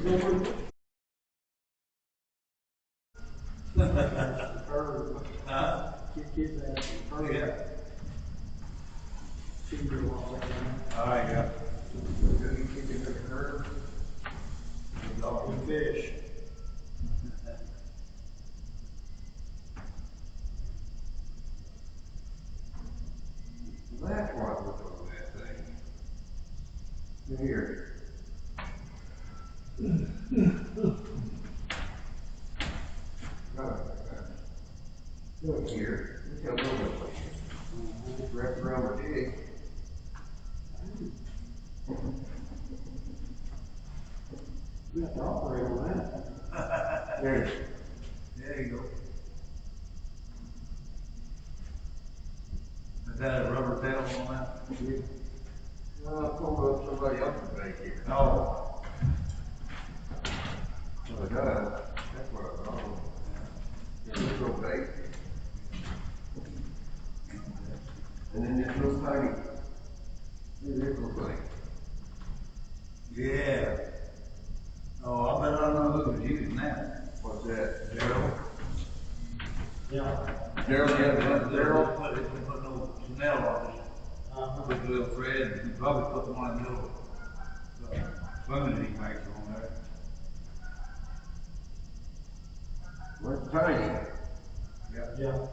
Yeah. Alright, yeah. Fish. That's what was on that thing. Here. Look here. Look how little it is. Wrapped around my jig. You have to operate on that. There. There you go. Is that a rubber tail on that? I pulled up somebody else's bait here. Oh. Well, it does. That's what I thought. There's this little bait. And then this little tiny. This little thing. Yeah. Oh, I bet I know who was using that. What's that? Daryl. Yeah. Daryl, Yeah, Daryl put no Chanel on it. With a little thread, and he probably put one of the little swimming he makes on there. What's tiny? Yeah.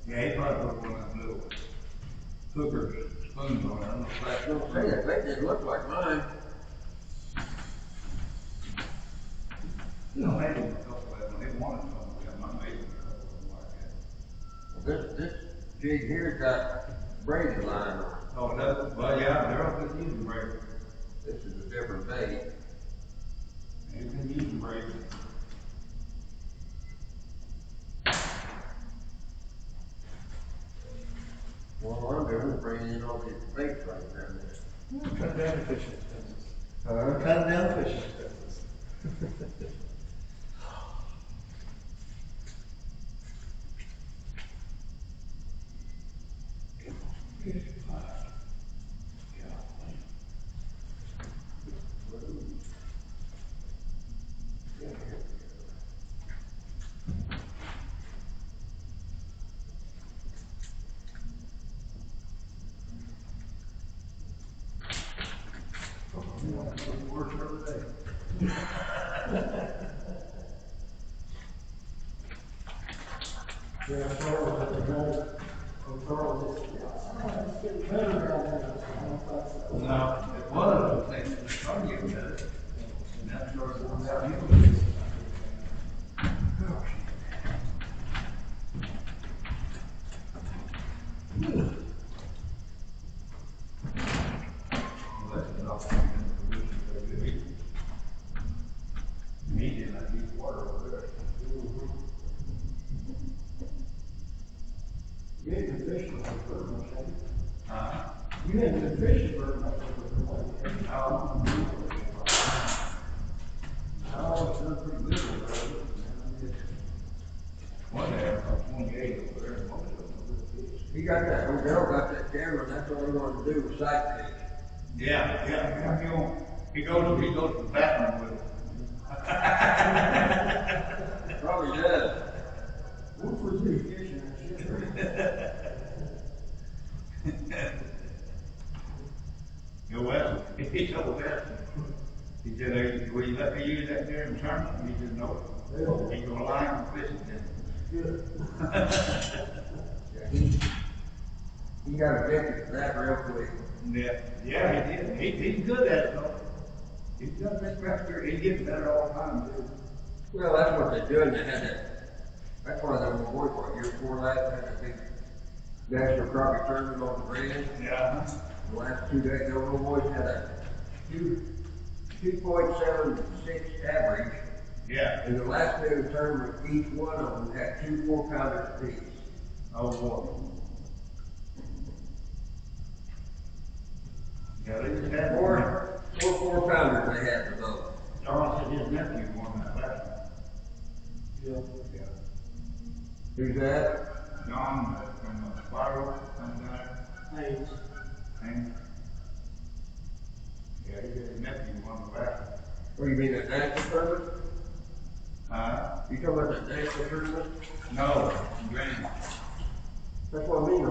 Yeah, he probably put one of them little hookers, spoons on it. I don't know if that's Don't say that bait didn't look like mine. I made him a couple of them. He wanted some of them. I made him a couple of them like that. This jig here's got braided line on it. Oh, it does? Well, yeah, they're up to using braid. This is a different bait. You can use the braid. Well, what I'm doing is bringing in all these baits right down there. Cut down the fishing expenses. Huh? Cut down the fishing expenses. Works every day. Yeah, Charles, at the moment, Charles is, it's getting better down there. No, it was, I think, it's starting to get better. And that's where it's going down here. Well, that's enough. Medium, I need water over there. You ain't been fishing like very much, have you? Uh-huh. You ain't been fishing very much like I always done pretty good over there. One day, I was 28 over there, and most of them were good fish. He got that, old girl got that camera, and that's all he wanted to do was sight fish. Yeah, he goes to the bathroom with it. Probably does. What was he fishing that shit? Go west. He told West. He said, "Hey, will you let me use that there in tournament?" He said, "No." He gonna line on fishing then. Good. Yeah, he got addicted to that real quick. Yeah, he did. He's good at it though. He's done this factor. He's getting better all the time too. Well, that's what they're doing. They had that. That's why they were boys, what, year before last, they had a big national crappie tournament on the bridge. Yeah. The last 2 days, the little boys had a 2.76 average. Yeah. And the last day of the tournament, each one of them had 2 4-pounders apiece. Oh boy. Yeah, they just had Four 4-pounders they had for those. John said his nephew won that last one. Yeah. Who's that? John from Spiral, comes down. Haynes. And yeah, he said his nephew won the last one. What do you mean, that national tournament? You talking about that national tournament? No, Grand. That's what I mean,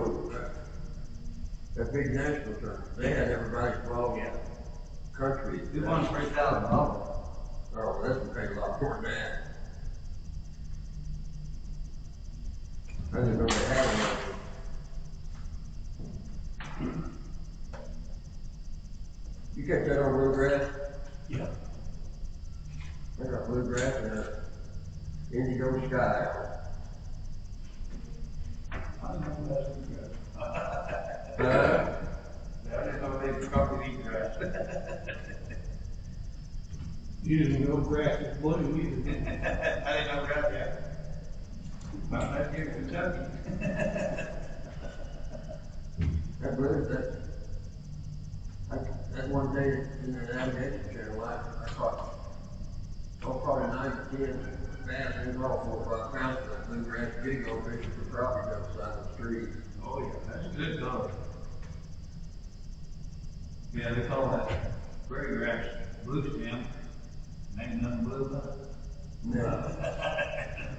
that big national tournament. They had everybody from all countries. We won $3,000. Oh, that's gonna take a lot more than that. I didn't know they had enough. You catch that on bluegrass? Yeah. I got bluegrass and a indigo sky. I didn't know that's good. I didn't know they forgot to eat grass. You didn't know grass is blue either. I didn't know that yet. Not that here in Kentucky. That blues, that one day in the navigation channel, I caught, probably 9 or 10 bass in all 4 or 5 pounds of that bluegrass jig on fishing for crappie down the side of the street. Oh yeah, that's a good dog. Yeah, they call that prairie grass blue stem. Ain't nothing blue about it. No.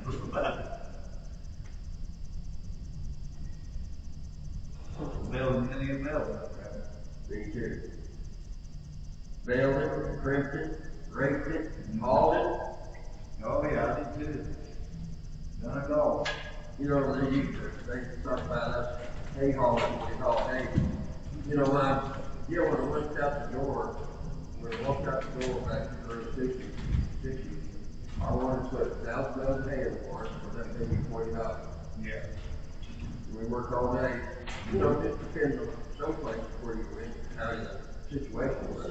Blue about it. Building any of them up there. Me too. Bailed it, crimped it, raked it, hauled it. Oh yeah, I did too. Done it all. You know, they talk about us hay hauling, what they call hay. You know, when I walked out the door, back in the early 60s, I wanted to put 1,000 of hay in the barn, so that made me $40. Yeah. We work all day. You know, it just depends on some places where you went, how the situation was.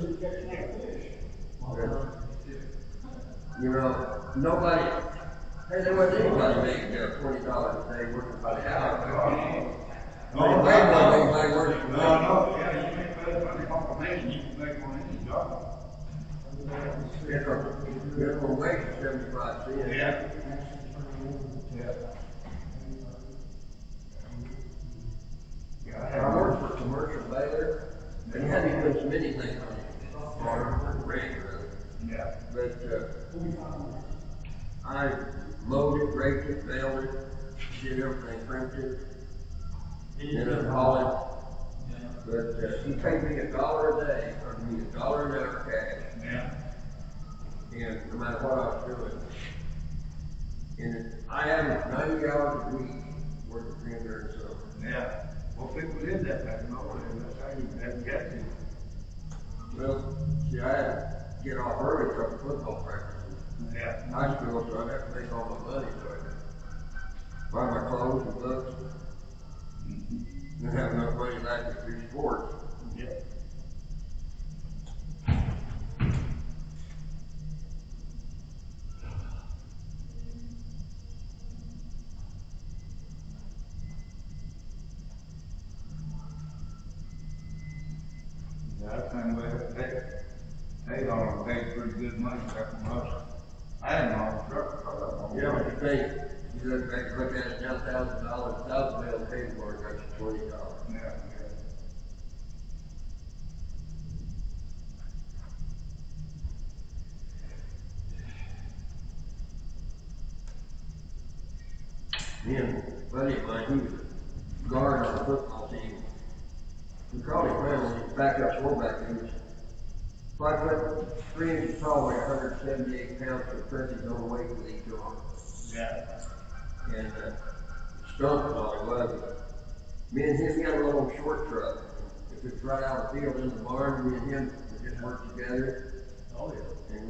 You know, nobody, there wasn't anybody making $20 a day working by the hour. Anybody working. No, yeah, you make money off of that, you can make on any job. Minimum wage is 75 cents. Yeah. I worked for a commercial baler, and he had me doing so many things on the farm, ranch road. Yeah. But, I mowed it, raked it, baled it, did everything, crimped it, and then hauled it. But, he paid me $1 a day, or $1 an hour cash. Yeah. And no matter what I was doing. And I averaged 90 hours a week working for him during the summer. Yeah. Well, people did that back in the old days. That's how you had to get to. Well, see, I had to get off early for football practice Yeah. in high school, so I'd have to make all my money, so I could buy my clothes and books, and have enough money left to do sports. Yeah. That time we had to pay all paid pretty good money back from us. I had my own truck. Yeah, but you think, you look back and look at it now, $1,000, $1,000 paid for it, got you $20. Yeah. Me and a buddy of mine, he was a guard on the football team. We called him family, backup quarterback. He was 5'3" tall, weighed 178 pounds, so press his own weight with each arm. Yeah. And stump was all he was. Me and him, he had a little short truck. If it's right out of the field in the barn, me and him would just work together. Oh yeah. And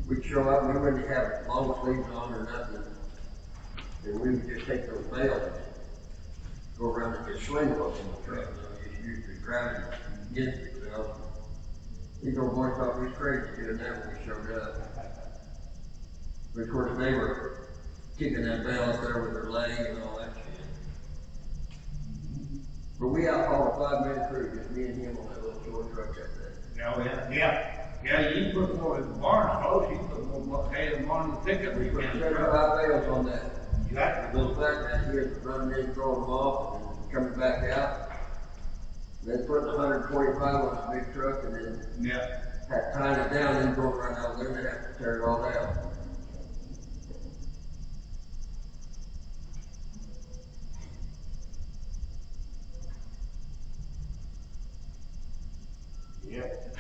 we'd show up, we wouldn't have long sleeves on or nothing. And we would just take those bales and go around and just swing them up in the truck. So you just use the gravity against yourself. These old boys thought we was crazy doing that when we showed up. But of course they were kicking that bale up there with their leg and all that shit. But we outhauled a 5-man crew, just me and him on that little short truck that day. Oh yeah. Yeah. Yeah, you put more in the barn close, you put more hay in the barn than the pickup. We put can. 75 bales on that Exactly. little flat man here, running in, throwing them off, and then coming back out. Then putting 125 on a big truck, and then Yeah. Have tied it down, then go right out there, they have to tear it all down. Yep.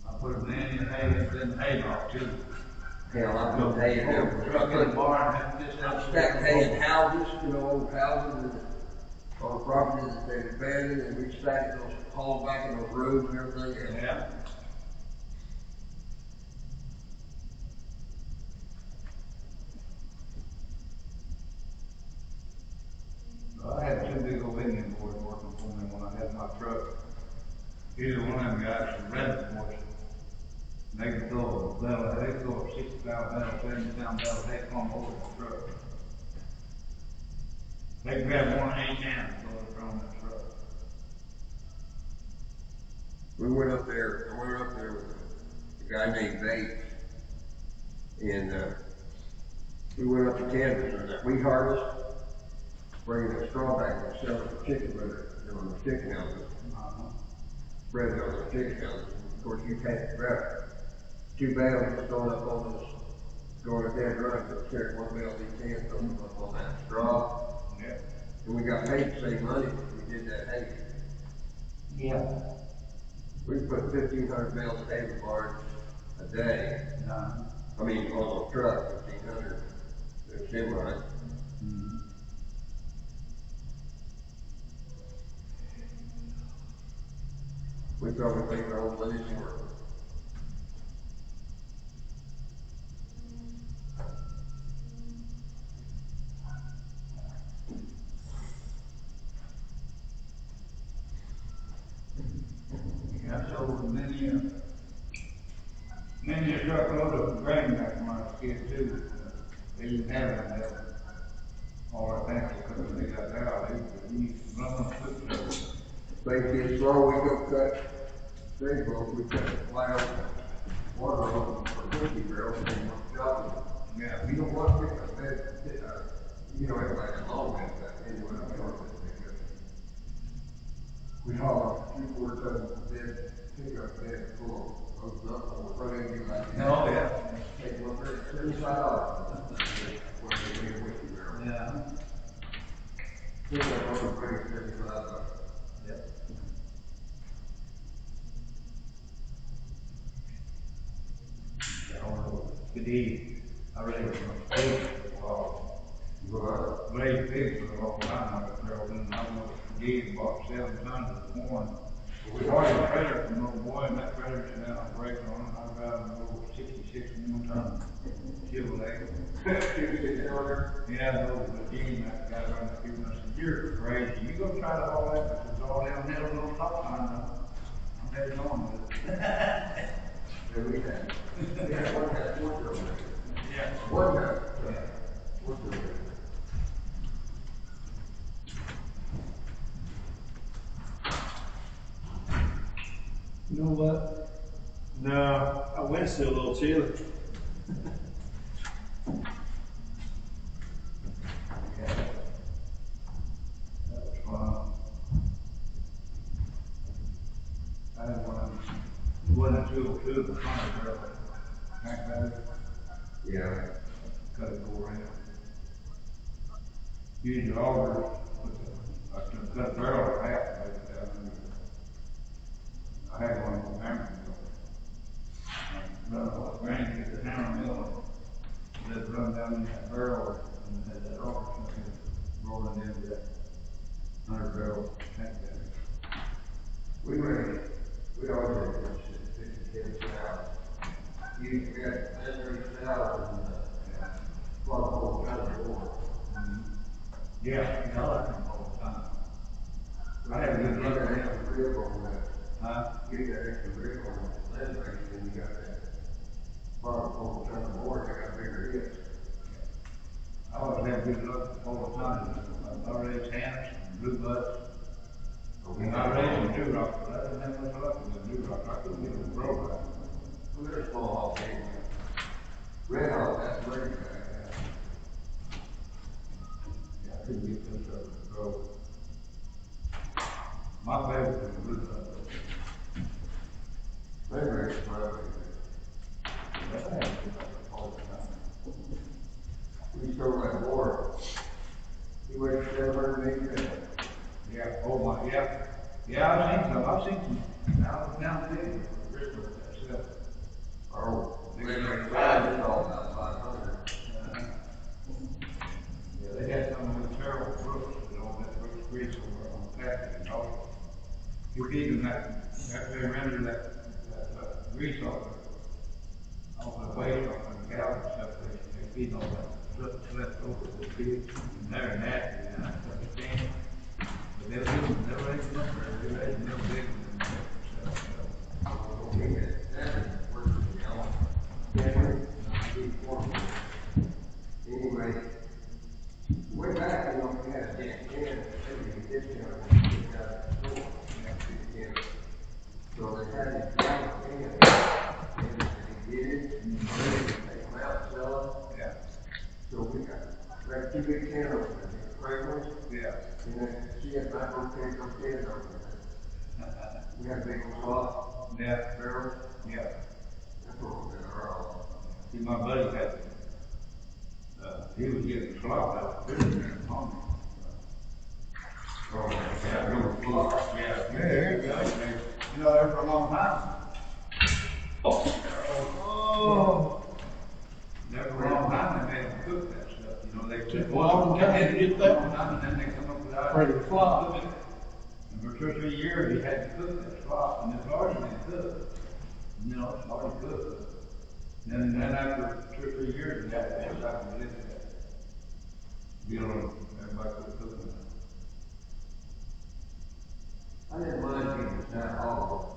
I put a man in the hay loft too. Hell, I put hay in there. Truck in the barn, just Stacked hay in houses, old houses and on property that they abandoned, and we stacked those, hauled back in those roads and everything. Yeah. I had two big old Indian boys working for me when I had my truck. Either one of them guys was rabbit boys. They could throw a bale, they could throw a 60-pound bale, 70-pound bale, they come over the truck. They could grab one in each hand and throw it from the truck. We went up there, with a guy named Bates, and we went up to Kansas on that wheat harvest, bringing the straw back and selling the chicken litter, on the chicken houses. Spread it on the chicken houses. Of course, you can't grab 2 bales just going up on those, going ahead running, so carry 1 bale each hand, throw them up on that straw. Yeah. And we got paid to save money when we did that hay. Yeah. We put 1,500 bales of hay in the barn a day. I mean, on the truck, 1,500. There's him, right? Mm-hmm. We probably make our own money short. Yeah, I sold many a truckload of grain back when I was a kid too. They didn't have it now. All our fancy cooking they got now, they used to run on foot. Things get slow, we go cut things off, we cut flat water off for 50 barrels, and then we're dropping. Yeah. You don't want to pick a bed, everybody has long beds back anyway, I don't know. We haul a 3/4 ton bed, pick up bed full of stuff on the front end, you like. Oh, yeah. Take one for $75. For a 50 barrel. Yeah. Pick up on the break, $75. Yep. Good eat. I raised my pigs for a while. But, Raised pigs for a long time. I was there when I was good eat about 7 tons of corn. We bought a trailer from an old boy, and that trailer sit down on brakes on it. I got him over 66 1 ton. Chevrolet. Yeah, those were the game that guy around the field. I said, "You're crazy. You go try to haul that." I said, "All downhill, no stop sign though. I'm heading on with it." yeah, we had, one had 4 children. Yeah. One had, Yeah. 4 children. You know what? No, I went still a little chilly. Yeah. That was fun. I had one and 202 of the front barrel. Tank battery. Yeah. Cut it go around. Use your augers, I could cut a barrel in half, like that. I had one on hammer mill. Run off the grain, get the hammer mill, and let it run down in that barrel, and had that auger rolling into that 100 barrel tank battery. We always had this 50 kids out. You got Henry South and, Buffalo County Board. Yeah, I like them all the time. I had a good You look got at extra them. grip on that. Huh? You got extra grip on that land base, and you got that Buffalo County Board, they got bigger hits. I always had good luck all the time. I raised hams, blue butts, and I raised new rock, but I didn't have much luck with the new rock. I couldn't get them to grow right. Well, they're small hog games. Red hog, that's ready back. couldn't get this up to grow. My favorite is blue stuff. Maybe it's my favorite. That's how it's all the time. We still like more. He weighs 780 pounds. Yeah, oh my, yeah. Yeah, I've seen some out of town videos of Bristol that stuff. Oh, they got all about 500. Yeah, they had some of the terrible brooks, you know, that Brooks Creek over on Crappie, you know. You feed them that, after they render that grease off the waste off the cow and stuff, they feed all that stuff left over the pigs, and they're nasty, and that's what they can. But they'll do them, they'll raise them up there, they raise them up big and stuff, so. We had seven workers in Yellow. Anyway, way back, you know, we had a damn can, every discount, and we took out of the store. So they had these gallon cans, and they did it, and they take them out and sell them. Yeah, So we got 2 big cans over there, fragrance, yeah. and then she had not rotated those cans over there. We had big old slot Yeah, barrels. yeah. That's what we got all. See, my buddy had, he was getting slopped out of prison on me. Oh, Yeah, real slop. Yeah, there you go. You know, there for a long time. Oh. There for a long time, they made them cook that stuff, you know, they took a long time to get that. And then they come up with that. For the slop. And for 2 or 3 years, he had to cook that slop, and it's already been cooked. You know, it's already cooked. And then after 2 or 3 years, he had to put back and live that. You know, everybody could cook it. I didn't mind being that all.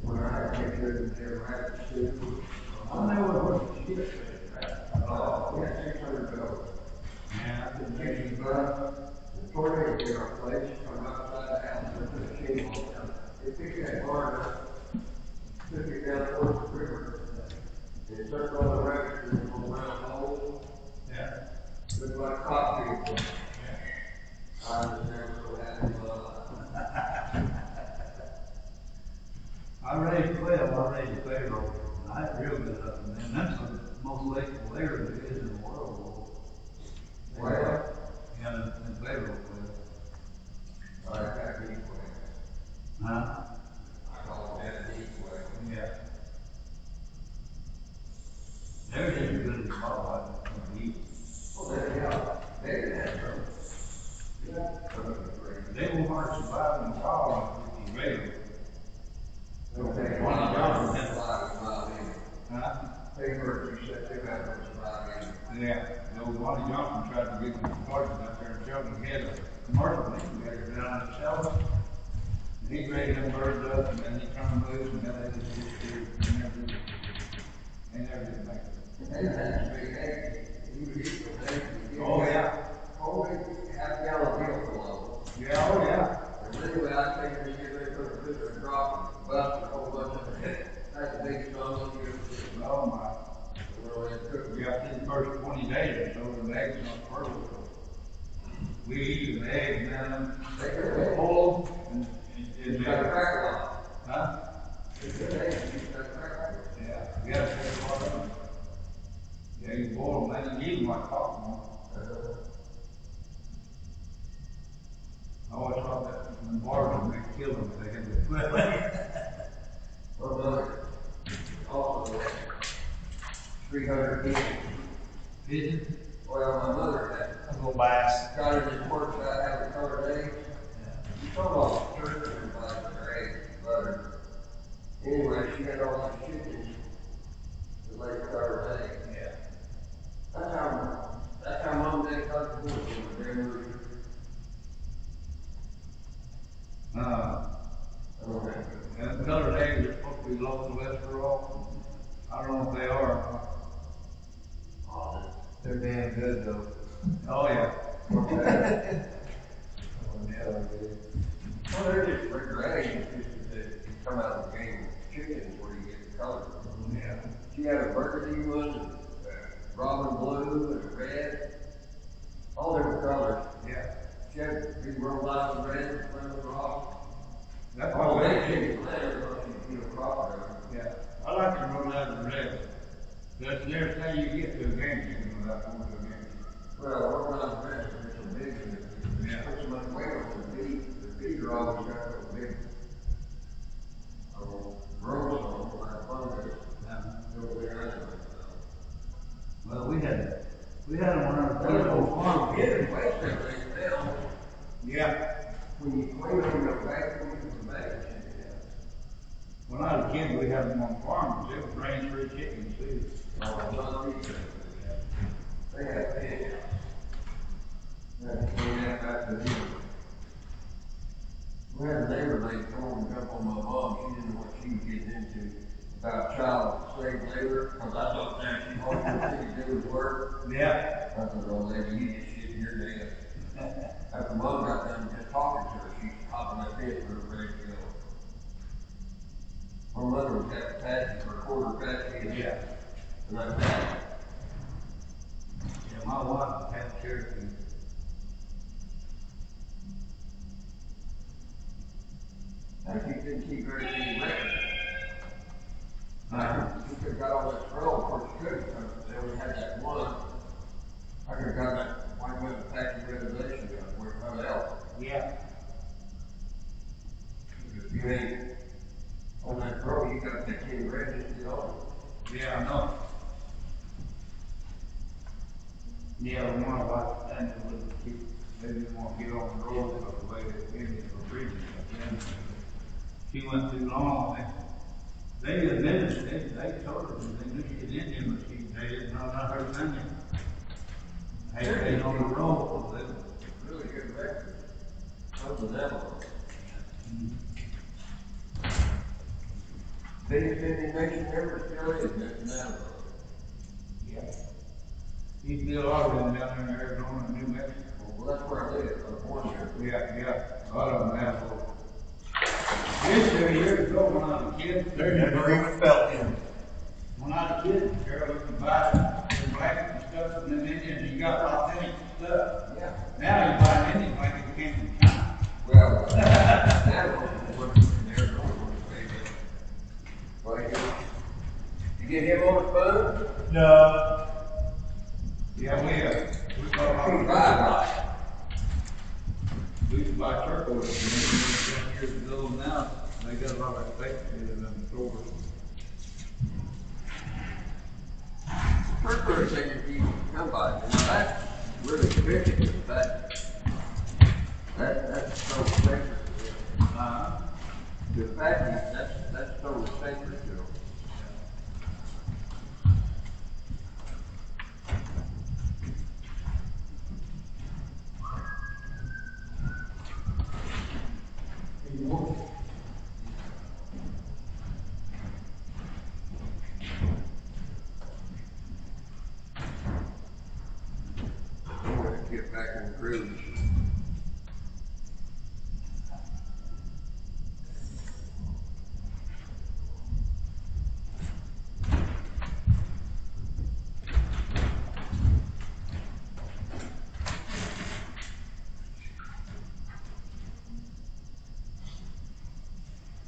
When I came to the rabbit stew, I know it wasn't cheap, right? we had 600 dollars. Man, I couldn't Chicken get butt, the tornado hit our place from outside the house, and put a chain on it. They picked that barn up, took it down towards the river, and it took all the rabbits in the little round hole, Yeah. looked like a cockpit. I was never so happy in my life. I raised 12, I raised Pharaoh, and I had real good up, and that's the most lethal layer there is in the world. Well, Yeah, and Pharaoh was. I got deep way. Huh? I call it that deep way. Yeah. They're just as good as the ball like to eat. Oh, they didn't have some. Yeah. They will hard to survive in the wild if you raise them. Okay, One of y'all that's why it's not in. Huh? They heard you said they had to survive in. Yeah, the old Bonnie Johnson tried to get the department up there and showed them he had a commercial incubator down in the cellar. And he graded them birds up and then he turned them loose and then they just disappeared. They never did make it. They had to make eggs. You would eat those eggs. Oh, yeah. Oh, they half gallon meal below. Yeah, oh, yeah. And anyway, I think when you get ready for the fish and drop and bust a whole bunch of it. That's a big stomach. Oh, my. Well, they cook. We got through the first 20 days or so, the eggs not fertile. We eat the eggs, man. They could hold. And You got to crack a lot. huh? It's good eggs. You got to crack a lot. Yeah, we gotta take a lot of them. Yeah, you boil them, then you eat them like popcorn. I always thought that in bars would make kill them if they had to flip. Well, mother, also, 300 pigeons. Pigeons? Well, my mother A little bass. had got her report about having colored eggs. You told all the church everybody their eggs and butter. Anyway, she had all these chickens that laid colored eggs. Yeah. That's how mom and dad got the boys in the damn roof. Okay. And colored eggs are supposed to be low cholesterol. I don't know if they are. They're damn good though. Oh, yeah. Okay. Yeah, they're good. Well, they're just regular eggs, it's just that you come out of the game with chickens where you get the color. Yeah. She had a burgundy one, robin blue, and a red. All Chef, big roll out of bread, Plymouth Rock. That's All what they they chicken flavors, you know, proper. Yeah, I like to roll out the red. That's the nearest thing you get to a game chicken without going to a game. Well, roll out of bread, it's so big, and Yeah. put so much weight on the feet. The feet are always got those big, rolls on them, like fungus. Over there anyway, so. Well, we had them around the farm. Yeah, the place everything now. Yeah. When you clean them, your back, when you come back, When I was a kid, we had them on farms. It was grain-free chickens too. they had pig. Clean that back to them. We had a neighbor lady come over and jump on my mom. She didn't know what she was getting into about child slave labor, because I thought that she wanted to do his work. Yeah. I said, oh, lady, you just shit your dad. After mom got done just talking to her, she's hopping that bed for her ready to go. My mother was at the patch for a quarter patch. Yeah. And I said, Yeah, my wife had Cherokee. and she didn't keep very many records. Uh-huh. She could have got all that scroll, of course she couldn't, because they only had that one. I could have got that white women packing reservation where it found out. Yeah. If you ain't on that scroll, you gotta take any records to get on. Yeah, I know. Yeah, the one about that they didn't want to get on the road because the way the Indians were treated. She went too long. They admitted, they told her that they knew she was Indian, but they didn't know not her family. They on the road. Really good record. Something else. Biggest Indian nation ever still is, that's Navajo. Yeah. He's still out down there in Arizona and New Mexico. Well, that's where I live, I was born here. Yeah. A lot of them have those. Used to, years ago when I was a kid. There never even felt him. When I was a kid, Carol used to buy the blankets and stuff from them Indians, you got authentic stuff. Yeah. Now you buy an Indian blanket that came from China. Well, Navajo was working in Arizona when he played. Well, you get him on the phone? No. Yeah, we bought He's right. we used to buy turquoise 10 years ago. Now they got a lot of fake in them stores. Turquoise thing is easy to come by. Now that's really tricky, that's so sacred. The fact is, that's so sacred to them. I want to get back in the groove.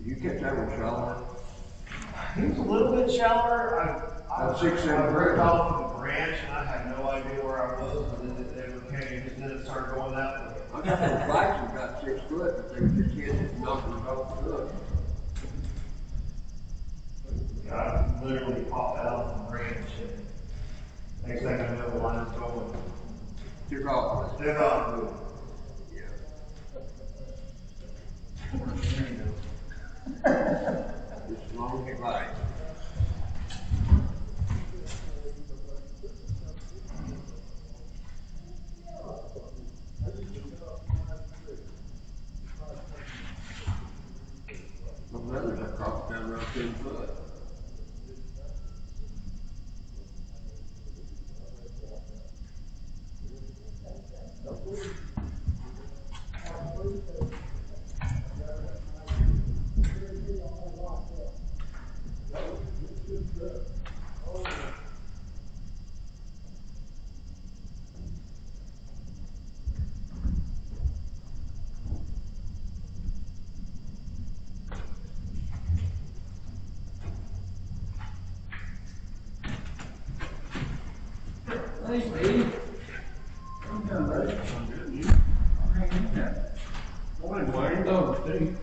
You catch that one shallower? He was a little bit shallower. I About 6, 7 I ripped grams. off of the branch and I had no idea where I was, and then it came, and then it started going that way. I got those bikes that got 6 foot, but they were just hitting it and knocking it off the hook. I literally popped out of the branch, and next thing I know, the line's going. Took off. They're not moving. Yeah. Just as long as you like. Those others I caught down around 10 foot. Hey, Steve. What you doing, buddy? I'm good, you? I'm hanging in there. Morning, Wayne. Oh, Steve.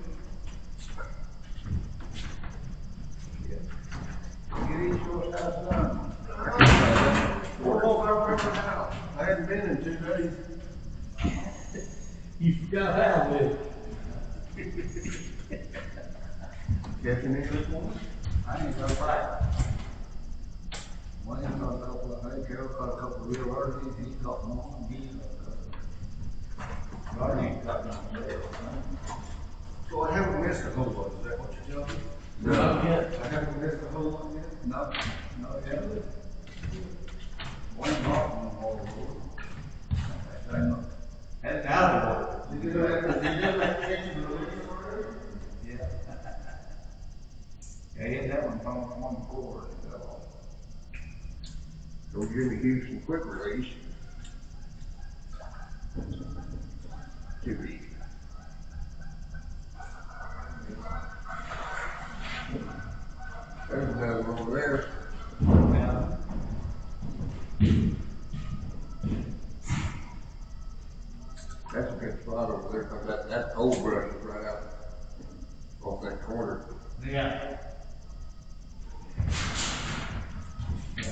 You eat your stuff done. We're over at the house. I hadn't been in 2 days. You forgot how, did Catching in this morning? I ain't go back. Wayne caught a couple of, hey, Carol caught a couple of real earthies, he caught one, he I ain't got nothing there. So I haven't missed a whole lot, is that what you're telling me? Not yet. I haven't missed a whole lot yet? No, not yet. Wayne caught one more. That's out of water. Did you do that? Did you do that catching the release already? Yeah. Yeah, he had that one from on the floor. So Jimmy Houston quick release. Too easy. There's another one over there. Yeah. That's a good spot over there, cause that old brush is right out off that corner. Yeah. Yeah,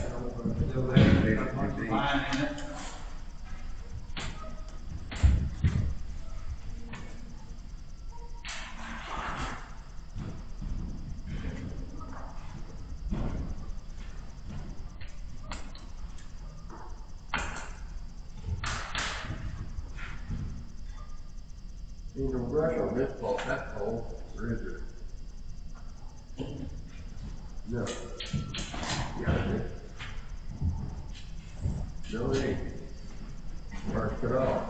still there, got much line in it. Ain't no brush on this pole, that pole, or is there? No. Yeah, it is. No, it ain't. Marked it off.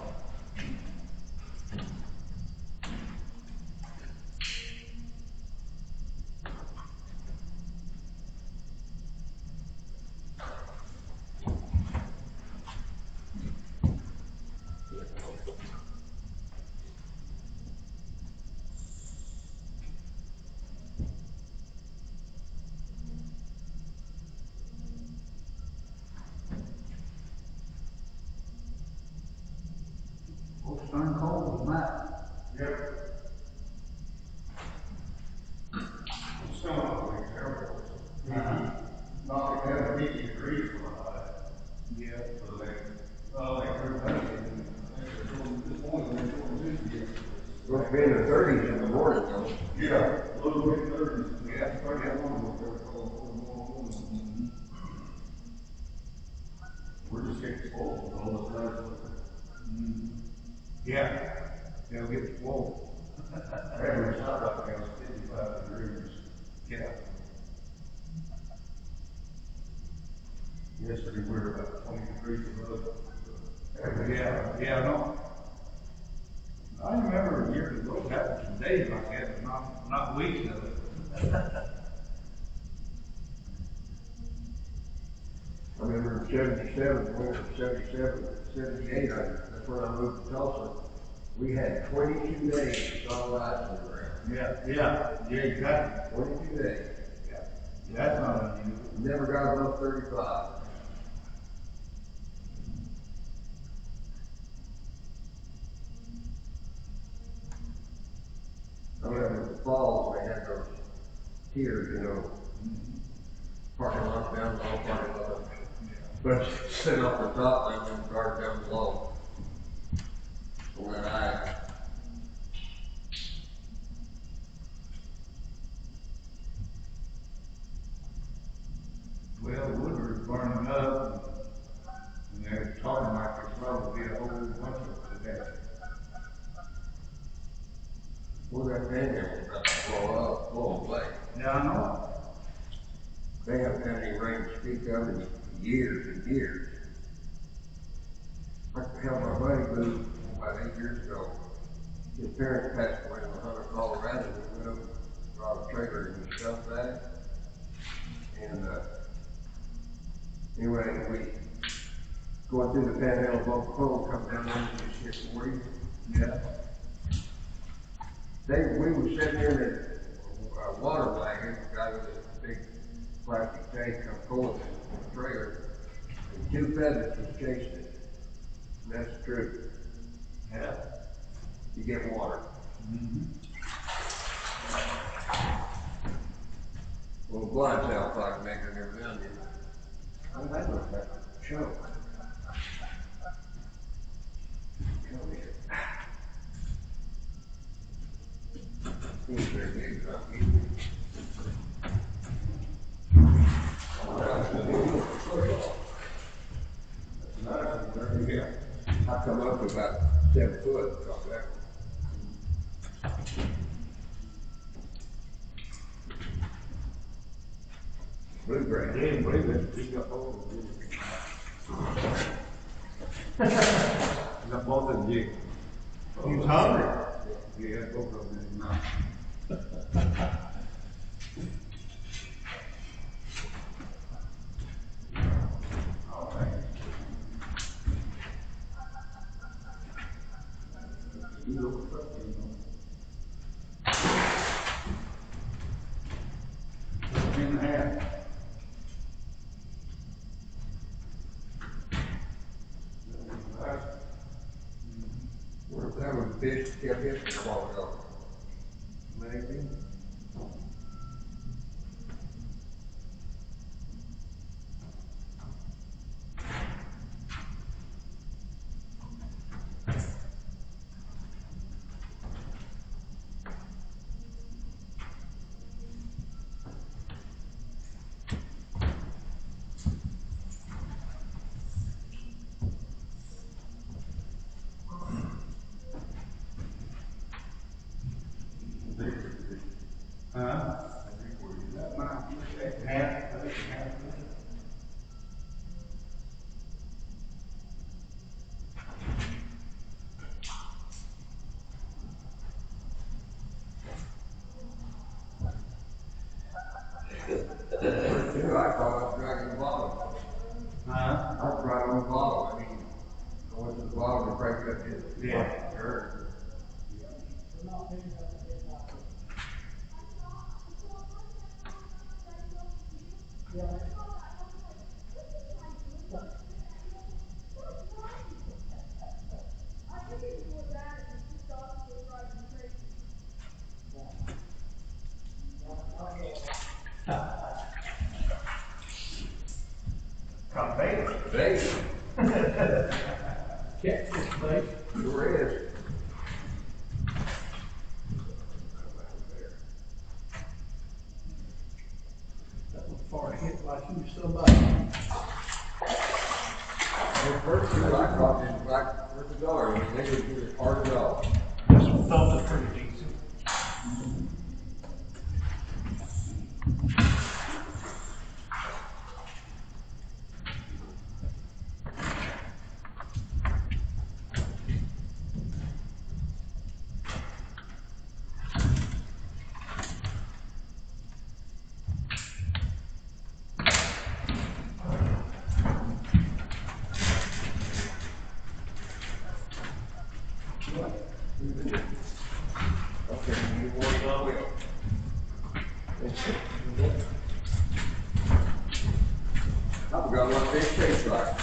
Oh, stern cold tonight. Yep. It's still not really terrible. Not even 50 degrees for my life. Yeah. So like everybody, this morning, they're doing 50. Supposed to be in the 30s in the morning though. Yeah, a little bit 30s. Yeah, 31 was there for more. We're just getting spoiled with all this nice weather. Yeah. They'll get full. Average hot right now is 55 degrees. Yeah. Yesterday we were about 20 degrees above. Yeah, I know. I remember years ago, that was some days like that, but not weeks of it. I remember in 77, winter of 77, 78, that's when I moved to Tulsa. We had 22 days of solid ice on the ground. Yeah, exactly. 22 days. Yeah, that's not unusual. Never got above 35. I remember in the fall, they had those tiers, parking lot down below, parking lot. But sitting off the top, and then cars down below. On that ice. Well, Woodward's burning up, and they're talking like there's probably be a whole bunch of today. Well, that panhandle about to blow away. Yeah, I know. They haven't had any rain to speak of in years and years. Like the hell my buddy moved about 8 years ago. His parents passed away in Hunter, Colorado. We went up and brought a trailer and his stuff back. And anyway, we going through the panhandle of Oklahoma, come down one and just hit 40. Yeah. We were sitting there in a water wagon, a guy with a big plastic tank come pulling the trailer. And 2 pheasants was chasing it. And that's the truth. Yeah. You get water. Well, blind sound like maker never done it. Oh, that looks like a choke. Come here. He's very big, huh? I come up to about 7 foot across that one. Bluegrass. They didn't believe it, he got hold of it. He got both of them jigged. He was hungry. He had both of them in his mouth. All right. You look for it, you know. 10.5. What if that was a fish that kept hitting a while ago? Maybe. I thought I was dragging the bottom. I was right on the bottom. I mean, I went to the bottom and break up his. Yeah. Sure. Caught bait. Bait. Catch this bait. Sure is. That was far to hit like he was somebody. The first two I caught in like with the dollar, and they would get it hard as all. This one thumped it pretty decent. Okay, you want to go? I forgot what fish tastes like.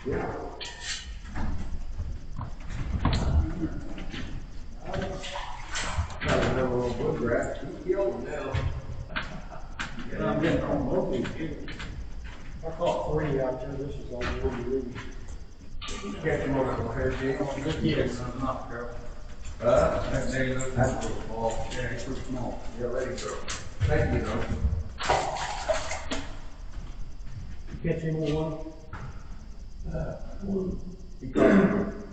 Yeah. Got another little bluegrass. He's yellow now. Yeah, I'm getting on both these kids. I caught 3 out there, this is all really, really. Catch him on a hair jig. Yes. I'm not careful. That's That day looks a little small. yeah, it's too small. Yeah, let him go. Thank you, though. Catch him on one? One. He caught him.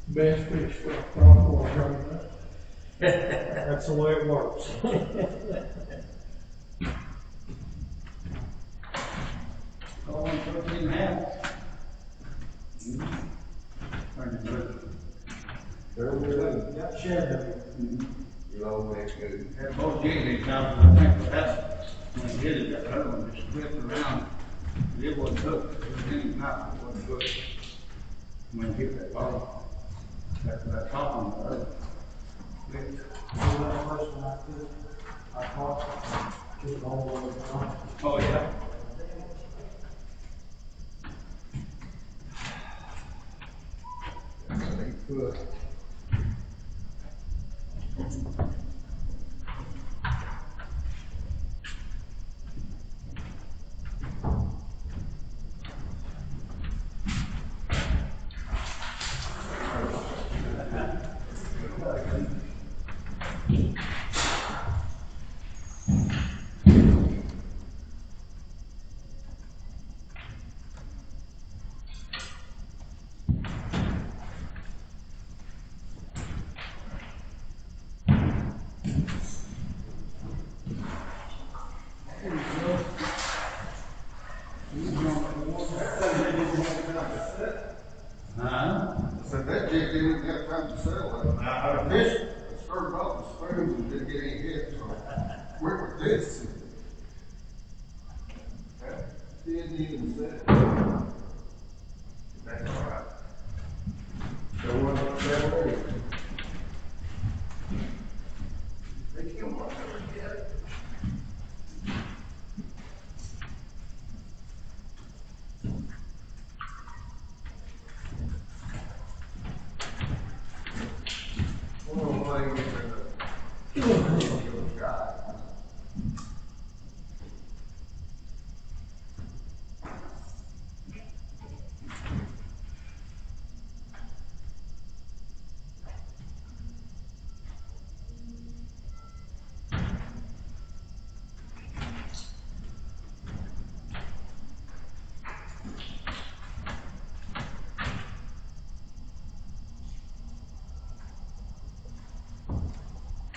Best fish for a crawford right now. That's the way it works. Oh, 13.5. Very good. Got shadow. You know, that's good. Had both jigging these now, I think that's when he did it, that other one just flipped around. It it wasn't hooked, it was not, it wasn't hooked. When you hit that bottom, that top on the other. That first one I caught, took it all the way down. Oh, yeah. Good. Huh? That jig didn't have time to settle it. This started off with spoons and didn't get any hit, so went with this. That didn't even set. That's all right. So one of them, they came on over yet. Oh, my God.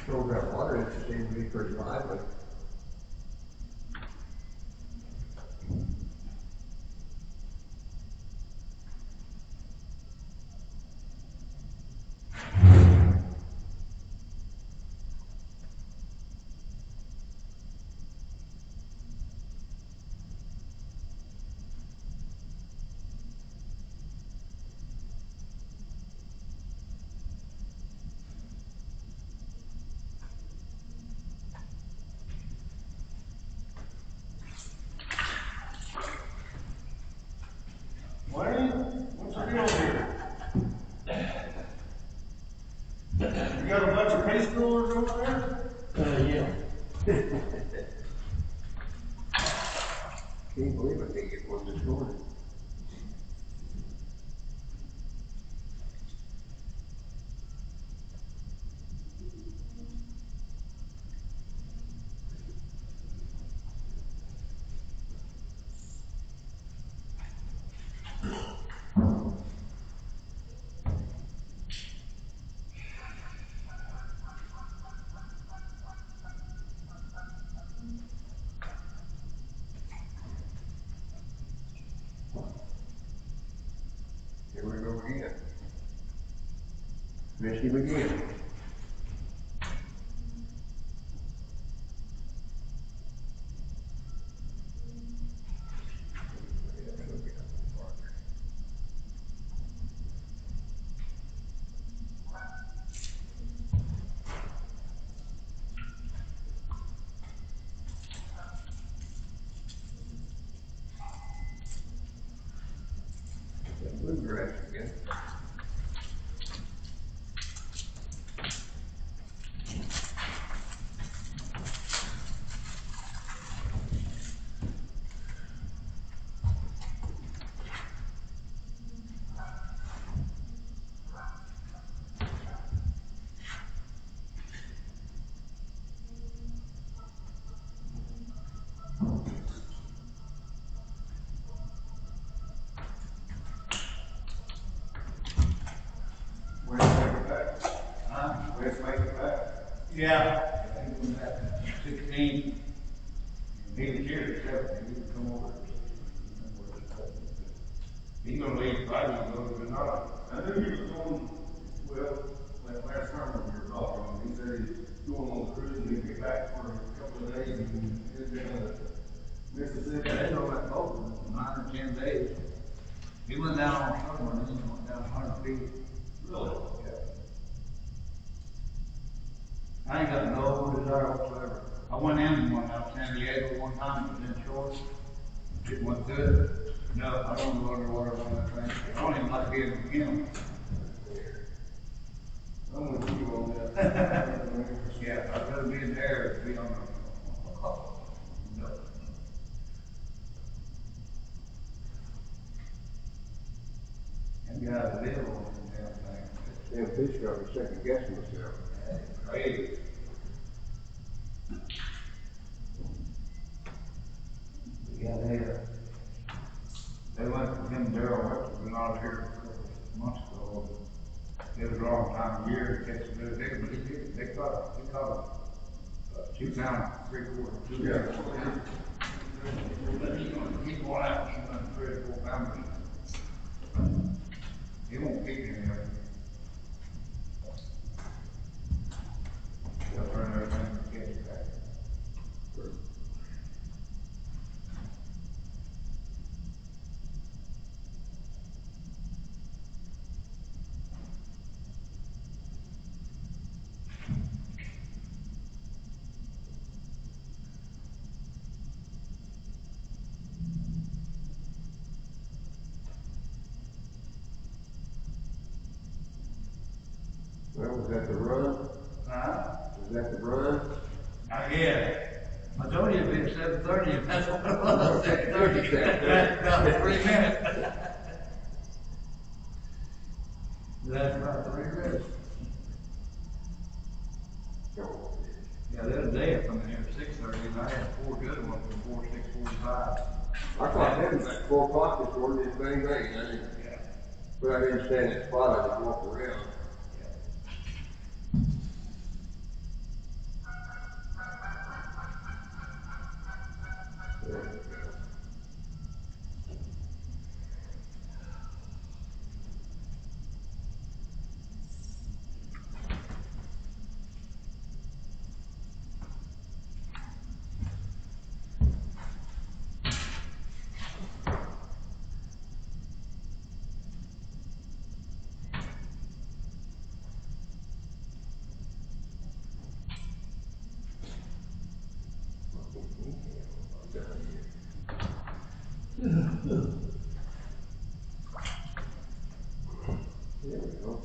Still got water, it seems to be pretty lively. Wayne, what's the deal here? You got a bunch of preschoolers over there? Yeah. Can't believe I can't get one this morning. Here we go again. Missed him again. Bluegrass again. Where's it back? Huh? Where's it back? Yeah. I think when that 16, he was here at 17, he would come over. He's gonna leave Friday and go to Denali. I knew he was going, well, that last time we were talking, he said he was going on the cruise and he'd get back for a couple of days and he'd been to Mississippi. Yeah, they know that boat, 9 or 110 days. He went down on summer and then he went down 100 feet. Really? Yeah. I ain't got no desire whatsoever. I went in one out San Diego one time, it was in short. It went good. No, I don't go underwater on that thing. I don't even like being in him. I'm with you on that. Yeah, I'd rather be in there than be on the. No. And guys live on the damn thing. Damn fish got me second guessing myself. It's crazy. Yeah, they went to him, Daryl Webster, been out here a couple of months ago. It was a long time of year to catch a little bigger, but they caught a 2 pound, 3/4, 2 Yeah. But he's gonna keep going out, he's gonna 3 or 4 pounders. He won't keep any of it. He'll turn everything and catch it back. Well, was that the run? Huh? Was that the run? Yeah. I told you it'd be at 7:30, and that's what it was, 7:30. That's about 3 minutes. That's about 3 minutes. Yeah, the other day I come in here at 6:30, and I had 4 good ones before 6:45. I caught him at 4 o'clock this morning, this bang bang, I didn't, Yeah. but I didn't stand in the spot, I just walked around. There we go.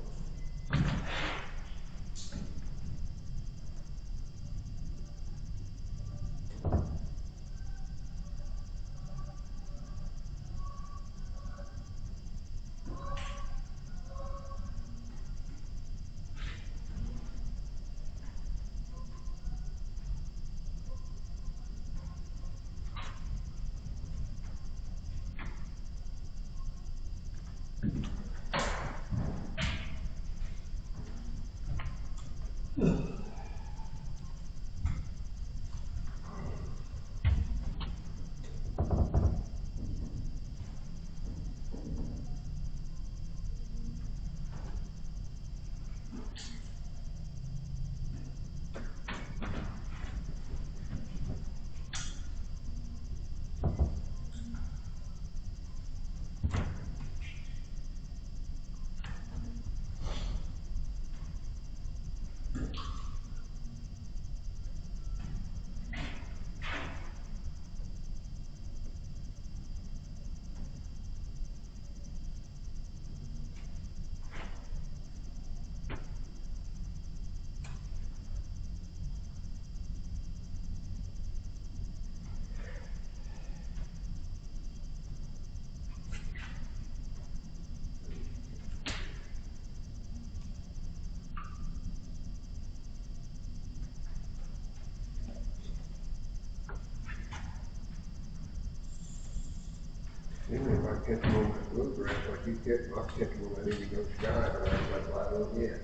Anyway, if I catch them on my bluegrass, like you catch, I'll catch them on that indigo sky, but I was like, well, I don't yet.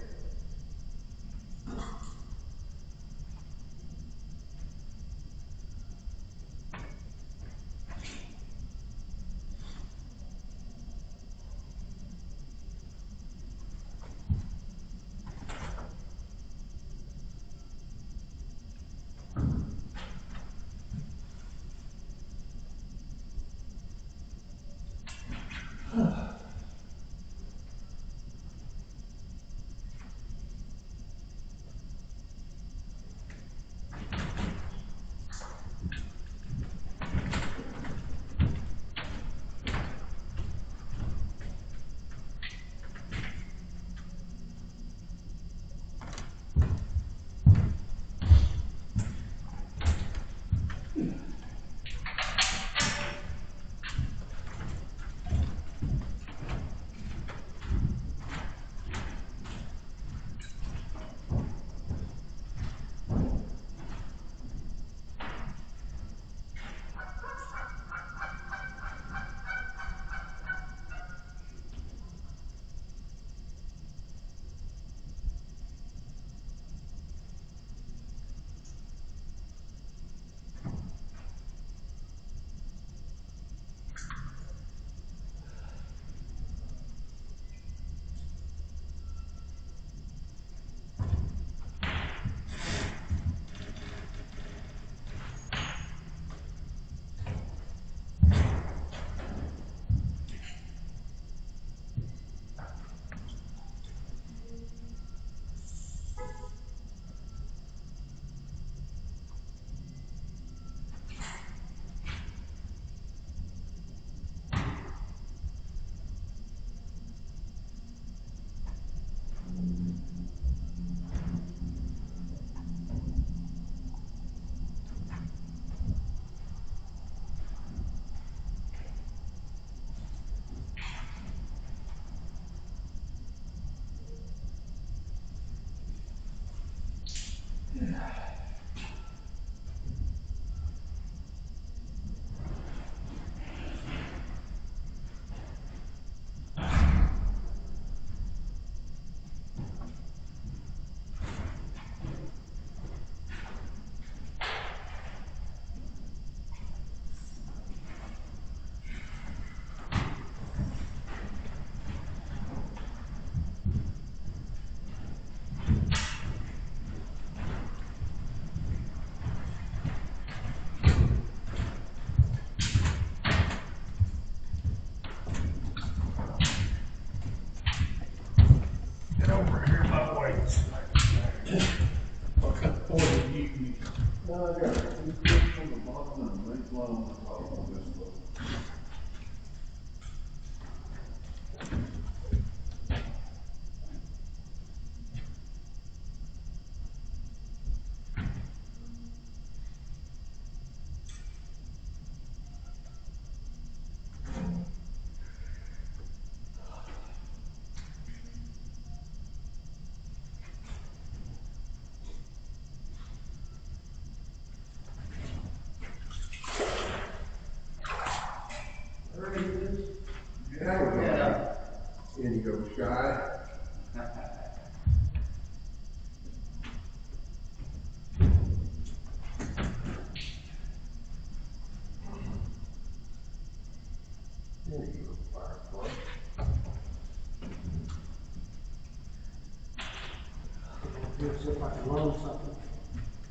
here to see if I can learn something.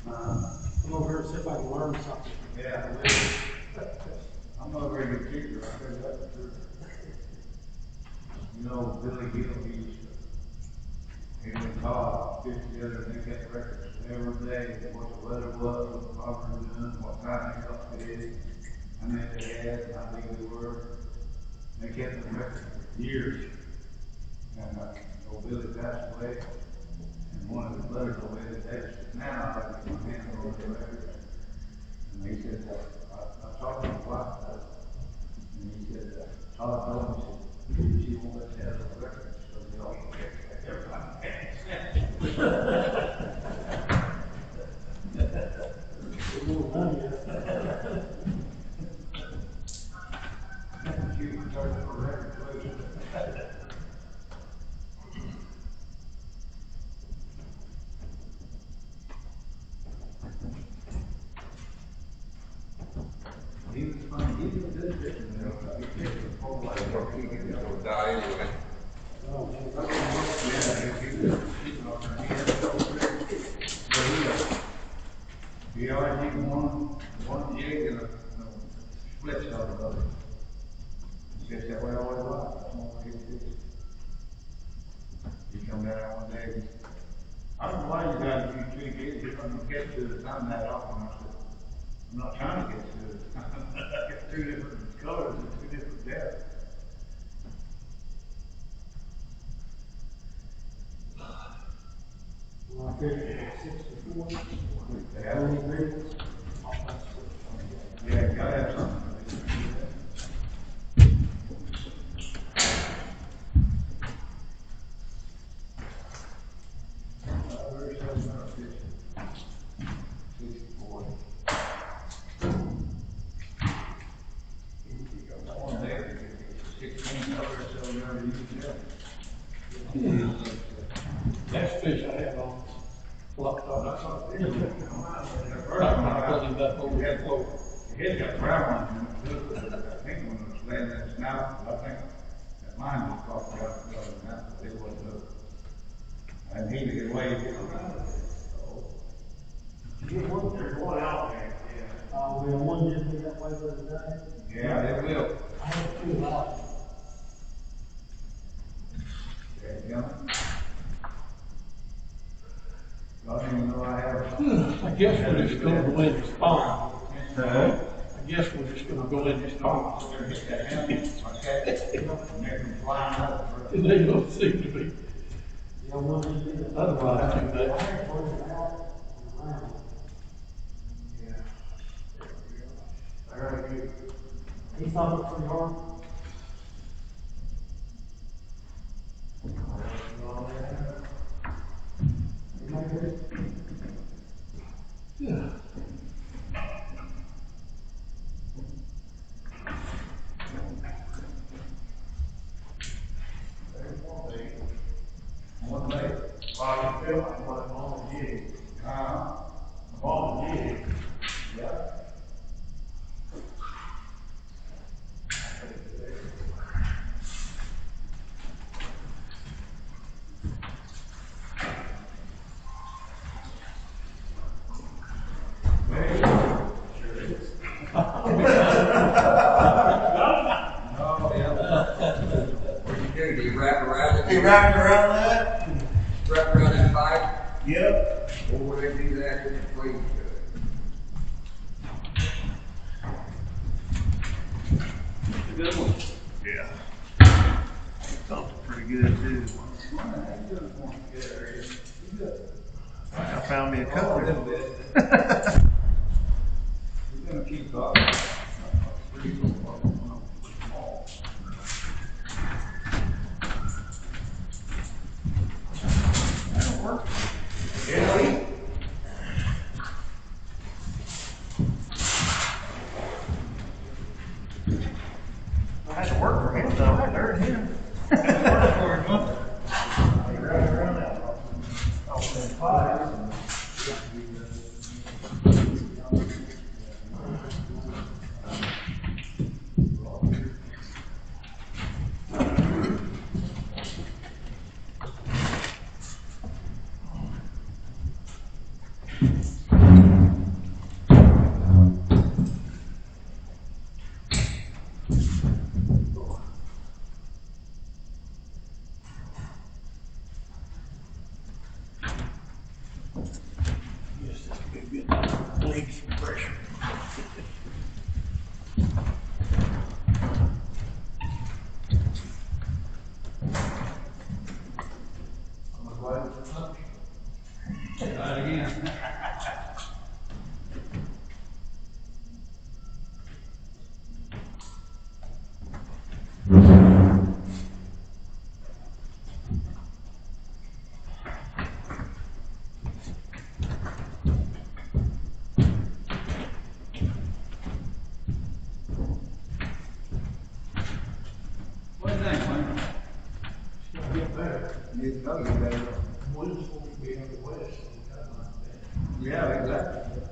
Come over here and see if I can learn something. Yeah, I'm not a very good teacher, I tell you that for sure. You know, Billy Gill, he and Todd get together and they get records every day, what the weather was, what the farmers were doing, what kind of stuff they did, how many they had, and how big they were. They kept the records for years. And, old Billy passed away, and one of his brothers away today, now I have my hand over the records. And he said, I talked to his wife about it, and he said, Todd told me, she won't let you have those records, so they all get everybody. She was charged for records, too. He was funny, he was a good fisherman, you know, he fished the whole life. He's gonna die anyway. He always needed one jig and a split shot of it. It's just that way all his life, that's one way he fished. He come down there one day, I don't know why you guys use 2 jigs, you're gonna catch to the time that often. I said, I'm not trying to get to it. I get 2 different colors and 2 different depths. Well, I figured 64. Yeah, you gotta have something. That's fish I have on. Locked on. That's what it is. He's got brown ones in it. I think when it was laying in the snout, I think that mine was caught out of the other mouth, but it wasn't up. And he could wait to get around it. There's one out there, yeah. Well, one did me that way the other day. Yeah, they will. I had 2 out. Okay, gentlemen. I didn't even know I have. I guess we're just gonna go in this pond. I guess we're just gonna go in this pond. Hit that hand, okay, and make them fly out. And they don't seem to be. Otherwise, I do that. I gotta get. He thought it was pretty hard. Yeah. One day. Well, you feel like what I'm on the jig. I'm on the jig. Yeah. What you do you wrap around it? He wrapped around that? Wrap around that pipe? Yep. Or would they do that in between to it? It's a good one. Yeah. Felt pretty good too. I found me a couple. We're gonna keep up. That'll work. Yeah. I had to work for him though. I heard him. I had to work for him, huh? He ran around that. I was in fire. need to know that. Wind's supposed to be out the west, so we got like that. Yeah, exactly.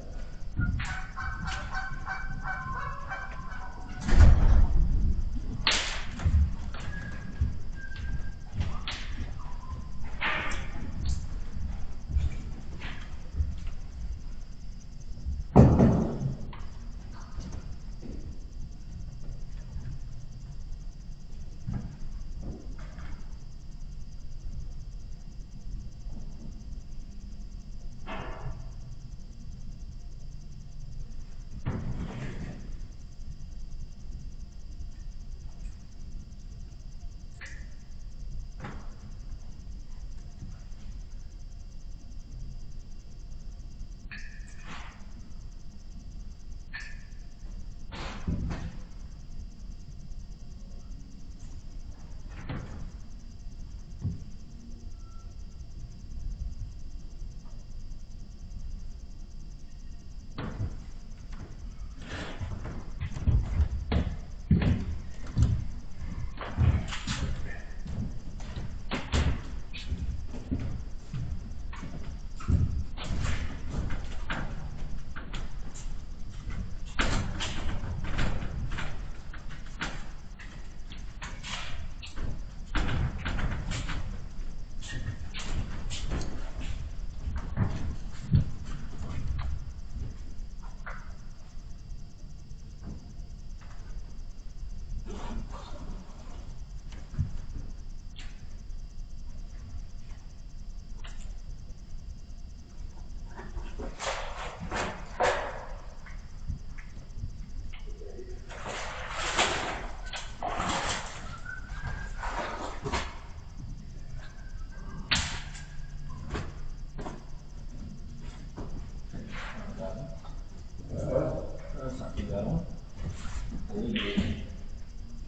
That's not too bad one.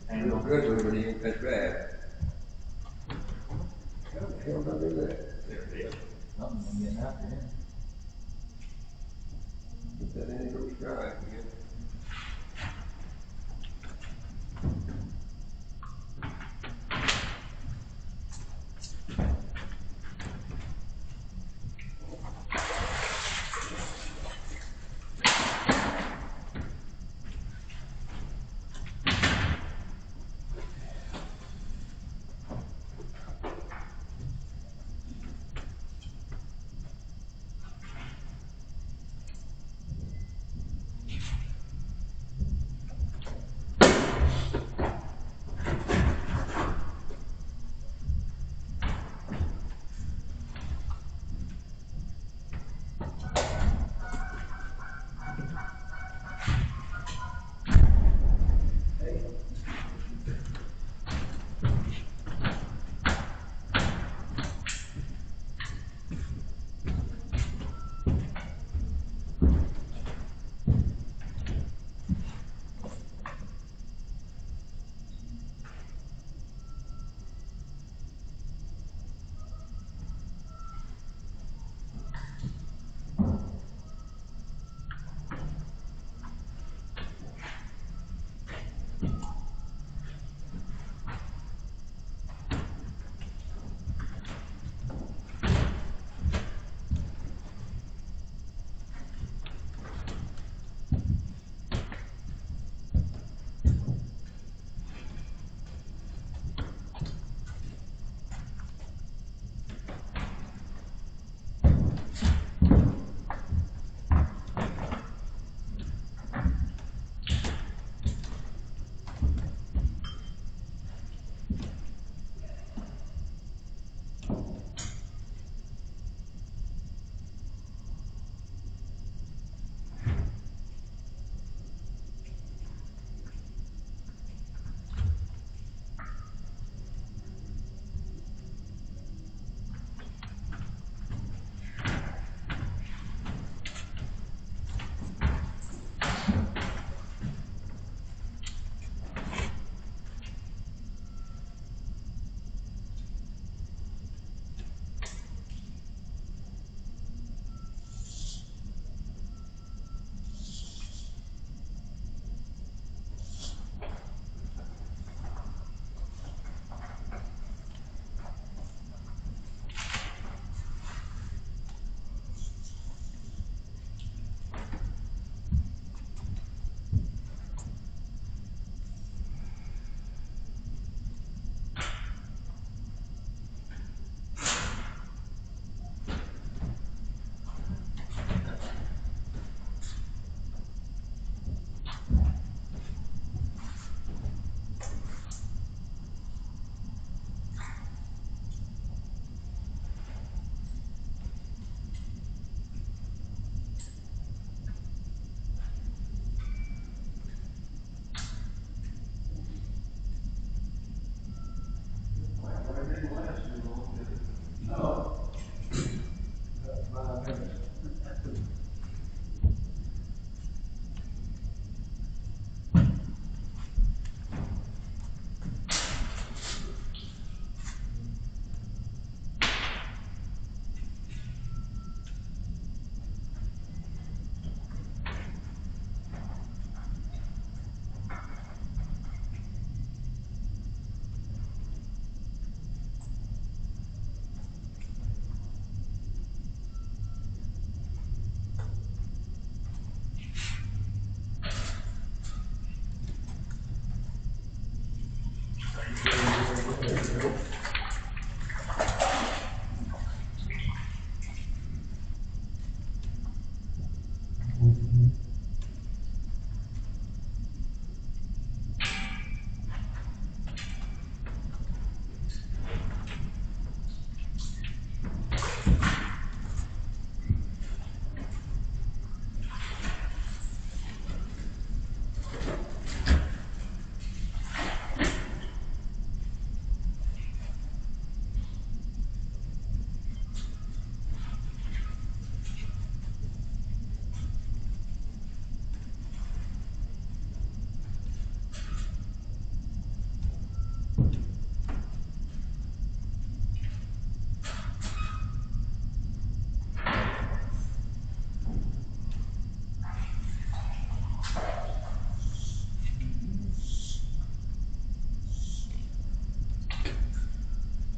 Real good one, but he ain't that bad. How the hell did I do that? There it is. Something's been getting after him. Get that in, go try it again.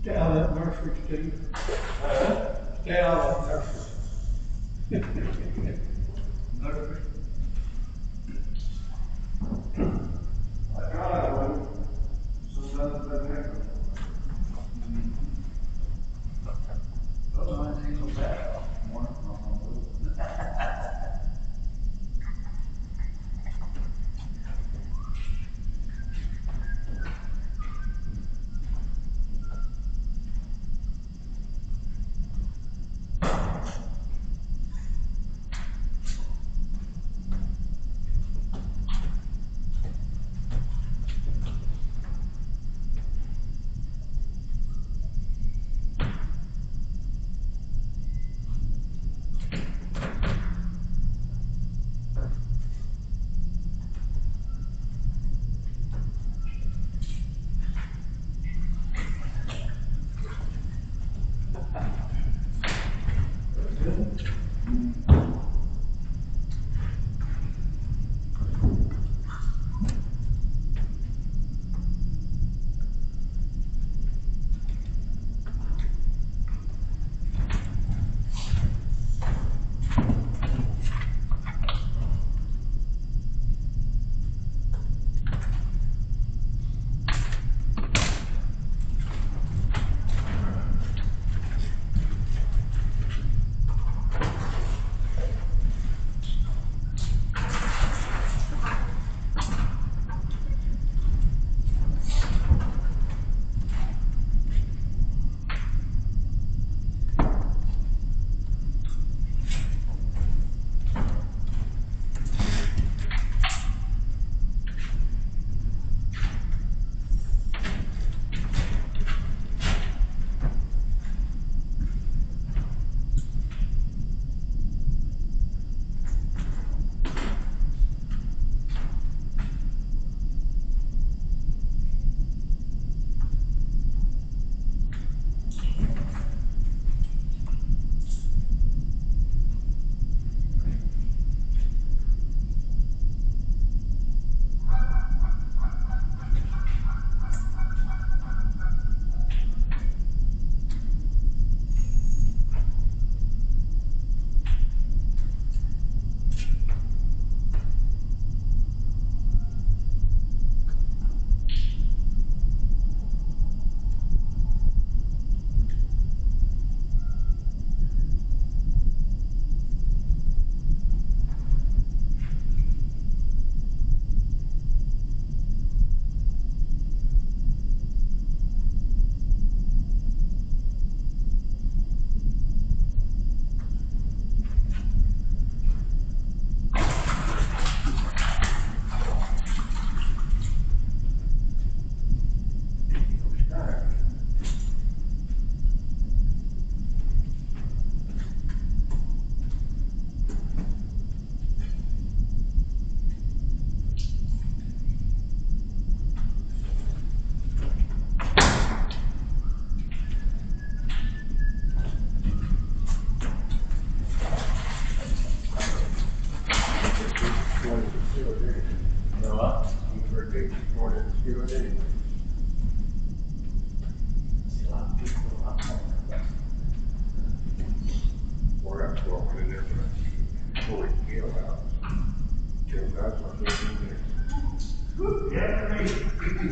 Stay out of that nursery, Steve. Stay out of that nursery. Nursery. I got it, but sometimes it doesn't happen. Those aren't even so bad. One of them, I'm gonna do it.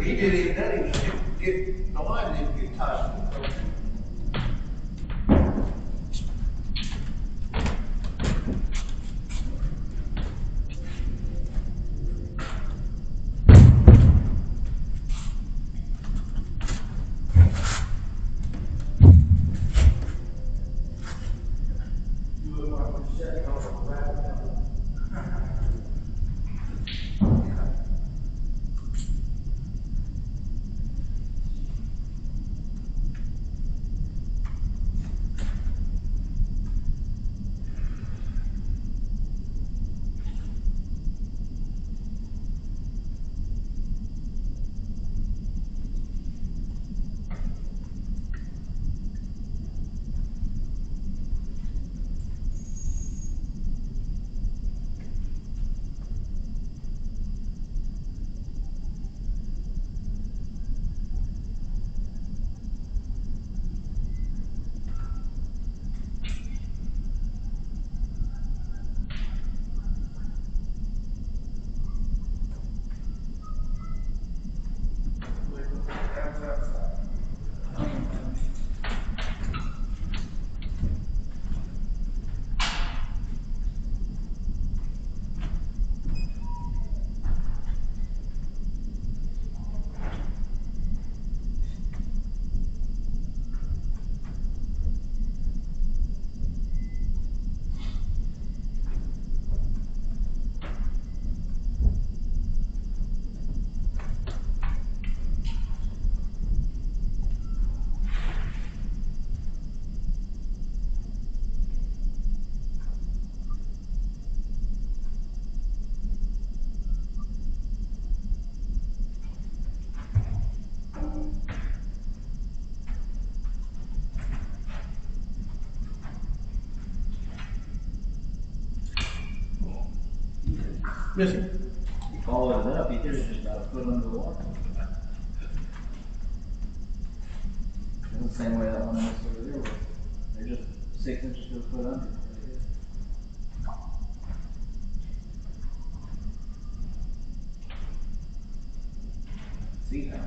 He didn't even, that even get, the line didn't get touched. Yes, sir. You followed it up, you could have just about a foot under the water. It's the same way that one is over there was. They're just 6 inches to a foot under. See that?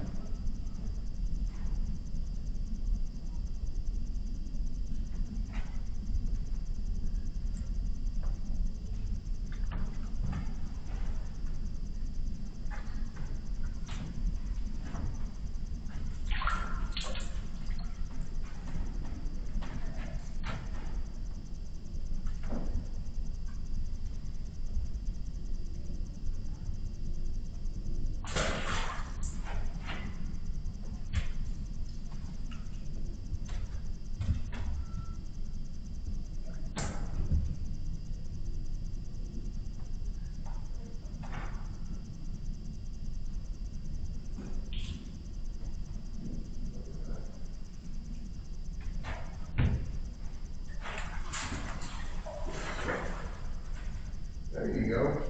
There you go.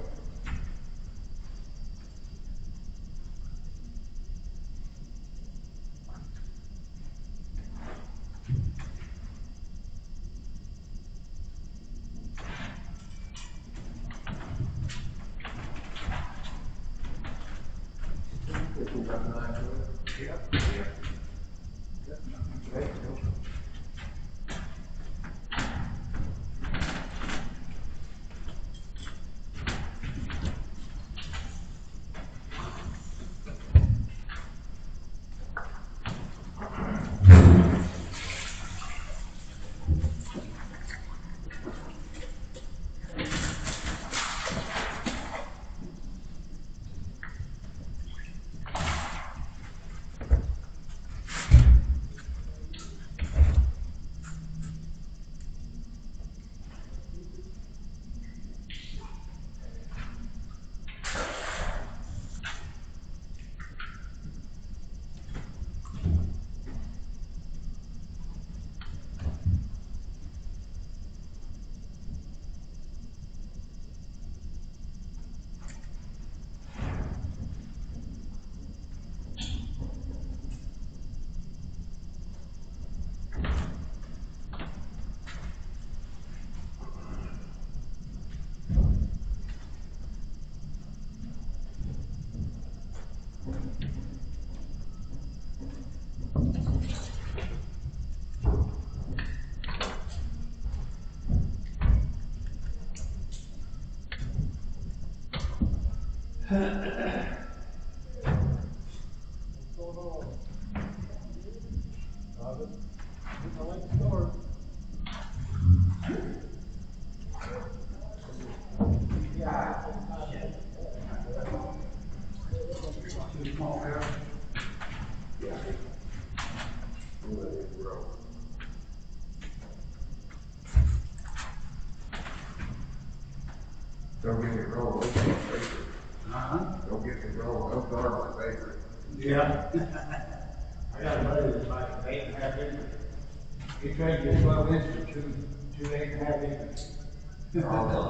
Don't get me wrong, those are my favorite. Don't get me wrong, those are my favorite. Yeah. I got a buddy that's like 8.5 acres. He traded his 12 inches to 8.5 acres. Oh, no.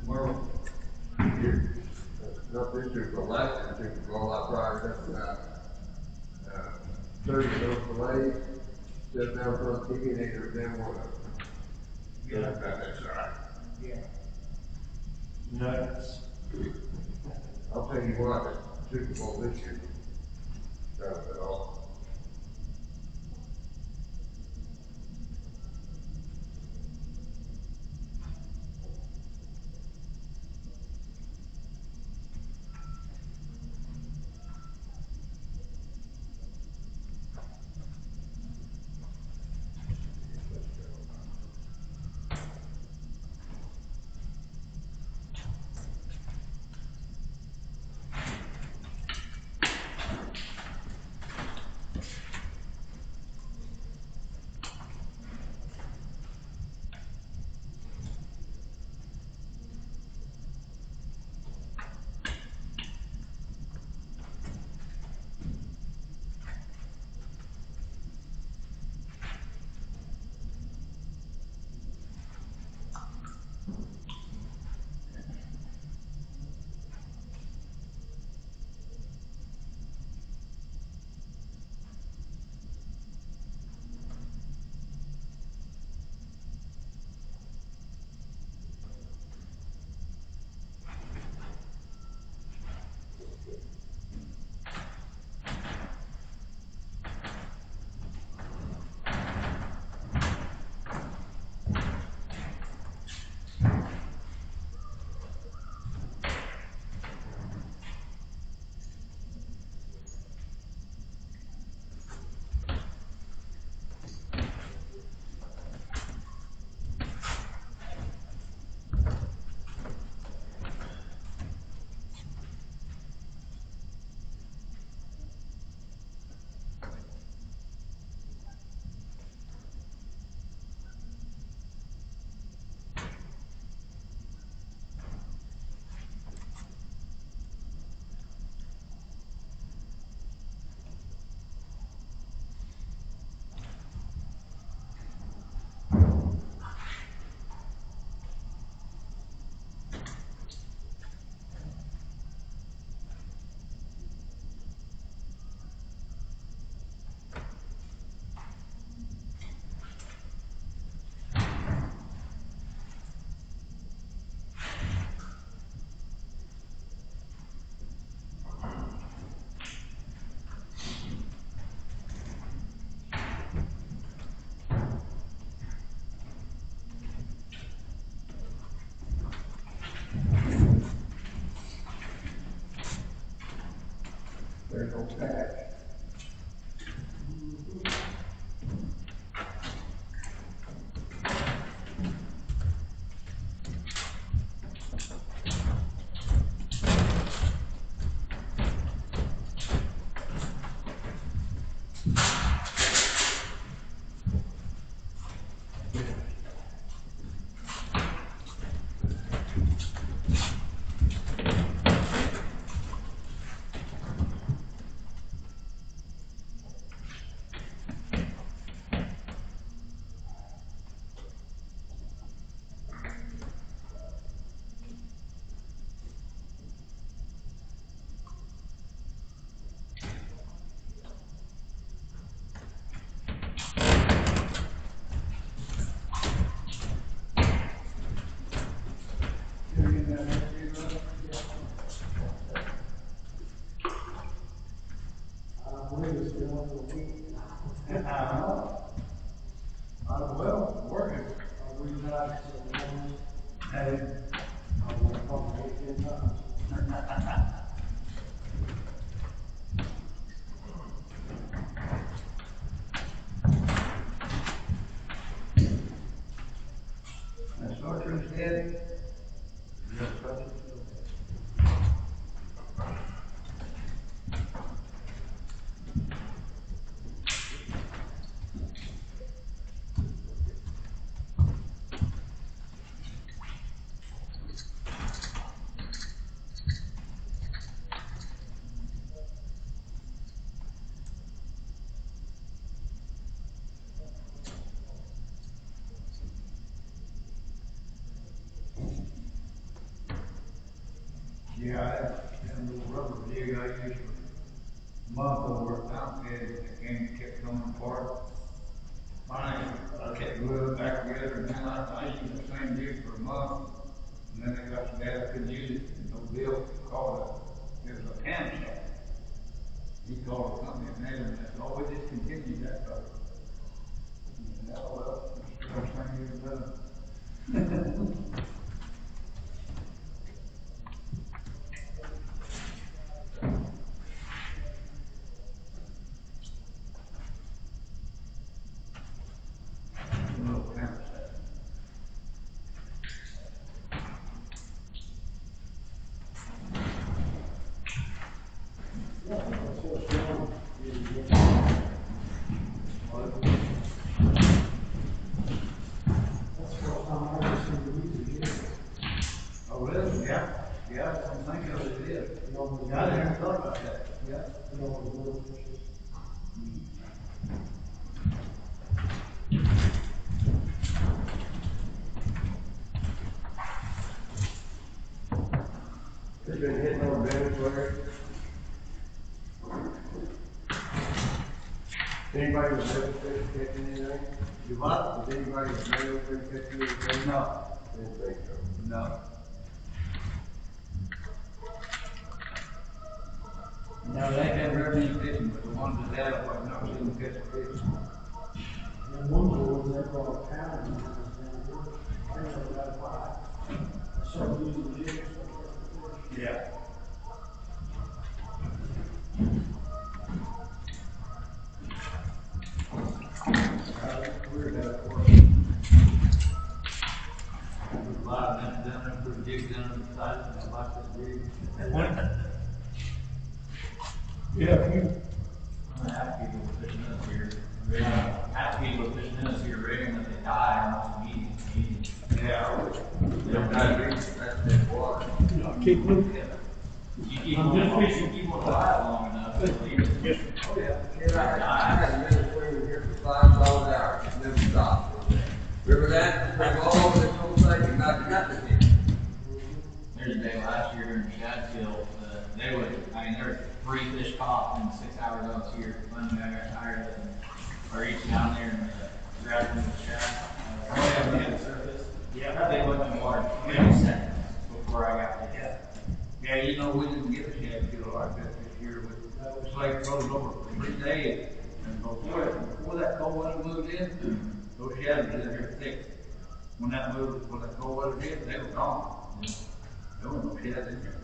World. Not this year, but last year, took a lot prior, that's about, 30 of those fillets, set down front, chicken, and then one of them. Yeah. About that size. Yeah. Nuts. I'll tell you what, Super Bowl this year, that was it all. attached. Well, working. Hey. That's our truth, Daddy. Yes, sir. Yeah, I had a little rubber jig I used for a month over at Mountain Head, and the game kept coming apart. Finally, I kept gluing it back together, and then I used the same jig for a month, and then it got so bad I couldn't use it, and so Bill called it was a camshaft. He called the company and they said, oh, we discontinued that color. Oh, well, it's the first thing you've done. Little camshaft. Oh, really? Yeah, yeah, I'm thinking of it is. Yeah, I didn't thought about that, yeah. It's been hitting on Venezuela. Anybody was ever catching anything? You what? Has anybody ever catching anything? No, Didn't think so. no. No, they had never been fishing, but the ones that have, I've not seen them catch fish. And one of the ones they call a pound, I never got a bite. I started using jigs. Yeah. Weird how it works. There's a lot of them down there, put a jig down on the side, and I like that jig. Yeah, if you, Half people fishing in this here, half people fishing in this here, rigging that they die almost immediately. Yeah. They don't got big, that's that water. keep looking. You keep one alive long enough, to leave it. Yes. Oh, yeah. Yeah, I had been swimming here for 5 solid hours, never stopped. Remember that? Bring all over this whole thing, about got the fish. There's a day last year during shad kill, there were 3 fish caught in 6 hours I was here. Finally, I got tired of them. I reached down there and grabbed them with the shad. On the surface. Yeah. They went in the water 20 seconds before I got there. Yeah, you know, we didn't get a shad kill like that this year, but it's like froze over for 3 days. And before that cold weather moved in, those shads were in here thick. When that cold weather hit, they were gone. There was no shads in there.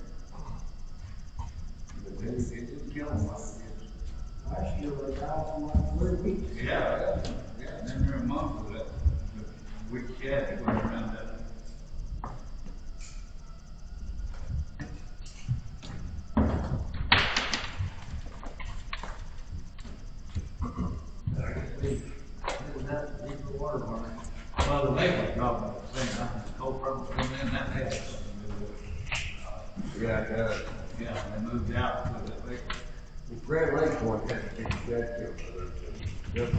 But it didn't kill them like it did. Last year, they died in like 3 weeks. Yeah, and then there a month of that, the week yeah, they went around that. I guess they didn't have to keep the water running. Well, the lake was dropping at the same time, the cold front was coming in, that had something to do with it. Yeah, it does. Yeah, and they moved out to that lake. The Grand Lake one had a big shed kill. They'll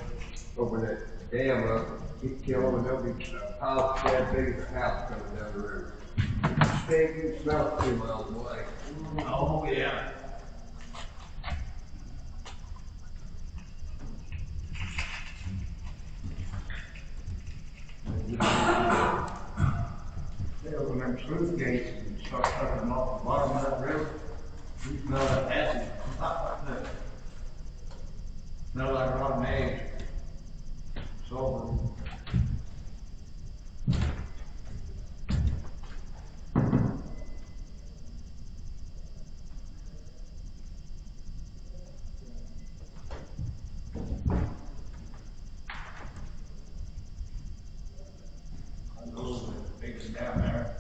open that dam up, keep killing, and there'll be a pile of shed big as a house coming down the river. Stink, you can smell it 2 miles away. Oh, yeah. They open them sluice gates and start sucking them off the bottom of that river. You smell that acid. Smell like rotten eggs. Sulfur. I know that big down there.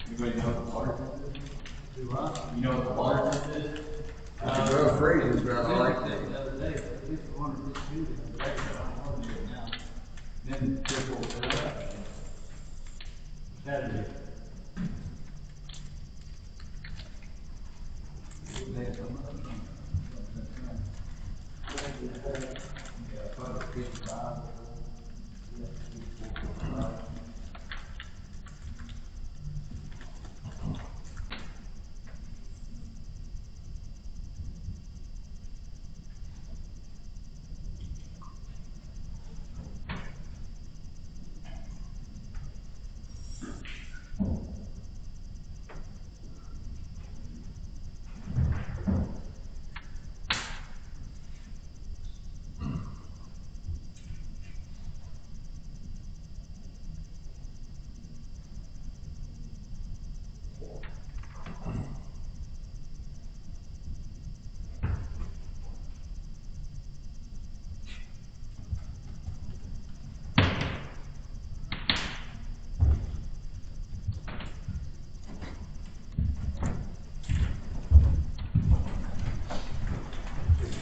Anybody know what the water pump is? Do what? You know what the water pump is? It's well freezing, but I like that. that. The other day, at least the one of these two, I don't know it now. Then people said that. Saturday. They had some other thing. Yeah, probably 55. Yeah, 54.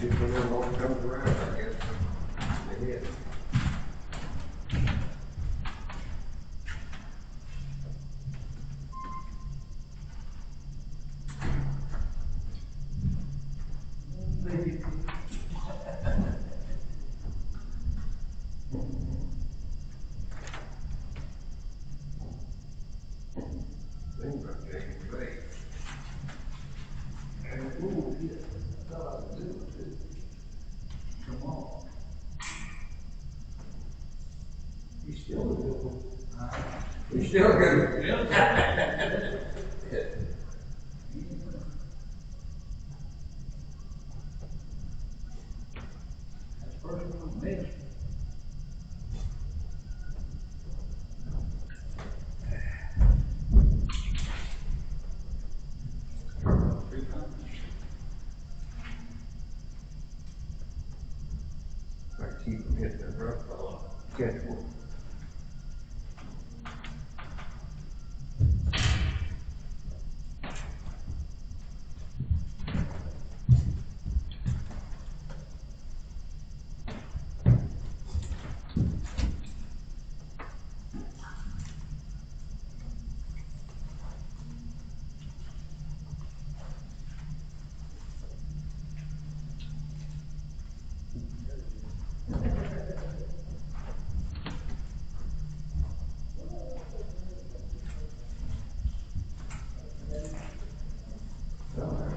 Just when their water comes around, I guess. They hit. Things are taking place. Ooh, yeah, that's all I can do with it. Come on. He's still a good one. We still got Yeah. it. That's first one, me. I keep them hitting the rough schedule.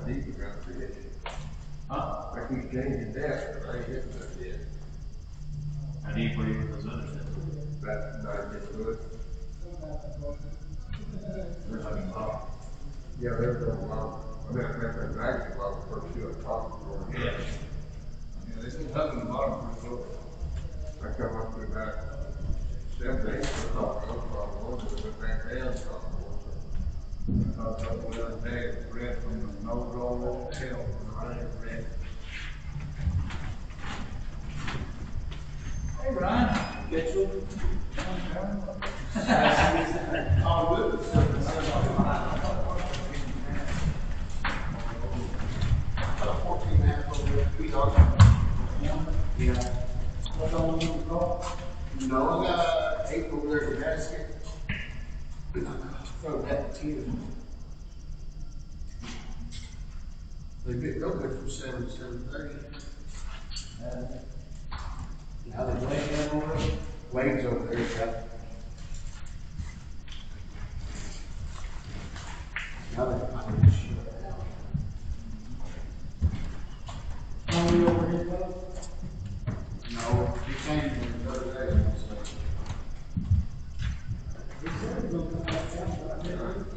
Deep around the edge. Huh? I keep changing that, but I ain't hitting that yet. How deep were you with those other steps? About There's like a lot. Yeah, there's a lot. I mean, I met that dragon about the first two I talked to. Yeah. Yeah, they said nothing in the bottom for the I come up to about 7 days for talking, I was probably and went back down talking. I thought that the other day, it red from the nose all over the tail, right there, red. Hey, Ryan. Mitchell. All good. About 14 minutes over there, 3 dogs. Yeah. What's on the car? No, I got 8 over there in the basket. Throw that to you. They get real good from 7 to 7:30. Now they lay down over there. Wade's over there, yeah. Now they're kind of shut down. Only over here, bud? No, he changed them the other day. He said he was gonna come back down, but I didn't.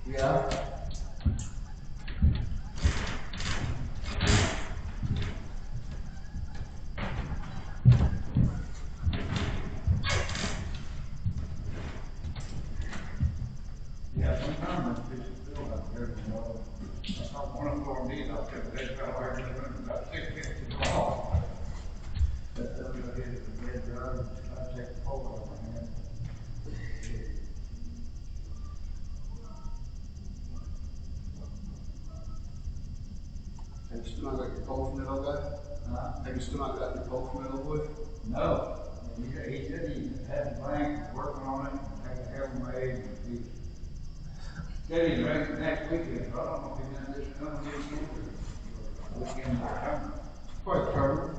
Yeah. Yeah, sometimes it's just feel like there's no. I thought one of them needs, I said, they felt like they were about 6 inches long. But then we hit it with red rug, I take the pole out of my hand. Have you still not got your pole from that old guy? Have you still not got your pole from that old boy? No, he said he had the blank, working on it, had to have them made. He said he'd make it next weekend, but I don't know if he's done this coming weekend or weekend or coming. Quite covered.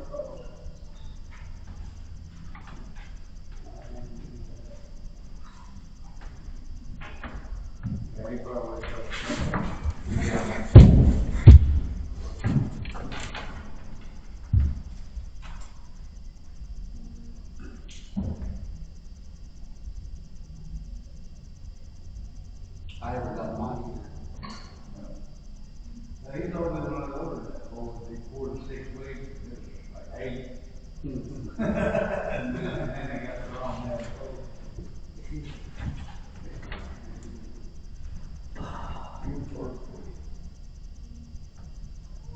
Yeah, he probably. Yeah. I haven't got mine Now, he's only one of those that will be 4 to 6 weeks, it's like 8. either. And then they got the wrong man.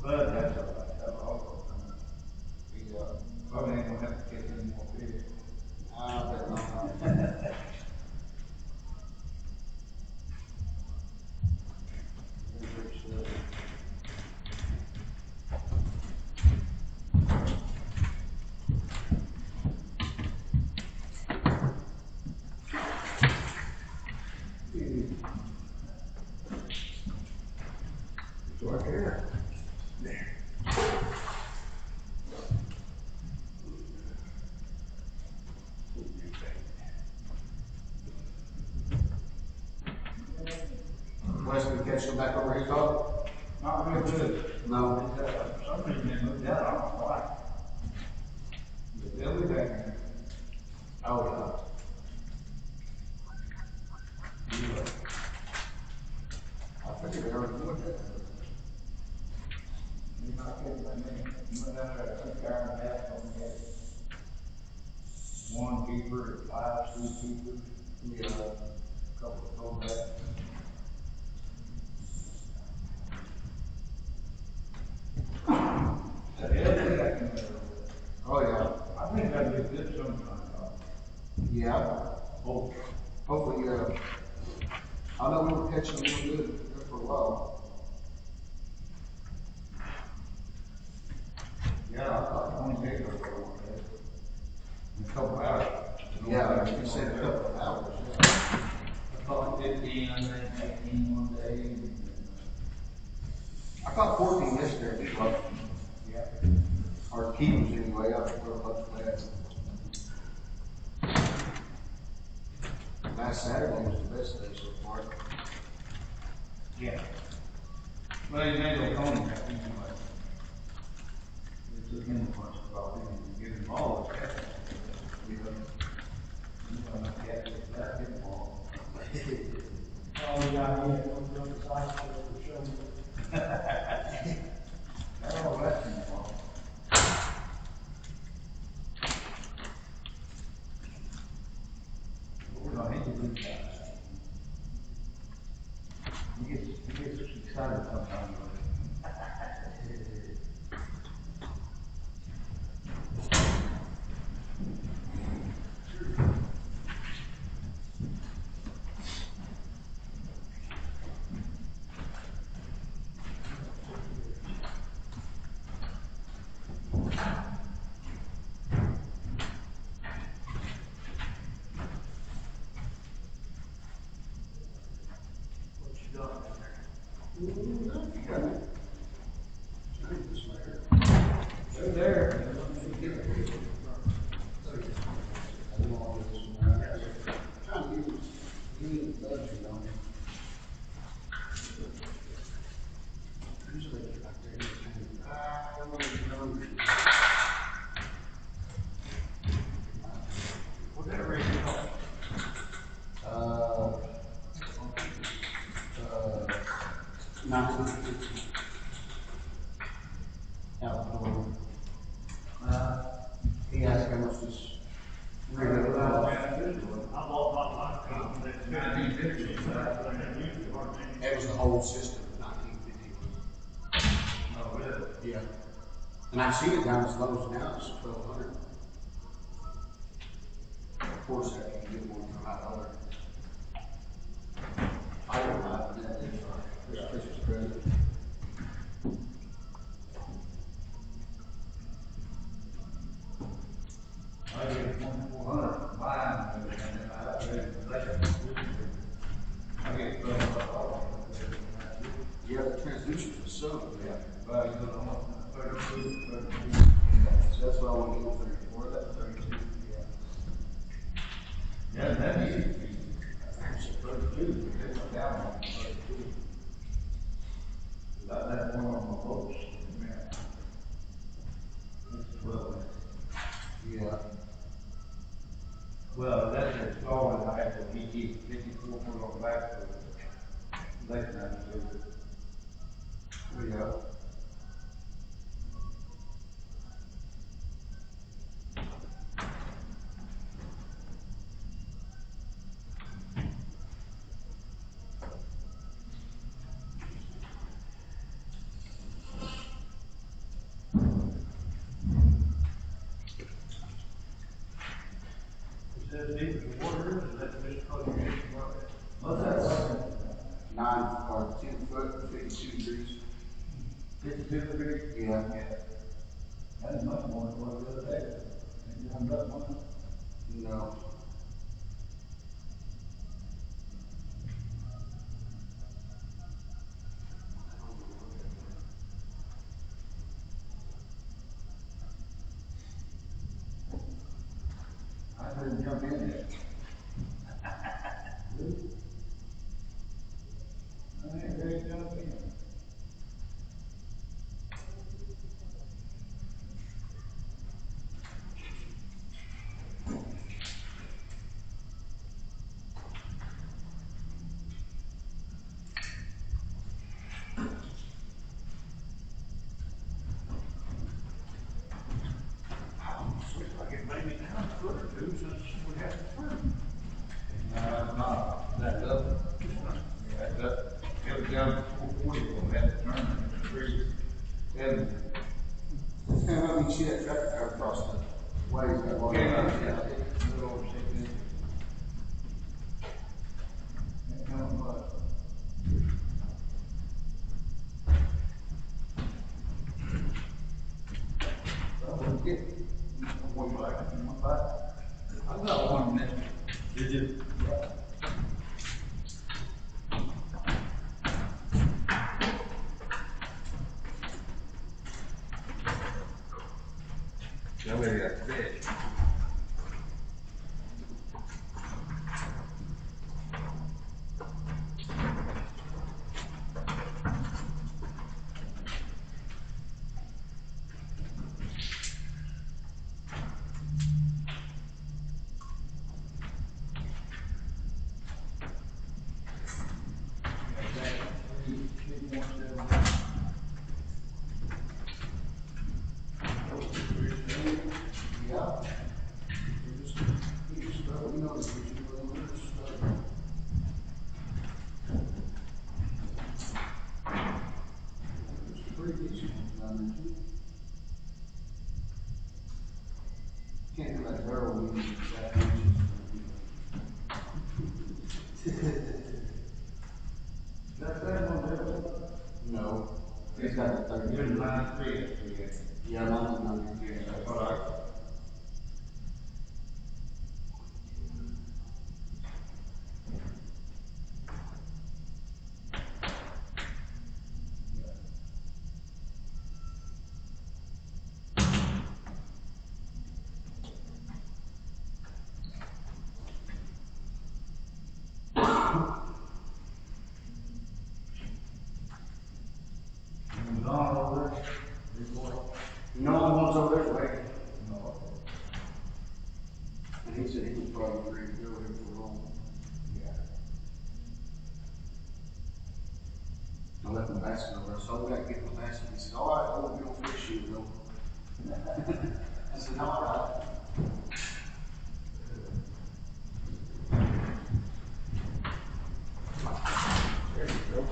But that's all right, that's all. We, probably ain't gonna have to catch any more fish. I bet not. It's right here. Wesley catch them back over his dog? Not real good. No. For some reason they moved out, I don't know why. But they'll be back in. Oh, yeah. I figured they already moved that. You're not kidding, I mean, you went down there, I think, hour and a half, on the one keeper, 5 school keepers, Yeah. a couple of told that. So they'll be back in there. Oh, yeah. I think that'd be a good sometime, Yeah. oh, Hopefully, I know we were catching them real good there for a while. yeah, I thought 20 days ago, one day. In a couple hours. Yeah, you said a couple of hours. I caught 15, I think 18 one day. I caught 14 yesterday, but Yeah. our keepers anyway, I think we're a bunch of that. Last Saturday was the best day so far. Yeah. Well, you made a cone that anyway. It took him a bunch of about him to get involved with that. You know, not get it. That didn't fall. Oh, yeah, I'm going to site for showing. Oh, that didn't fall. Oh, no, he can do that. He gets excited sometimes. Outdoor. He asked how much this rig would cost. I bought my lifetime, that's That was the whole system, 1950. Oh, really? Yeah. And I've seen it down as low as now, it's 1,200. Of course, I can get one from out other. I don't buy it, that is our Christmas present. I get 2,400 combined, and then I get $12. Yeah, the transmission was so bad. But you know, 32. So that's why I want to get 34, that's 32. Yeah, that is, it's 32, they went down on 32. That one on my boats, man. It's 12. Yeah. Well, that's installed, and I had the ET 54 foot on the back of the lake now, so. Yeah. Is that deep in the water, is that just because you're getting water? What's that? 9 or 10 foot, 52 degrees. 52 degrees? Yeah. That is much more than what it was the other day. And you haven't got one? No. I didn't jump in there. I ain't ready to jump in. Looks like it may be down a foot or two since we had the fruit. Not that up. That's up. It was down to 440 when we had to turn it 370. And let me see that traffic car across the ways that water. Came up, yeah, a little over 6 inches. Ain't coming much. Well, we'll get one back. I got one minute. Did you? Nobody got fish. That's that one, No. He's got the that third. one. 9-3, Yeah, mine's 93. that's what I. Don over there, big boy. No, the one's over this way. No. And he said he was probably ready to go here for long. Yeah. I left my basket over there, so I got to get my basket. He said, all right, I won't be on fish shoot though. I said, all right. There you go.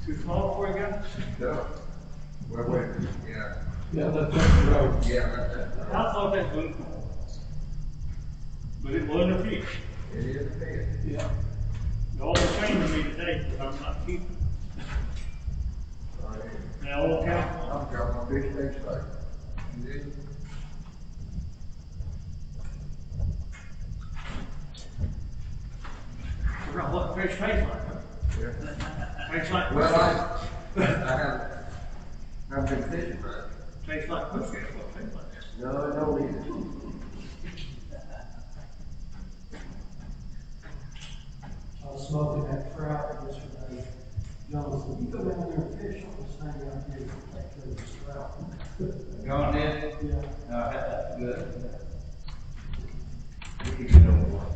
Too small for you guys? No. Wait, yeah, Yeah, that's up the road. yeah, that's that. I thought that was small. But it wasn't a fish. It is a fish. Yeah. Y'all were saying to me today, that I'm not keeping. Sorry. Now, all count. I've got my fish tastes like. You did? Forgot what fish tastes like, huh? Yeah. Tastes like Well, pussy. I've been fishing, right? Tastes like pussy, that's what it tastes like. No, I don't either. I was smoking that trout yesterday. John said, you go down there and fish on this thing out here, that kills trout. John did? Yeah. That's good. We can get over one.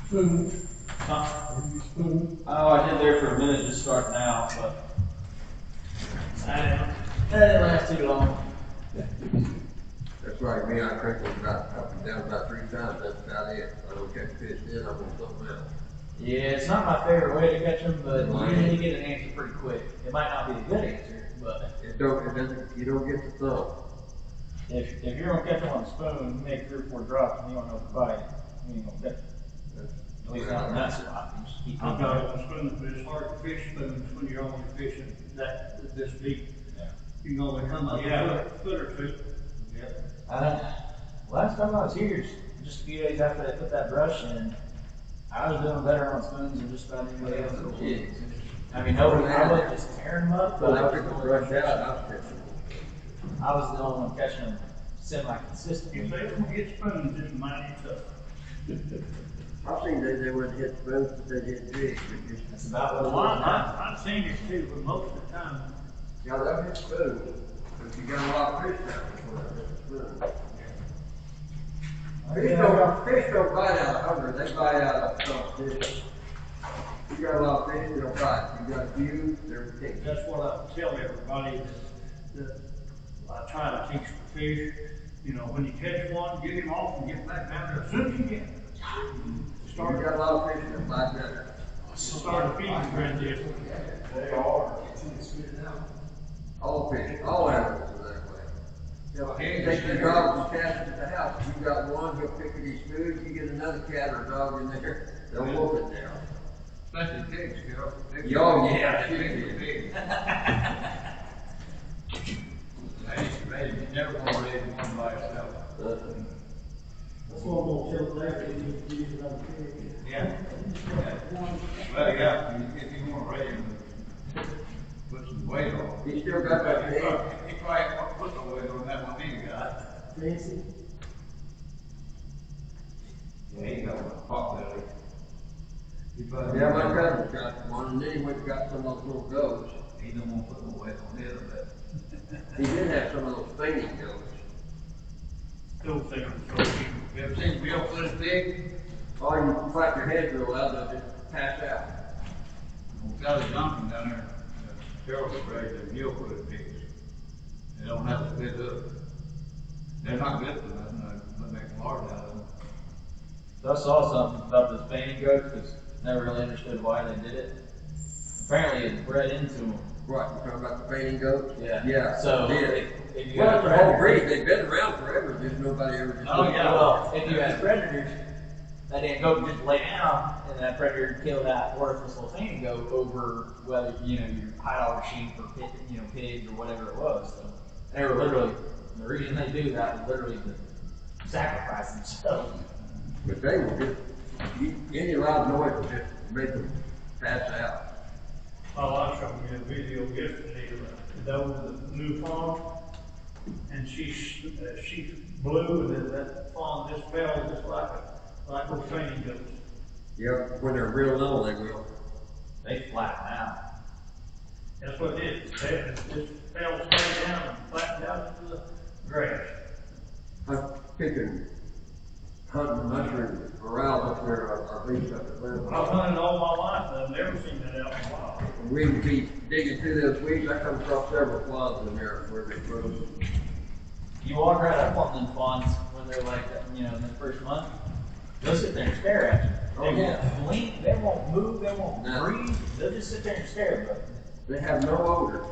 Spoon. Spoon. Oh, I did there for a minute, just starting out, but that didn't last too long. That's like me, I crinkle about up and down about 3 times, that's about it. I don't catch fish then, I want something else. Yeah, it's not my favorite way to catch them, but you usually get an answer pretty quick. It might not be a good answer, but It doesn't, you don't get the thump. if you're gonna catch them on a spoon, you make 3 or 4 drops and you don't know the bite, you ain't gonna catch them. At least not in that spot. You just keep I've going. got a spoon, but it's hard to fish spoons when you're only fishing this deep. Yeah. You can only come up a foot or two. Last time I was here, just a few days after they put that brush in, I was doing better on spoons than just about anybody else with jigs. I mean, nobody, I wasn't just tearing them up, but When I took the brush out, I was catching. I was the only one catching them semi-consistently. If they don't get spoons, it's mighty tough. I've seen they wouldn't hit spoons, but they hit jigs. That's about what it Well, was. I've seen it too, but most of the time, Yeah, they'll hit spoons, but if you got a lot of fish down there, they'll hit spoons. Fish don't bite out of hunger, they bite out of some fish. You got a lot of fish, they'll bite. You got a few, they're pink. that's what I tell everybody, that I try to teach the fish, you know, when you catch one, get him off and get back down there as soon as you can. You got a lot of fish that bite better. Start a feeding transition. They are. All fish, all animals are that way. You take your dog and cast it to the house, you got one, he'll pick at his food, you get another cat or dog in there, they'll wolf it down. Especially pigs, you know. Oh, yeah. Pigs. I used to raise, you never gonna raise one by itself. That's what I'm gonna tell Larry, he needs to use another pig. Yeah. Well, yeah, if you wanna raise them, put some weight on. He still got that He pig. probably won't put no weight on that one either, guy. Fancy. Yeah, he got one pot belly. Yeah, my cousin's got one, and then he went and got some of those little goats. He don't want to put no weight on his, but. He did have some of those fainting goats. Still thinking, so You ever seen Bill put his pig? Oh, you flap your head real loud, they'll just pass out. Well, Now the Johnson down there, terrible grade, the gill put it fixed. They don't have to split up. They're not good for nothing, but make lard out of them. So I saw something about this painting goat, because never really understood why they did it. Apparently it's bred into them. What, you talking about the painting goat? Yeah. Yeah. So yeah. if you Well, had the whole predators, breed, they've been around forever, just nobody ever. oh yeah, well, if you had predators, that damn goat would just lay down, and that predator would kill that worthless little painting goat over whether, you know, your $5 sheep or pigs or whatever it was. So they were literally, the reason they do that is literally to sacrifice themselves. But they will just, any loud noise will just make them pass out. Oh, I showed you a video yesterday of the new fawn, and she blew, and then that fawn just fell just like those fainting goats. Yep, when they're real little, they will. They flatten out. That's what it is. It just fell straight down and flattened out into the grass. I'm picking, hunting mushroom morale up there, our beach up at Glen. I've hunted all my life, and I've never seen that out in a while. When we would be digging through those weeds, I come across several fawns in there where they froze. You walk right up on them fawns when they're like, you know, in the first month, they'll sit there and stare at you. Oh, They yeah. won't blink, they won't move, they won't No. breathe, they'll just sit there and stare, but They have no odor.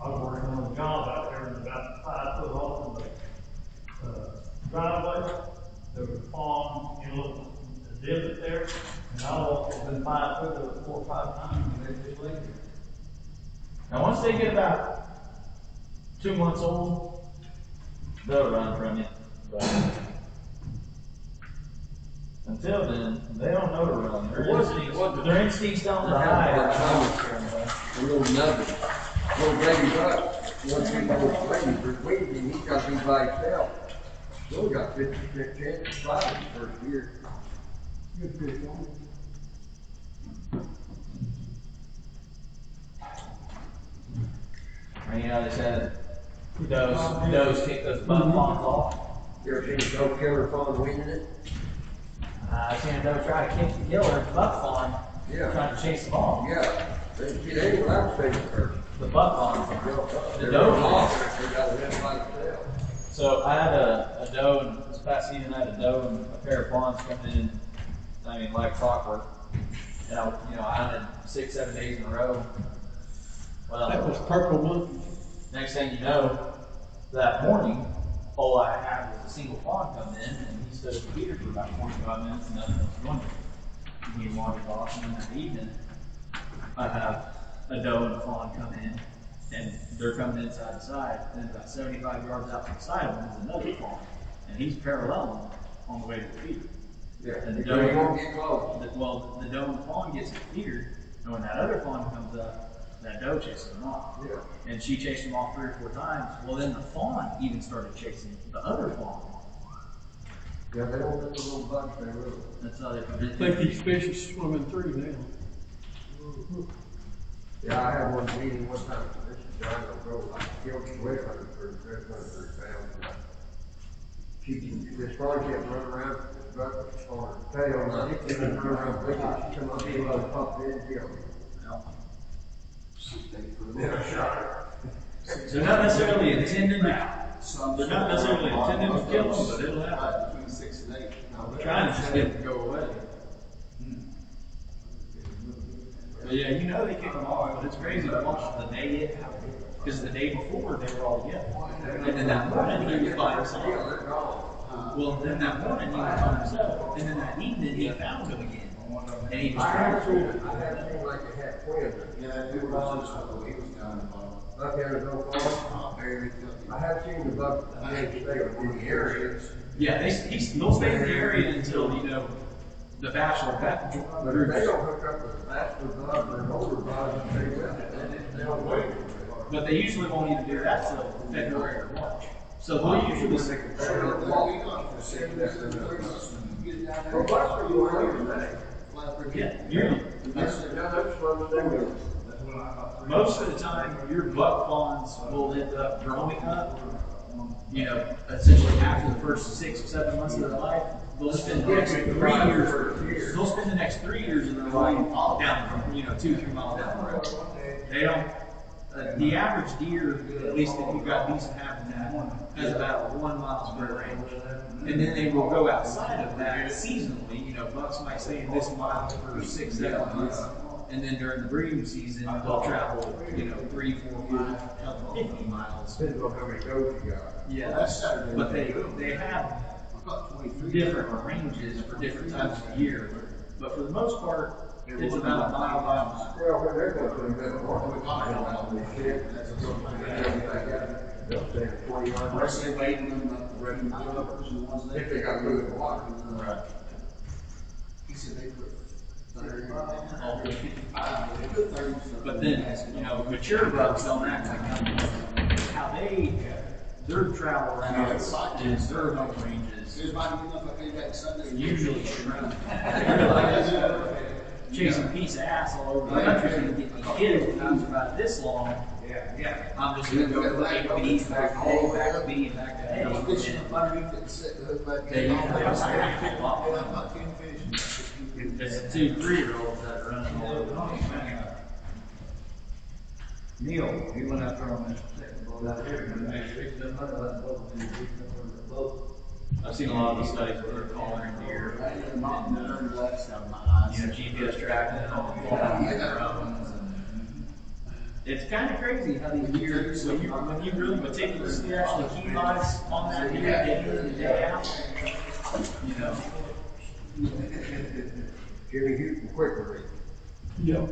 I was working on a job out there, and about 5 foot off of the driveway, there was a fawn in a little divot there, and I walked within 5 foot of it 4 or 5 times, and they just laid there. now once they get about 2 months old, they'll run from you. But until then, they don't know to run. Their instincts don't hide. A little nugget, little baby buck. Once he goes waiting for weeding, he's got to be by himself. He only got 50% chance of surviving the first year. Good fish on it. I mean, you know, they said does kick those buck fawns off. You ever seen a goat killer fawn weeding it? I seen a doe try to kick the killer buck fawn, Yeah. trying to chase them off. Yeah. They ain't allowed to stay first. The buck fawns. The They're doe off. fawns. They got to live by themselves. So I had a doe, and this past season I had a doe and a pair of fawns coming in, I mean, like clockwork. And I hunted 6-7 days in a row. Well, That was purple monkey. next thing you know, that morning, all I had was a single fawn come in, and he stood at the feeder for about 45 minutes, and nothing else was going on. He wandered off, and then that evening, I have a doe and a fawn come in, and they're coming in side to side, and then about 75 yards out to the side of them is another fawn, and he's paralleling on the way to the feeder. Yeah. And the You doe won't get close. well, the doe and the fawn gets to the feeder, and when that other fawn comes up, that doe chases him off. Yeah. And she chased him off 3 or 4 times. Well, then the fawn even started chasing the other fawn. Yeah, they don't let the little bugs, they will. That's how they I prevent think these fish are swimming through now. Yeah, I had one meeting one time, this is John O'Grow, I killed some whale hunters for £300,000. This fawn kept running around, this buck was on her tail, and I hit him and run around, she come up here, and popped in and killed him. Then I shot her. They're not necessarily intending to kill them, but it'll happen. Between 6 and 8. I'm trying to just get them to go away. But yeah, you know they kick them off, but it's crazy to watch the day it happened. Because the day before they were all together. And then that morning he was by himself. Yeah, they're gone. Well, then that morning he was by himself. And then that evening he found him again. And he was I trying have to seen like they had twins. Yeah, that dude was he was down in the bottom. Buck had his own farm. Very filthy. I have seen the buck, stay in the areas. Yeah, they'll stay in the area until, the bachelor But if they don't hook up with a bachelor bug or an older bug, they don't wait. But they usually won't even do that till February or March. So they'll usually They don't walk for 6 days. Well, bucks are going every day. yeah, yearly. That's what they do. Most of the time, your buck fawns will end up growing up, essentially after the first 6 or 7 months of their life, they'll spend the next 3 years. They'll spend the next 3 years of their life down from 2-3 miles down the road. They don't. The average deer, at least if you've got decent habitat, has about 1 mile square range. And then they will go outside of that seasonally. Bucks might stay in this mile for 6-7 months. And then during the breeding season, they'll travel, 3, 4, 5, up to 50 miles. Depends on how many goats you got. Yeah, but they have different ranges for different times of year. But for the most part, it's about a mile by a mile. Well, when they're going to invest more, we talk about this shit, that's they'll stay 20 yards. Unless they wait in them, the regular covers and the ones If they got moving water. Right. He said they put 30, all 55, they put 30. But then, mature bucks don't act like how their travel routes is their home ranges. There's might be enough I came back Sunday. Usually shrimp. Chasing a piece of ass all over the country and get me killed when I was about this long. Yeah. I'm just gonna go from A to B, back to A, back to B, back to A. I'm fishing up underneath it and set the hook back They in. usually have a I'm not king fishing. It's 2 3-year-olds that are running all over the place. Neil, he went out there on this second boat out there, and they fixed them under that boat, and they fixed them under the boat. I've seen a lot of the studies where they're calling deer. I ain't even knocked the dirty wax out of my eyes. GPS tracking and all the drones. It's kind of crazy how these deer, when you really meticulously actually keep eyes on that deer day in and day out, Jimmy Houston quicker. Yep.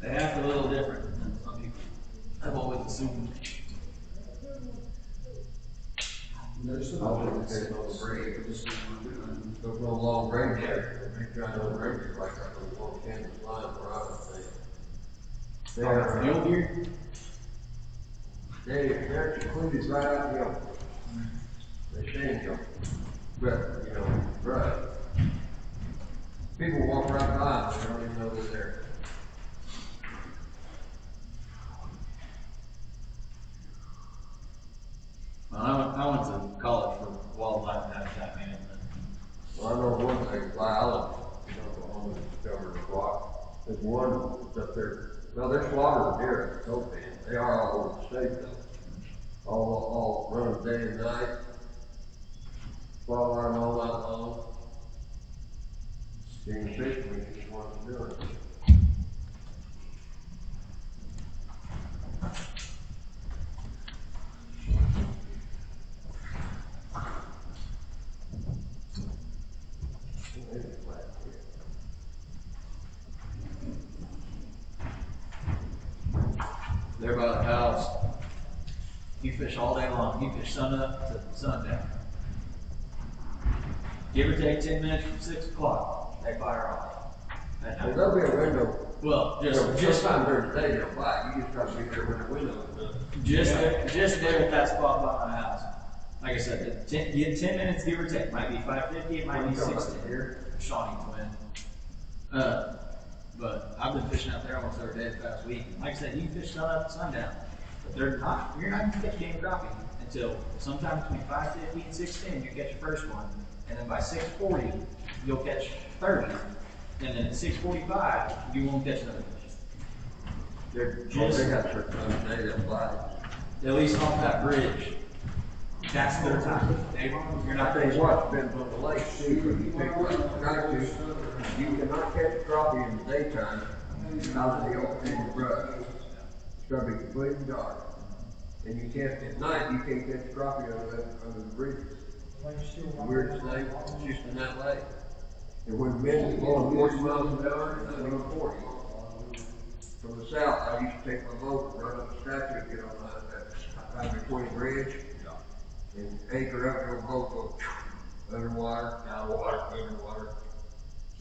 they act a little different than some people. I've always assumed. There's some There's no long range there. They try to range it like up on the long canvas line where I would think. They're, Mule deer? they're secluded right out the open. They stay in the open. But, right. People walk right by them, they don't even know they're there. I went to college for wildlife and habitat management. Well, I know one thing, Oklahoma discovered a rock. There's one that's up there. Well, they're slaughtering deer at the coast end. They are all over the state though. All running day and night. Slaughter them all night long. Being fishermen just wants to do it. They're by the house. You fish all day long. You fish sun up to sundown. Give or take 10 minutes from 6 o'clock, they fire off. Well, there'll be a window. Well, just sometime during the day they'll fly. You just gotta be there when the window is done. just there at that spot by my house. Like I said, you get 10 minutes, give or take. Might be 5:50, it might be 6:10. Here. Shawnee Twin. But I've been fishing out there almost every day the past week. Like I said, you can fish sun up to sundown, but you're not gonna catch game crappie until sometime between 5:50 and 6:10 you catch your first one, and then by 6:40 you'll catch 30, and then at 6:45 you won't catch another fish. They're just They got certain times of day they'll fly. at least off that bridge. That's their time. You're not I tell catching. you what, depends on the lake too. If you take you cannot catch crappie in the daytime out of the open brush. It's gonna be completely dark. And you can't, at night, you can't catch crappie under the bridges. Weirdest thing, it's just in that lake. And when winds blowing 40 miles an hour, it's not even 40. From the south, I used to take my boat and run up the statue and get on that Highway 20 bridge. And anchor up your boat, go underwater, out of water, underwater.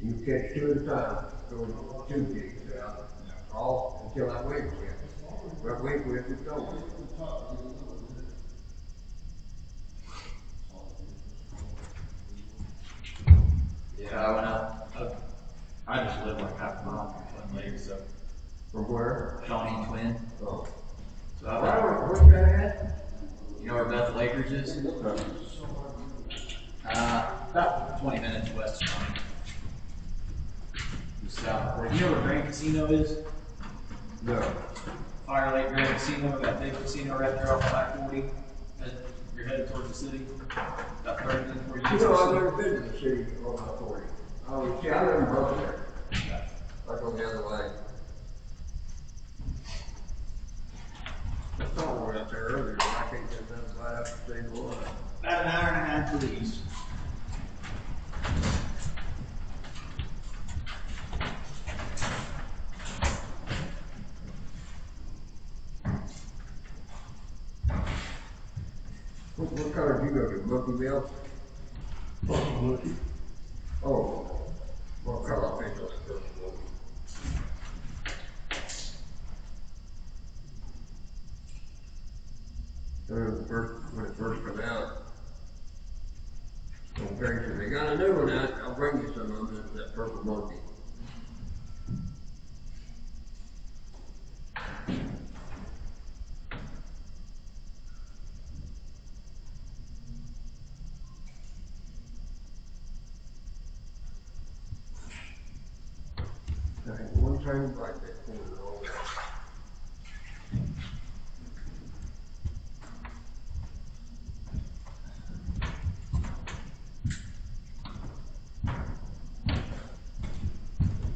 You catch 2 at a time, going 2 gigs out, all until that wind quits. That wind quits, it's over. Yeah, I went out. I just live like half a mile from Twin Lakes, so From where? Shawnee Twin. Oh. So I Where, went, where's that at? you know where Beth Lake is. About 20 minutes west of Shawnee. Just south. You know where Grand Casino is? No. Fire Lake Grand Casino, that big casino right there off I-40. You're headed towards the city. About 30 minutes before you get You to know, the I've city. never been to the city on I-40. Oh, see, I live in Brooklyn there. Like on the other way. I saw one out there earlier, but I can't get nothing right up to say one. About an hour and a half to the east. What color do you go to? Monkey Mill? Monkey. Oh, what color fish was it? When it first came out, okay, so they got a new one out, I'll bring you some of them, that purple monkey. I had one time like that thing and all that.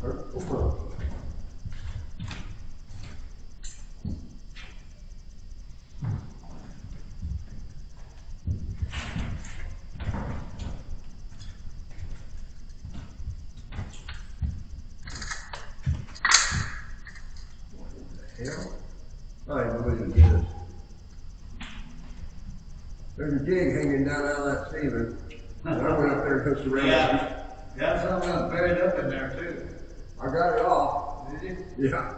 Purple monkey. Hell, I ain't believe it is. There's a jig hanging down out of that ceiling. And I went up there and hooked around. Yeah, got something else buried up in there too. I got it off. Did you? Yeah.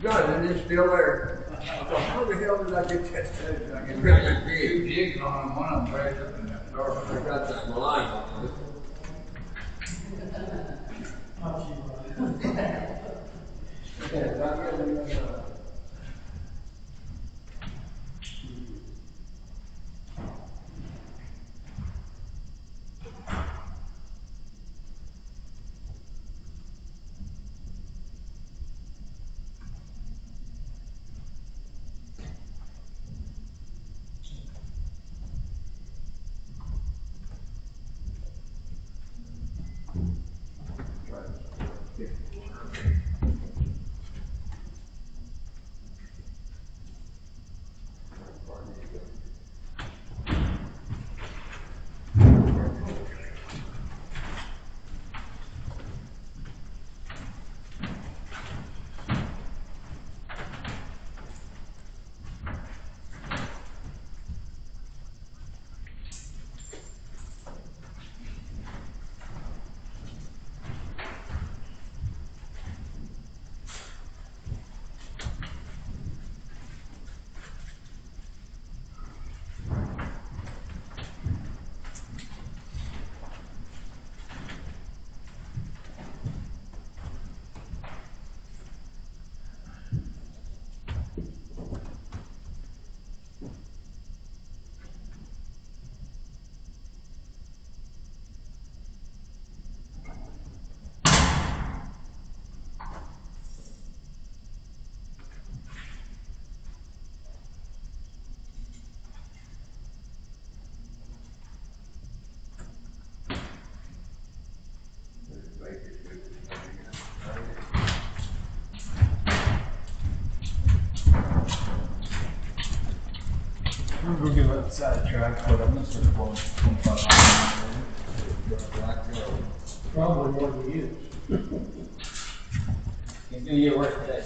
No, it is still there. I thought, how the hell did I get that? I get Got two the jig. jigs on them, one of them buried up in that I dark. got that line on it. Yeah, I got it. I'm gonna give up the sidetrack, but I'm gonna start blowing 25 miles. Probably more than he is. He's gonna get worse today.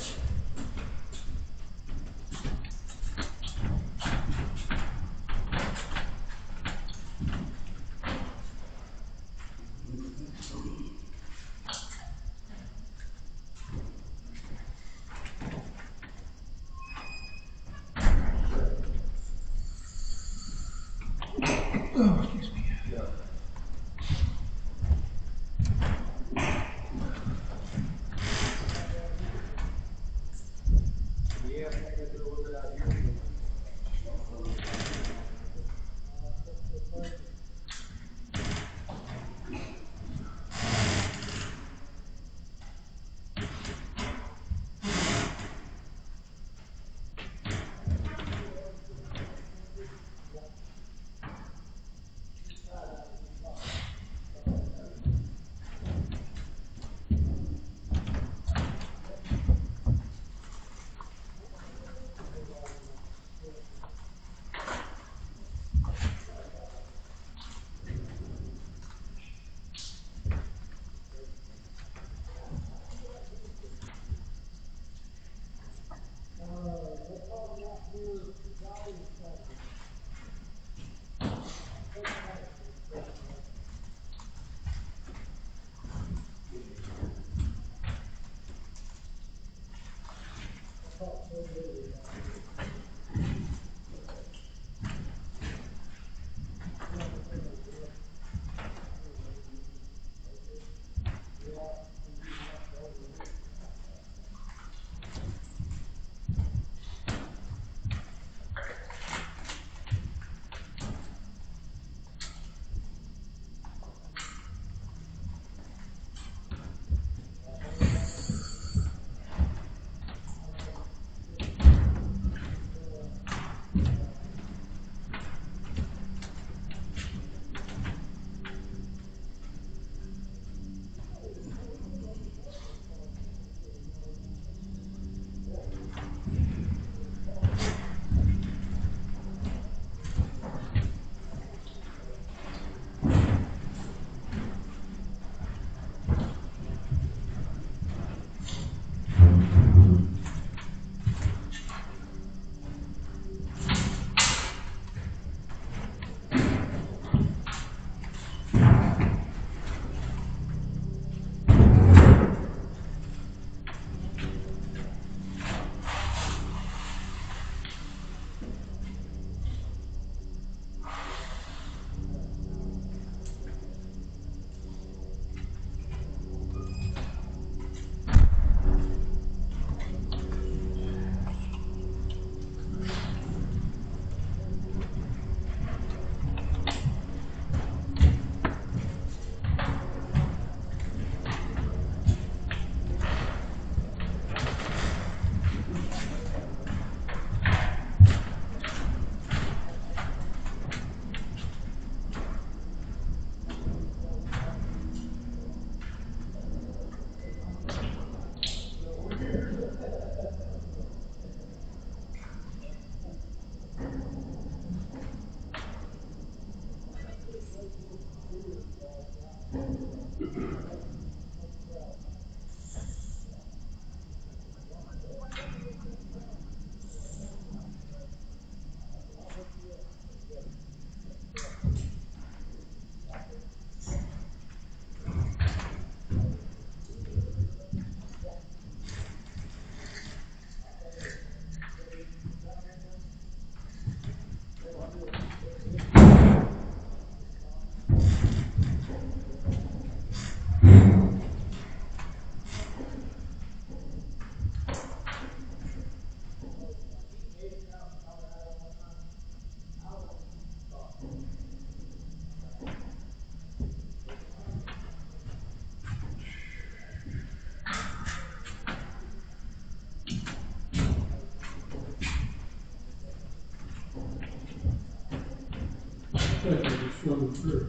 swimming through.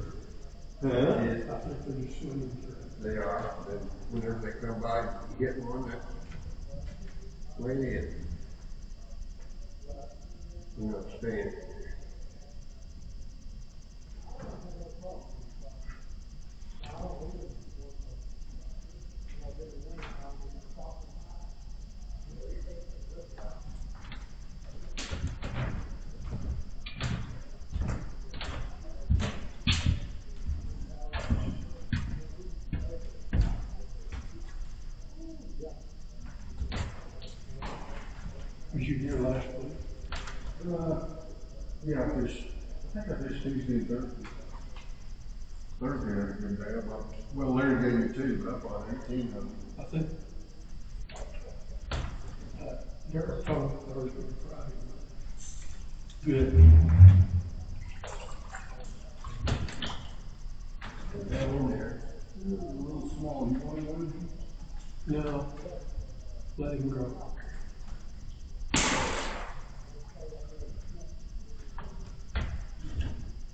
Huh? I think they're just swimming through. They are, then whenever they come by, you hit one, that's the way it is. You know, staying. Was you here last week? Yeah, I think I fished Tuesday and Thursday. Thursday had a good day. Well, Larry gave me two, but I bought 18 of them. I think. Derek told me Thursday and Friday. Good. Put that in there. A little small. You want one? No. Let him grow.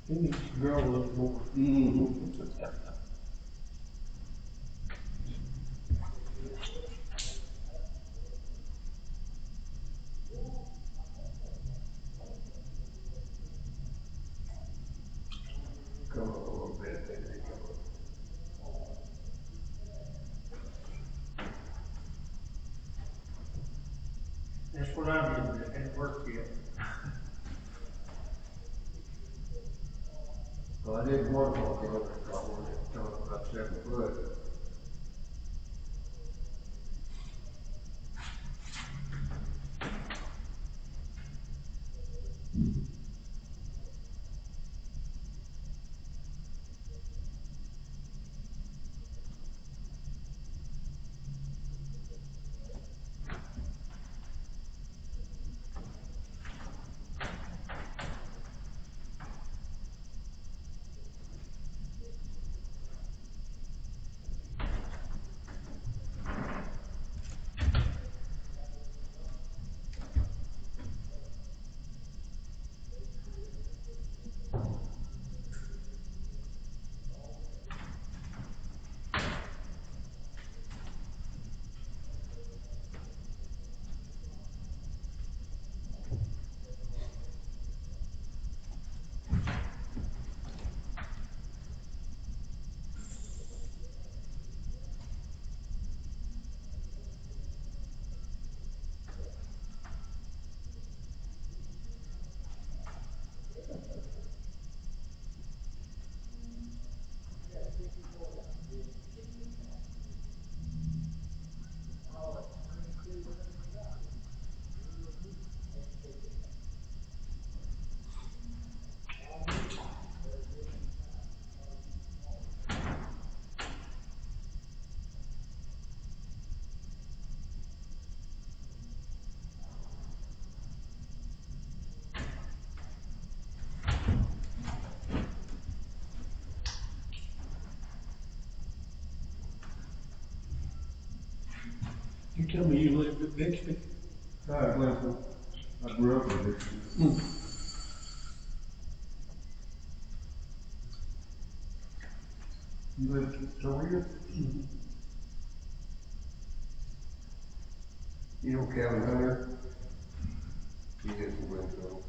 He needs to grow a little more. Come up a little bit, then they come up. That's what I did, but it hadn't worked yet. Well, I did one hole, the other caught one that come up about 7 foot. You tell me you lived at Bixby? Glenville. I grew up in Dixie. You live in Toledo? You know Kevin Hunter? He lives in Glenville.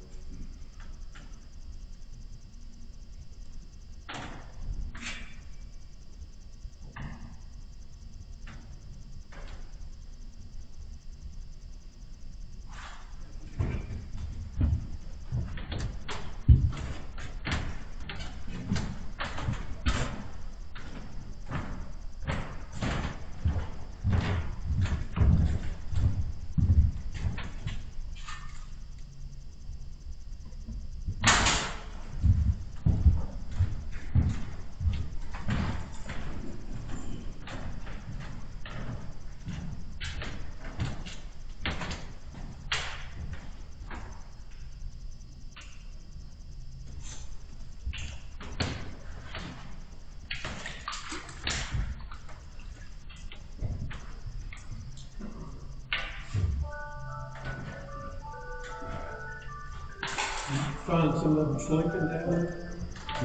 Find some of them sleeping down there. I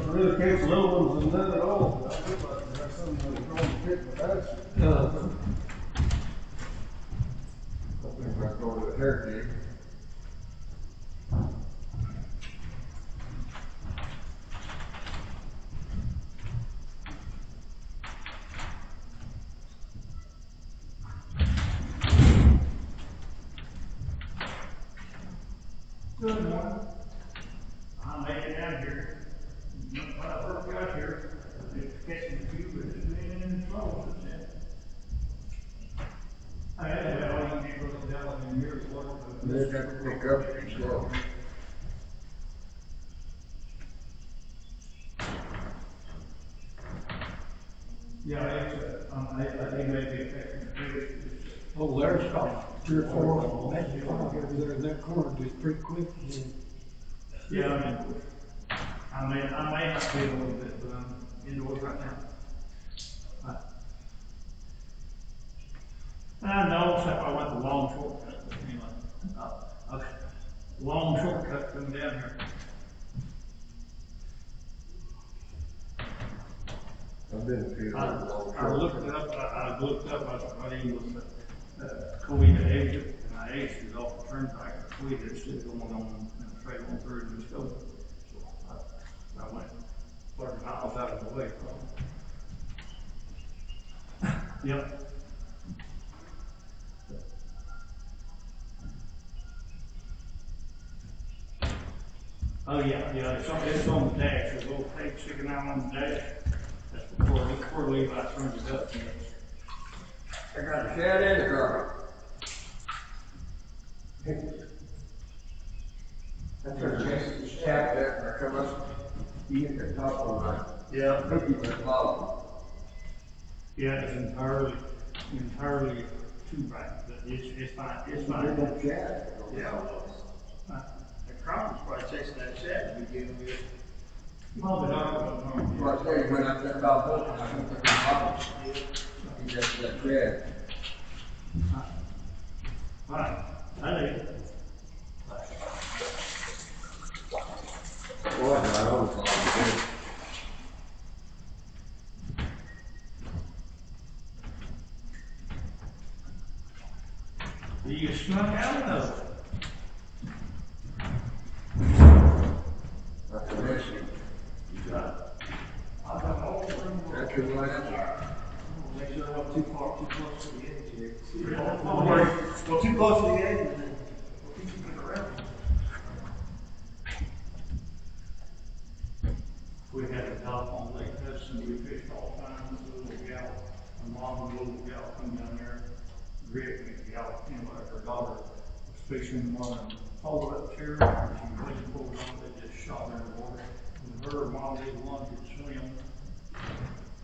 really catch little ones and none at all, but I feel like there's some that are going to pick my bass. I think I go to the hair gig. Good morning. I made it down here. When I first got here, I was catching a few, but it's been slow since then. I had to have all you need was down in years worth of. They have to pick up pretty slow. Yeah, they may be affecting the fish. Oh, there's about 3 or 4, maybe 5 over there in that corner, just pretty quick. Yeah, I may not be a little bit, but I'm indoors right now. I know, except I went the long shortcut, but anyway, long shortcut coming down here. I've been feeling I looked it up, I was running with Kuwait to Asia, and I exited off the turnpike, Kuwait is still going on, and straight on through to Muskogee. So I went 30 miles out of the way from. Yep. Oh yeah, it's on the dash, there's a little tape sticking out on the dash. That's before Levi turned it up. I got a shad and a crappie. That's what makes the shad there, I come up, you get the top on that. Yeah. Cookie with the bottom. Yeah, it's entirely too bright, but it's fine, it's They fine. don't shad. Yeah, the crop was probably chasing that shad to begin with. Probably not. Well, I tell you, when I said about booking, I don't think the bottom. He just that shad. Right, I do. Boy, I always thought You snuck out of it. that's an issue. I got all the room. That's your last. Make sure I'm not too close to the edge here. Oh, Well, too close to the edge, and then we'll keep you around. We had a dock on Lake Hudson, we fished all the time, this little gal, my mom and little gal come down there, Rick, and the gal, her daughter was fishing one, and folded up chair, and she was looking forward on, they just shot her in the water. And her mom didn't want to swim,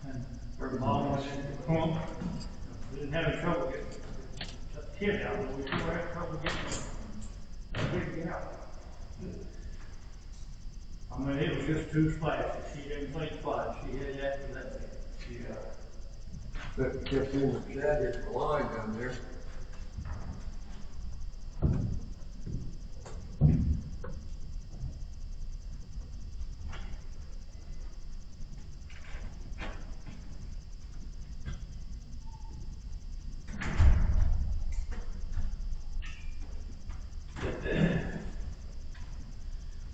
and her mom was in the pump, we didn't have any trouble getting that kid out, but we sure had trouble getting that big gal. I mean, it was just 2 splashes, she didn't think splash, she hit it after that. She, But kept in the shad, it's the line down there.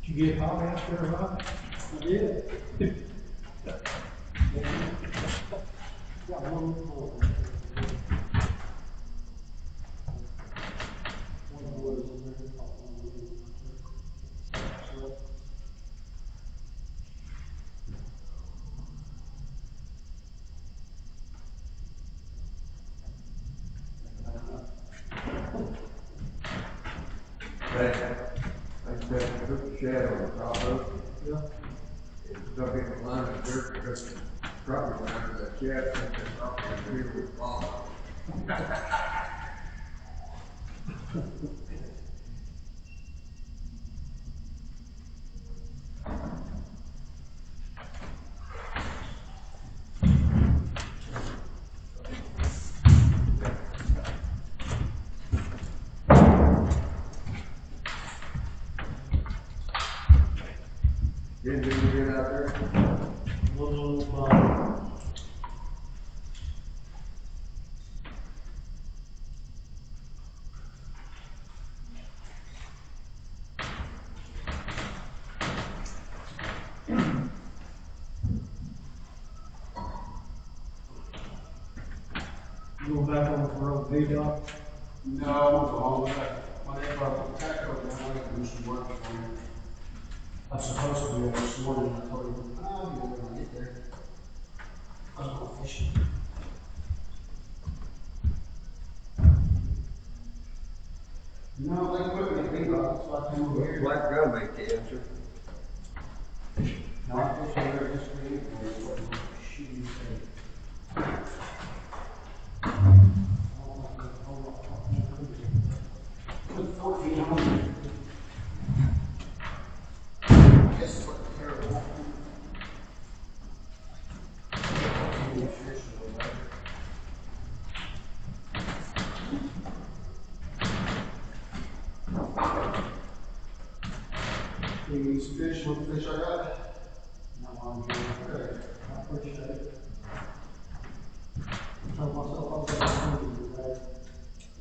Did you get hot out there, Rob? I did. Got one more. One was in there. I said, put the shad on the top of it. Yeah. And stuck it in the line of dirt because the crappie went under that shad, and the crappie was here with the bottom. Didn't do good out there? Little, going back on the road, V-Dog. No, I want to go home. My dad brought the taco down. I got to do some work on it. I'm supposed to be there this morning. I told him, I'll be there when I get there. I was going fishing. No, they put me in a B-box, so I came over here. Black gun make the answer. No, I fished over there this week, and it wasn't shooting thing. Put 1,400. I guess it's what the terrible. You need some fish with the fish I got? No, I'm good. Okay. I appreciate it. Tell myself I was going to today.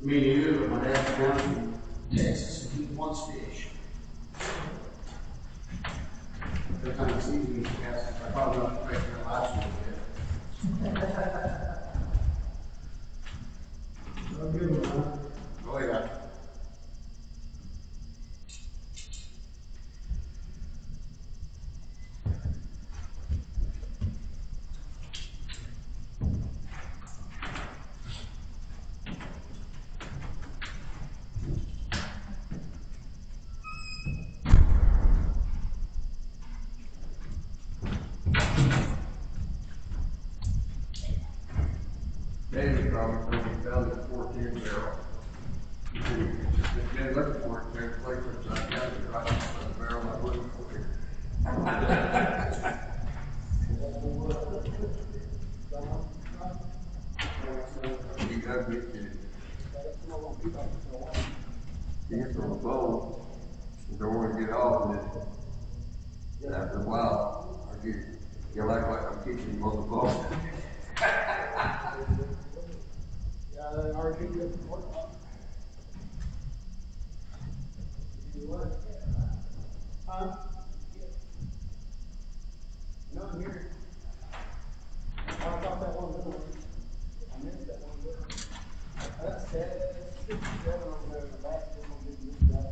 Me neither, but my dad's down in Texas and he wants fish. Every time he sees me, he asks if I probably not expect their last one yet. A good one, huh? Oh, yeah. Danny probably found it 14 barrel. Been looking for it, there's a place upside down, right on the barrel I'm looking for it. He got me to. He gets on the phone, and don't want to get off, and then after a while, he'll act like I'm teaching him on the phone. Huh? No, I'm here. I thought that one good one. I missed that one. That's 67 over there in the back. This one didn't miss that.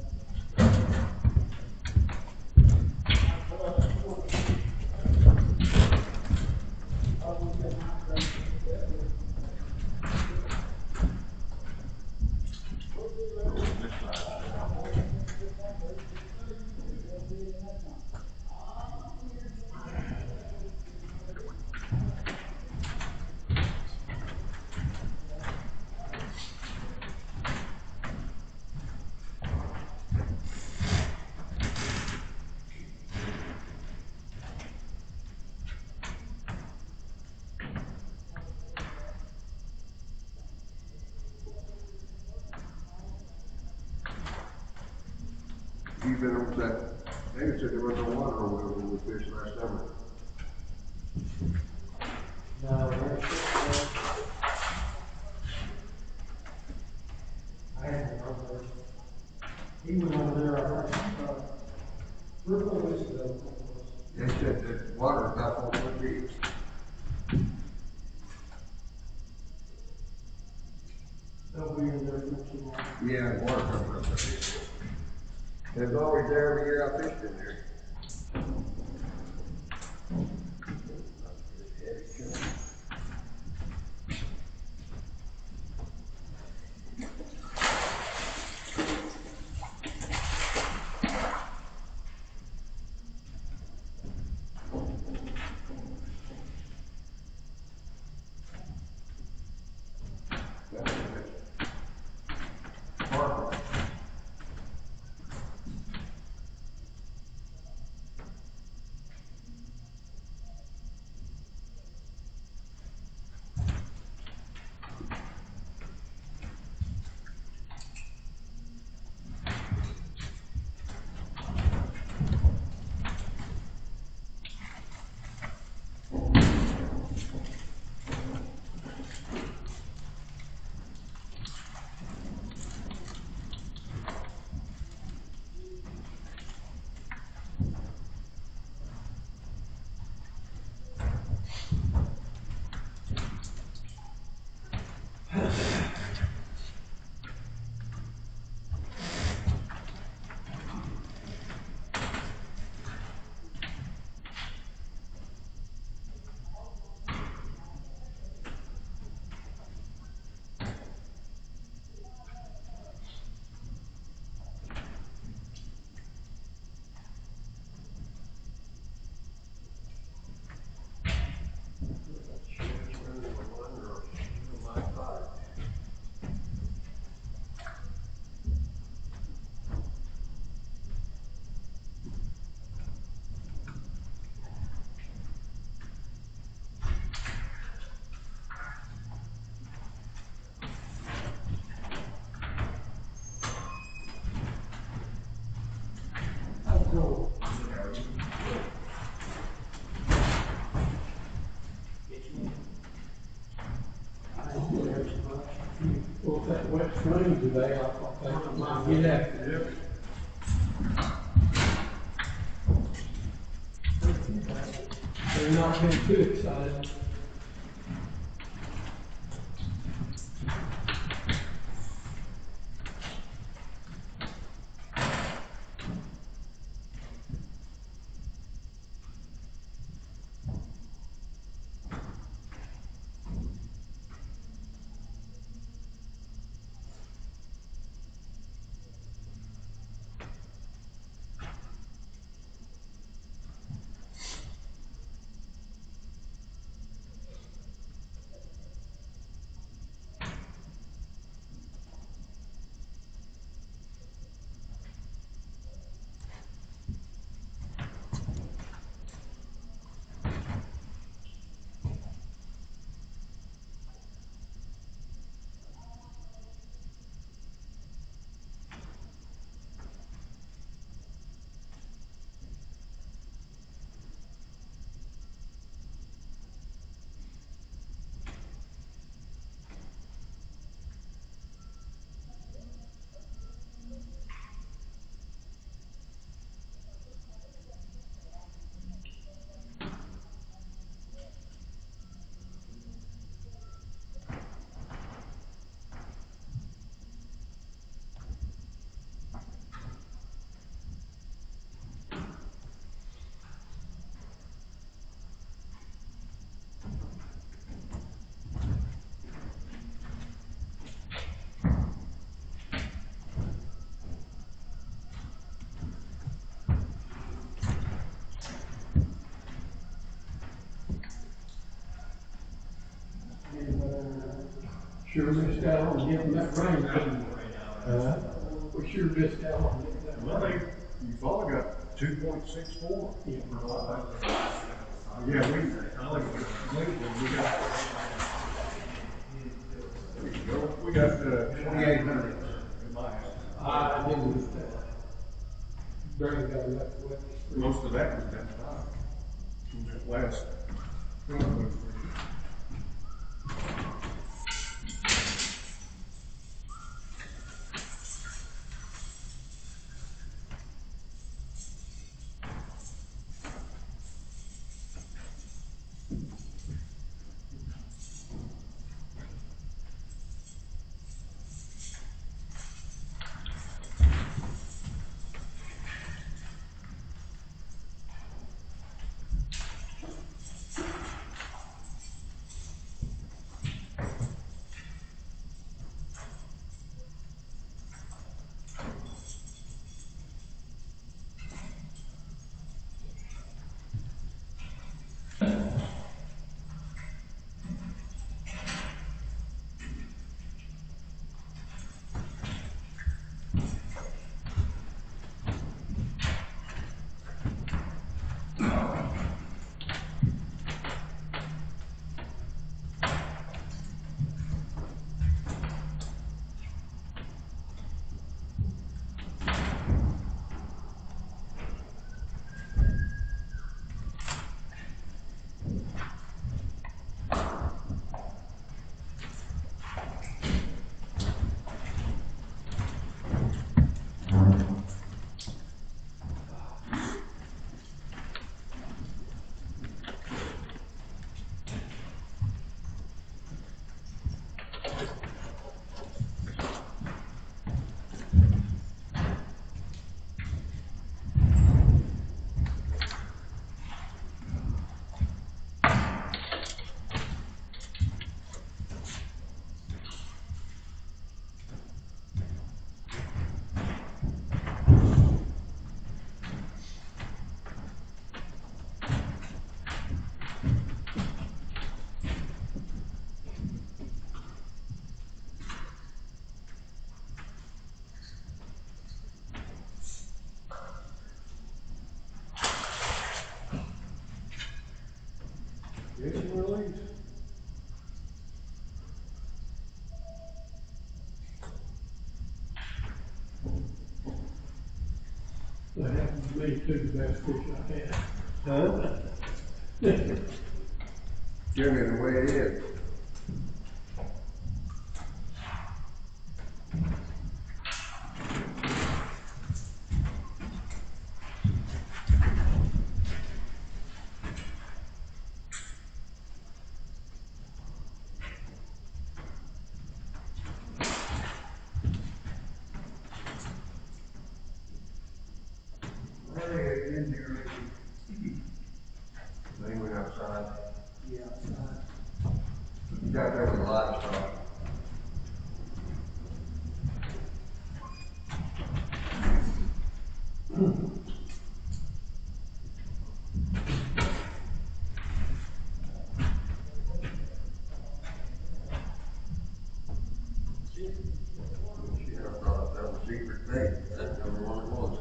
You've been over that, David said there was no water over there when we fished last summer. No, there's I had to go there. He went over there, I think, 3 or 4 weeks ago. They said that water is about 4 foot deep. They'll be in there for too long. Yeah, water comes up there. It's always there every year I fished in there. rain today, I thought they might get after it. They're not being too excited. Sure missed out on getting that rain, didn't we? We sure missed out on getting that Well, rain. Eufaula got 2.64. Yeah. Yeah, we got 2,800 in my house. I didn't, barely got enough wet. Most of that was down south. From that last. Yes, release. That happened to me too, the best fish I had. Huh? Generally the way it is. out there with livestock. Yeah, I thought that was secret bait. That's number one it was.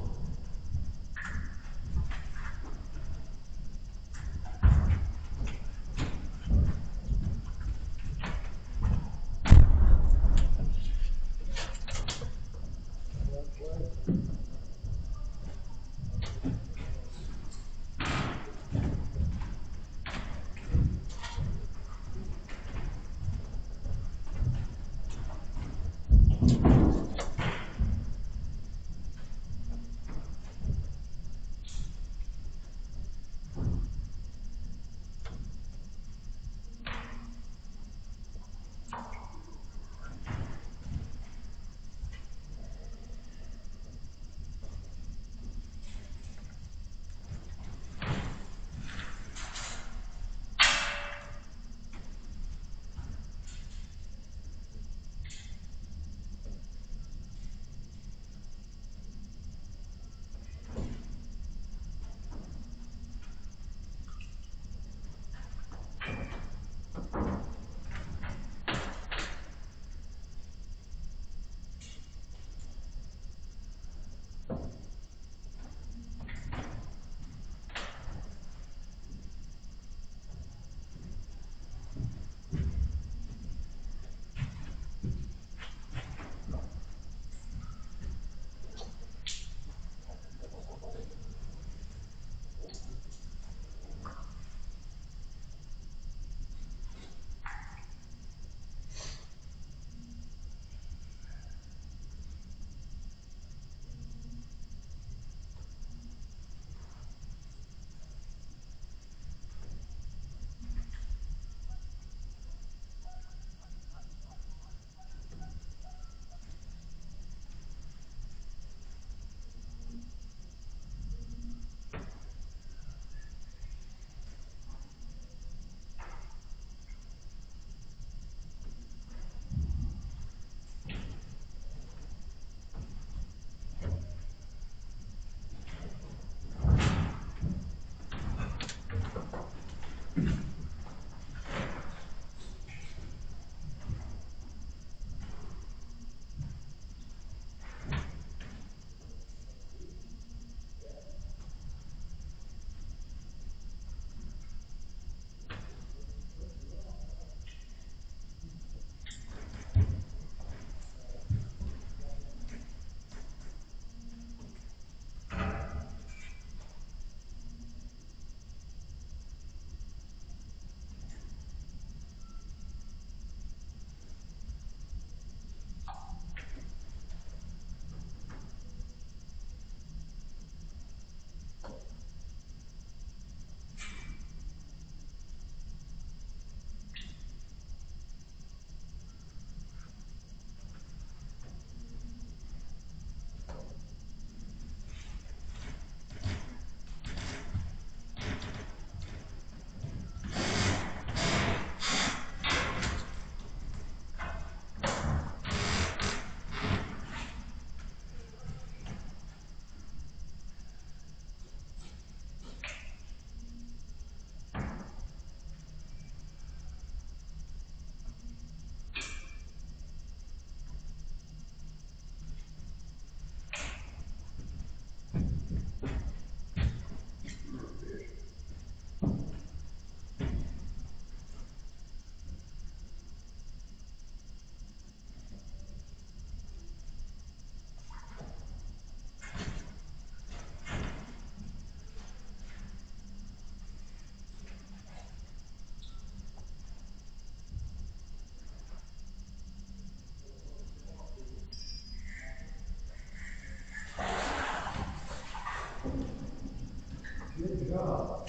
Good job.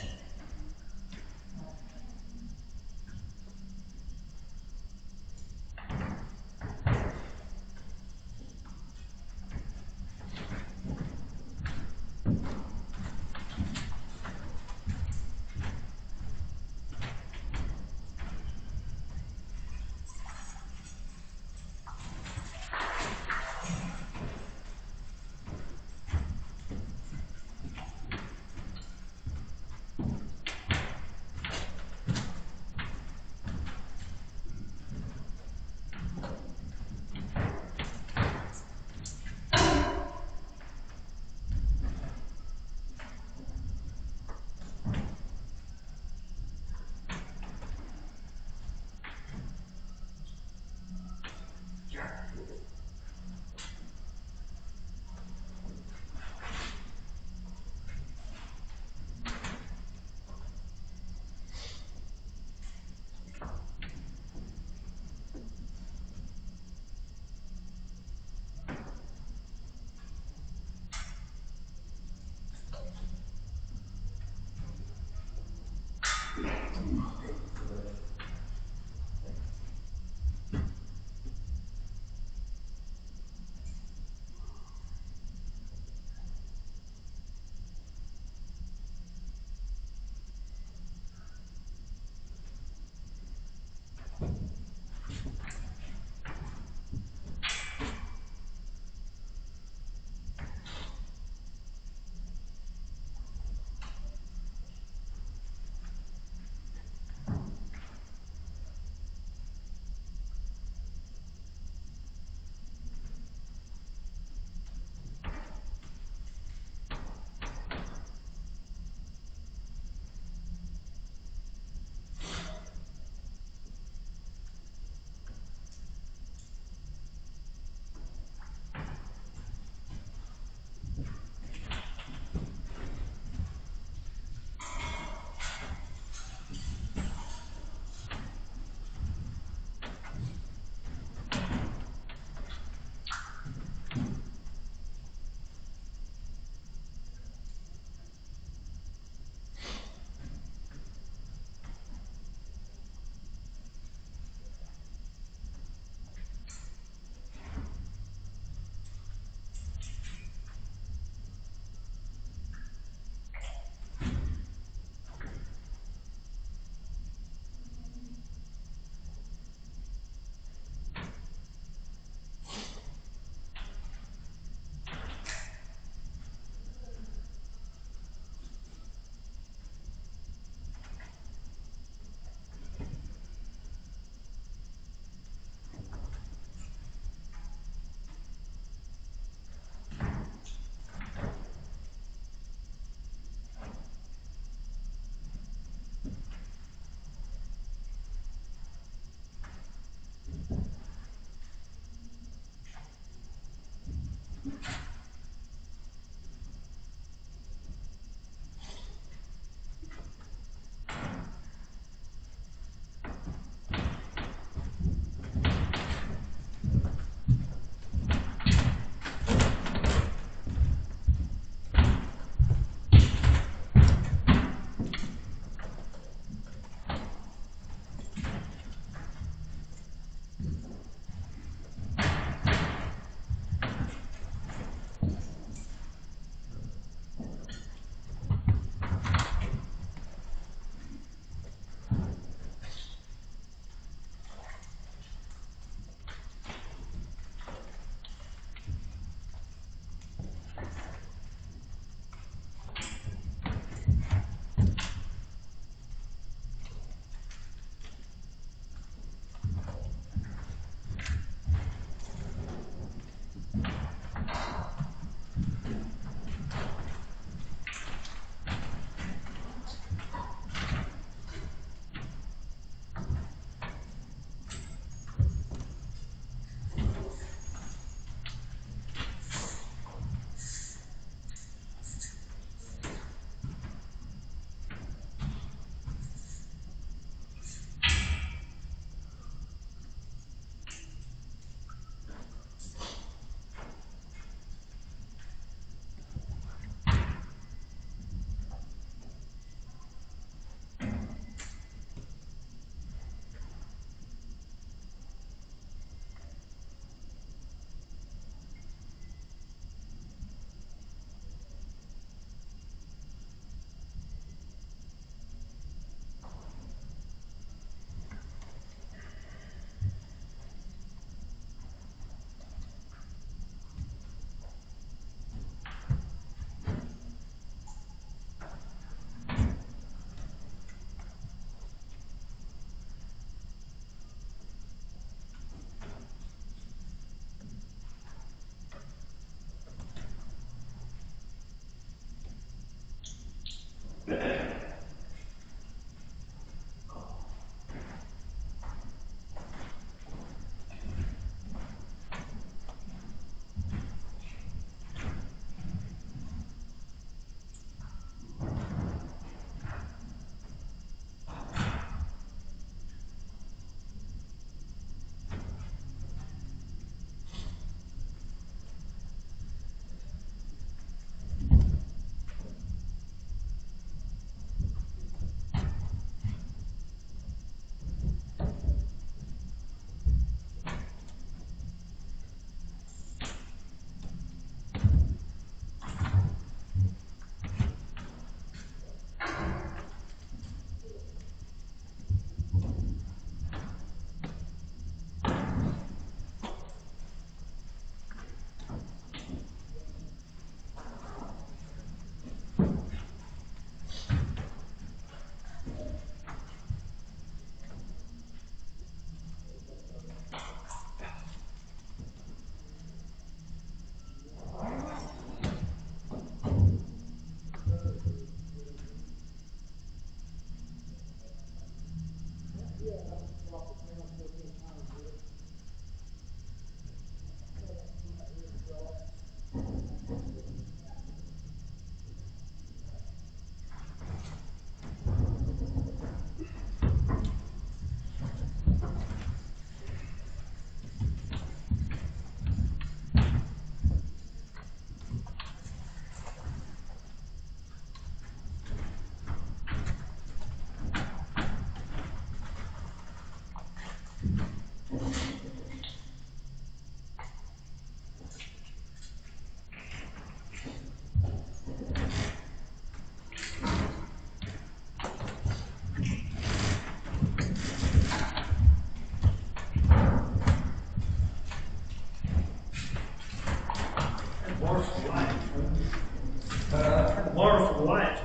Waterful light.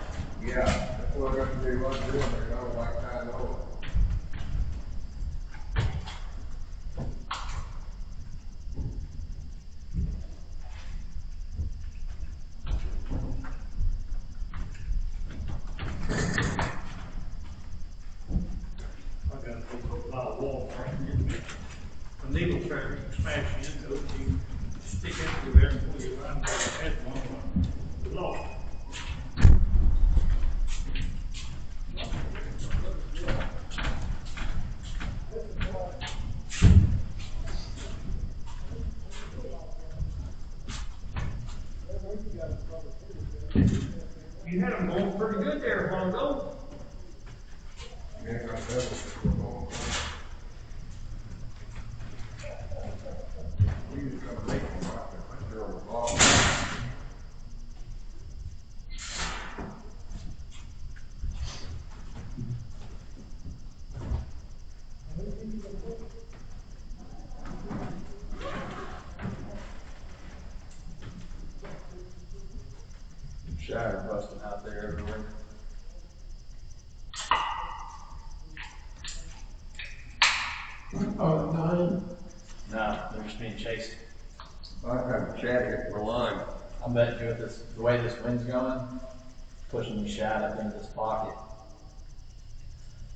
Yeah, that's what I got to do, what I'm doing there, I don't like tying on. I gotta go by a wall right here. A needle track, you smash into it, you stick it through there and pull you around the head one. Lord. You had them going pretty good there a while ago. Yeah, I got that one. We just gotta make them right there, right there on the bottom. Shatter busting out there everywhere. Oh, nine. No, they're just being chased. I have chatted at the line. I bet you with this, the way this wind's going, pushing the shad up into this pocket.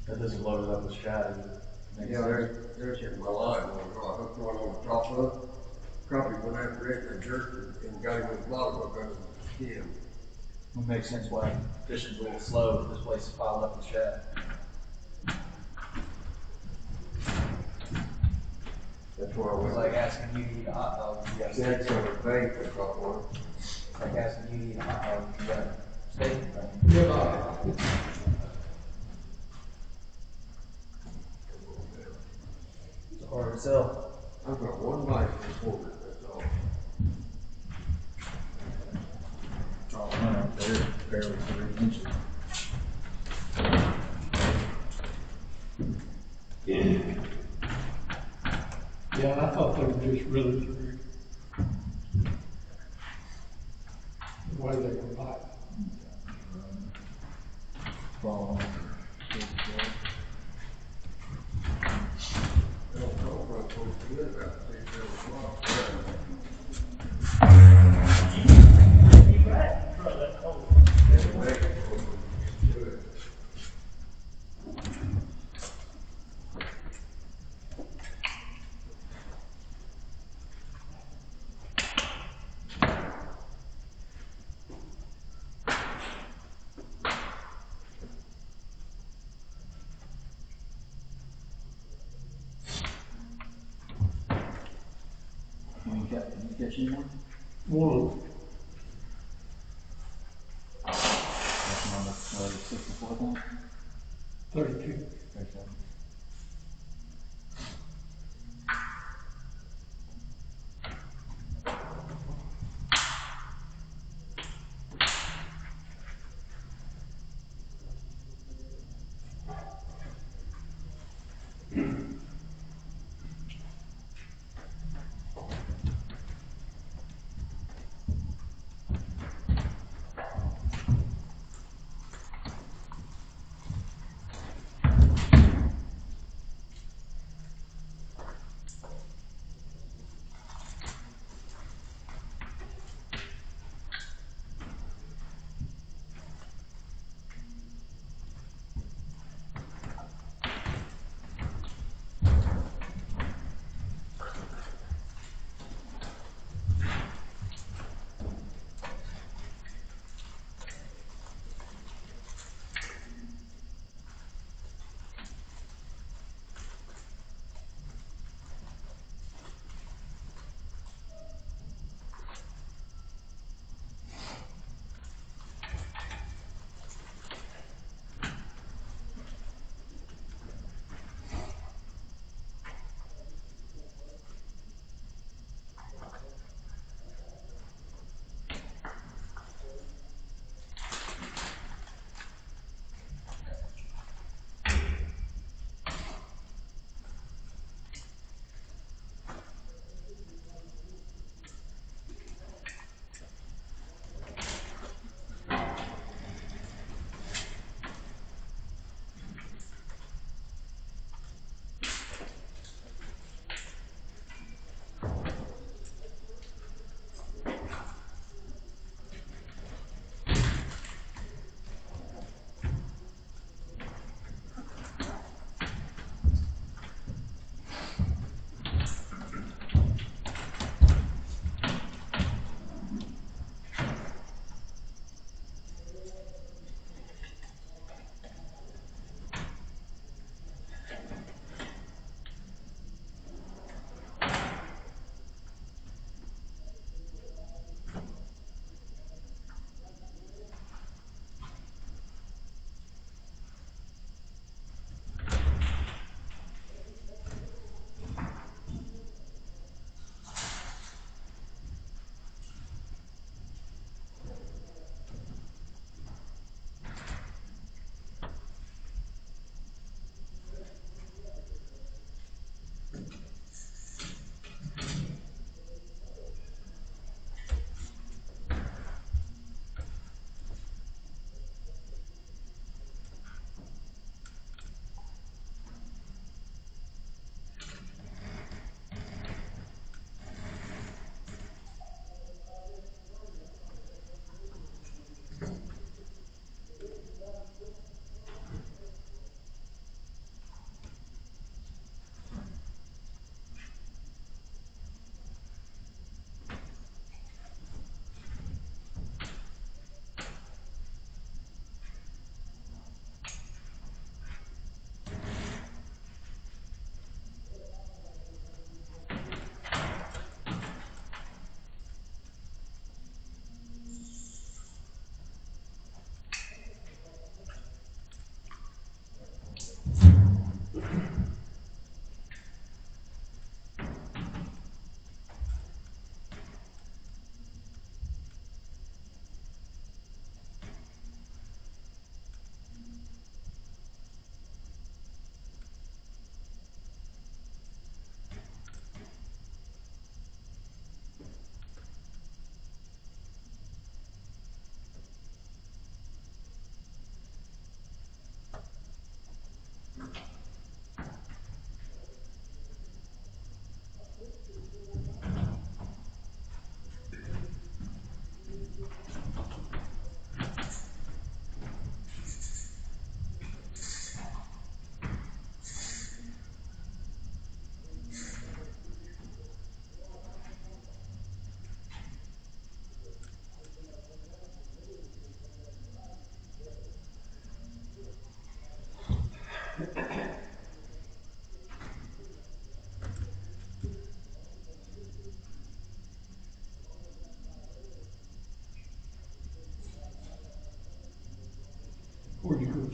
If this is loaded up with shad, it Yeah, there's hitting my line. I hooked one on the top of it. Crappie went after it and jerked it and got him with a bottom hook under the skin. would make sense why fishing's a little slow if this place is piled up with shad. That's why I It's went like asking you to eat a hot dog. You got Jack's steak. on the bank, I got one. It's like asking you to eat a hot dog. You got steak in front of you. Yeah. It's hard to sell. I've got one license for it, that's all. Oh, I know, they're barely 3 inches. Yeah, I thought they were just really through. The way they were like. Fall. They'll go for it, supposed to live about 6, 7 o'clock. You back, try that cold. They'll make it for Did you catch anyone? One, That's number 64 one. 32. 37.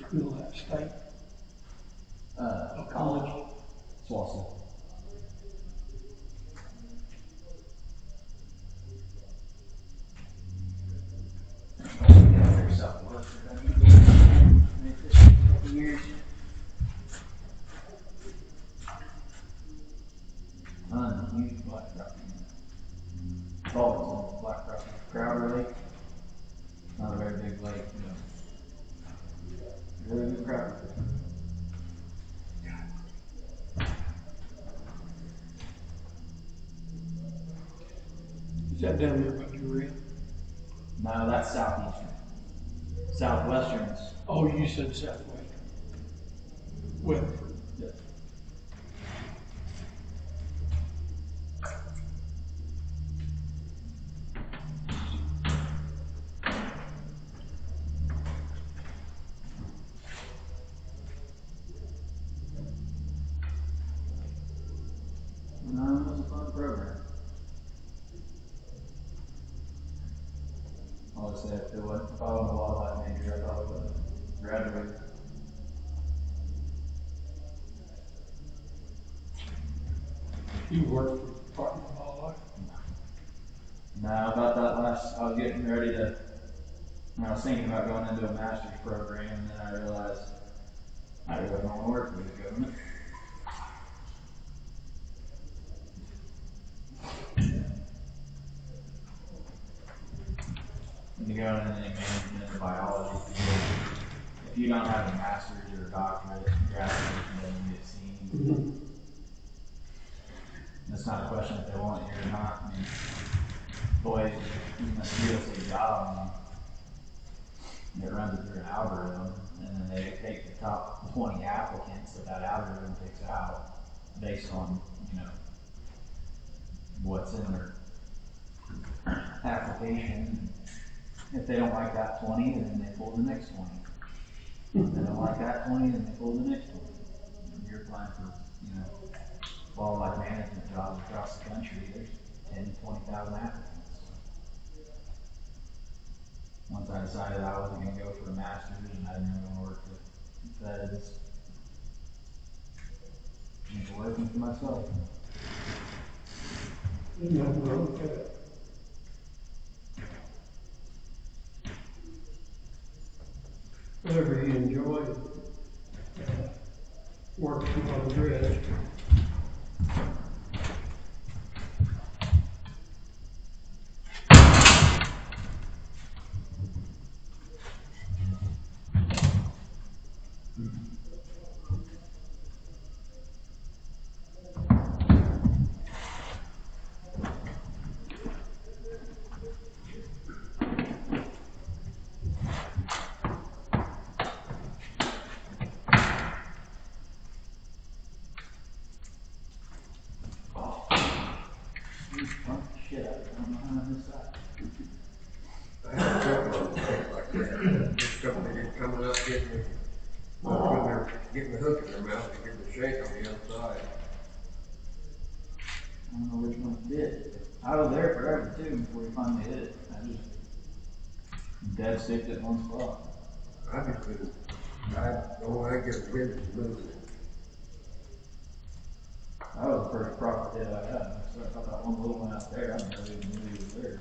school at state? College, Swansea. Southwest, make this a couple years. Huge black crappie. Always black crappie. Crowder Lake. Not a very big lake, really good crappie. Is that down there by Durant? No, that's southeastern. Southwestern's. Oh, you said southwest. Weatherford. Yeah. No, it was a fun program. I would say if I wasn't a wildlife major, I probably would have graduated. You worked for the Department of Wildlife? Now, about that I was getting ready to, I was thinking about going into a master's program, and then I realized I really don't want to work for the government. When you go into any management or biology field, if you don't have a master's or a doctorate, graduation doesn't get seen. That's not a question if they want you or not. I mean, boys, in this real estate job, they run it through an algorithm, and then they take the top 20 applicants that that algorithm picks out based on, what's in their application. If they don't like that 20, then they pull the next 20. If they don't like that 20, then they pull the next 20. When you're applying for, wildlife management jobs across the country, there's 10 to 20,000 applicants. Once I decided I wasn't going to go for a master's and I didn't really want to work for feds, I went to working for myself. Okay. Whatever you enjoy, working on the bridge. Shit, I don't know how to miss that. I had a couple of things like that. Just somebody just coming up, getting the hook in their mouth and getting the shake on the outside. I don't know which one it did. I was there forever too before he finally hit it. I just dead sticked at one spot. I just didn't, I get wind moving. That was the first proper hit I had. So I thought that one little one out there, I never even knew he was there.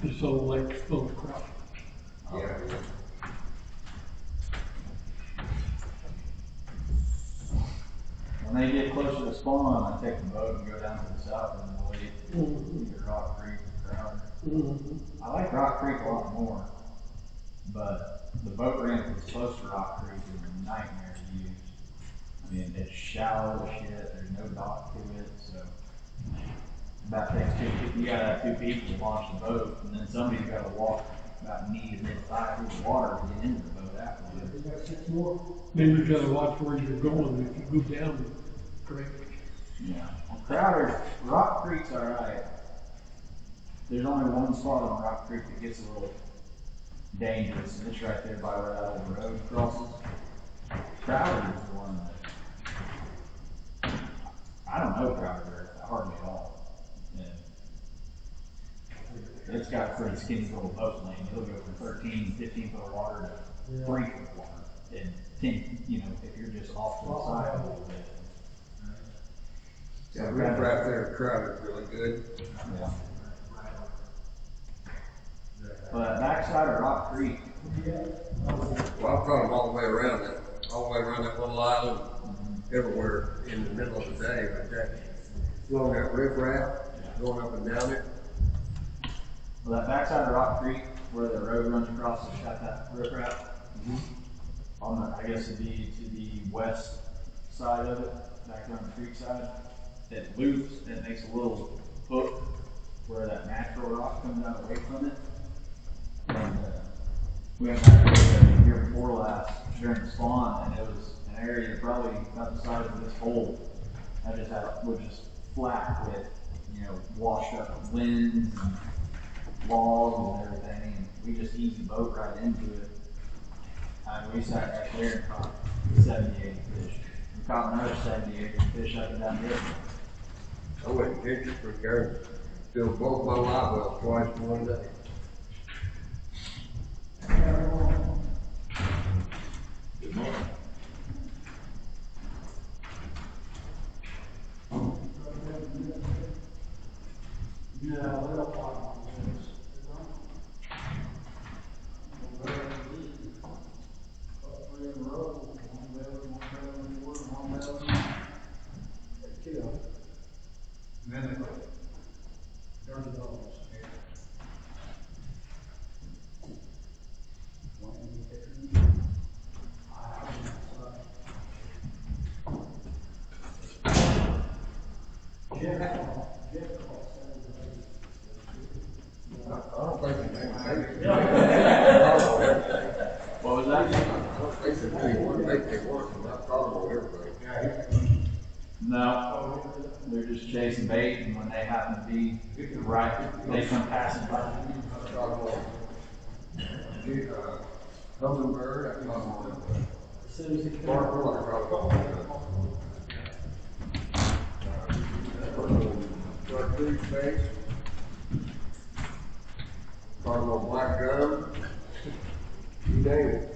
This old lake's full of crappie. Yeah. When they get closer to spawn, I take the boat and go down to the south end of the lake, either Rock Creek or Crowder. I like Rock Creek a lot more, but the boat ramp is close to Rock Creek, and nightmare to use. I mean, it's shallow as shit, there's no dock to it, so. About takes you gotta have two people to launch the boat, and then somebody's gotta walk about knee to mid-thigh through the water to get into the boat afterwards. You got 6 more? Then you gotta watch where you're going if you go down the creek. Yeah. Well, Crowder's, Rock Creek's alright. There's only one spot on Rock Creek that gets a little dangerous, and it's right there by where that old road crosses. Crowder's the one that, I don't know Crowder hardly at all. And it's got a pretty skinny little boat lane. It'll go from 13, 15 foot of water to 3 foot of water. And 10, you know, if you're just off to the side a little bit. Yeah, riff right there, Crowder's really good. Yeah. Well, that backside of Rock Creek. Well, I've caught them all the way around that little island, everywhere in the middle of the day, but that, along that riff raft, going up and down it. Well, that backside of Rock Creek, where the road runs across, it's got that riprap. On the, I guess it'd be to the west side of it, back on the creek side. It loops and it makes a little hook where that natural rock comes out away from it. And we went back there the year before last during the spawn, and it was an area probably about the size of this hole. I just had, was just flat with, you know, washed up limbs and logs and everything, and we just eased the boat right into it. And we sat back there and caught 70, 80 fish. We caught another 70, 80 fish up and down the river. I went and fished for there, filled both my live wells twice in one day. Good morning. I don't think they What was that? they work, and I've caught them on everything. No, they're just chasing bait, and when they happen to be right, they come passing by. I've caught them on hummingbird, I caught them on As soon as it sparkle, I caught them on chartreuse bass, caught them on black gum, you name it.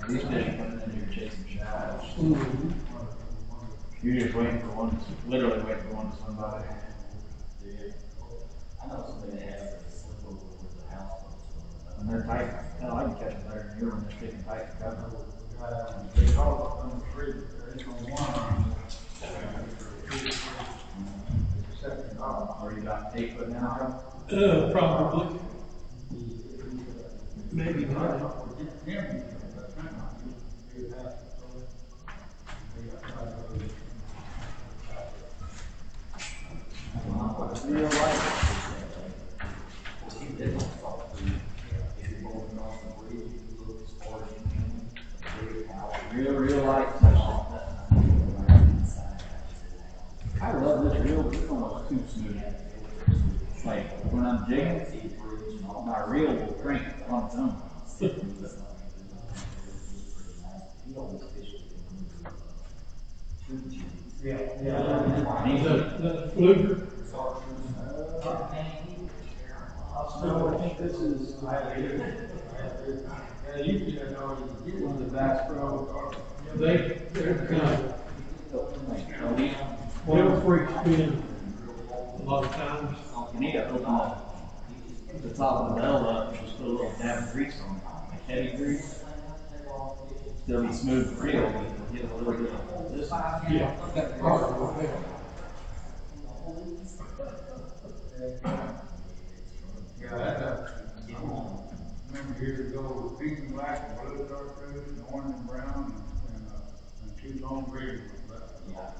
These fish are coming in here chasing shadows. You're just waiting for one, literally waiting for one to swim by. I know somebody that has a slip over with the house. When they're tight, hell, I can catch them better than you when they're sticking tight together. They call it on the street, there is no one. Are you about 8 foot now? Probably. Maybe not. Real light. I love this reel, it's almost too smooth. Like, when I'm jigging, my reel will crank on its own. He always fishes with The fluker. No, I think this is, one of the Bass Pro. They're kind of, they'll freak spin a lot of times. You need to open the top of the bell up and just put a little dab of grease on it, like heavy grease. Still be smooth and real, but give it a little bit of this. Yeah, that probably will help. Yeah, remember years ago, with pink and black, and blue chartreuse, and orange and brown, and two-tone green. Yeah.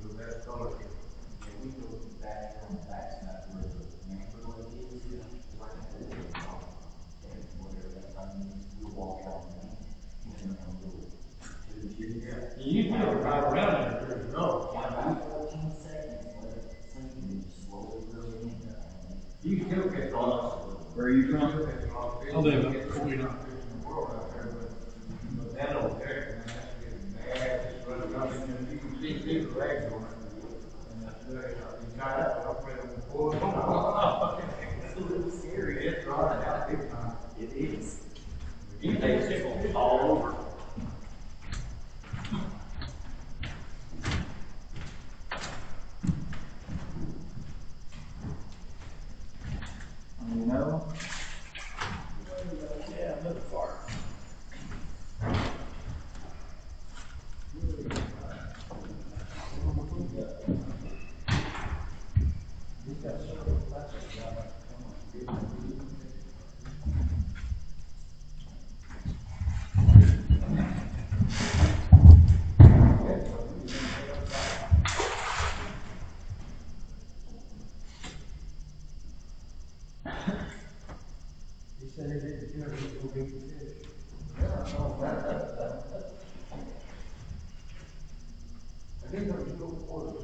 The best color. Yeah, we go back on the backside where the main road is. And whatever that time is, we walk out and then come go. You can ride around there, there's no. About 14 seconds, let it sink and just slowly reel it in. You still get a lot. Where are you from? I live up in Coina. But that over there, man, that's getting bad, it's running up, and you can see people's legs on it. And that's good, you tied up, I'll put them full. It's a little scary. It's right out big time. It is. You take signals all over. You know? Yeah, another fart. He said it didn't feel he was going to fish. I think there was two quarters.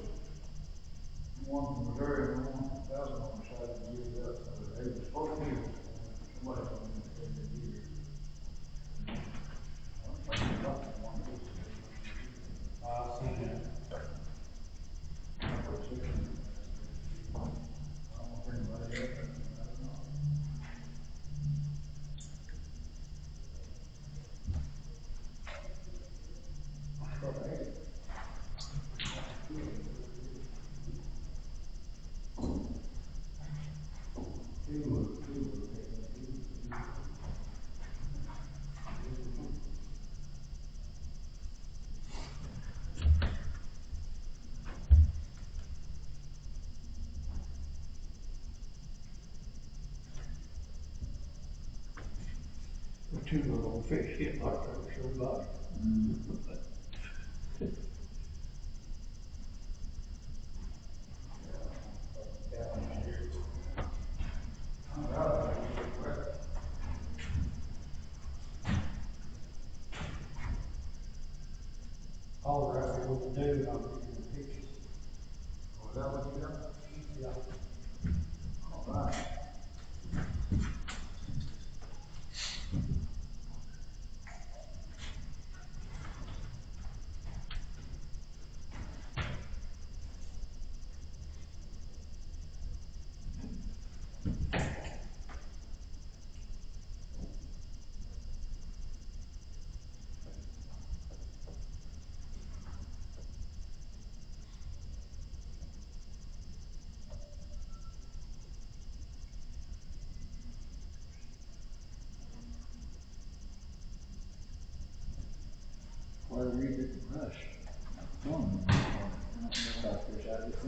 One from Missouri and one from Alabama decided to give it up. They were supposed to be, somebody told me they said they did. I've seen that. The two little fish hit like they were so bad. All right, what to do, I'm taking the pictures. Was that what you got? Yeah. All right. Why do you get the brush? I don't know about fish out of this.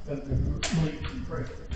Got the leak and pressure.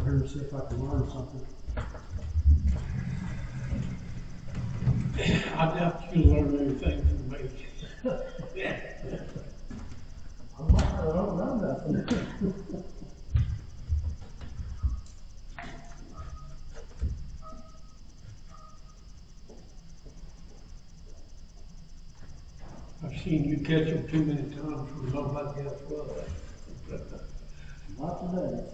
over here and see if I can learn something. I doubt you learn anything from me. I don't know nothing. I've seen you catch them too many times when nobody else will. Not today.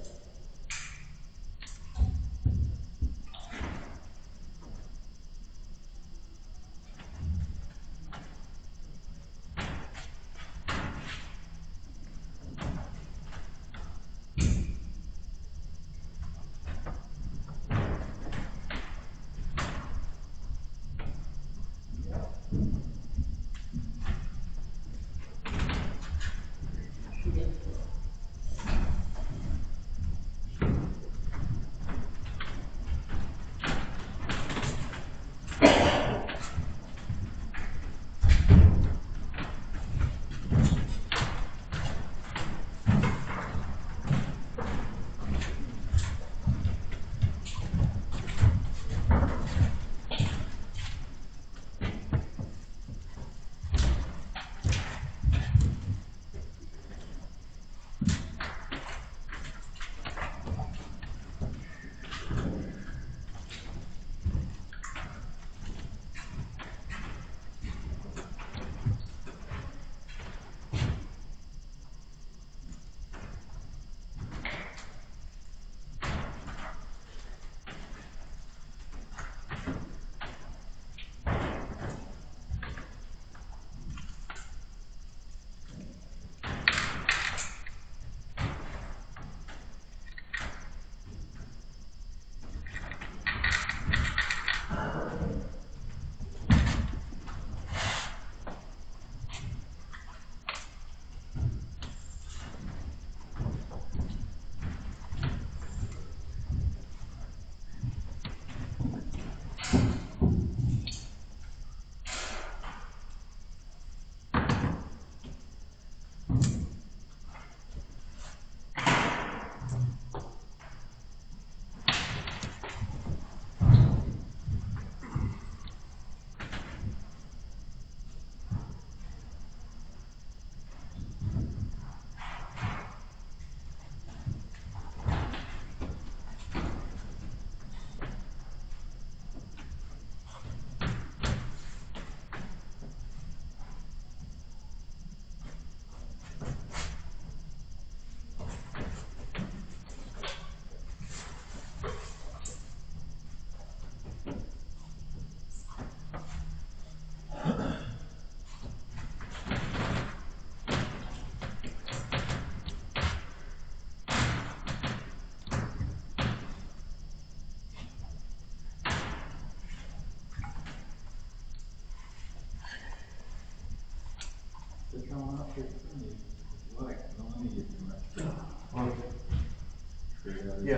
Yeah.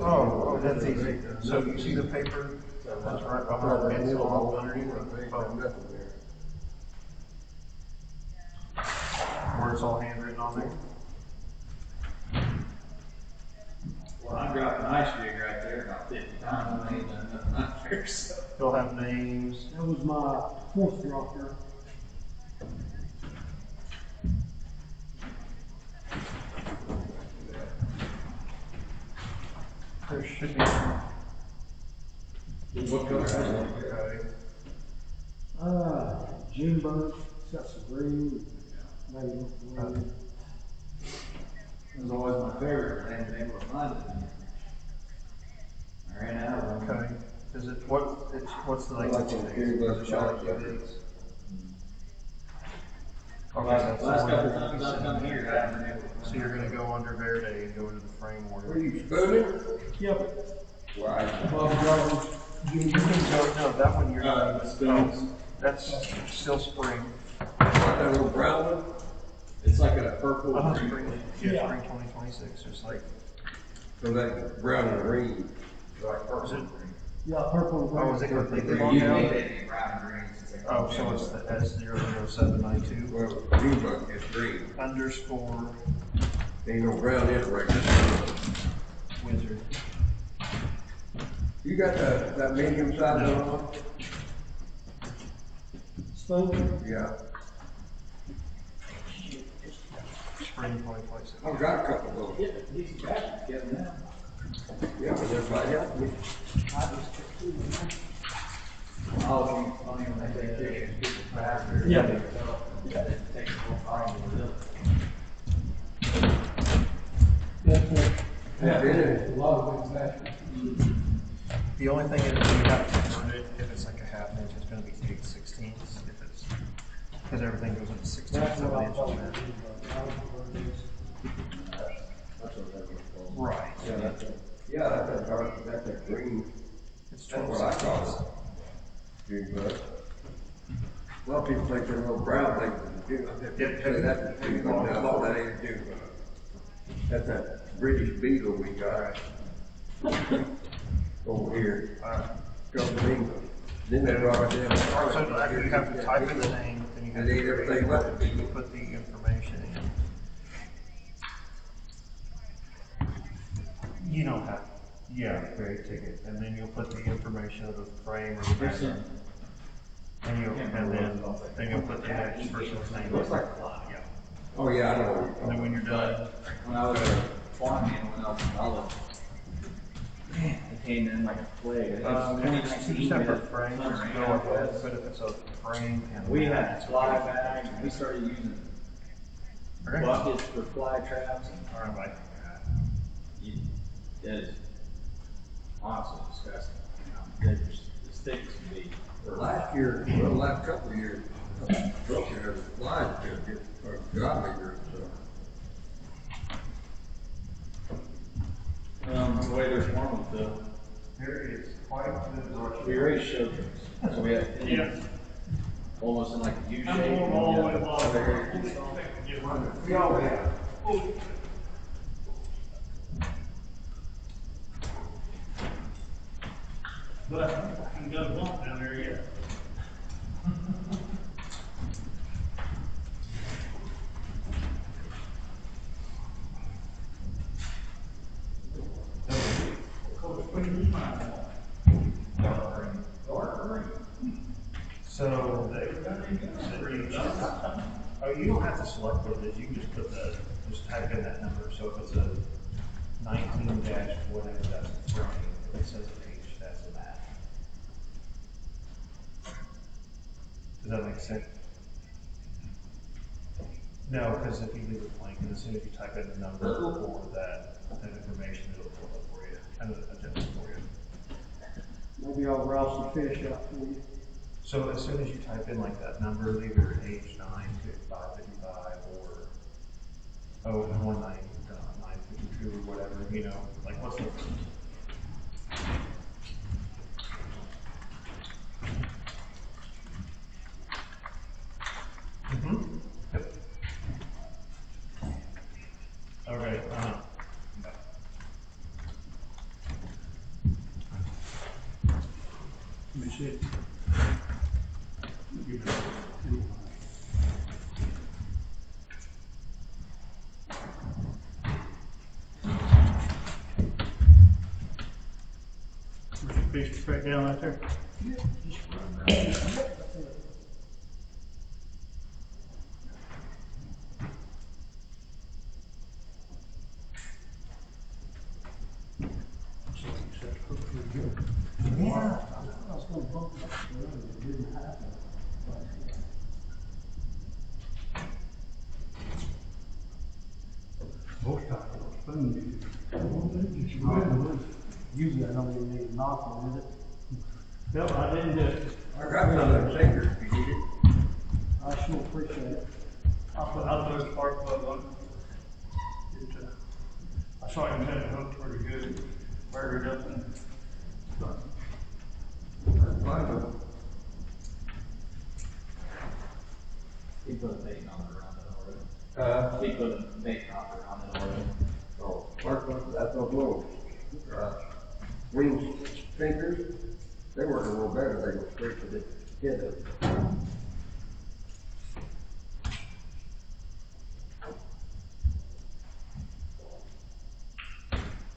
Oh, that's easy. So you see the paper that's right behind it, it's all underneath the phone, where it's all handwritten on there. Well, I'm dropping ice jig right there about 50 times, and I ain't done nothing out there, so. They'll have names. That was my fourth dropper. There should be. What color is it? Okay. June bird, it's got some green, maybe a little blue. It was always my favorite, but I haven't been able to find it. I ran out of them. Okay. Is it, what's the length of two days? Does it show like 2 days? Okay, that's Last the couple one. times I've come here, I haven't been able to find it. So you're gonna go under Verde and go into the frame Were order. you spooning? Yep. Why? Bob Jarvis. You can go, no, that one you're not the even, spoons. oh, that's still spring. That little brown one? It's like a purple. Spring, yeah, spring 2026, just like, So that brown and green, like is it, purple. Yeah, purple and green. Oh, is it completely You locked made out? it brown and green since they. Oh, so it's the S00792 Well, green bug is green. underscore Ain't no brown in it right now. wizard. You got that medium size one? Spoon. Yeah. Spring 2026. I've got a couple of those. Yeah, decent batteries, Kevin, now. Yeah, but everybody else, we, Oh, you don't even make that difference. Faster. Yeah. Yeah, it takes a whole time to do it. Yeah. A lot of big batteries. The only thing is you have to convert it, if it's like a half inch, it's gonna be 8/16. If it's, because everything goes into 16, That's what I 7 thought. inches. that's what that was called. Right. Yeah, that's a dark, that's a green, It's that's what I call it. Green bug. A lot of people think they're little brown things, but you know, they say that's a green bug, no, that ain't a green bug. That's that British beetle we got over here, comes from England. Then they brought it in. So you have to type in the name, then you have And to eat everything but the then you put the information in. You know how, yeah, create ticket, and then you'll put the information of the frame or the pattern. And you'll put the next person's name. Looks like a fly. Yeah. Oh, yeah, I know. And then when you're done, When I was a farm hand, when I was in college, it came in like a plague. It was when it's two 2019, separate but frames, summer go rain ahead, was- but if it's a frame and. We had fly bags, and we started using Okay. buckets for fly traps, and Alright, bye. that is honestly disgusting. They're just as thick as can be. Last year, well, the last couple of years, truck here, the flies just get, or got bigger, so. The way they're formed, Here is quite the we raised show trips. So we had Yeah. almost in like a U shape. I'm going all the way and, along. We always have. But I haven't got a bump down there yet. Coach, what do you mean by that? Dark green. So, oh, you don't have to select what it is, you can just put just type in that number, so if it's a 19 dash whatever, that's the frame, if it says H, that's the map. Does that make sense? No, because if you leave it blank, and as soon as you type in the number or that information, it'll pull it for you, and adjust it for you. Maybe I'll rouse some fish out for you. So as soon as you type in like that number, either H9, 555, or 952 or whatever, you know, like what's the Yep. Okay, Let me see. Fish straight down right there. Yeah. I was gonna bump it up, but it didn't happen. Most times, spoon Usually I don't even need a knock on it. No, I didn't do it. I got some of them sinkers if you need it. I sure appreciate it. I'll put a spark plug on. I saw him had it hooked pretty good, buried up in. That's fine, but He put a bait knocker around it already. He put a bait knocker around it already. oh, that's those little, wings sinkers, they work a little better, they go straight to the head of it.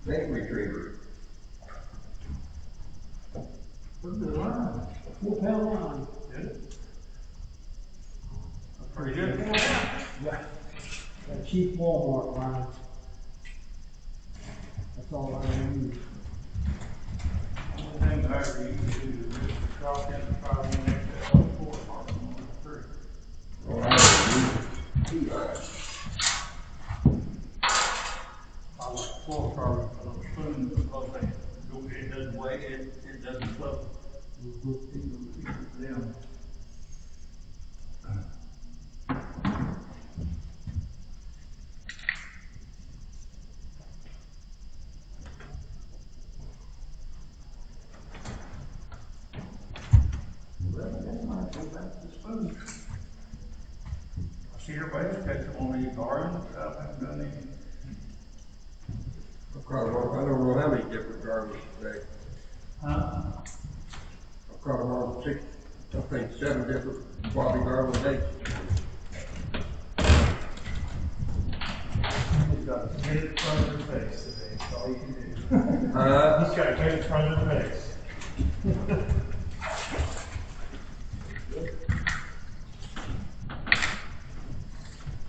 Bank retriever. What's the line? 4 pound line. Pretty good. Yeah. That cheap Walmart line. That's all I use. Only thing I ever used to do is just drop in the 5 parking on the tree. Well, I don't use 2 lines. I like floor carbon for those spoons because it doesn't weigh, it doesn't float. Them. I see everybody's catching on these gardens, but I haven't done any. I don't know how many different garbage today. I've caught them on 6, I think 7 different bobby garland baits. He's got a cake in front of his face today, that's all you can do. He's got a cake in front of his face.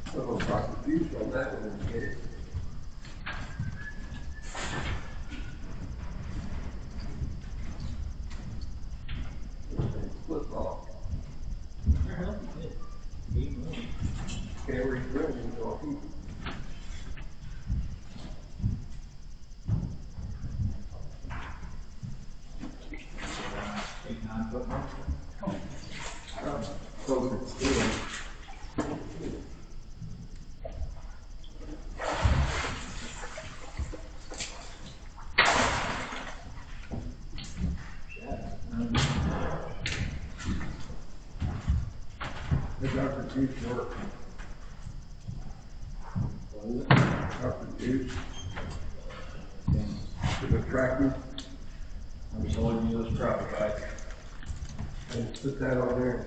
A little drop of juice on that one and get it. Football. Can't reach running, so I'll keep it. So it's good. The Dr. Juice work. Dr. Juice. To the Crappie. I'm just holding you those Crappie bites. And put that on there.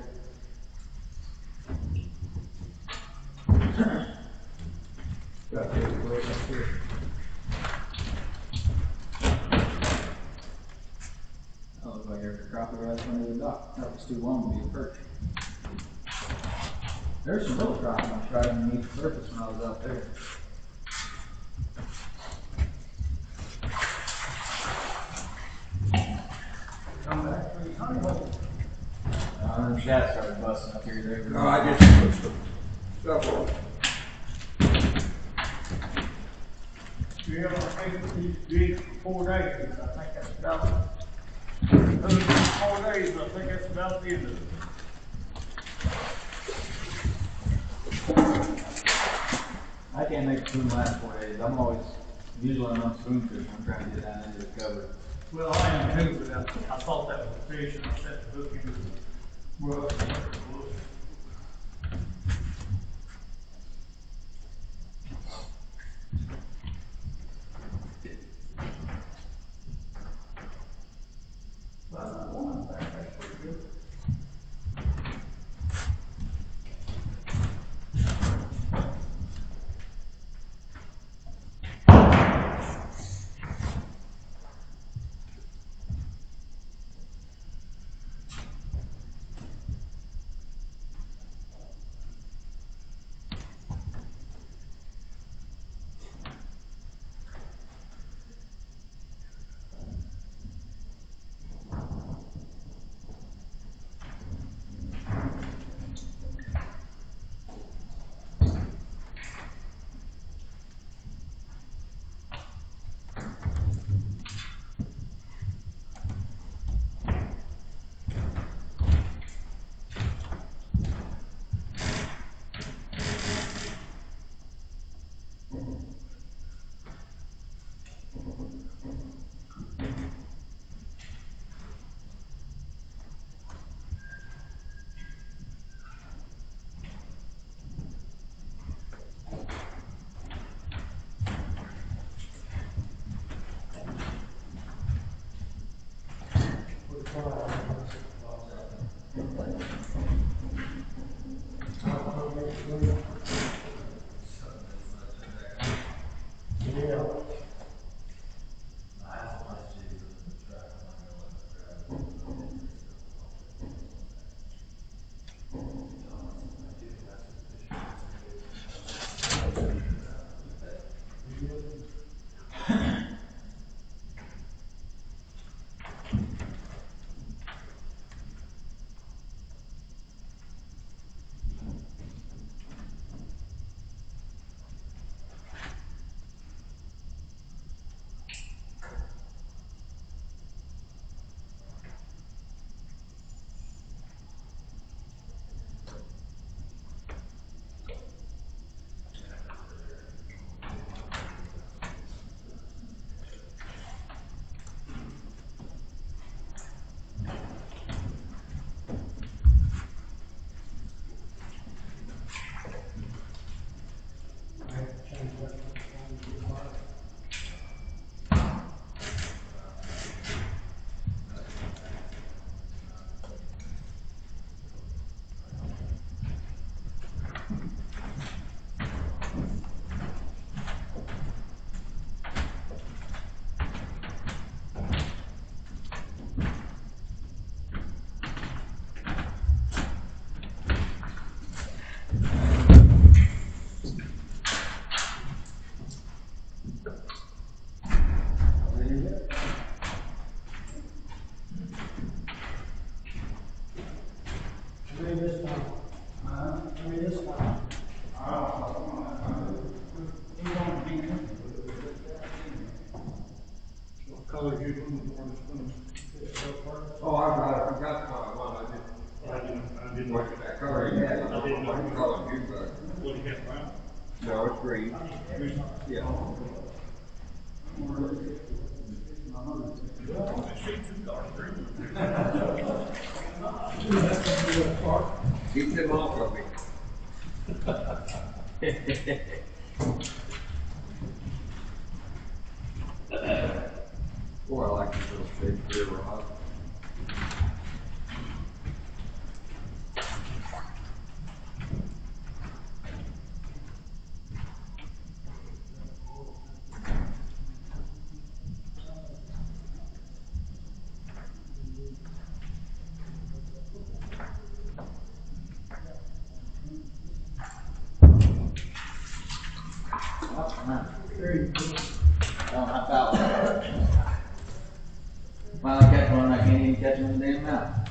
Got this way up here. That looks like every crappie right under the dock. That was too long to be a perch. There's some little crappie right underneath the surface when I was out there. Come back to the honey hole. Them shad started busting up here. They were No, I just put some stuff on. You have to take these jigs for 4 days, I think that's about, 4 days, I think that's about the end of it. I can't make a spoon last 4 days. I'm always, usually when I'm spoon fishing, I'm trying to get down into the cover. Well, I am too, but I thought that was a fish and I set the hook into the brush. I didn't know. I call it June bug. What do you got around? No, it's green. Yeah. Keep them off of me. Boy, I like this little straight clear rod. Don't hop out. Finally catch one, I can't even catch him in the damn mouth.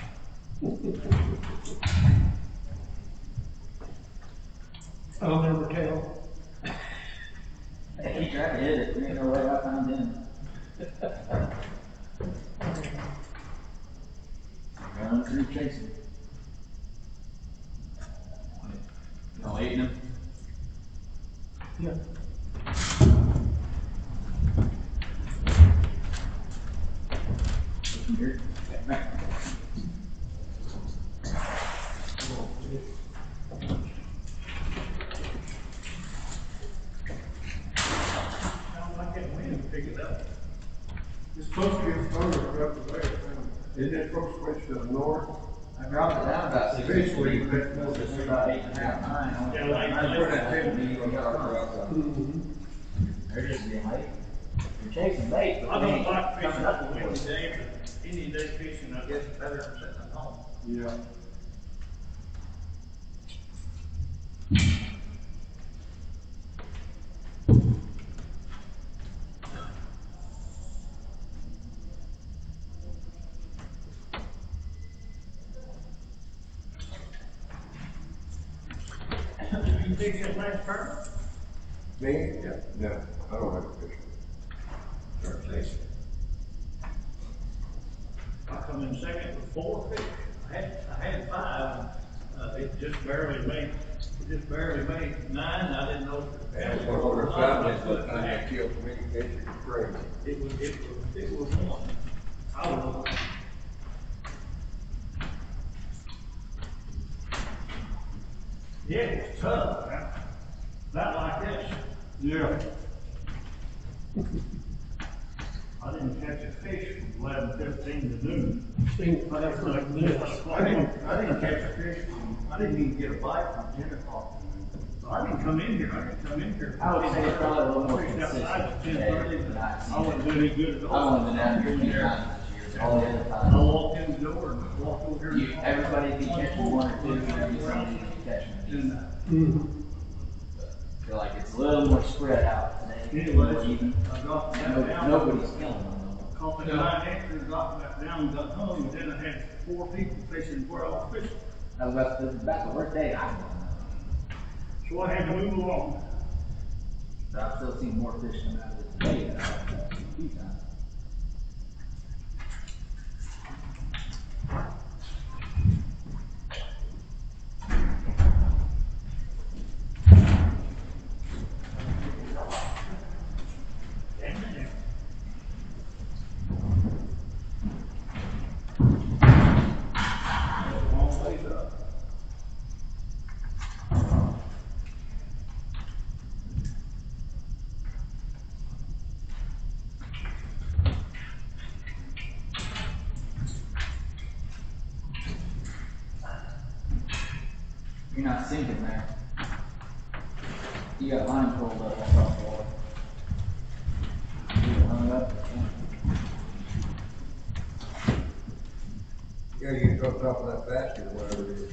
I'll never tell. He tried to hit it, there ain't no way I found him. Running through chasing. Y'all eating him? Yeah. Here. Sounds like that wind pick it up. It's supposed to get thunder up the way. Isn't it supposed to switch to the north? I dropped it down about 6 feet. Eventually, but that's It's about 8.5, 9. Yeah, like- Where that 10 feet They're just being late. You're chasing bait, but I they don't ain't like fishing coming up up a with windy it. day, but any day fishing, I guess, is better than sitting at home. Yeah. You fish that last tournament? Me? Yeah. No, I don't have a fish. Start chasing. I come in second with 4 fish. I had 5, it just barely made 9, I didn't know. That's one of our families, but I killed so many fish, it's crazy. It was one. I was. Yeah, it's tough, man. Not like this. Yeah. I didn't catch a fish from 11:15 to noon. Seems like this. I didn't catch a fish I didn't even get a bite from 10 o'clock. So I didn't come in here, I didn't come in here. I would say it's probably a little more Fished outside at consistent 10:30, today but than I've I wasn't doing any good at I've all. only been down here 2 times this year, all the other I times. walked in the door and walked over here. You, everybody be catching 1 or 2, maybe somebody be catching a And, decent. I feel like it's a little more spread out today, more even. I got that down. Nobody's killing them no more. Caught the 9 extras, got that down, and got home, and then I had 4 people fishing where I was fishing. That was about the worst day I've done. So I had to move along. But I've still seen more fish come out of it today than I've seen a few times. Long ways up. You're not sinking there. You got line pulled up on top of the water. You hung up. Yeah, you go top of that basket or whatever it is.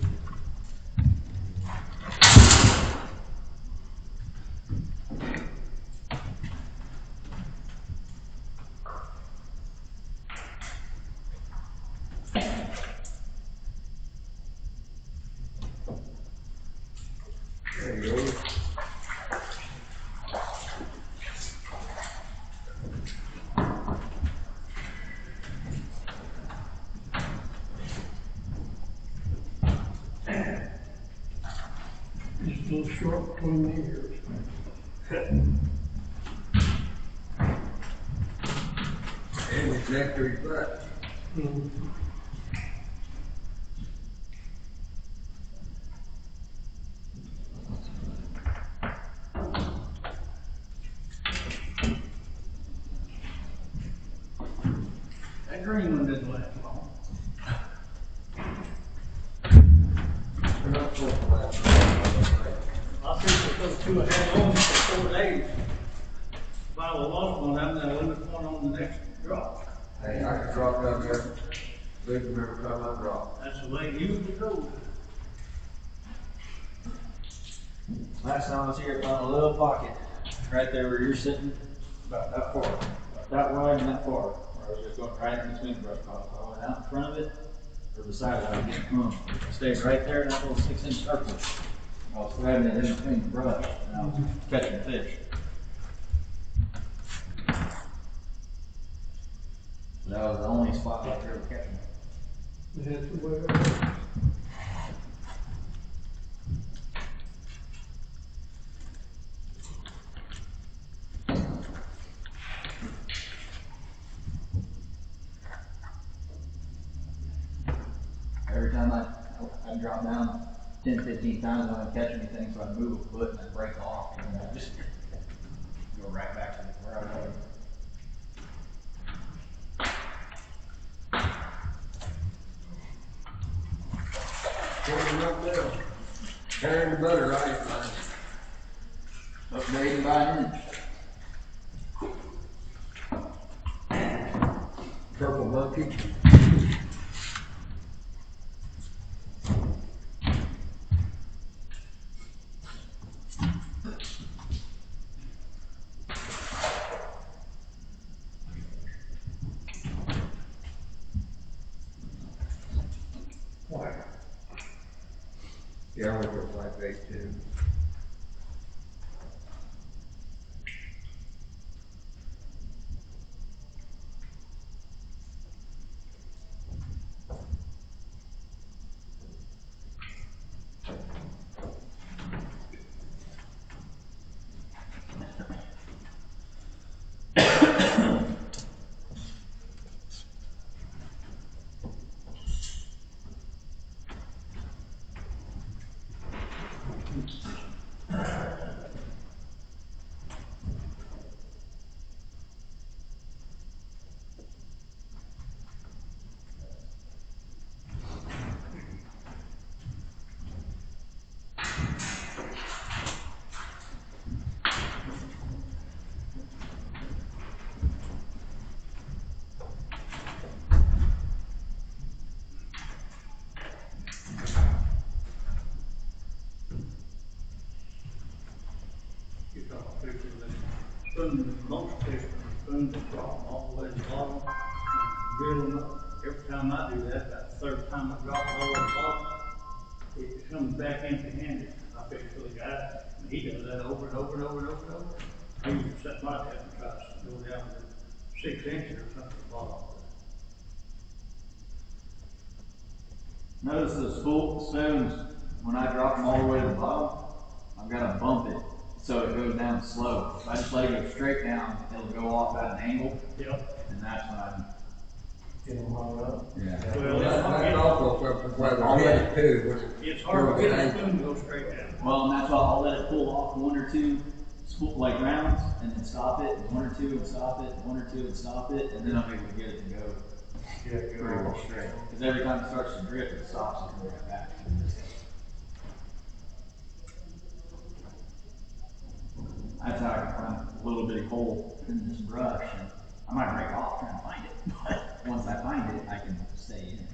There you go. little short between the ears. And his neck to his butt. That green one didn't last long. They're not supposed to last very long. I think those two I had on for 4 days. If I would lost one of them, then I would have one on the next drop. Hey, I could drop down there, leave them every time I drop. That's the way it used to go. Last time I was here, I found a little pocket right there where you're sitting, about that far, about that wide and that far. Where I was just going right in between the brush piles. I went out in front of it or beside it. I was getting hung. I stayed right there in that little 6-inch circle. I was grabbing it in between the brush and I was catching fish. That was the only spot I was ever catching. That's the way it was. Every time I'd drop down 10, 15 times, I wouldn't catch anything, so I'd move a foot and I'd break off, and then I'd just go right back to where I was. Carrying up there. Carrying the butter right line. Upgrading by an inch. Purple monkey. Yeah, I went with like bait too. Most fish, spoons and drop them all the way to the bottom, and drill them up. Every time I do that, about the third time I drop it all the way to the bottom, it comes back empty-handed. I fish for the guy, and he does that over and over and over and over and over. I used to set my head and try to go down to 6 inches or something at the bottom. Notice those full spoons, when I drop them all the way to the bottom, I've got to bump it so it goes down slow. If I just let it go straight down, it'll go off at an angle. Yep. And that's when I'm Get them hung up. Yeah. Well, That's also something where they're headed to. When it's hard to get a spoon to go straight down. Well, and that's why I'll let it pull off 1 or 2 like rounds, and then stop it, 1 or 2 and stop it, 1 or 2 and stop it, and then I'm able to get it to go pretty well straight. Because every time it starts to drift, it stops and comes right back. That's how I can find a little bitty hole in this brush, and I might break off trying to find it, but once I find it, I can stay in it.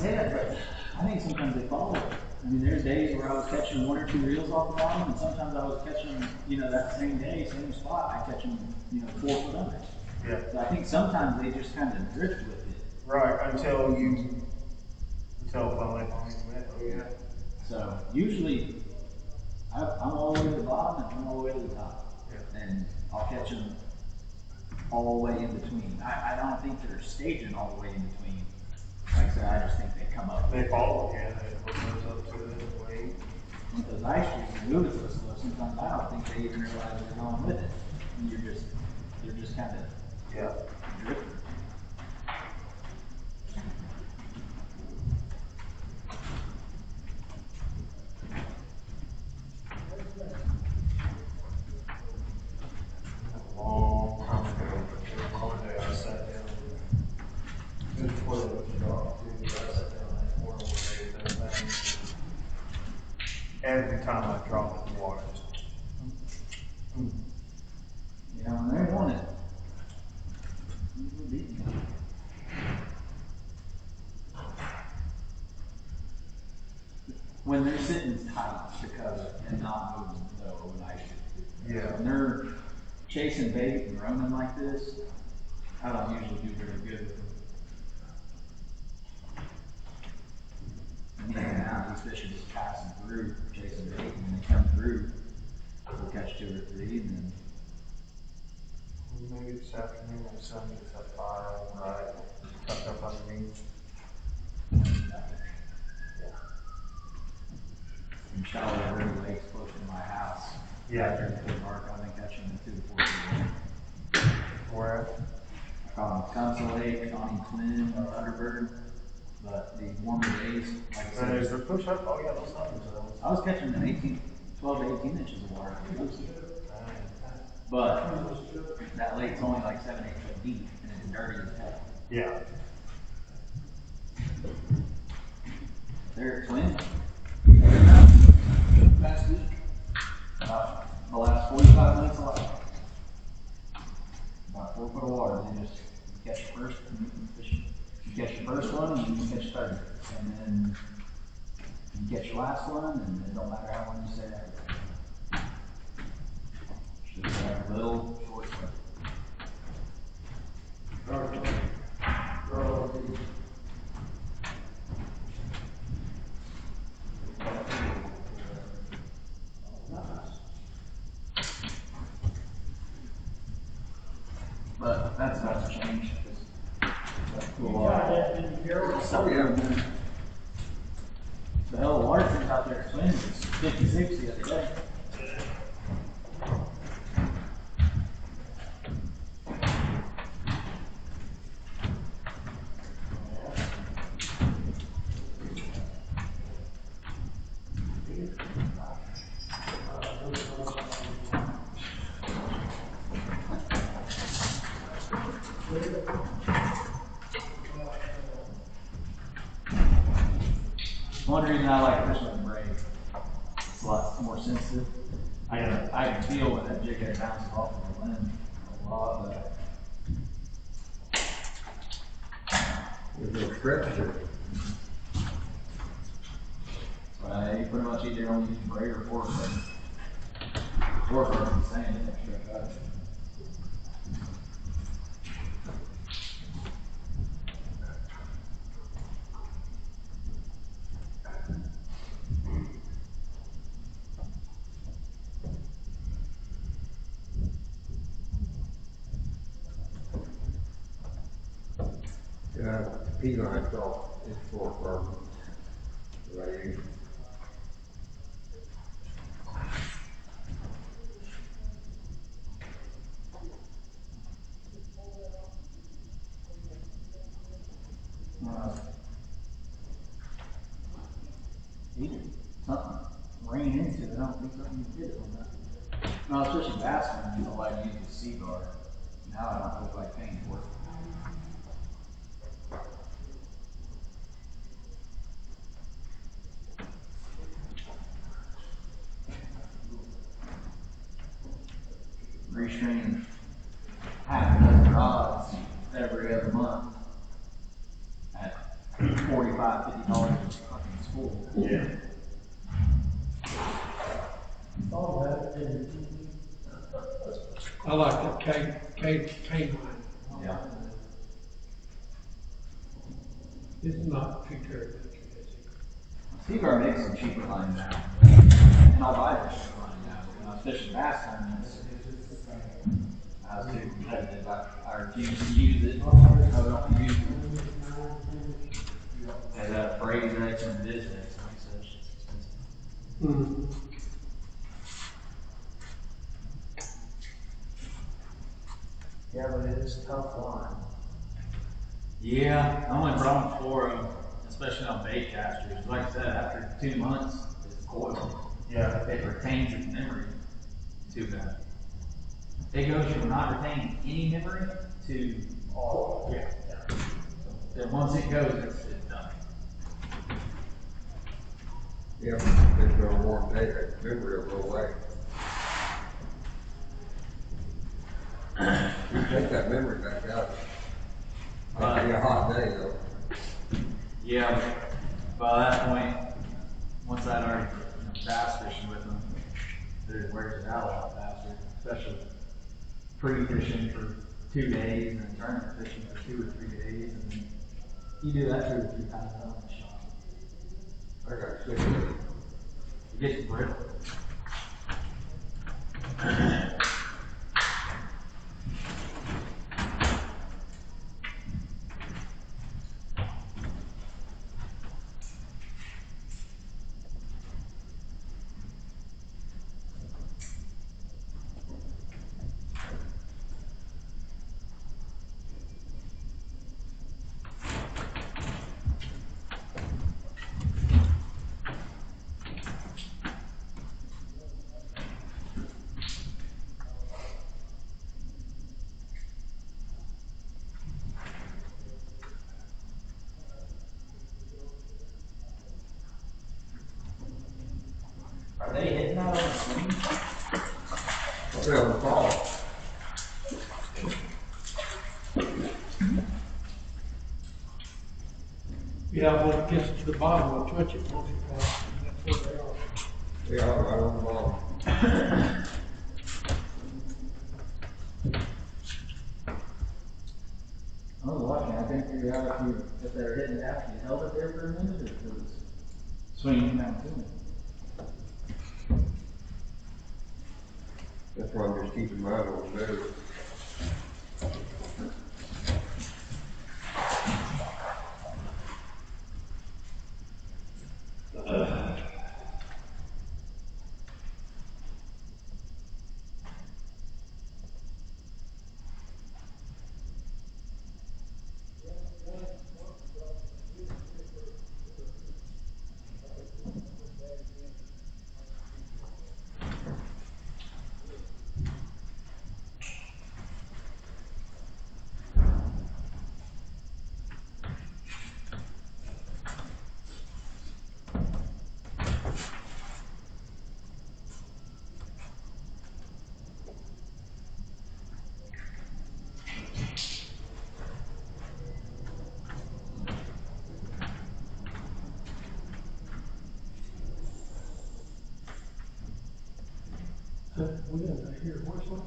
Yeah, but I think sometimes they follow it. I mean, there's days where I was catching 1 or 2 reels off the bottom, and sometimes I was catching them, that same day, same spot, I catch them, 4 foot under. Yeah. So I think sometimes they just kind of drift with it. Right, until finally commit. Oh, yeah. So usually, I'm all the way to the bottom and I'm all the way to the top. Yeah. And I'll catch them all the way in between. I don't think they're staging all the way in between. Like I said, I just think they come up. They follow, yeah, they put those up to it and wait. With those ice streets and moving so slow, sometimes I don't think they even realize they're going with it. And they're just kind of drifting. Long time ago, one day I sat down, it was before they went to drop too, I sat down in that corner where they did that thing. Every time I drop it, the water just. You know, and they want it. When they're sitting tight to cover and not moving, though, when I should. Yeah. When they're chasing bait and running like this, I don't usually do very good with them. And even now, these fish are just passing through, chasing bait, and when they come through, we'll catch 2 or 3, and then. Maybe this afternoon when the sun gets up high, right, tucked up underneath. In shallow river lakes close to my house. Yeah. After the dark, I've been catching them 2 to 4 days. Where? I caught them Council Lake, Connie Twin, Thunderbird. But these warmer days, like I There's said, the push up, oh yeah, those numbers. I was catching them 12 to 18 inches of water. But that lake's only like 7, 8 foot deep, and it's dirty as hell. Yeah. They're twins. Last week. The last 45 minutes of life. About 4 foot of water. They just catch the first, you catch the first one, and you catch 30. And then you catch your last one, and it don't matter how long you stay after that. Just like a little short swim. But that's about to change. That's cool. So, yeah. The hell of water temps out there at Twins is 56 the other day. One reason I like fishing with braid, it's a lot more sensitive. I can feel when that jig head bounces off of the limb a lot better. There's no stretch there. But you pretty much either only use braid or fork hook. Fork hook is the same, it don't stretch out. P-line off is for carbon. Right. Either something ran into it, I don't think something did it on that. No, especially bass when you know why you use the sea guard. Now I don't look like paying for it. Restraining half a dozen rods every other month at $45, $50 a fucking school. Yeah. I like that cane line. Yeah. It's not too terrible. Seaguar makes some cheaper line now. And I'll buy this line now. When I was fishing bass tournaments, I was too competitive. if you can use it, how don't you use it? Has that phrase X and this X, like such, it's expensive. Yeah, but it is tough line. Yeah, the only problem for them, especially on bait casters, like I said, after 2 months, it's coiled. Yeah. It retains its memory too bad. It goes from not retaining any memory to Oh, yeah. then once it goes, it's done. Yeah, but there's no warm day, that memory will go away. You take that memory back out. It'll be a hot day though. Yeah, by that point, once I'd already bass fishing with them, it wears it out a lot faster, especially pre-fishing for 2 days and tournament fishing for 2 or 3 days, and then you do that 2 or 3 times on the shop. I got sick of it. It gets brittle. Are they hitting that on the swing? Yeah, on the fall. Yeah, when it gets to the bottom, I'll touch it once or twice, and that's where they are. Yeah, right on the ball. I was watching, I couldn't figure out if they were hitting it after you held it there for a minute, or if it was swinging down to it. That's why I'm just keeping mine on the move. We got here, what's one?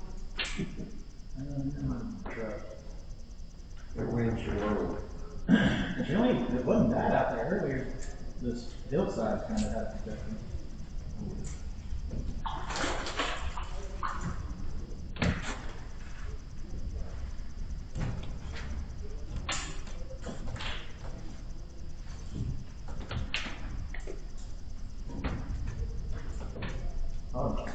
The wind's low. It wasn't bad out there earlier. This hillside kind of had protection. Oh.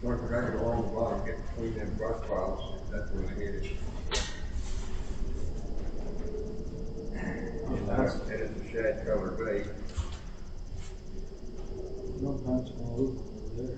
Once I got it along the bottom, get between them brush piles, that's when I hit it. And it's a shad color bait. No, that's all over there.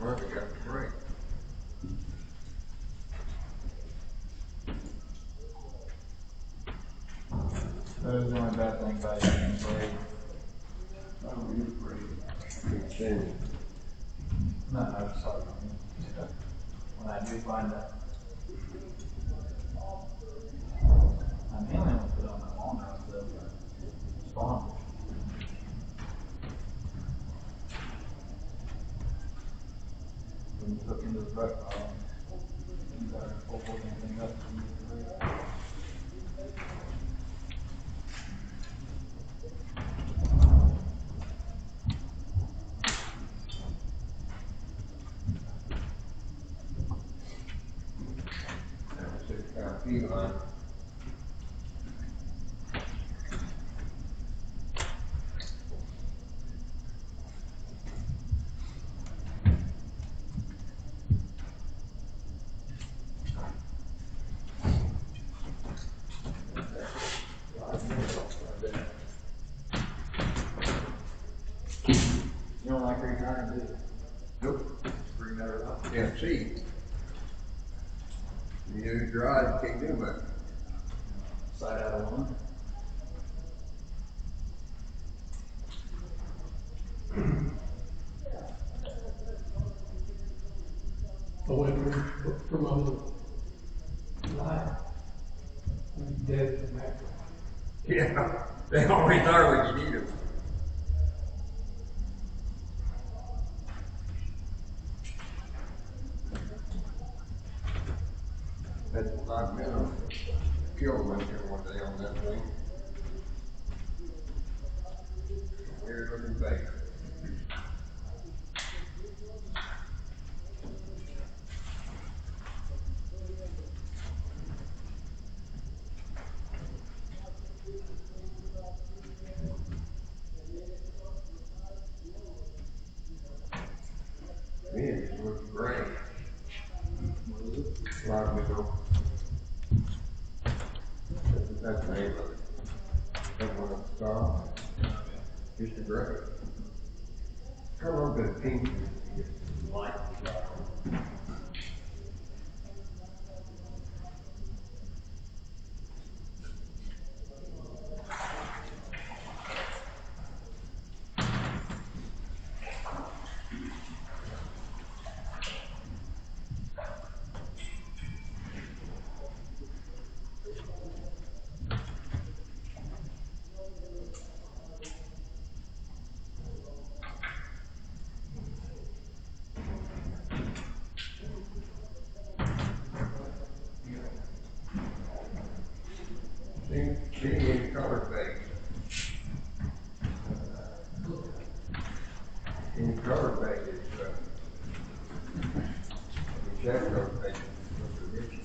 month we got a break. That was the only bad thing about it being played. I don't use break. Keep saying, No, I was talking about me. When I do find that, I mainly only put on my walnuts though. Spawn. When you hook into the truck, you gotta pull anything up. And you get the rig. that's a Crappie line. You don't like returning, do you? Nope. Bring that up. Can't see. You use your eyes, you can't do much. Side out of one. Away from other life. Dead from that. Yeah, they always are when you need them. That's a lot of men killed one here one day on that thing. Weird looking bait. Man, it looks great. A lot of middle. That's the name of it. That one at the top. Just a gray. Got a little bit of pink in it. It's light. Being in color base. In color base is, shadow base is rich.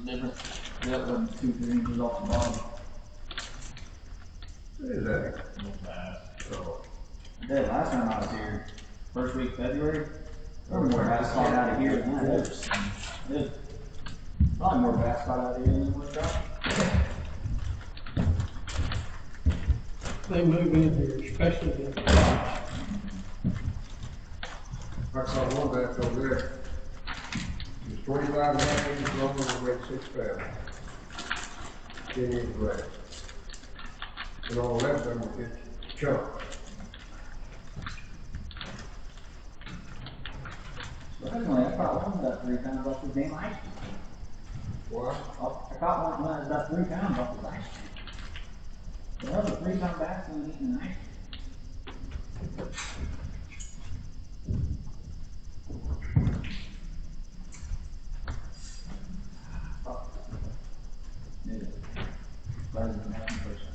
different. That one 2-3 inches off the bottom. What is that? Real fast. Oh, I did last time I was here, first week of February. There were more bass caught out of here than I've ever seen. There's probably more bass caught out of here than we've got. They move in here, especially the I caught one back over there. It was 25.5 inches long and it weighed 6 pounds. 10 inches wide. And all the rest of them were just chunk. Surprisingly, I caught one about 3 pounds off the damn ice cream. What? I caught one that was about 3 pounds off his ice cream. There was a 3-pound bass when eating an ice cream. Maybe. Better than that in person.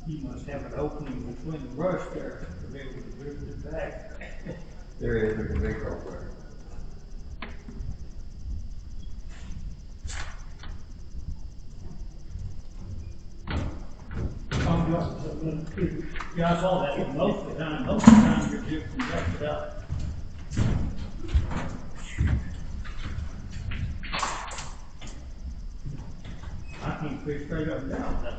You must have an opening between the brush there to be able to drift it back. There is a big old there. Yeah, I saw that, but most of the time you're drifting back it up. I can't fish straight up and down that.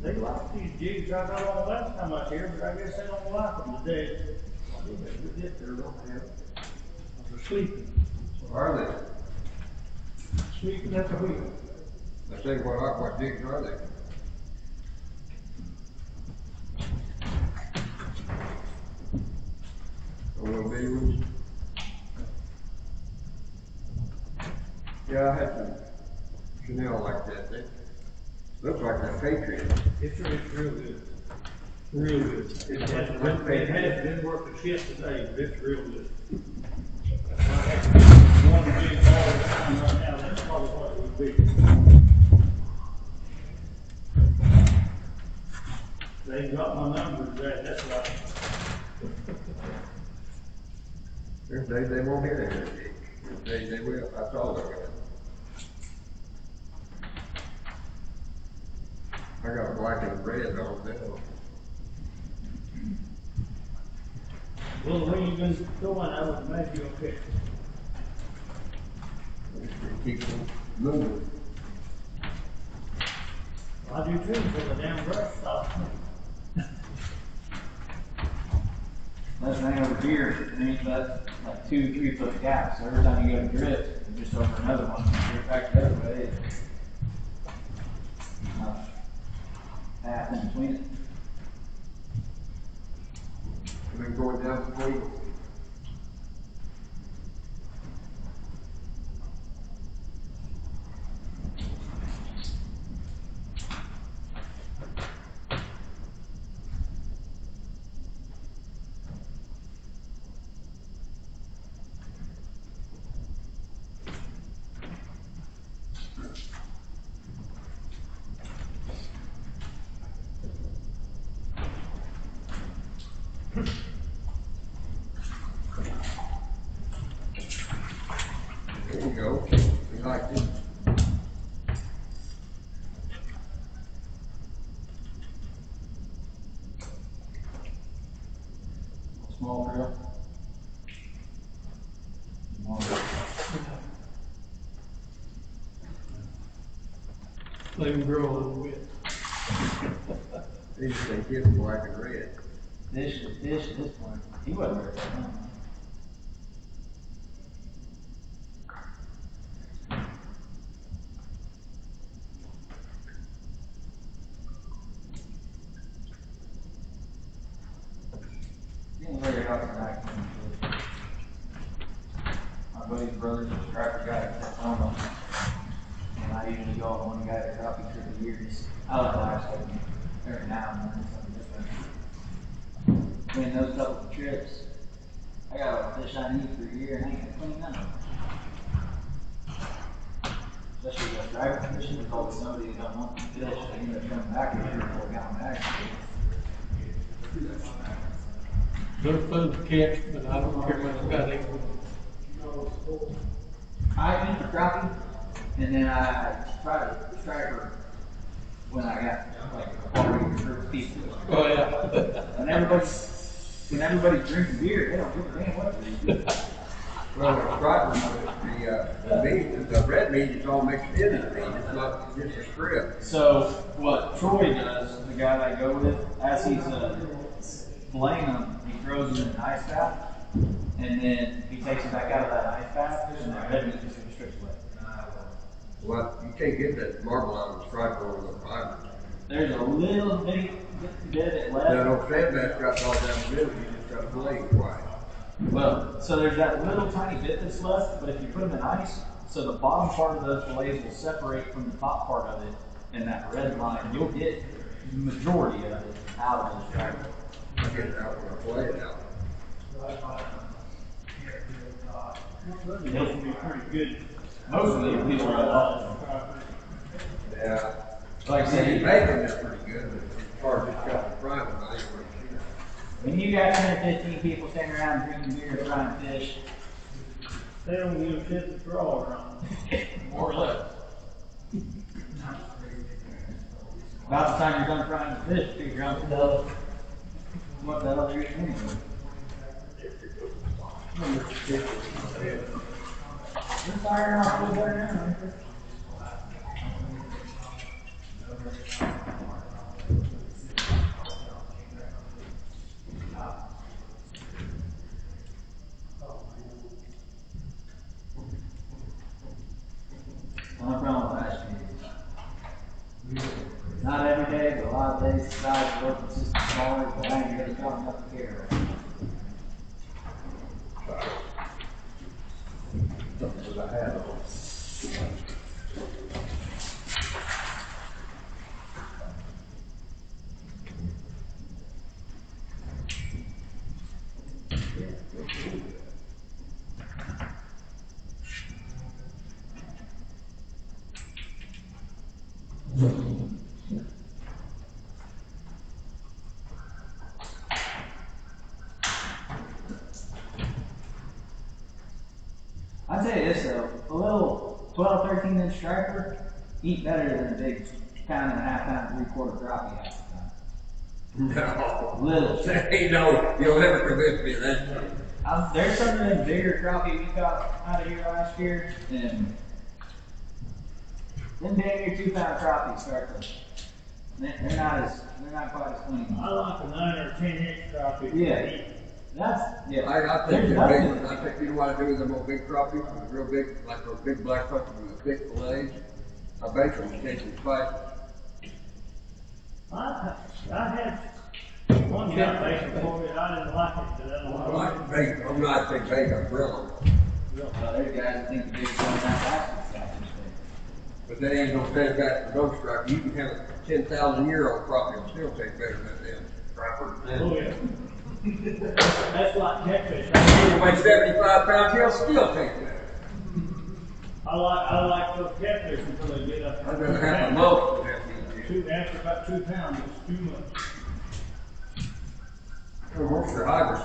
They like these jigs I got on last time I was here, but I guess they don't like them today. We did there real bad. I was sleeping. Are Sleeping at the wheel. they? I say, what jigs are they? A little bitty ones? Yeah, I had some Chanel like that. They look like a Patriot. It's real good. Real good. It hasn't been worth a shit today, but it's real good. One big all the time right now, that's probably what it would be. They got my numbers right, that's right. There's days they won't hit it. There's days they will. That's all they're gonna. I got a black and red on now. Well, the way you've been going, I would imagine you'll pick. It keeps them moving. I do too, for the damn brush stop. That's thing over here, there's that like 2-3 foot gap, so every time you go to drift, you just over another one, you drift back the other way. Path in between it. We've been going down between. There you go. We like it. Small grill. Small grill. Let him grow a little bit. These things get black and red. Fish at this point. He wasn't very far. My buddy's brother's a Crappie guy at Oklahoma, and I usually go on one guy to Crappie trip a year. I like livestock every now and then, something different. Between those couple of trips, I got a fish I need for a year, and I ain't gonna clean none of them. Especially with driver fishing, there's always somebody who don't want to fish, they end up coming back here before we got them back. They're fun to catch, but I don't care much about it. I eat the crappie, and then I try to striker when I got like a party or people. Oh, yeah. And everybody's drinking beer, they don't give a damn what they do. Well, the stripers, the meat, the red meat is all mixed in the meat. It's not just a strip. So what Troy does, the guy that I go with, as he's filleting them, he throws them in an ice bath, and then he takes them back out of that ice bath, and that red meat just goes straight away. Well, you can't get that marble out of the striper over the fiber. There's a little bitty bit of it left. That old sandbass got all down the middle, you just got a blade wide. Well, so there's that little tiny bit that's left, but if you put them in ice, so the bottom part of those fillets will separate from the top part of it, and that red line, you'll get the majority of it out of the striper. I get it out when I play it out. It'll be pretty good. Most of the people are off. Yeah. Like I said, You make them, they're pretty good, but as far as just got the front of it, I ain't really seen it. when you got 10 or 15 people standing around drinking beer, frying fish, They don't give a shit to throw around. more or less. About the time you're done frying the fish, figure out what the hell they're eating anyway. You're firing off a little better now, aren't you? Only problem with last year. Not every day, but a lot of days, the size of the working system smaller, but I ain't really got enough to care of. Something that I had on. 12, 13-inch striper eat better than a big pound and a half, pound, 3/4 crappie half the time. No. Little. Ain't no, you'll never convince me of that. There's some of them bigger crappie we caught out of here last year, and them damn near 2-pound crappies start to, they're not quite as clean. I like a 9 or 10-inch crappie. Yeah. I think they're there's big nothing. ones. I think you know what I do with them old big crappies, real big, like those big black puppets with the thick fillets. I bake them and take them spicy. I had one guy bake for me, I didn't like it, but I don't I like bake. I'm not a big bake, I grill them. Well, there's guys that think the big ones not plastic stuff is big. But they ain't gonna take back the ghost stripe. You can have a 10,000-year-old property and still take better than them striper. Oh, yeah. That's like catfish. You weigh 75 pounds, he'll still take better. I like those catfish until they get up. I'd rather have a most than have these. After about 2 pounds, it's too much. Well, most are hybrids.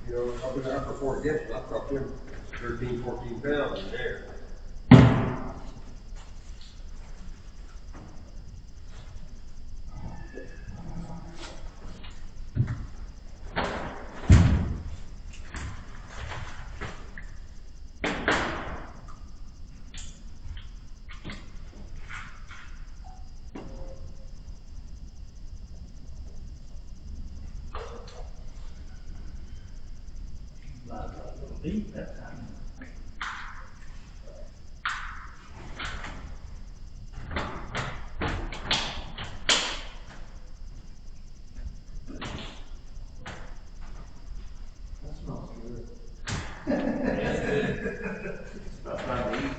You know, I've been out for 4 years, I caught them 13, 14 pounds in there. Deep that time. That smells good. That's good. That's fine to eat.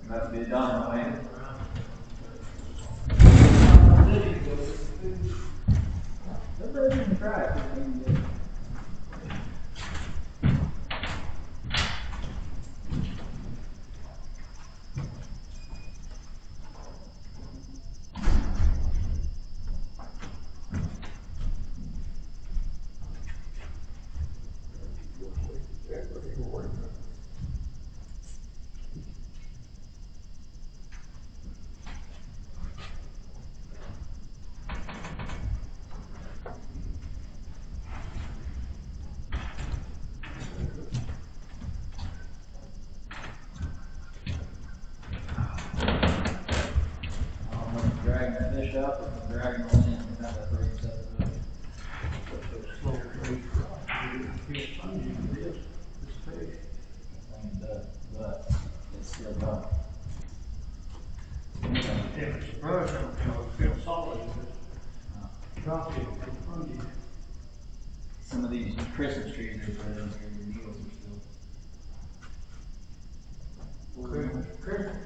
Must be done, man. Everybody can try it. Dragging the fish up or dragging the land without that break stuff. But it's still done. If it's brush, it'll feel solid. If it's drop it, it'll funky. Some of these Christmas trees they put in here, your needles are still. Christmas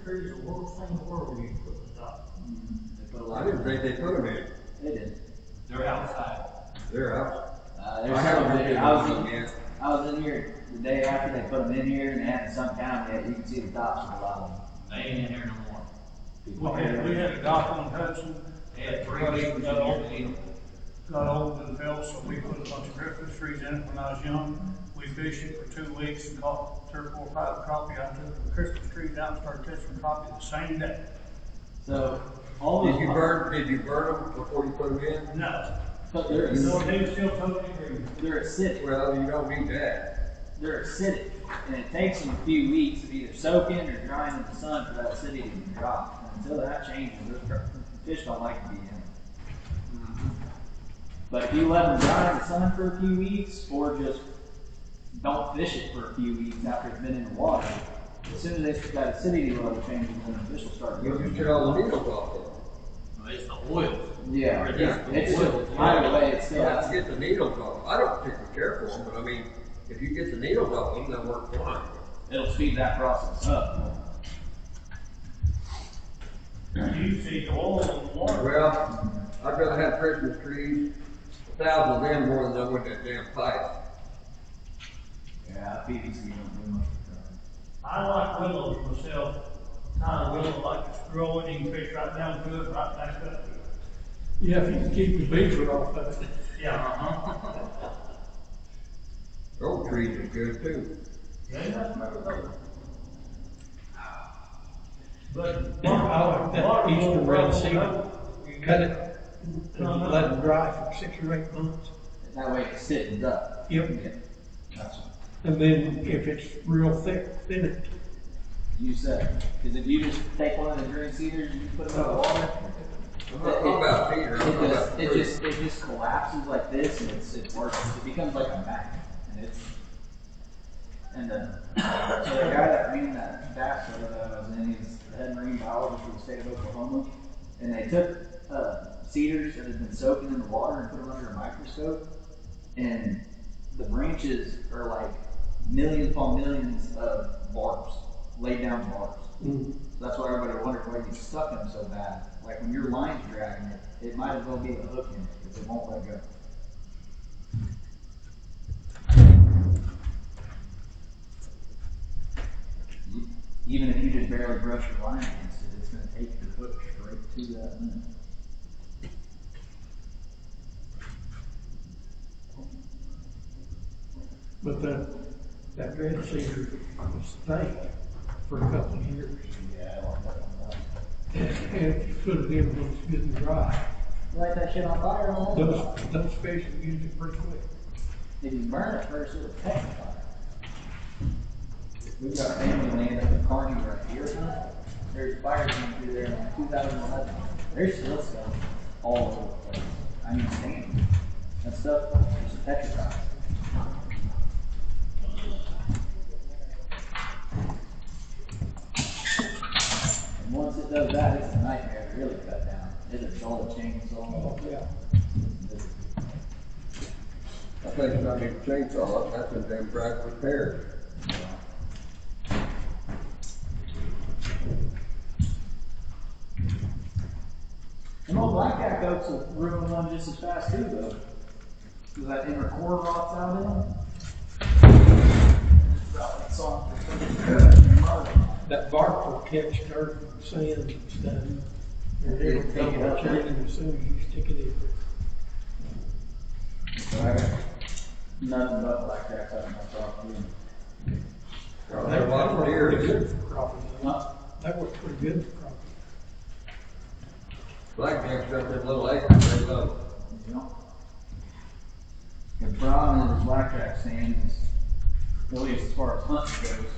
trees are the worst thing in the world when you put the top. They put a lot I didn't think they put them in. They did. They're outside. They're out. There's I haven't some been that- in I was them in, yet. I was in here the day after they put them in here and they hadn't sunk down yet. You can see the tops of a lot of them. They ain't in here no more. We had a dock on Hudson. They had 3 weeks in here to eat them. Got old and fell, so we put a bunch of Christmas trees in it when I was young. We fished it for 2 weeks and caught 3 or 4 or 5 crappie. I took the Christmas trees out and started catching crappie the same day. So all these Did you burn them before you put them in? No, but they're no, they were still totally green. they're acidic. Well, you don't need that. They're acidic, and it takes them a few weeks of either soaking or drying in the sun for that acidity to drop. And until that changes, those fish don't like to be in it. But if you let them dry in the sun for a few weeks, or just don't fish it for a few weeks after it's been in the water, as soon as that acidity level changes, then the fish will start You growing. just get all the needles off of them. No, it's the oil. Yeah, Yeah. it's still, either way, it's still. Let's get the needles off. I don't particularly care for them, but I mean, if you get the needles off them, they'll work fine. It'll speed that process up. You see the oil in the water. Well, I'd rather have Christmas trees, 1,000 of them more than I would that damn pipe. Yeah, PVC don't do much. I like willows myself. Kind of willow, like it's growing, you can fish right down to it, right back up to it. Yeah, if you can keep the beaver off of it. Yeah. Oak trees are good too. Yeah, that's better though. But. I like that eastern red cedar. Cut it and let it dry for 6 or 8 months. That way it's sitting up. Yep. Gotcha. And then if it's real thick, thin it. You said, because if you just take one of the green cedars and you put them in the water, I'm not talking about cedar, I'm talking about it spruce. just collapses like this and it works. It becomes like a magnet. And so the guy that ran that bass that I was in, he's the head marine biologist for the state of Oklahoma. And they took cedars that had been soaking in the water and put them under a microscope. And the branches are like millions upon millions of barbs, laid down barbs. Mm-hmm. So that's why everybody wondered why it gets stuck in them so bad. Like when your line's dragging it, it might as well be a hook in it because it won't let go. Even if you just barely brush your line against it, it's going to take your hook straight to that limit. But that red cedar was thick for a couple of years. Yeah, I like that one. And if you put it in when it's good and dry, Light that shit on fire on that. those fish will use it pretty quick. If you burn it first, it'll catch fire. We've got a family land up in Kearney right here. There's fire came through there in like 2011. There's still stuff all over the place. I mean, standing. That stuff is petrified. And once it does that, it's a nightmare to really cut down. It's a dull chainsaw. Oh, yeah. I think it's not even chainsaw, that's a damn Bradford repair. And old blackjack oaks will ruin one just as fast too, though. Because that inner core rots out in them. That bark will catch dirt and sand and stuff. And it'll take it up chain as soon as you stick it in. So I got nothing but blackjacks out of my property. Well, there are a lot of pretty deer. good for crappie. Huh? That works pretty good for crappie. Blackjack's got them little acres they love. You know? The problem is blackjack stands, at least as far as hunting goes.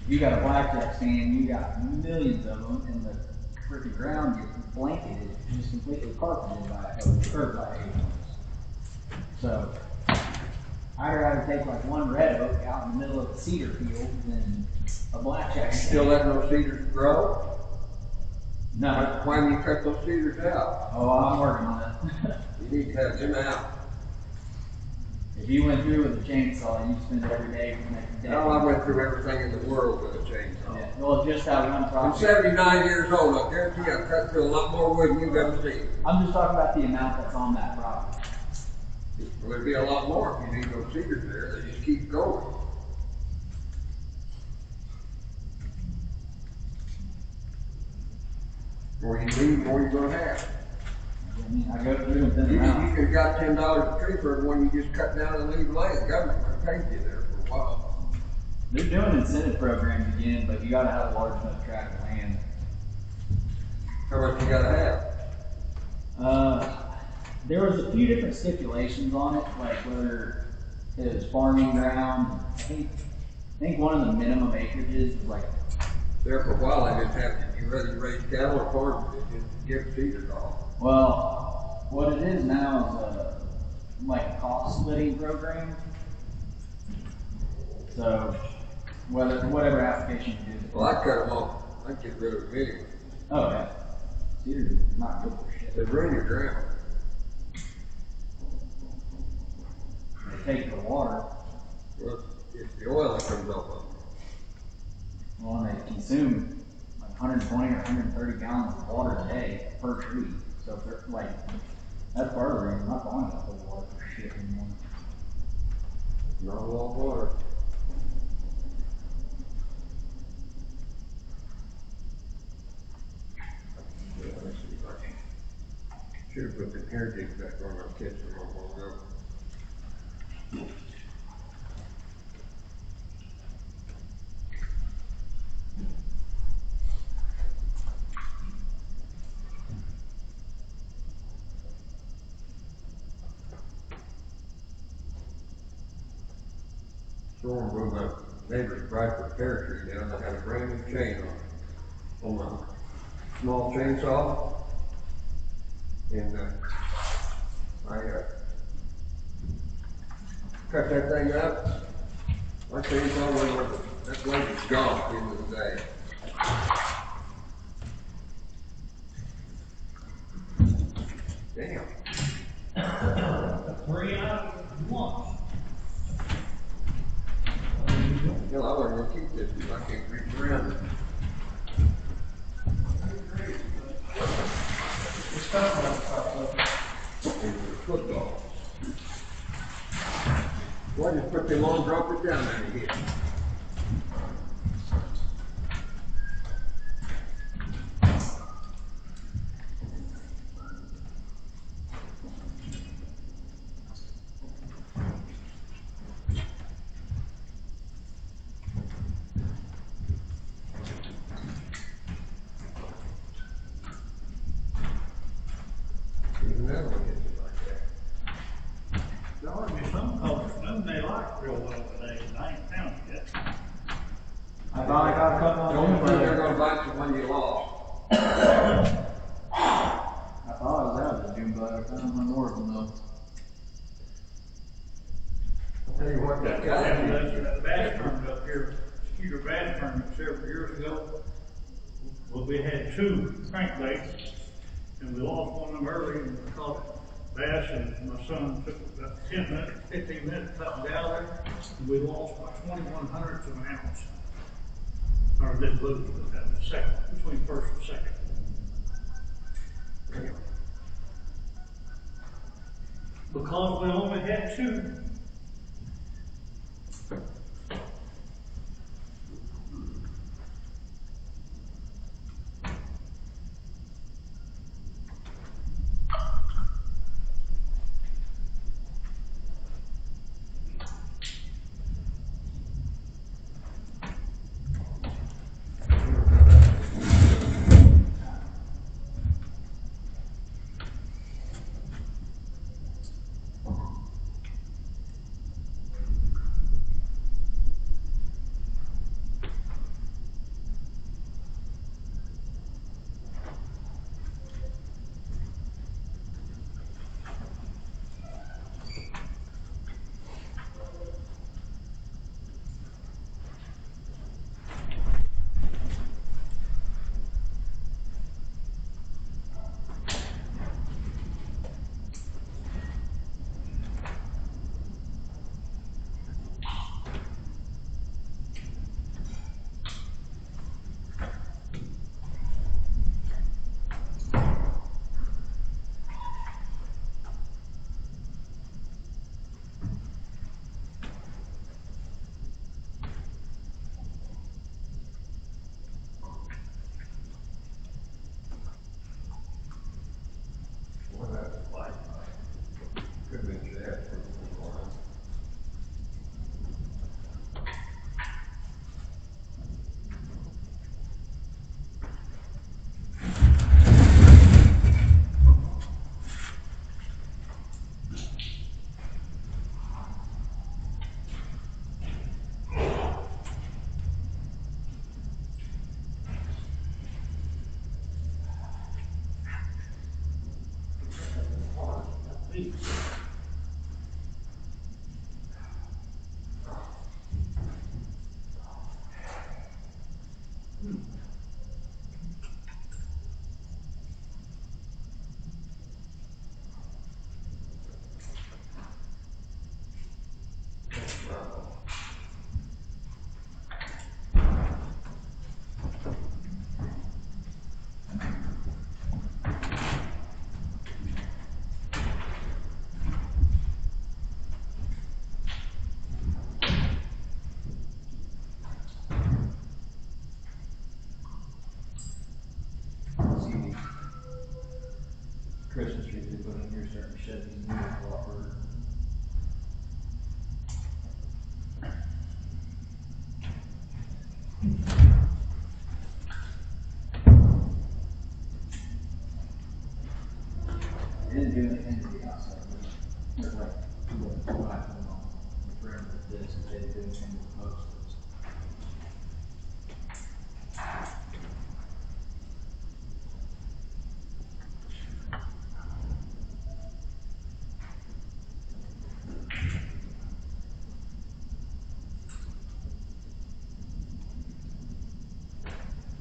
If you got a blackjack stand, you got millions of them, and the freaking ground gets blanketed and just completely carpeted by acorns. So I'd rather take like one red oak out in the middle of the cedar field than a blackjack stand. Still letting those cedars grow? No. Why do you cut those cedars out? Oh, I'm working on it. You need to have them out. If you went through with a chainsaw, you'd spend every day for the next day. Oh, I went through everything in the world with a chainsaw. Yeah. Well, just that one I'm property. 79 years old, I guarantee I've cut through a lot more wood than you've ever seen. I'm just talking about the amount that's on that property. It would be a lot more if you need those cedars there, they just keep going. More you need, more you're gonna have. I mean, I go through and thin You them out. could've got $10 a tree for every one you just cut down and leave laying. The government would have paid you there for a while. They're doing incentive programs again, but you gotta have a large enough tract of land. How much you gotta have? There was a few different stipulations on it, like whether it was farming ground. I think one of the minimum acreages was like, There for a while, they didn't have, you rather raise cattle or farm, they just give cedars off. well, what it is now is like a cost splitting program. So whatever application you do. Well, I cut them off, I get rid of them anyway. Oh yeah, cedar's not good for shit. They ruin your ground. They take the water. Well, it's the oil that comes off of them. Well, and they consume like 120 or 130 gallons of water a day per tree. So if they're like, that's part of the reason I'm not buying that whole water for shit anymore. Not a lot of water. Yeah, let's see if I can. Should have put the hair dig back on our kitchen a long ago. Storm blew my neighbor's Bradford pear tree down. I had a brand new chain on my small chainsaw. And I cut that thing up. My chainsaw went over. That blade was gone at the end of the day. Damn. 3 out of 1. Hell, I wasn't gonna keep this because I can't reach around it. It's tough on the top of it. It's a football. Why just put them on, drop it down there again? Even that one hits it like that. There ought to be some colors, none they like real well today, and I ain't found it yet. I thought I got a couple The on only June thing they're bug. gonna bite is when you lost. I thought I was out of the June bug. I found one more of them though. I'll tell you what, that guy. That bass tournament up here, Skeeter Bass Tournament several years ago, well, we had 2 crankbaits, and we lost one of them early, and we caught bass, and my son took about 10 minutes, 15 minutes cutting down there, and we lost by 0.21 of an ounce. Or didn't lose, but that was second, between first and second. Because we only had 2. Christmas trees they put in here starting to shed these leaves a lot further. They didn't do anything to the outside, but there's like two on the perimeter of this, and they didn't do anything to the posts.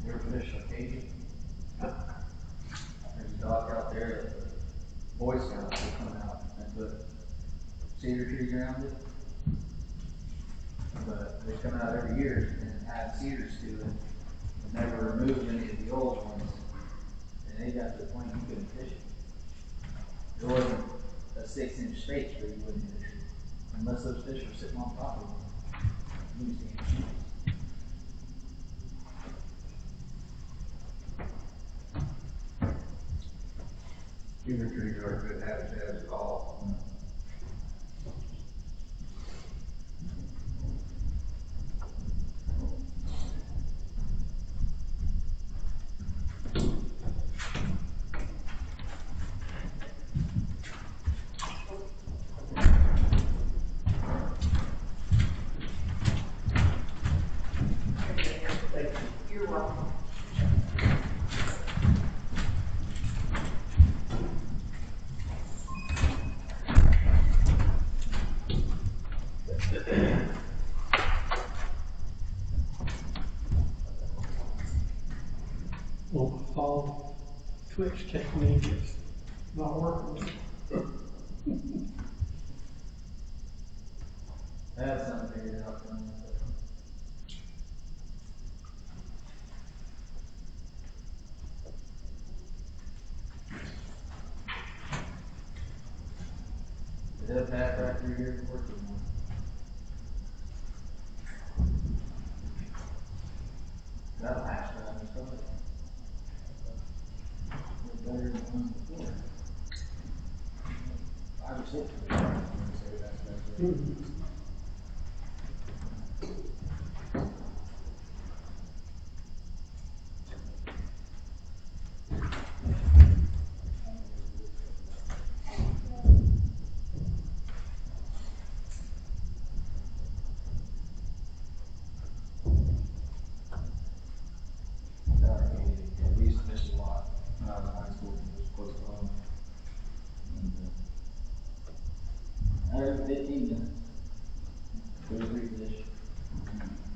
You ever fish a Cajun? There's a dock out there that the Boy Scouts will come out and put cedar trees around it. But they come out every year and add cedars to it and never remove any of the old ones. And they got to the point you couldn't fish it. There wasn't a 6-inch space where you wouldn't fish it. Unless those fish were sitting on top of them. You just can't shoot. Human trees are a good habitat at all. You're welcome. Well, my fall twitch technique is not working. That's something figured out for me. It does pass right through here before too long. That last time was probably better than the one before. 5 or 6 of them, I'm gonna say that's better. We used to fish a lot when I was in high school, it was close to home. And, every 15 minutes, 2 or 3 fish.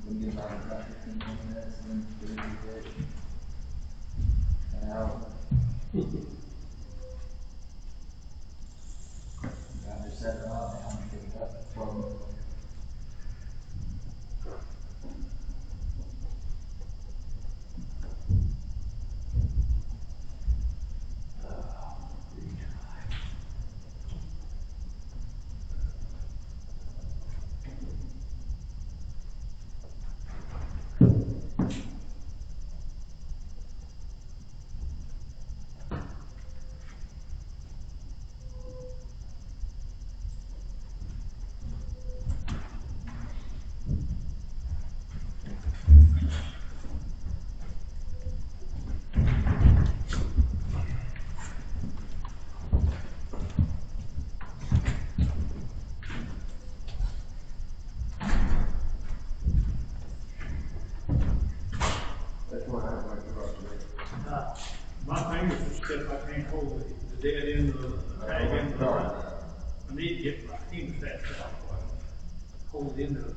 Wouldn't get about 15 minutes, and then 2 or 3 fish. An hour. I just set it out now and pick it up 12 minutes later. That's why I like to cross the My fingers are stiff, I can't hold the dead end of the tag end of the line. I need to get my hemostat out, hold it into it.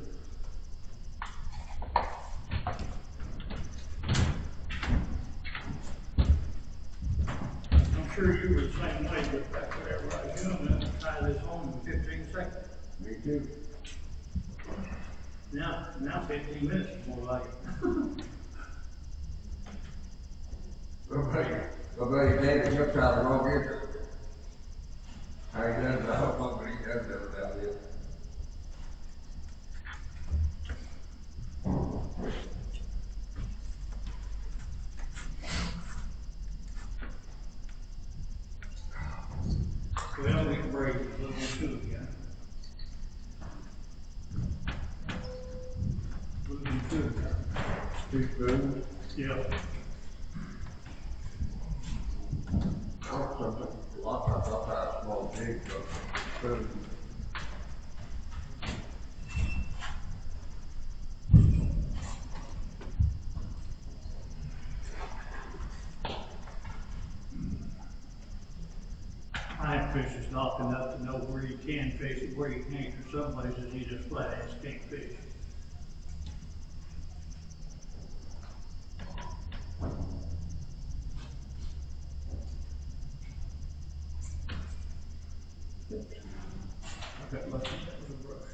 I'm sure you were the same way, but back wherever I was young, I tie this on in 15 seconds. Me too. Now 15 minutes is more like it. My buddy David took out the wrong interest. How he does, I hope nobody does that without it. break, it's looking to again. Looking to again. Too soon. Yeah. I don't know, a lot of times I'll buy a small pig, but food. Fine fish is not enough to know where you can fish and where you can't, or some places you just flat ass can't fish. I got lucky, that was a brush.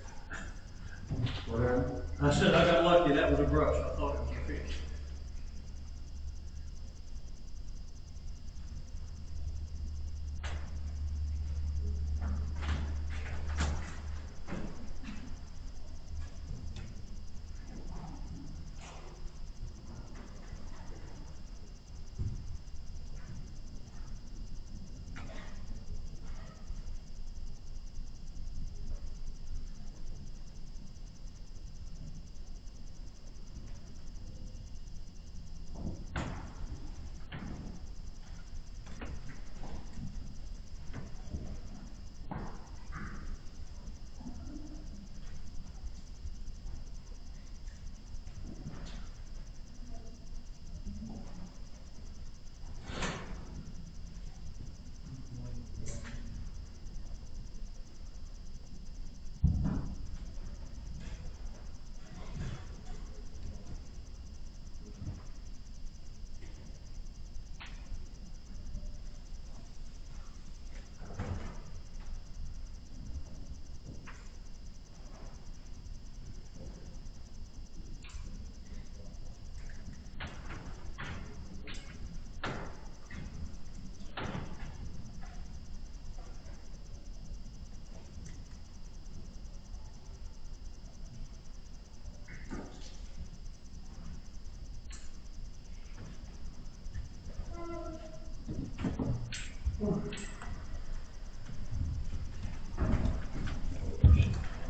What happened? I said I got lucky, that was a brush, I thought it was a fish.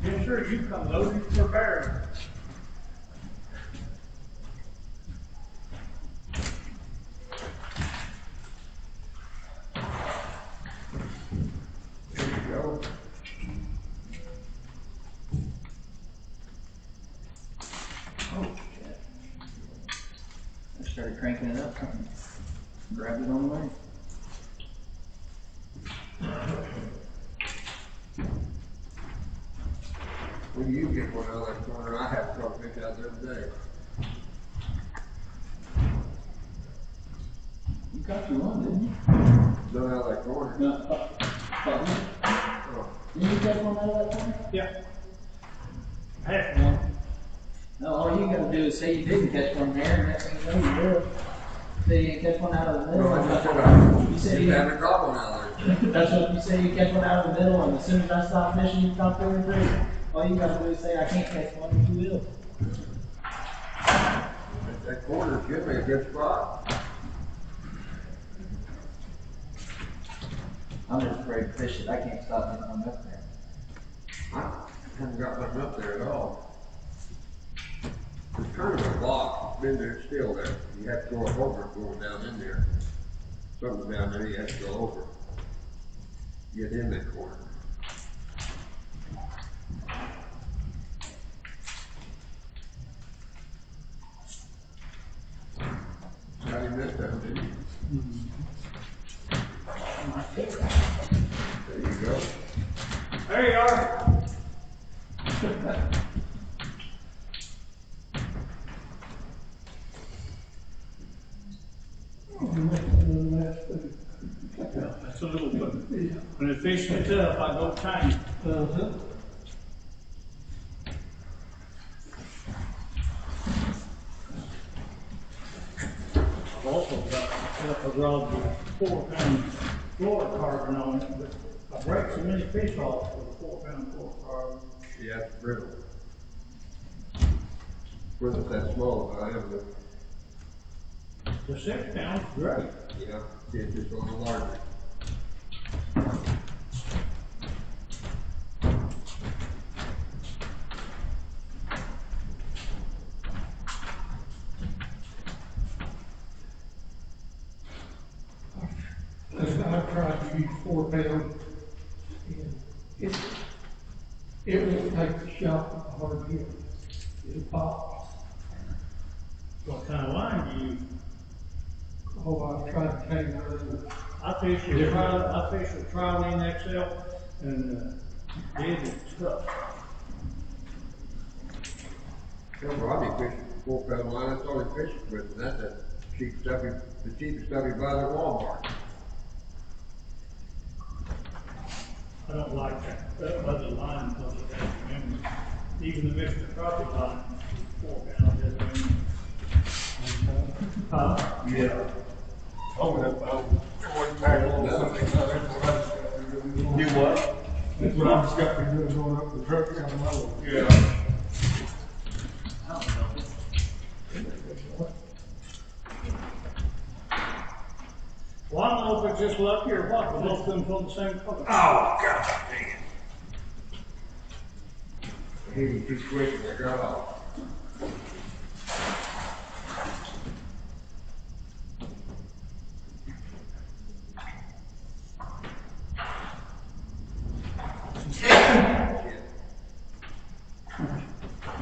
Yes, sir, you come loaded for bearing. There you go. Oh, shit. I started cranking it up, something. Grabbed it on the way. When you get one out of that corner, I had a couple fish out the other day. You caught your one, didn't you? Not out of that corner. No, Oh, didn't you catch one out of that corner? Yeah. Half one. No, all you gotta do is say you didn't catch one there, and next thing you know, you will. Say you didn't catch one out of the middle. no, I just said You I said didn't you, have a drop one out there. that's what you say, you catch one out of the middle, and as soon as I stop fishing, you stop going through. All you gotta do is say, I can't catch one, and you will. That corner gives me a good spot. I'm just afraid to fish it, I can't stop getting one up there. I haven't got one up there at all. It's kind of a block, it's been there, still there. You have to go over it going down in there. Something down there you have to go over. Get in that corner. How you missed that, didn't you? There you go. There you are. That's a little bit. When the fish gets up, I go tiny. I've also got a rod with 4 pound fluorocarbon on it, but I break so many fish off with a 4 pound fluorocarbon. Yeah, it's brittle. Whether it's that small, I have the, The 6 pound's great. yeah, see, it's just a little larger. tried to use 4 pound, and it won't take the shock of a hard hit. It'll pop. What kind of line do you use? Oh, I've tried to take I fish with Trilene XL and did it stuff. Tell Rodney fishing 4 pound line, that's all he fishes with, and that's the cheapest stuff he buys at Walmart. I don't like that other line because it has memory. Even the Mr. Crappie line, 4 pound has memory. Yeah. Oh, that, You what? that's what I've just got been doing, going up the truck down the road. Yeah. I don't know. Well, I don't know if it's just lucky or what, but both of them from the same color. Oh, God dang it. He hit him too quick and they got off.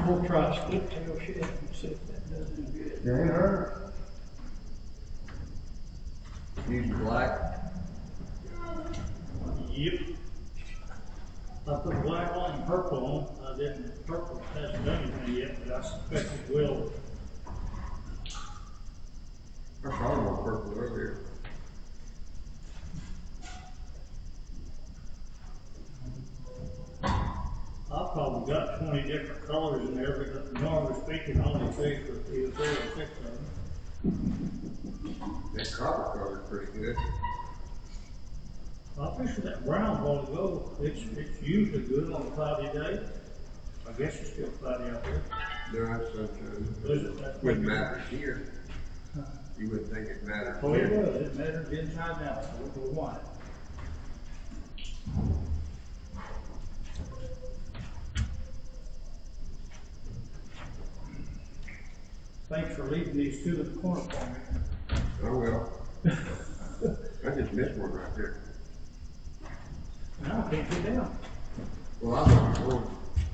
We'll try split tail shad and see if that does any good. It ain't hurt. Using black. Yep. I put black on and purple on. I didn't, purple hasn't done anything yet, but I suspect it will. I saw him on purple earlier. I've probably got 20 different colors in there, but normally speaking, I only fish with either 3 or 6 of them. That copper color's pretty good. I fished with that brown while ago. It's usually good on a cloudy day. I guess it's still cloudy out there. No, that's sunshine. Is it? That's Wouldn't matter here. You wouldn't think it mattered. Oh, it does. It matters inside and out. So we'll want it. Thanks for leaving these 2 at the corner for me. Oh, well. I just missed one right there. Now I can't get down. Well, I'm not going,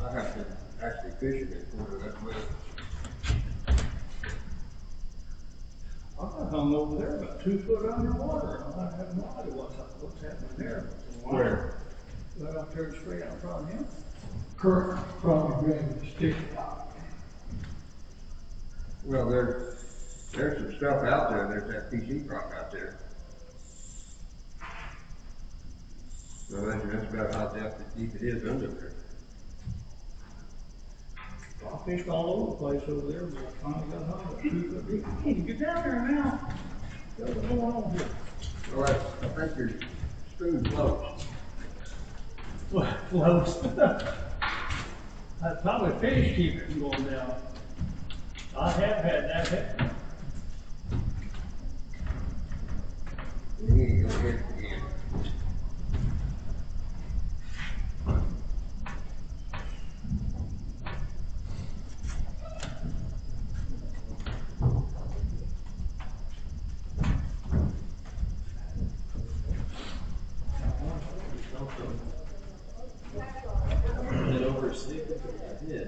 I have to actually fish in that corner, that's well. I got hung over there about 2 foot underwater. I have no idea what's happening there. Where? Right up there straight out front of him. Kirk probably grabbed the stick out. Well, there's some stuff out there, there's that PC rock out there. So that's about how deep it is under there. I fished all over the place over there, but I finally got hung about 2 foot deep. Hey, get down there now. What's going on here? Well, I think your spoon floats. What floats? I'd probably fish keep it from going down. I have had that happen. You need to go get it again. It oversleep, I did.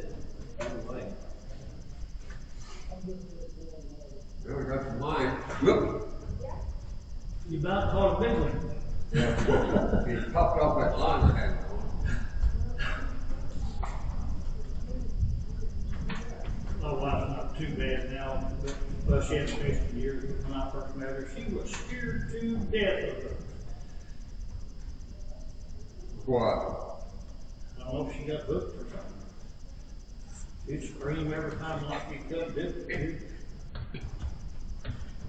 Like, Well, we got some line. Whoop! You about caught a big one. Yeah. He popped off that line I had on. My wife's not too bad now, but she hasn't fished in years. But when I first met her, she was scared to death of her. What? I don't know if she got hooked or something. She'd scream every time like you got bit.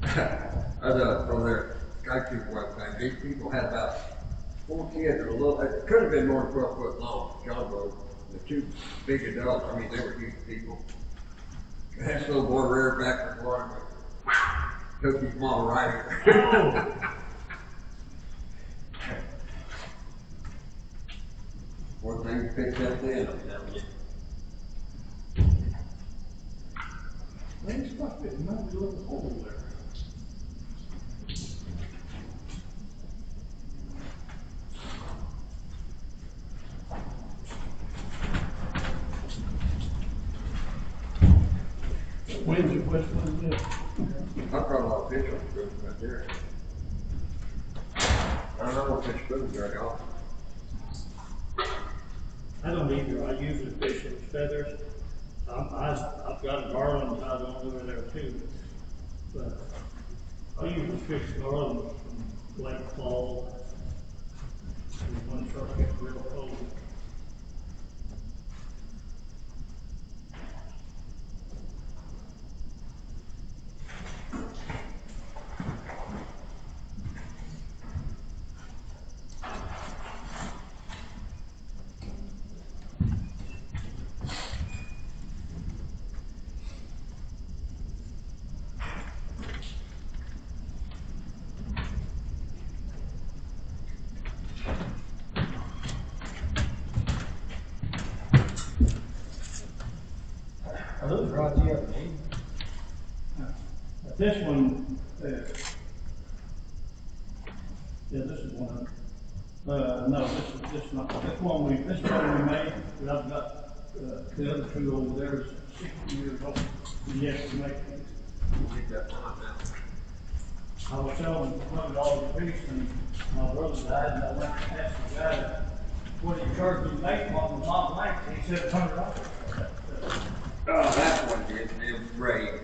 I was over there, Sky Creek one time, these people had about 4 kids, or a little, it could have been more than 12 foot long, John Boat. The 2 big adults, I mean, they were huge people. That little boy reared back from the water, took his mom rider. One thing you picked up then, I'm telling you. Man, it's must be a nice little hole there. When's it, which one, yeah? I caught a lot of fish on the spoon right there. I don't fish spoons very often. I don't either, I usually fish with feathers. I've got garland tied on over there too, but I usually fish garland from Lake Eufaula. When it starts getting real cold. Are those rods you ever made? This one, yeah, this is one. No, this is not, this one we made, but I've got, the other two over there is 60 years old. And yes, we make these. Keep that time now. I was selling $100 a piece and my brother died and I went and asked the guy, what he charged me to make one with my blank, and he said $100. Oh, that's what it is, damn brave.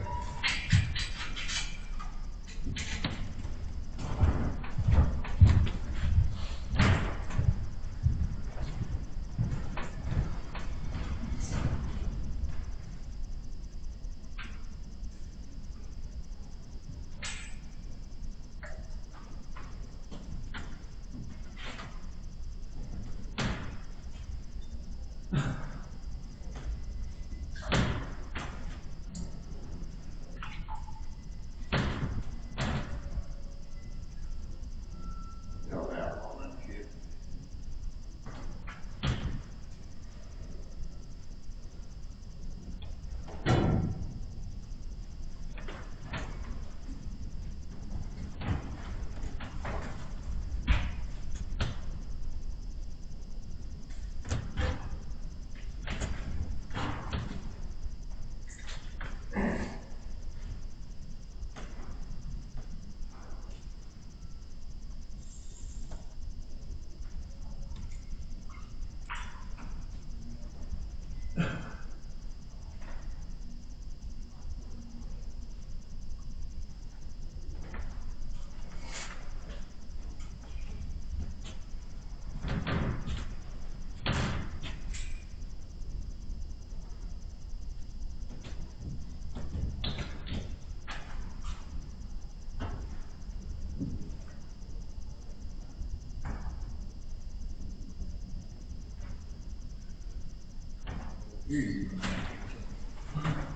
Easy.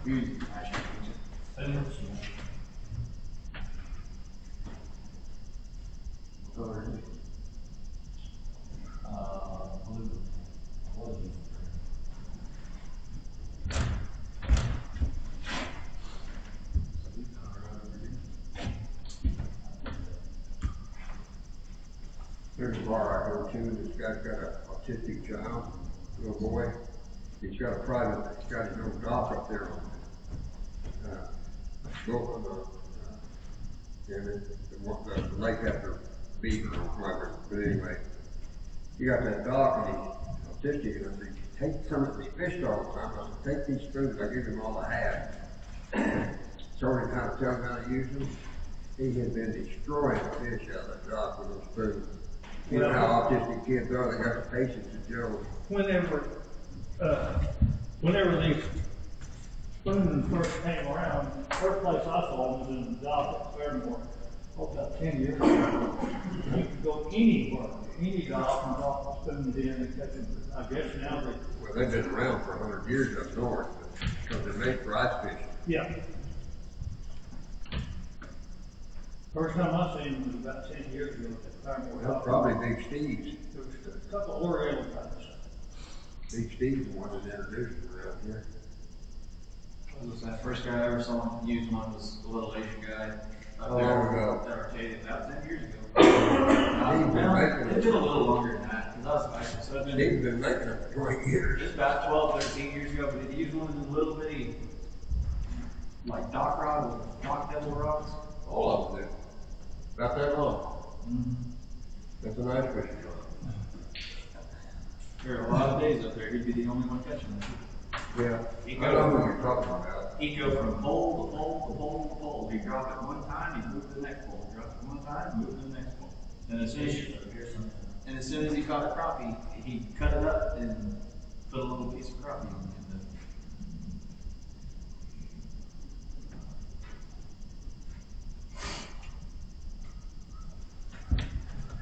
Easy. Blue. What is it? There's a bar I go to, and this guy's got an autistic child, little boy. He's got a private, he's got his own dock up there on the lake after Beaver or whatever. But anyway, he got that dock and he's autistic, and I said, take some of these fish all the time. I said, take these spoons. I give him all I had. Started how to tell him how to use them. He had been destroying fish out of that dock with those spoons. You know how autistic kids are, they got the patience to Joe. Whenever these spoons first came around, the first place I saw them was in the dock at Fairmore, about 10 years ago. You could go anywhere, any dock and drop the spoons in and catch them. I guess now they... Well, they've been around for 100 years up north, because they make rice fish. Yeah. First time I seen them was about 10 years ago at Fairmore. Well, probably Big Steve's. There was a couple of Oriental types. Big Steve's the one that introduced them around here. Was that first guy I ever saw use one was a little Asian guy up How there. long ago? At Arcadia, about 10 years ago. Steve's been making It's been a little longer than that, because I was back, so it's been Steve's been making them for 20 years. just about 12, 13 years ago, but he used one of the little bitty Like dock rod with rock pebble rods? All of them do. About that long. That's a nice fishing rod. There are a lot of days up there, he'd be the only one catching them. Yeah. He'd I know go, what you're talking about. he'd go from pole to pole to pole to pole. He'd drop it one time, he'd move to the next pole. Drop it one time, move to the next pole. And as soon as he caught a crappie, he'd cut it up and put a little piece of crappie on it.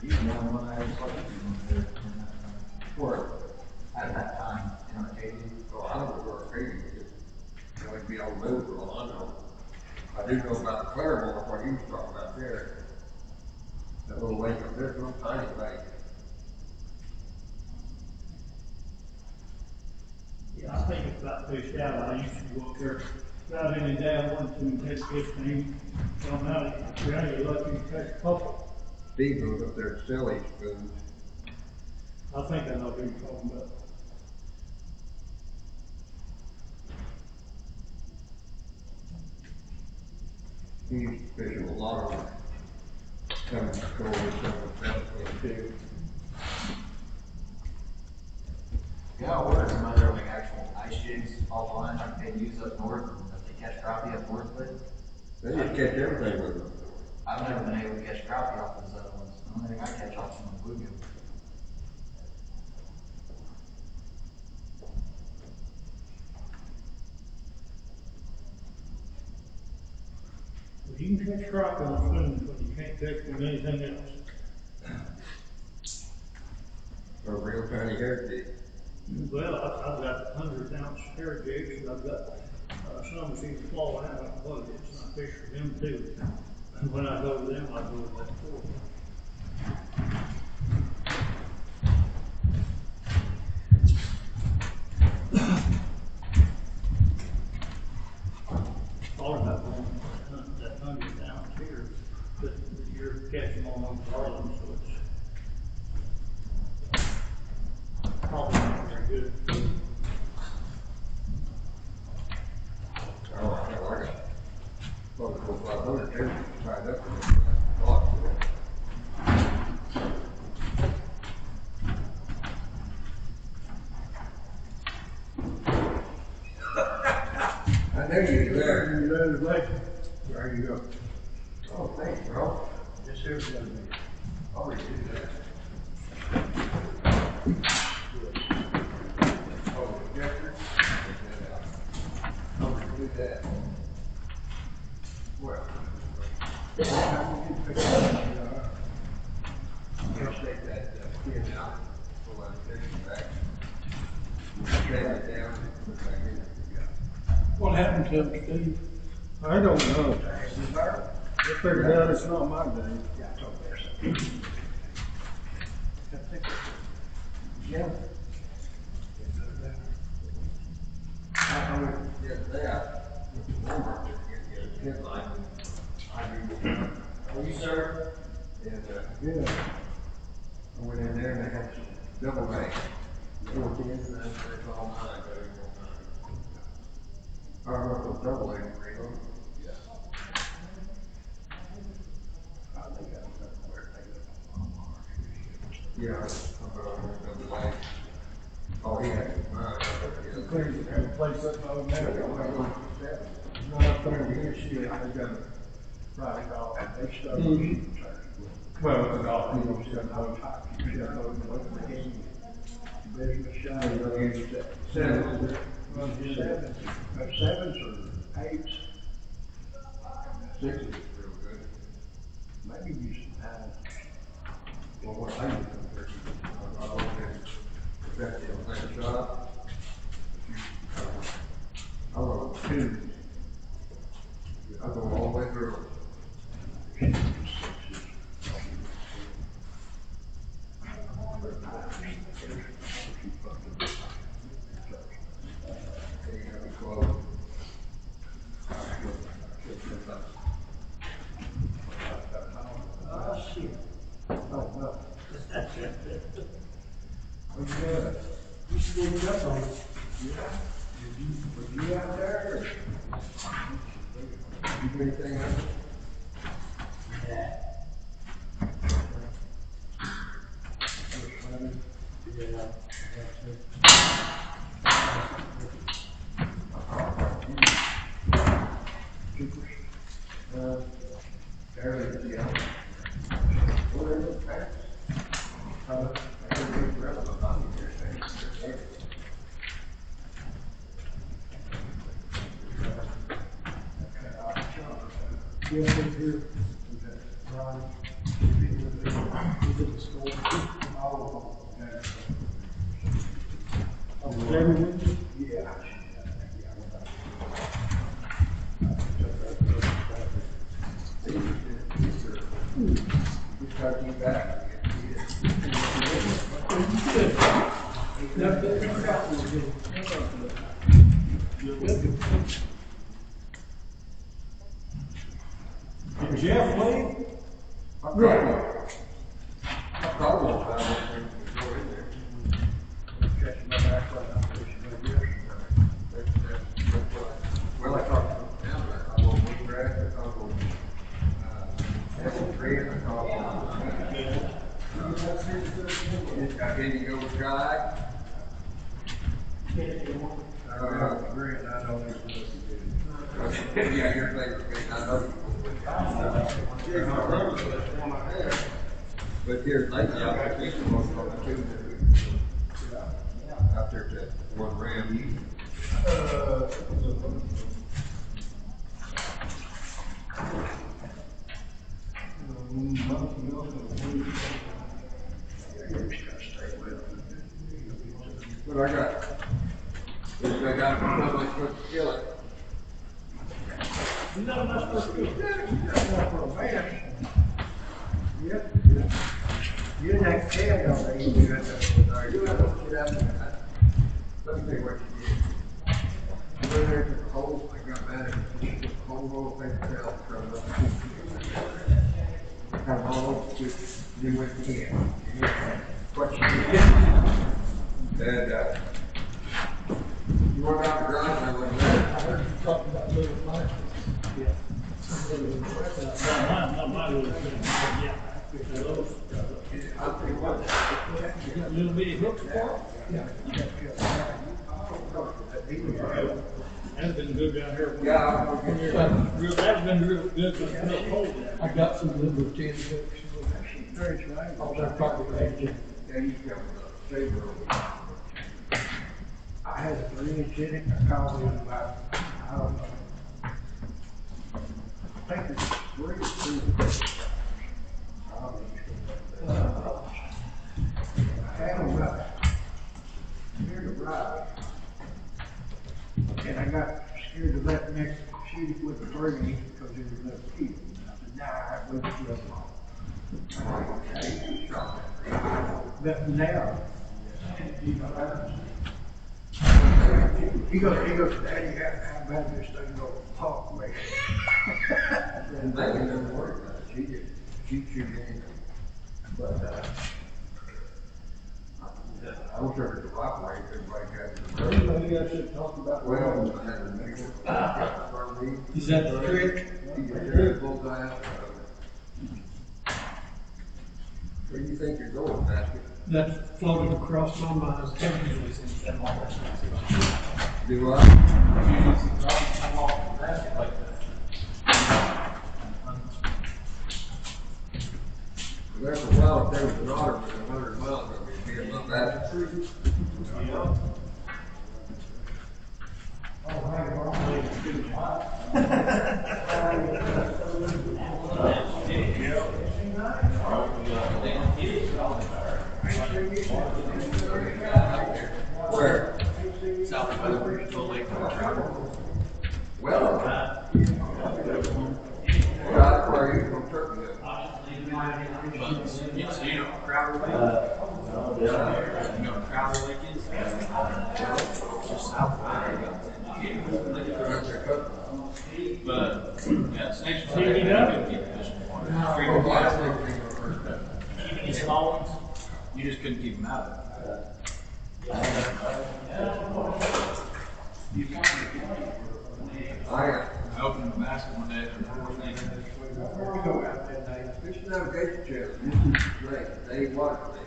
He's the only one I ever saw there. Or at that time in Arcadia. Oh, I don't know where Crappie is. You know, he'd be on the move for all I know. I do know about Claremont, what he was talking about there. That little lake up there, little tiny lake. Yeah, I think it's about fished out. I used to go up there about any day I wanted to and catch 15. So now you're only lucky to catch a couple. Steve goes up there to sell his food. I think I know who you're talking about. He used to fish in a lot of coming to go with stuff with that too. Yeah, I ordered some other like actual ice jigs offline like they use up north that they catch crappie up north with. They just catch everything with them. I've never been able to catch crappie off those other ones. The only thing I catch off some bluegill. Well, you can catch crappie on swimming, but you can't catch them anything else. A real tiny hair jig. Well, I've got 100-ounce hair jigs, and I've got some that seem to fall out like buckets, and I fish for them too. And when I go to them, I go with that fork. Thought about that 100-ounce here, but you're catching them on garland, so it's probably not very good. Oh, I got probably 400-500 there tied up in it. Lots of it. I knew you were there. There you go. Oh, thanks, bro. This here's gonna be. I'll redo that. Oh, the projector? I'll redo that. Well. Just take that pin out, pull that pin back. Shave it down, put it back in there. What happened to him, Steve? I don't know. I figured out it's not my day. Yeah, it's over there. Yeah. I went the other day, I went to Walmart to get a headlight. Are you, sir? And, Yeah. I went in there and they had some double rank. 14, and that's all 9, but it was 9. I don't know if it was double A green on. Yeah. I think I was somewhere taking it on Walmart. Yeah, I put on double A. Oh, he had 9. Clearly, you have a place up over there. Not up there, here, she, I got a private golf, they started. Well, the golf, you know, she got no top, she got no, the game. Business shot, you know, it's sevens, well, sevens or 8s. 6 is real good. Maybe use some 9s. Well, what I did compared to, I went there, got the second shot. I wrote 2. I go all the way through. Oh, shit. Oh, well. What's good? You sneaked up on us. Yeah. Was you out there? You do anything else? Barely, yeah. What are those packs? I can read the rest of the money here, saying. Yes, it's here. Ron, he's at the store. All of them. Oh, Jeremy with you? Yeah. Just got you back. Did Jeff leave? Right. I thought about it, go in there. Catching my back right now, well, I talked to them, I called Wheatgrass, I called Apple Tree, and I called I gave you go guy. Grant, I know there's Yeah, your favorite thing, I know. But here lately, I've been fishing most of the two out there to one ram. But I got somebody supposed to kill it. No, not supposed to be. Not for a man. Yep. You didn't have to tell y'all that you do that. You have to get out there. Let me tell you what you did. I went there to the hole, I got mad at the whole roll of paper towel from up. Come on, just do what you can. What you did. And, you went out the garage and I went there. I heard you talking about little flashes. Yeah. Mine was, yeah. I'll tell you what. You got little bitty hooks for it? Yeah. That's been good down here. Yeah. That's been real good, but it's real cold down. I got some little tin hooks. Very right. Oh, they're probably right. Yeah, you got favor. I had a 3-inch in it, I called it about, I don't know. I think it's 3 or 2. I had them near the ride. And I got scared to let next shoot it with the 3-inch because there was no key. I said, nah, I wouldn't do it long. But now, he goes, Daddy, how bad this thing gonna talk me? And they can never worry about it. She shoot anything. But, I wish I could cooperate, everybody got the Maybe I should talk about. well, I had a nigga. Is that the trick? He just had a bullseye out. Where do you think you're going, basket? That floated across my mind. Do I? There for a while, if there was an otter within 100 miles of me, it'd be a little basket. Where? South of Lake Eufaula. Well, God, where are you from Turkey? But, you know, Crowder Lake? You know what Crowder Lake is? Just south of there. But, yeah, snakes are Take it up. Even these small ones, you just couldn't keep them out. I am. I opened the basket one day for the fourth thing. Before we go out that day, Fish navigation channel, this is great, they water thing.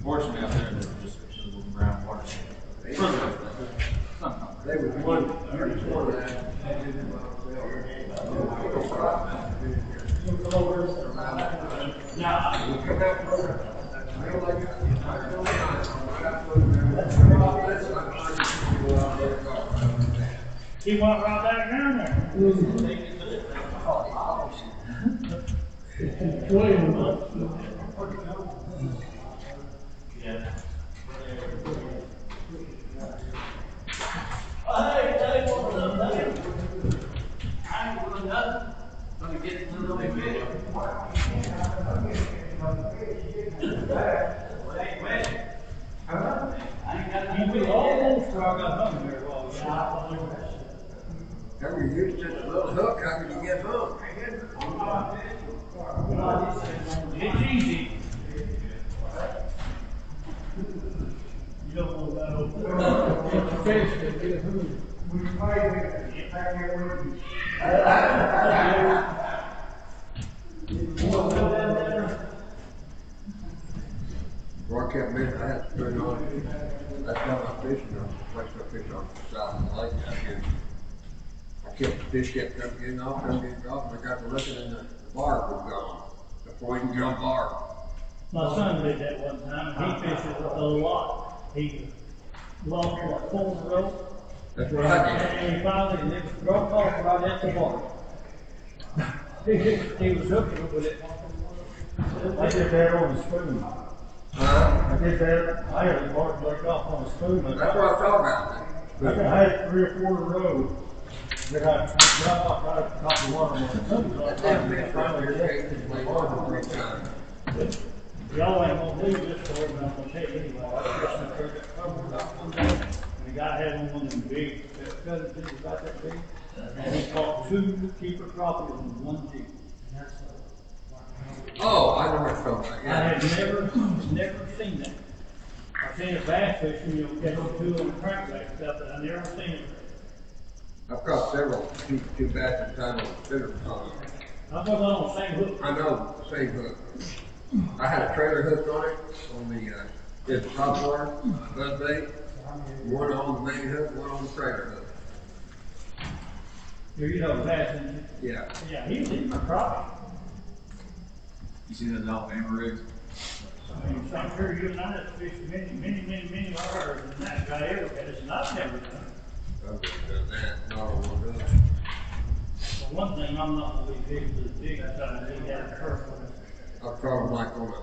Fortunately out there, there's just a little brown water. They For the was most part. Sometimes. one, years before that, they did it by themselves. Now, We come out from, real like, he went right back down there. It's 20 months. Yeah. Hey, Dave, what's up, Dave? I ain't doing nothing. Gonna get a little bit big. You be almost where I got hung there, well, Every year, just a little hook, how can you get hooked? it's easy. You don't know that over there. Fish that get hooked. we played with it, back there with you. Well, I kept missing, I had to turn on, that's how my fishing on, the place I fish on the side of the lake, the fish kept coming off, and I got to looking and the barb was gone, before you can get on barb. My son did that one time, and he fishes a lot. He lost like 4 in a row. That's what I did. And he finally, it broke off right at the water. He was hooking with it. I did that on the spoon. Huh? I did that, I had the bark break off on the spoon. That's what I'm talking about. I had 3 or 4 in a row. That I got off right at the top of the water. That damn fish right there, tasted like barb 3 times. Y'all ain't gonna believe this story, but I'm gonna tell you anyway. I was fishing the creek that covered up one day, and the guy had one of them big, that was about that big, and he caught 2 keeper crappies in 1 jig. Oh, I know what you're talking about, I yeah. had never seen that. I've seen a bass fishing, you'll catch 2 on the crankbait and stuff, but I never seen it. I've caught several, two bass at a time on the spinner pond. I was on the same hook. I know, the same hook. I had a trailer hook on it, on the, it's top water, buzz bait. One on the main hook, one on the trailer hook. You know the bass, didn't you? Yeah. Yeah, he's a crappie. You see those Alabama rigs? I mean, so I'm sure you and I have fished many hours than that guy ever has, and I've never done it. I've never done that, not on one hook. For one thing, I'm not gonna be fishing as big as I did that first one. I caught them like on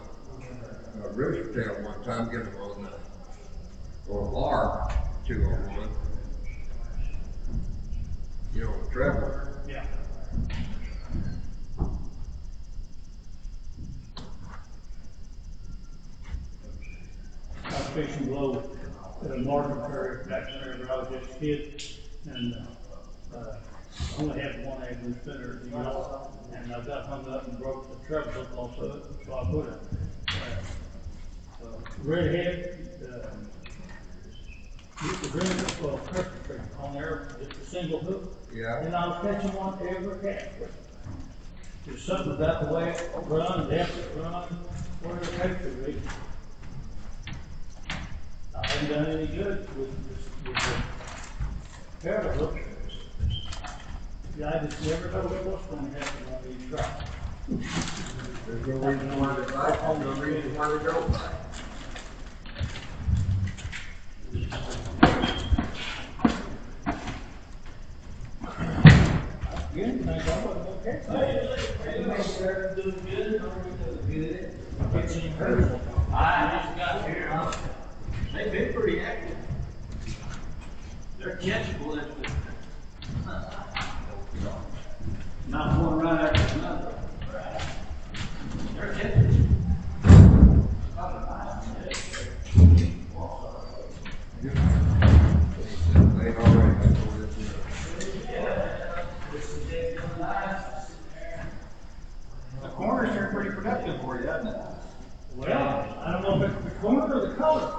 a rooster tail one time, get them on a barb, 2 on 1. You know, the treble. Yeah. I was fishing below at a market area back there where I was just a kid, and only had one angler spinner, you know, and I got hung up and broke the treble hook off of it, so I put a redhead, used to bring it up a Christmas tree on there, just a single hook. Yeah. And I was catching one every cast. There's something about the way it run, depth it run, where it takes it, really. I haven't done any good with the paddle hook. Yeah, I just never know what's going to happen on these trout. There's no reason why they bite, no reason why they don't bite. Good, thank God, okay. Hey, doing good, doing good. Fixing hers. I just got here, huh? They've been pretty active. They're catchable, that's good. Not one right after another. They're catchable. They already have to work with The corners are pretty productive for you, hasn't it? Well, I don't know if it's the corner or the color.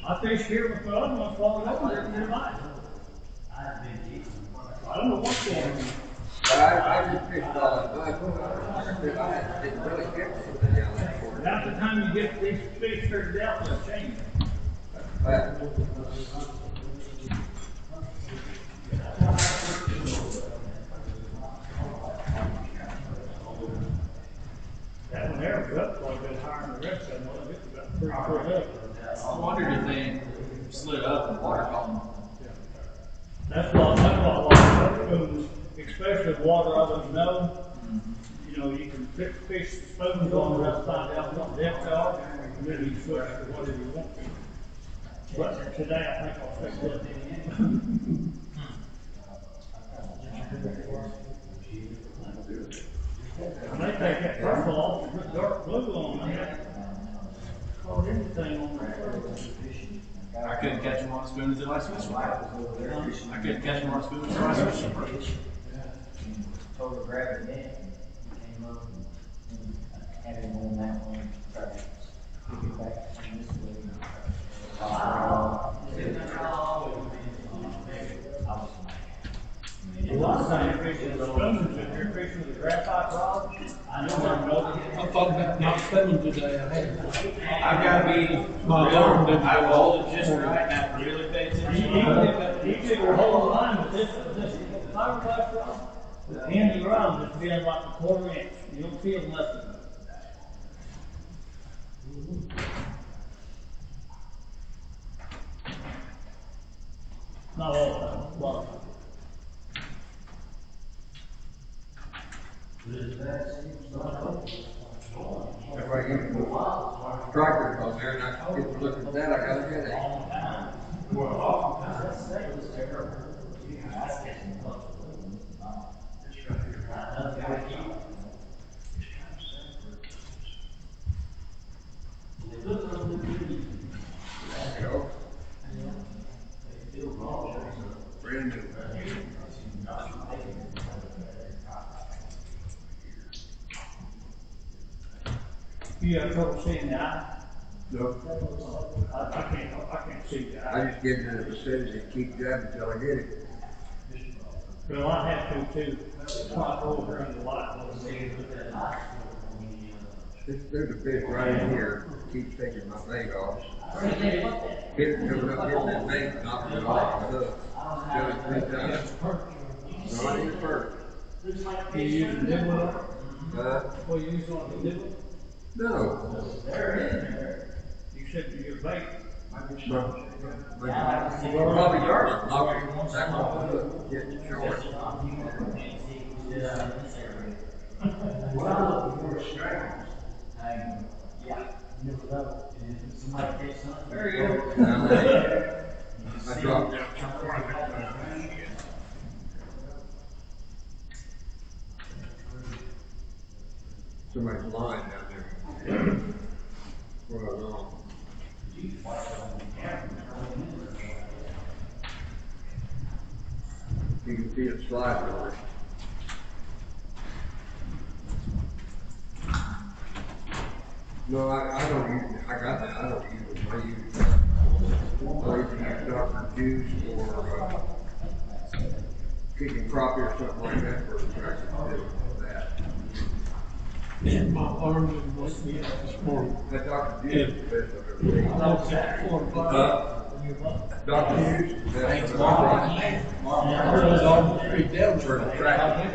I fished here with the other one falling over there in my life. I I don't know what's going on. I just fished all that mud. Like I said, I didn't really get anything out of that for it. About the time you get these fish figured out, they'll change. But That one there was up quite a bit higher than the rest of them. Well, it's about 3 foot up. I wondered if they slid up and water column. That's what a lot of spoons, especially if water others know. You know, you can fish the spoons on the rest, find out what depth they are, and then you switch to whatever you want to. But today I think I'll fix it. And they take that purple off and put dark blue on it. Caught anything on that. I couldn't catch them on a spoon until I switched them. I couldn't catch them on a spoon until I switched them. Told her to grab it in, came up and had it on that one, tried to kick it back this way. A lot of times you're fishing the spoons, if you're fishing with a graphite rod, I know I'm going. I thought about not spending today, I had. I've got to be real, I will hold it just right, and have to really pay attention. You could hold the line with this fiberglass rod, the end of the rod just being like a 1/4 inch, you don't feel nothing. Not all the time, a lot of times. everybody used to strikers on there, and I get to look at that, I got a headache. Brand new. You have trouble seeing the eye? No, I can't see the I eye. just get in the vicinity and keep jabbing until I get it. Well, I have to too. I go over in the light. There's a fish right in here, keeps taking my bait off. It's coming up, getting that bait, knocking it off the hook. Still it's 3 times. No, I need a perch. You use the nibble? What you use on the nibble? No. You said your bait. Probably yard, knock it back off the hook, get it short. There you go. I dropped it. Somebody's lying down there. Well, no. You can see it sliding on it. No, I don't use it. I got that. I don't use it. I use Dr. Juice or kicking crappie or something like that for the tractor. That. And my arm didn't wake me up this morning. That Dr. Juice is the best I've ever seen. That's at 4 o'clock. Dr. Juice is the best I've ever I was on the street down seen. For for the tractor.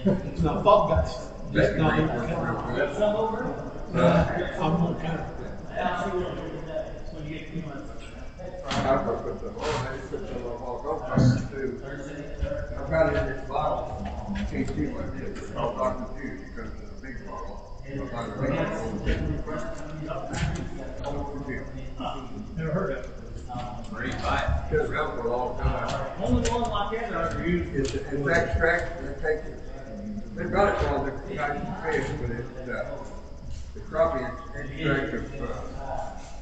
And I thought that's, That not can even work counting. real good. Some over? I'm gonna count it. I'll see what you do today, when you get too much. I'm gonna put some on. I just put some on all over too. I've got it in this bottle. Can't see what it is. It's called Dr. Juice. It comes in a big bottle. I'll find a big one. Never heard of it. Great bite. Been around for a long time. Only one like that I ever used. It's extract that takes it. They've got it for all different kinds of fish, but it's, the crappie extract of,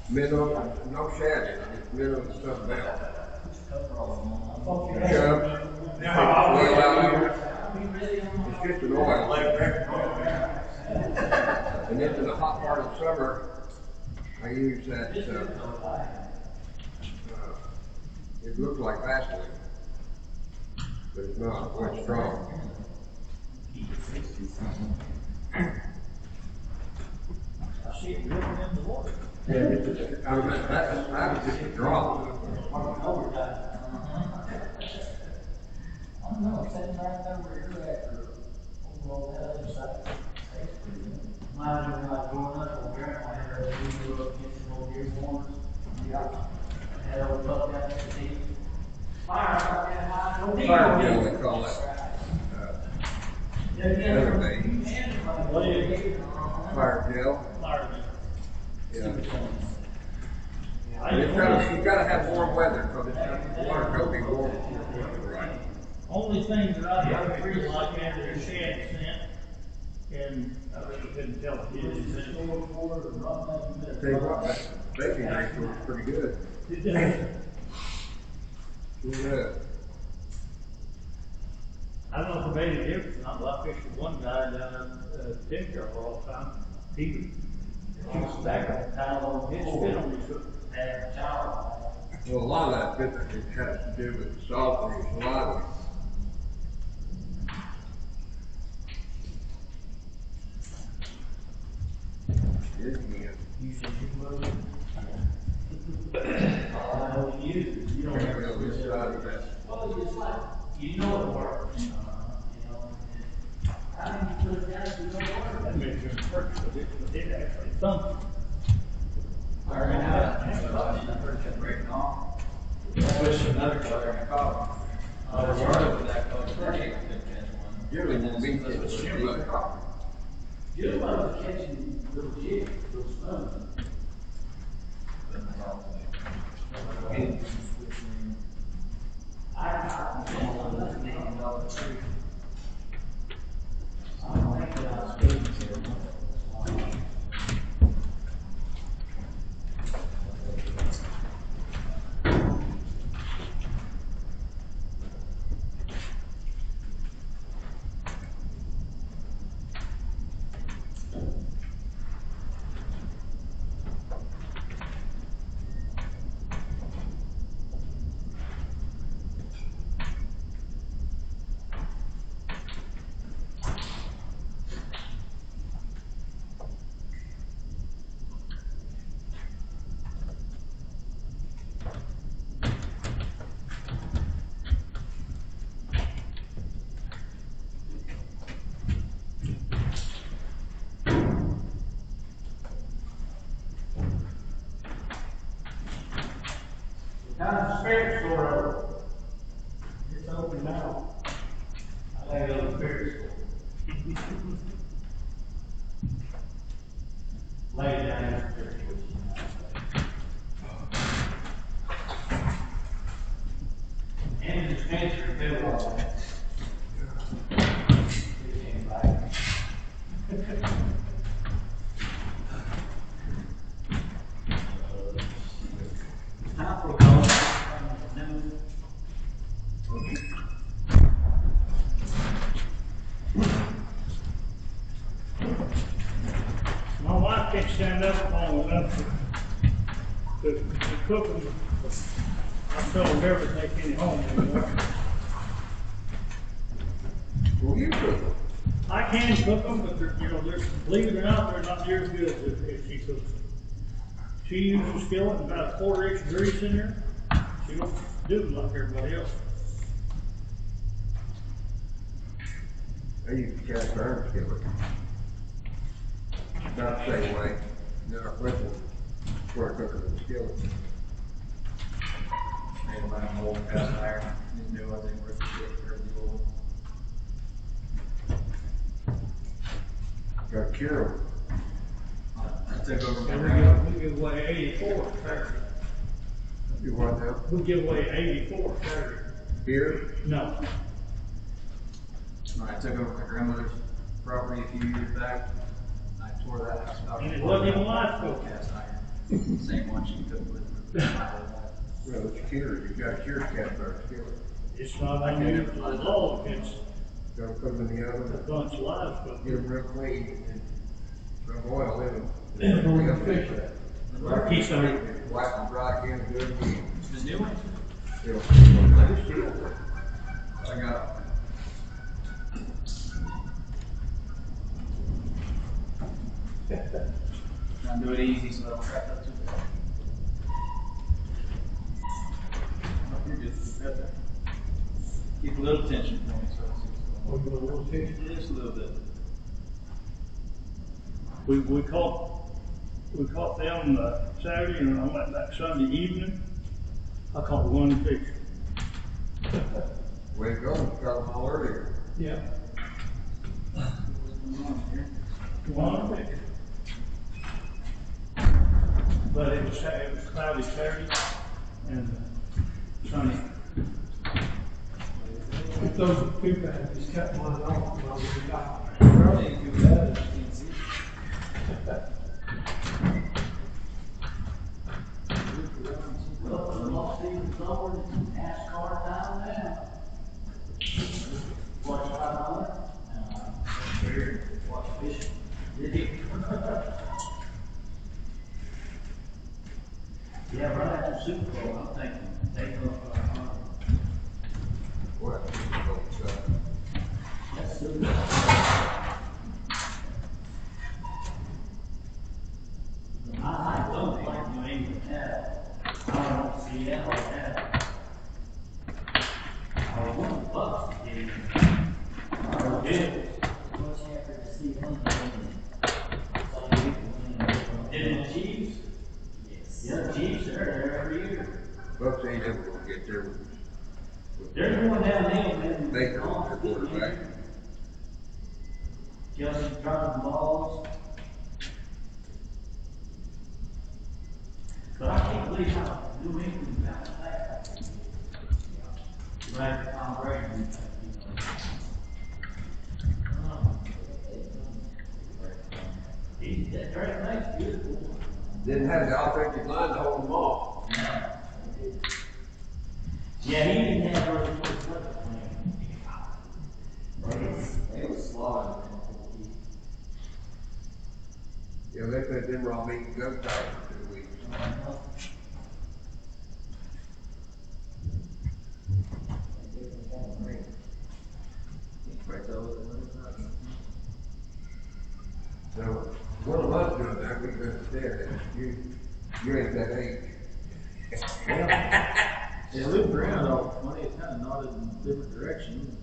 minnow, and no shad in it. It's minnow and something else. Chubs. Well out here. It's just an oil. And then in the hot part of summer, I use that, it looks like Vaseline. but it's not quite strong. I see it dripping in the water. Yeah, it's just, I mean, that was just a drop. I don't know, sitting right there where you're at, or over on that other side, tastes pretty good. Mine, when I was growing up, when grandma had her, we grew up against the old deer horns. Yeah. Had a little pup out there to see. Fire up that high, no deer. Fire gel, they call it. Other thing. What is it? Fire gel. Fire. Yeah. I But it's gotta, you gotta have warm weather, because the water will be warm. Right. Only thing that I really like is their shed scent, and I really couldn't tell if it is. Tell you what, that baking ratio is pretty good. It does. Yeah. I don't know if it made a difference, not like I fished with one guy down at Tinker all the time. He was back on time on his spit on his hook. Well, a lot of that business it has to do with salt and saliva. I know you don't ever. Well, it's like, you know it works. I think you put it down, you know it works. That makes it work, but it actually thumps. I already had a first kept breaking off. I pushed another color in the collar. I started with that color, I couldn't catch one. Usually And then we this get was the shimmer. You love catching little jigs, little stunts. How's the spirit store open? It's open now. I gotta go to the spirit store. Lay it down in the spirit store. And the dispenser, too, all that. It came back. Time for a call. My wife can't stand up long enough to cook them. I tell her never to take any home anymore. Well, you cook. I can cook them, but they're, they're, believe it or not, they're not near as good as if she cooks them. She uses a skillet and about a 1/4 inch grease in there. She don't do it like everybody else. I use a cast iron skillet. About the same way. Now, question, where I cook it in the skillet. Made by an old cast iron, these new ones ain't worth the shit for the old. Got to cure them. I took over my And grandma. we give away 84 Saturday. You what now? We give away 84 Saturday. Here? No. When I took over my grandmother's property a few years back, I tore that house out. And it wasn't even live cook. Cast iron, same one she cooked with. Well, it's cured. You got to cure cast iron skillet. It's not unusual at all against Got to put them in the a oven. bunch of live cook. Get them real clean and rub oil in them. Yeah, we're gonna fix that. Keystone. Wipe them dry again, good again. The new one? I just feel it. I I got Try and do it easy so I don't crack up too bad. You're good. You're good there. Keep a little tension for me, so Or you want a little tension? just a little bit. We caught them Saturday, and I went back Sunday evening. I caught one fish. way to go, you got them all earlier. Yeah. One fish. But it was cloudy Saturday and sunny. If those are too bad, just cut one off and I'll be back. Probably ain't too bad if you can see. Well, the lost season summer, NASCAR time now. Watch $500. Watch fishing. Did you? Yeah, right after Super Bowl, I'm thinking, take up, What? that's Super Bowl. I don't think New England had, I don't see that like that. I was one of the Bucks that did. I did. Much happier to see them than did the Chiefs? Yes. Yeah, the Chiefs are there every year. Bucks ain't ever gonna get there. They're going downhill, man. Baker, their quarterback. Kelsey's dropping balls. But I can't believe how New England bounced back. Right, Tom Brady, that very nice, beautiful. Didn't have the offensive line to hold them off. Yeah, he didn't have very much It was slaughtered. Yeah, they said them were all making gun tight for 2 weeks. So, one of us doing that, we could understand that. You ain't that age. It looped around all funny, it kind of nodded in a different direction.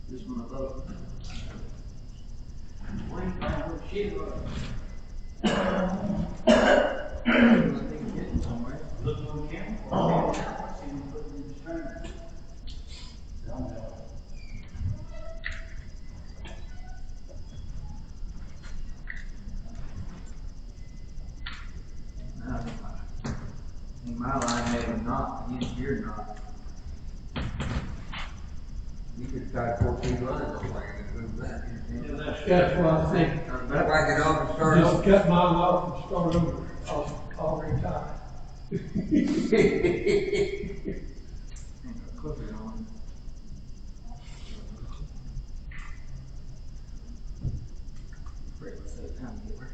Just one of those. Wait, man, shit, I think getting somewhere. look on the camera. Oh. See him putting in the string. Don't know. I think my line made a knot against your knot. You could tie 14 lines on like it and that. That's what I think. Whack it off and start Just over. cut mine off and start over. I'll already tied. Clip it on. Great, let's set it down here.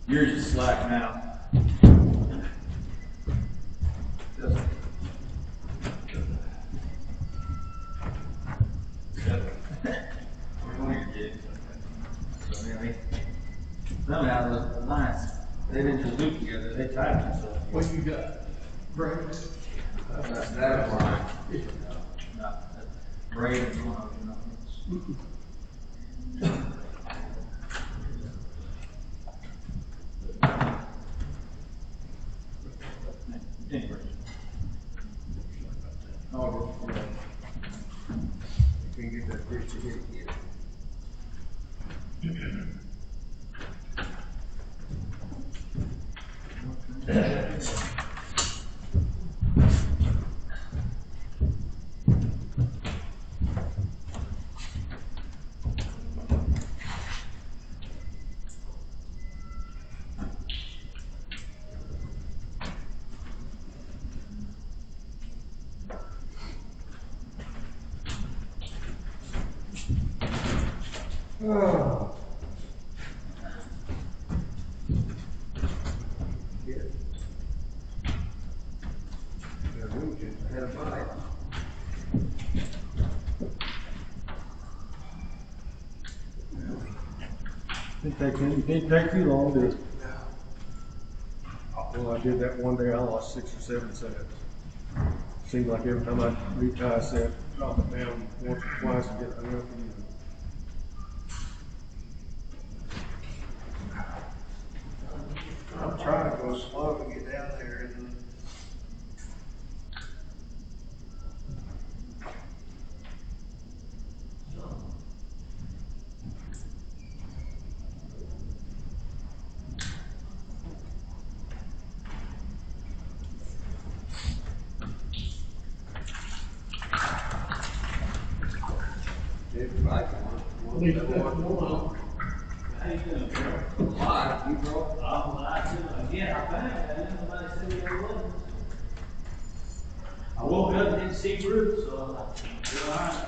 Yours is slack now. Somehow the lines, they didn't just loop together, they tied themselves. What you got? Brakes? That's why. Not that braid is one of them. Anyway. Oh, yeah. You can get that fish to hit again. Oh. Didn't take too long, did it? Well, I did that one day, I lost 6 or 7 cents. Seemed like every time I retie a cent, drop it down once or twice and get it enough again. I'm trying to go slow to get down there and It's like At least that's one. How you doing, Carol? live, you bro. When I said, again, I found it, and nobody said there wasn't. I woke up and didn't see roots, so I'm like, you're all right.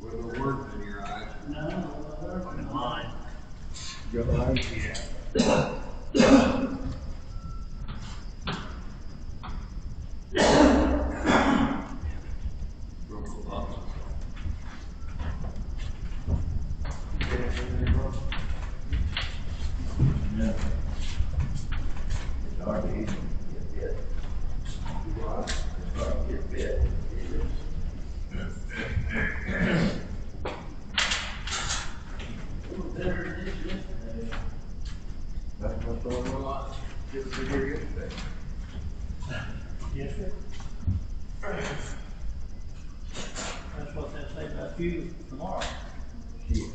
With the words in your eyes. No, no, Mine. You got mine? Broke the box. Yeah. It's hard to eat, get bit. It's hard to get bit. it was better than this yesterday. That's what's going on. Just to hear yesterday. Yes, sir. That's what they say about you tomorrow. Shit.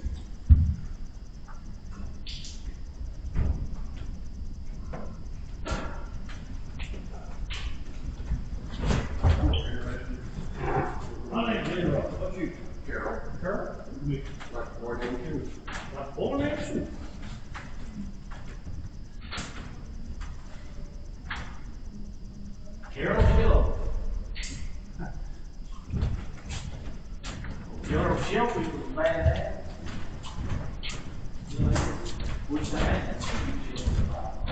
My name's Leroy. What's you? Carol, Kurt? like 42. Like born next. Carol Hill. Carol Shelby was bad. You know, which I had some feelings about.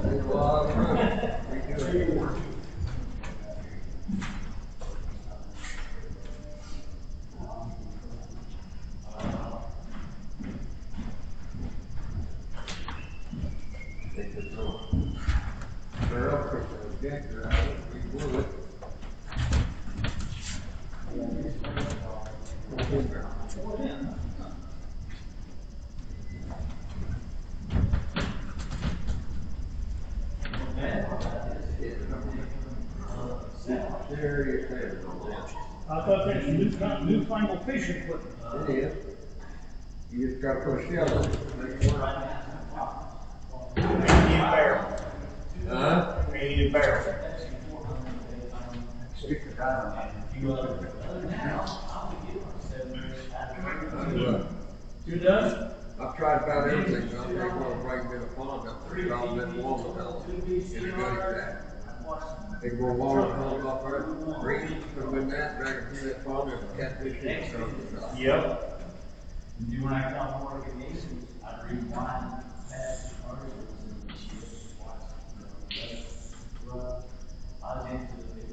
There's a lot of room. We do it. Take this little barrel, put the decker out, we will it. Serious head on that. I thought that's newfangled fishing equipment. It is. You just gotta put a shell in it, make it work. Huh? Need a barrel. Stick it down. You done? I've tried about everything, but they won't bring me the pond up there, rather than one without in a gutty sack. They go along and hold off there, green, put them in that, drag them through that pond, and catfish and stuff. Yep. And when I got more recognition, I rewind past articles and just watch, I was into the big,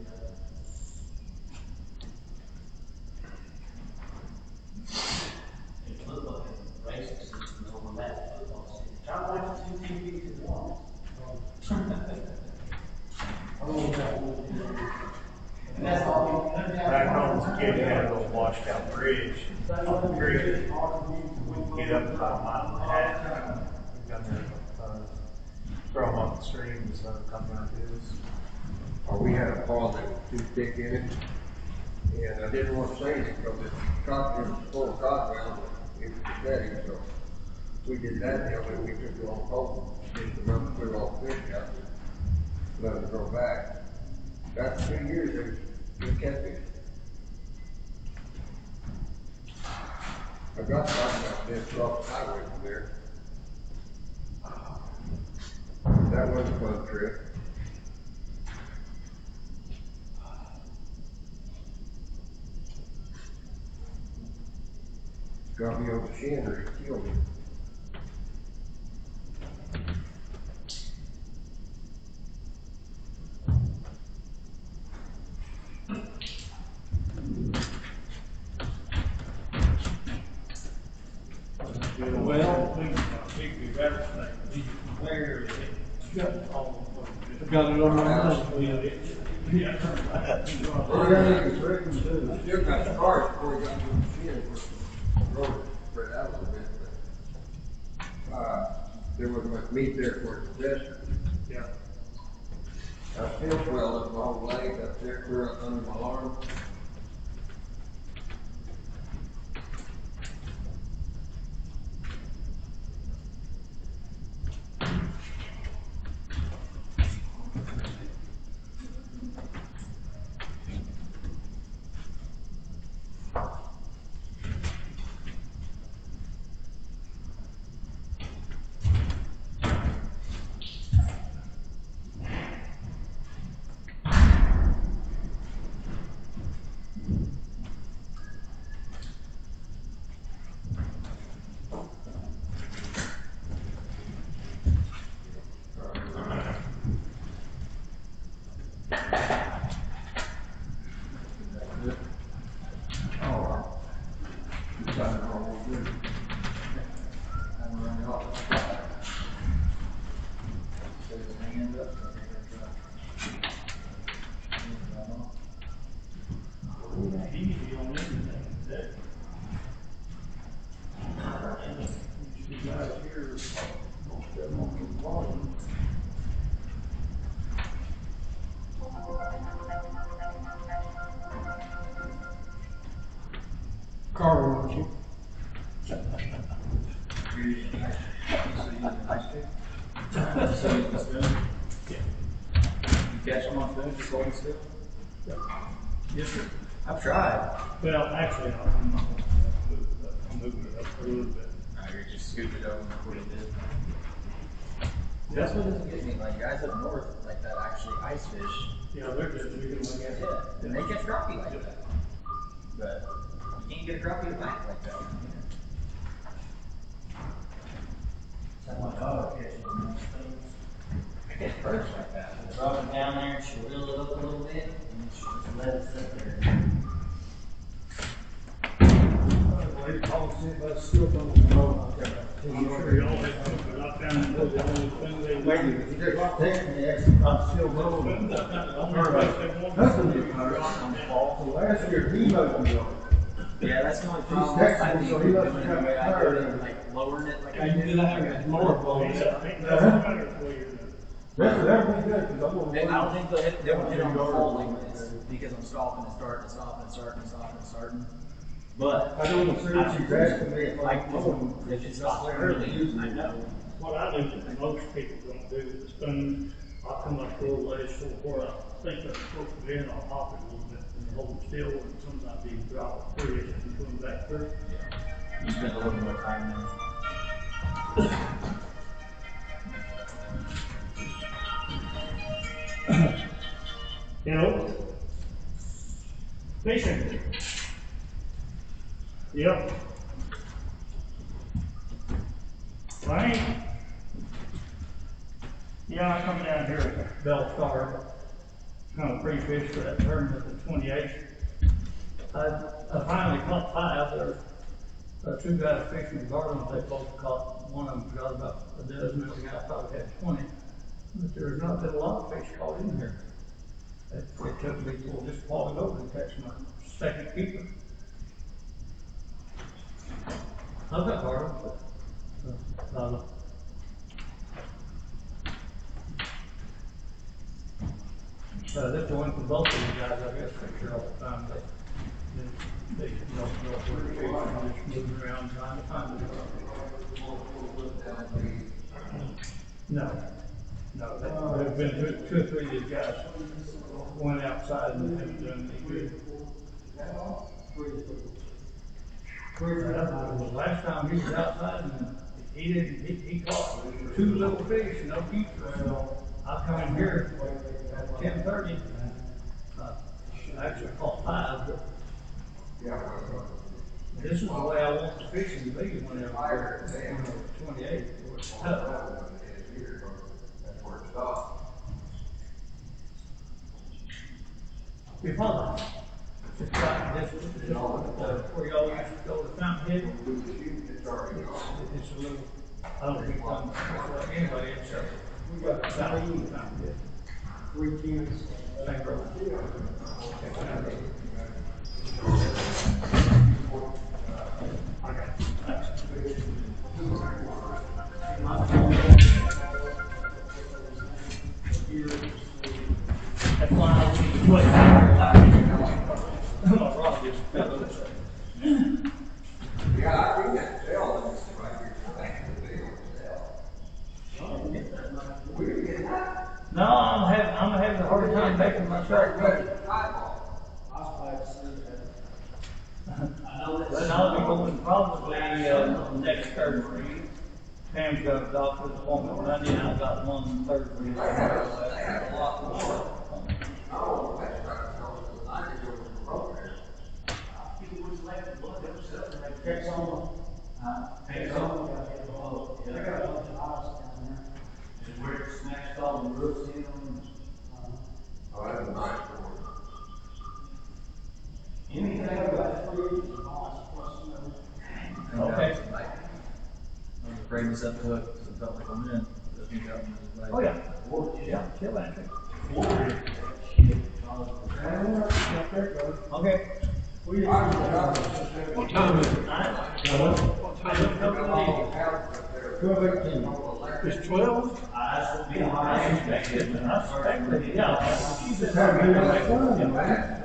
it looked like a racing system over that football stadium. I watched 2 TVs at once. And that's all. Back home as a kid, you had a little washed out bridge on the creek. We'd get up about a mile and a half. We'd come there, throw them off the stream and let them come down to us. Or we had a pond that was too thick in it, and I didn't want to say it because it was full of cottonmouth, it was pathetic, so we did that deal, and we took it on pole, just to run clear off the fish out and let it grow back. After 2 years, there was good catfish. I got talking about this across the highway from there. That was a fun trip. Got me on the shin or he killed me. Got it on my list. Yeah. Well, still got scars before he got to the chin, where the road spread out a little bit, but, there wasn't much meat there for it to fester. Yeah. I still swelled up my whole leg up there, clear up under my arm. Easy on everything today. You guys here, volume. Car wash. You catch them on food, just hold it still? Yes, sir. I've tried. Well, actually, I'm not gonna move it up. I'm moving it up a little bit. You're just scooping it over and put it in. That's what doesn't get me, like guys up north, like that actually ice fish, Yeah, they're just, you're gonna look at it. yeah, and they catch crappie like that. But you can't get a crappie to bite like that. That's my daughter catches those things. I catch perch like that. She'll drop it down there and she'll reel it up a little bit and she'll just let it sit there. They call it, but still don't know. I'm sure y'all have to put up down and the only thing they. Wait, you just text me, I'm still rolling. That's That's what you're so last year, he mowed me on. Yeah, that's the only He's problem. texting I me, think so he doing must it have the way I tired did of it, it. like lowering it like I did that, more blowing. That'll be good, cause I'm gonna. I don't think they won't hit on the full limits because I'm stopping and starting and stopping and starting and stopping and starting. But I don't see she's asking me if I like can. if it stops early, I know. What I do that most people don't do is spoon. I'll come up to a ledge to where I think they're supposed to be and I'll hop it a little bit and hold it still and sometimes even drop it 3 inches and come back through. You spend a little more time there. You know? Fishing. Yep. Right? Yeah, I come down here at Belle Starr, kind of pre-fish for that tournament at the 28th. I finally caught 5. There were 2 guys fishing in Garland. They both caught, one of them got about a dozen, the other guy probably had 20. But there's not been a lot of fish caught in here. It took me till just falling over to catch my second keeper. How's that, Garland? This one for both of you guys, I guess, for sure all the time. They don't know where to fish and just moving around trying to find it. No, there've been 2 or 3 of these guys went outside and haven't done any good. The last time he was outside and he caught 2 little fish, no keeper. So I come in here at 10:30. I actually caught 5. But this is the way I want the fishing to be whenever 28. It's tough. Your father. Just like this, where y'all used to go to Fountainhead. It's a little, I don't think, anyway, it's We got three kids. That's why I was put Yeah, I think that Belle is right here, back to the deal with Belle. We didn't get that. No, I'm having a hard time making my truck ready. But I'll be going probably, next Thursday. Pam's got a doctor's appointment Monday, and I've got one Thursday. They had a lot more. No, that's right. I didn't go to the road there. Takes on, takes on. They got a bunch of houses down there. And where it smashed all the roofs in them. Oh, that's a nice one. Anything about 3 inches of ice plus snow. Okay. I was afraid to set the hook, so it felt like I'm in. I think that one was like. Oh, yeah. Yeah, chill out. Okay. What time is it? 12:18. It's 12? That's what me and my expected, but I expected, yeah. She said, How good is that fun, man?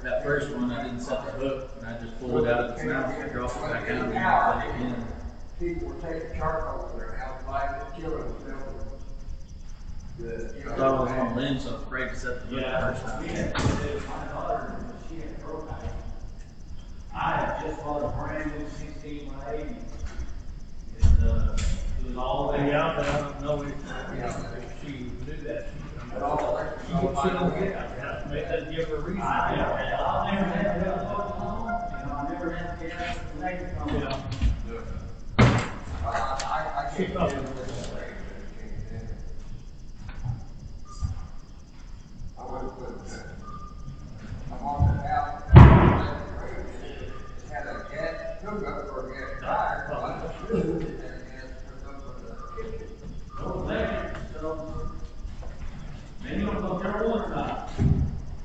That first one, I didn't set the hook, and I just pulled it out of its mouth, and dropped it back out, and I put it again. People were taking charcoal to their house, like killing themselves. I thought I was on a limb, so I was afraid to set the hook the first time. My daughter, she had propane. I had just bought a brand new 16 by 80. And, it was all the way Yeah, out. but I don't know if she would do that. But all electric. She don't get that. Make that give her a reason. I never had that home. I never had gas and electric on. Yeah. I can't get it. I would have put, I'm on the house, it had a gas hookup for a gas tire, so I should have had a gas hookup for the kitchen. No electric, so. Man, you don't know there was not.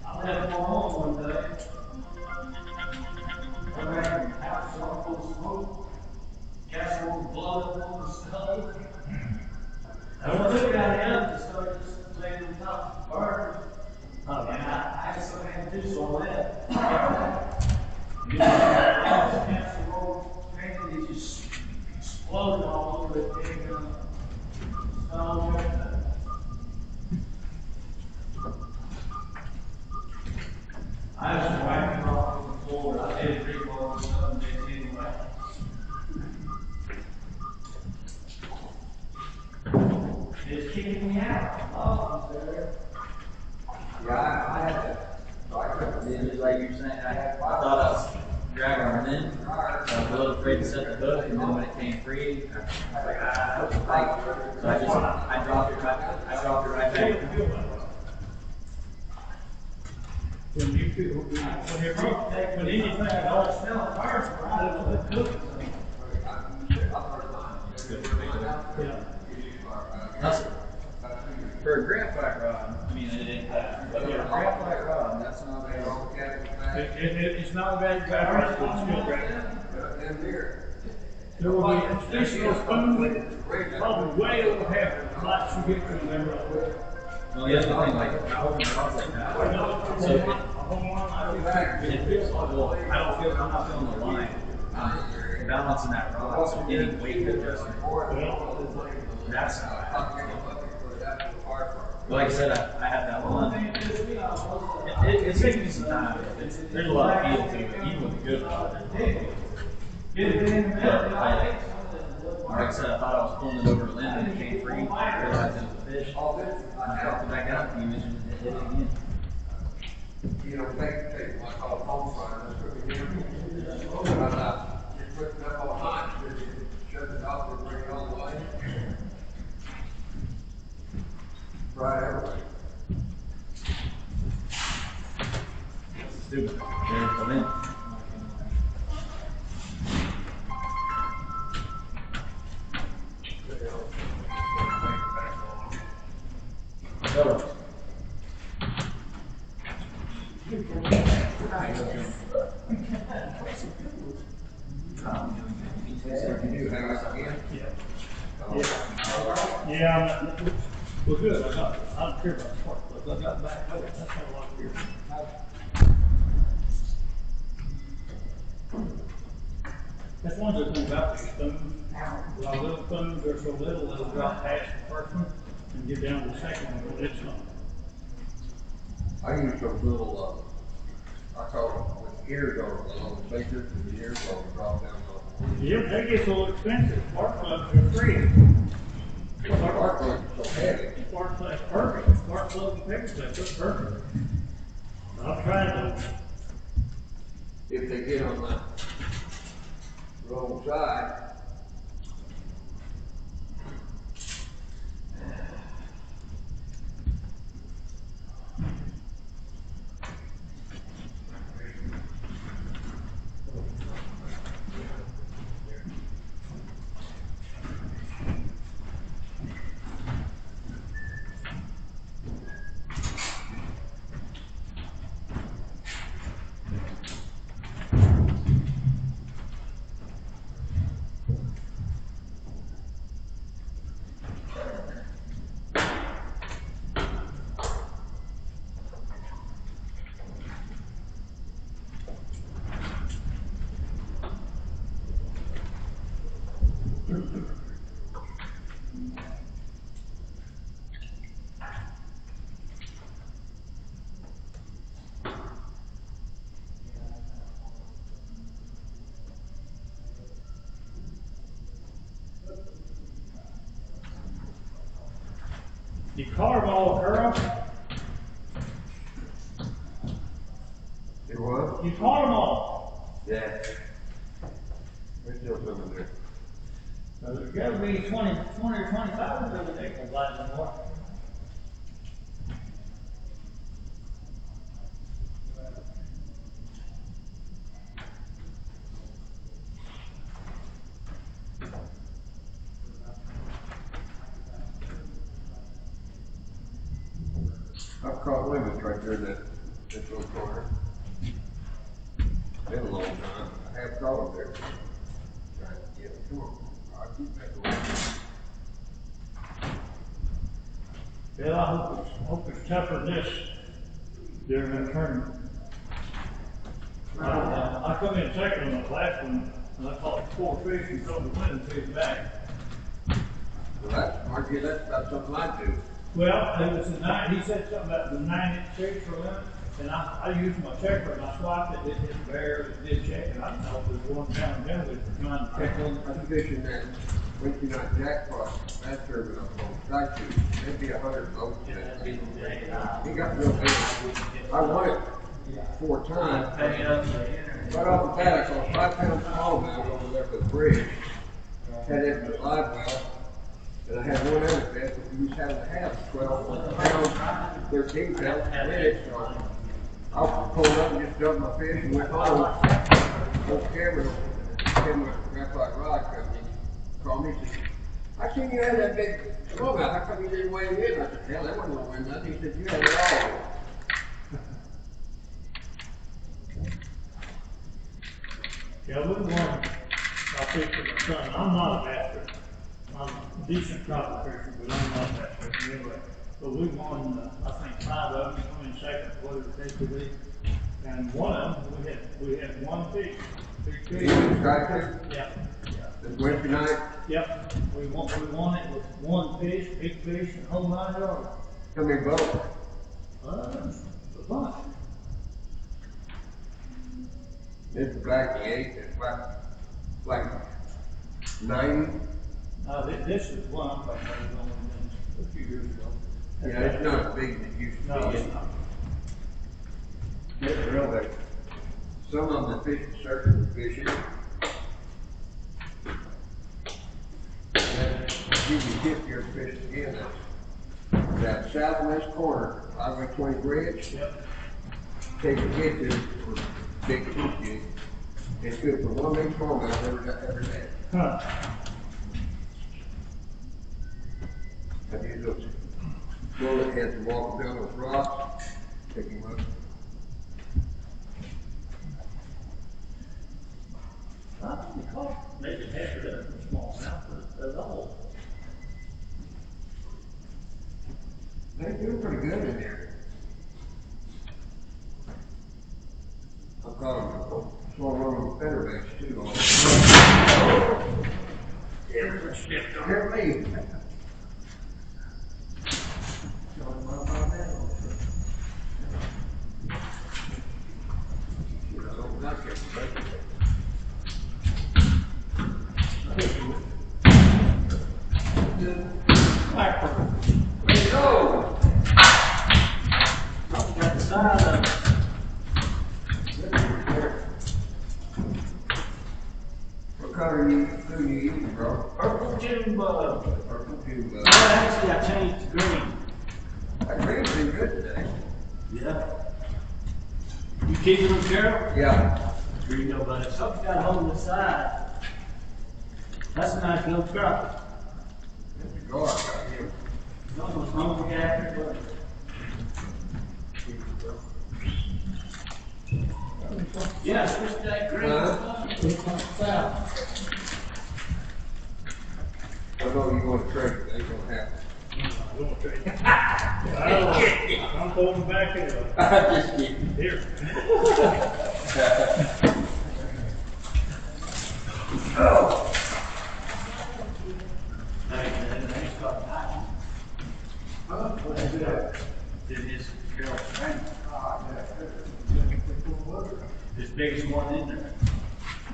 I left my home one day. I ran the house all full of smoke. Casserole blowing up on the stove. I went to that end and started just laying on top of the burner. And I still had to do so I left. You know, that casserole pan, it just exploded all over the big stove. I was wiping it off the floor. I did 3/4 of some days anyway. It's kicking me out. Oh, there. Yeah, I had that, so I couldn't. Just like you're saying, I thought I was dragging her in, so I was a little afraid to set the hook, and then when it came free, I was like, so I dropped it right back. When you feel, when anything at all smells fire, it's cooking. Yeah. For a graphite rod, I mean, it ain't that, but for a graphite rod, that's not bad. It's not a bad graphite, but it's still graphite. There will be additional food, probably way over half of the lots you get from them. Well, the other thing, like, I hold my rods like that, so it feels like, well, I'm not feeling the line. I'm balancing that rod, so getting weight adjustment. That's how I have it. Like I said, I had that one. It's taking me some time. There's a lot of feel to it, even with a good rod. Like I said, I thought I was pulling it over a limb and it came free. I realized it was a fish. I dropped it back out a few inches and it hit it again. You know, take what I call a phone sign, that's what we do. But you put it up on high, you shut it off and bring it all the way. Right everywhere. Stupid. There's the limb. Yeah, well, good, I don't care about spark plugs, I got back, that's not a lot here. That's one of the things about these spoons, our little spoons, they're so little, it'll drop past the first one and get down to the second one, but it's not. I use those little, I call them with ears on them, the little fingers and the ears on them, drop down on them. Yeah, they get so expensive, spark plugs are free. Spark plugs are so heavy. Spark plugs, perfect, spark plug and paper clip, that's perfect. I've tried those. If they get on the wrong side, You carve all curl, do what? you carve them all. Yeah. There's still some in there. So there's gotta be 20 or 25 of those nickel lights in more. I've caught limits right there in that little corner. Been a long time. I have caught them there. Right, yeah, come on. I'll keep that going. Yeah, I hope it's tougher than this during the tournament. I come in second on the last one, and I caught 4 fish and throw the winning fish back. Well, that's, Margie, that's about something I do. Well, it was he said something about the 9-inch fish for limit, and I used my checker and I swiped it, it didn't bear, it did check, and I didn't know if it was 1 pound generally for trying to check on. I'm fishing that Wednesday night jackpot, that turbine up on Sky Tube. That'd be 100 boats. He got real big. I won it 4 times. Right off the bat, I saw a 5 pound smallmouth over there for the bridge. Had it in the live well. And I had one other fish, but we just happened to have 12 pounds, 13 pounds in it. So I pulled up and just dumped my fish and went home. Old Cameron, him with Graphite Rod Company, called me and said, I seen you had that big smallmouth, how come you didn't weigh it in? I said, hell, that wasn't gonna win nothing. He said, you had it all. Yeah, we won, I think for my son, I'm not a master. I'm a decent crappie fisher, but I'm not a master anyway. But we won, I think 5 of them, come in second, whatever it takes to be. And one of them, we had 1 fish, big fish. Sky Tube? Yeah. This Wednesday night? Yep, we won it with 1 fish, big fish, and whole 9 yards. How many boats? A bunch. This is Black 8, it's like 90. This is one I'm talking about, it's only been a few years ago. Yeah, it's not as big as it used to be. No, it's not. It's real big. Some of them are fishing, circle fishing. And you can tip your fish again. That southwest corner, Highway 20 bridge. Yep. Take a hit to for big fish jig. It's good for 1 big smallmouth every day. Huh. I use those little they had to walk down those rocks, pick him up. I think the cost, maybe half of that for a small amount, but as a whole. They do pretty good in there. I've got them, saw one of the featherbacks too on it. Everyone sniffed on her me. I don't like it, but there you go. Got the side of it. What color do you eating, bro? Purple June bug. Purple too, Well, actually, I changed to green. That green's been good today. Yeah. You keeping them, Carol? Yeah. Here you go, buddy. Something's got a hold on the side. That's a nice little crappie. Mr. Guard got him. Almost hungry after, but. Yeah, switch that green. Looks like salad. I know you want to trade it, ain't gonna happen. I'm pulling back in. Just kidding. Here. Oh. Did his Carol Frank. This biggest one in there.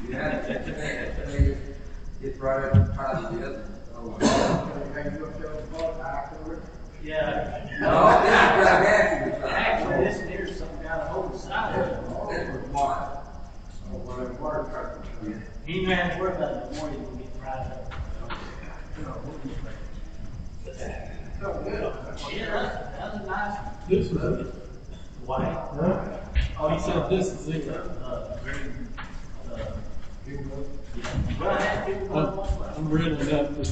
Yeah, it's right at the top of the other. Yeah. No, this is right after the Actually, this here's something got a hold side of it. This was mine. Oh, well, the water truck was good. He didn't have to worry about it, the more he will get fried up. Yeah, that's a nice This is it. white. Huh? Oh, he said this is it. Green. Well, I had people I'm ready up to.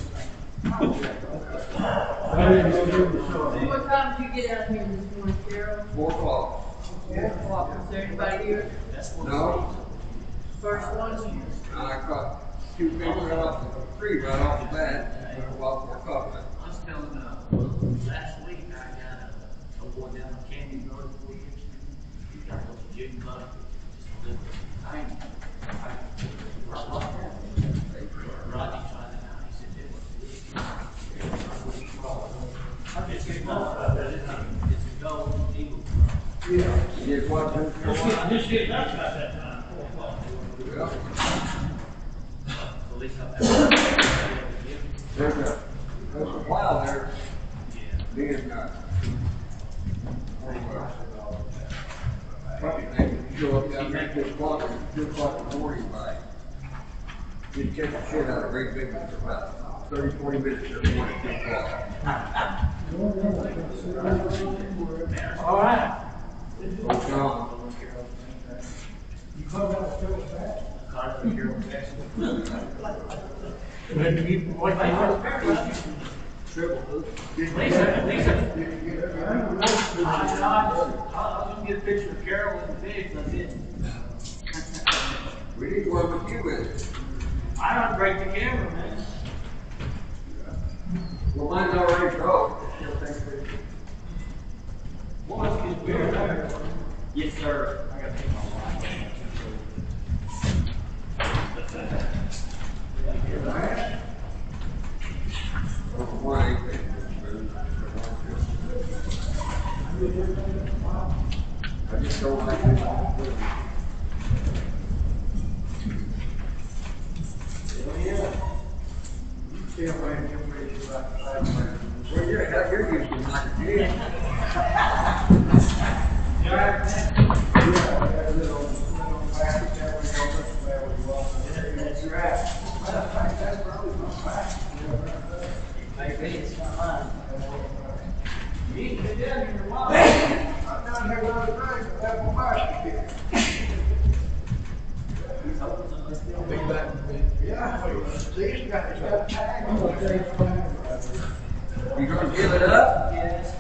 I didn't go do the show. What time did you get out here this morning, Carol? 4 o'clock. 4 o'clock. Is there anybody here? No, First one? I caught 2 fish right off the tree right off the bat. While we're covering. I was telling, last week I got a boy down in Candy Garden 4 years. He got those jig bugs, just a little tiny. I lost that. Rodney tried it out, he said, it was I'm just getting off that, it's a gold eagle. Yeah. You just watch it. Just get back about that time, 4 o'clock. At least I've had. There's a while there. Being, probably show up down there at 2 o'clock and 2 o'clock in the morning by. Just catch the shit out of great big ones for about 30, 40 minutes every morning at 2 o'clock. All right. Oh, John. You caught that fish back? Caught it here. Maybe you, what they want. Triple hook. I was gonna get a picture of Carol and the pigs, I didn't. We need one with you with it. I don't break the camera, man. Well, mine's already broke. Well, let's get weird. Yes, sir. I gotta take my wife. I just don't like it. Well, you're used to like a kid. That's right. Maybe it's not mine. You ain't been down here in a while. I'm down here the other night, I have my basket Big back. here. These guys got tags. You gonna give it up? Yes.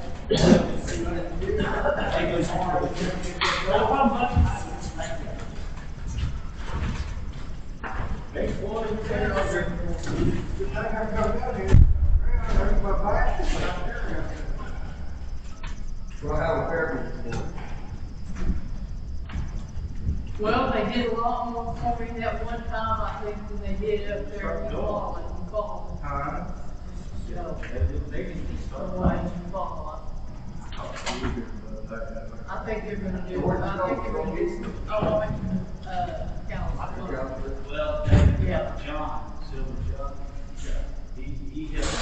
Well, how was fair this morning? Well, they did a lot more for me that one time, I think, than they did up there in Eufaula. So, otherwise, Eufaula. I think they're gonna do, California. Well, Yeah. John, Silver John, he just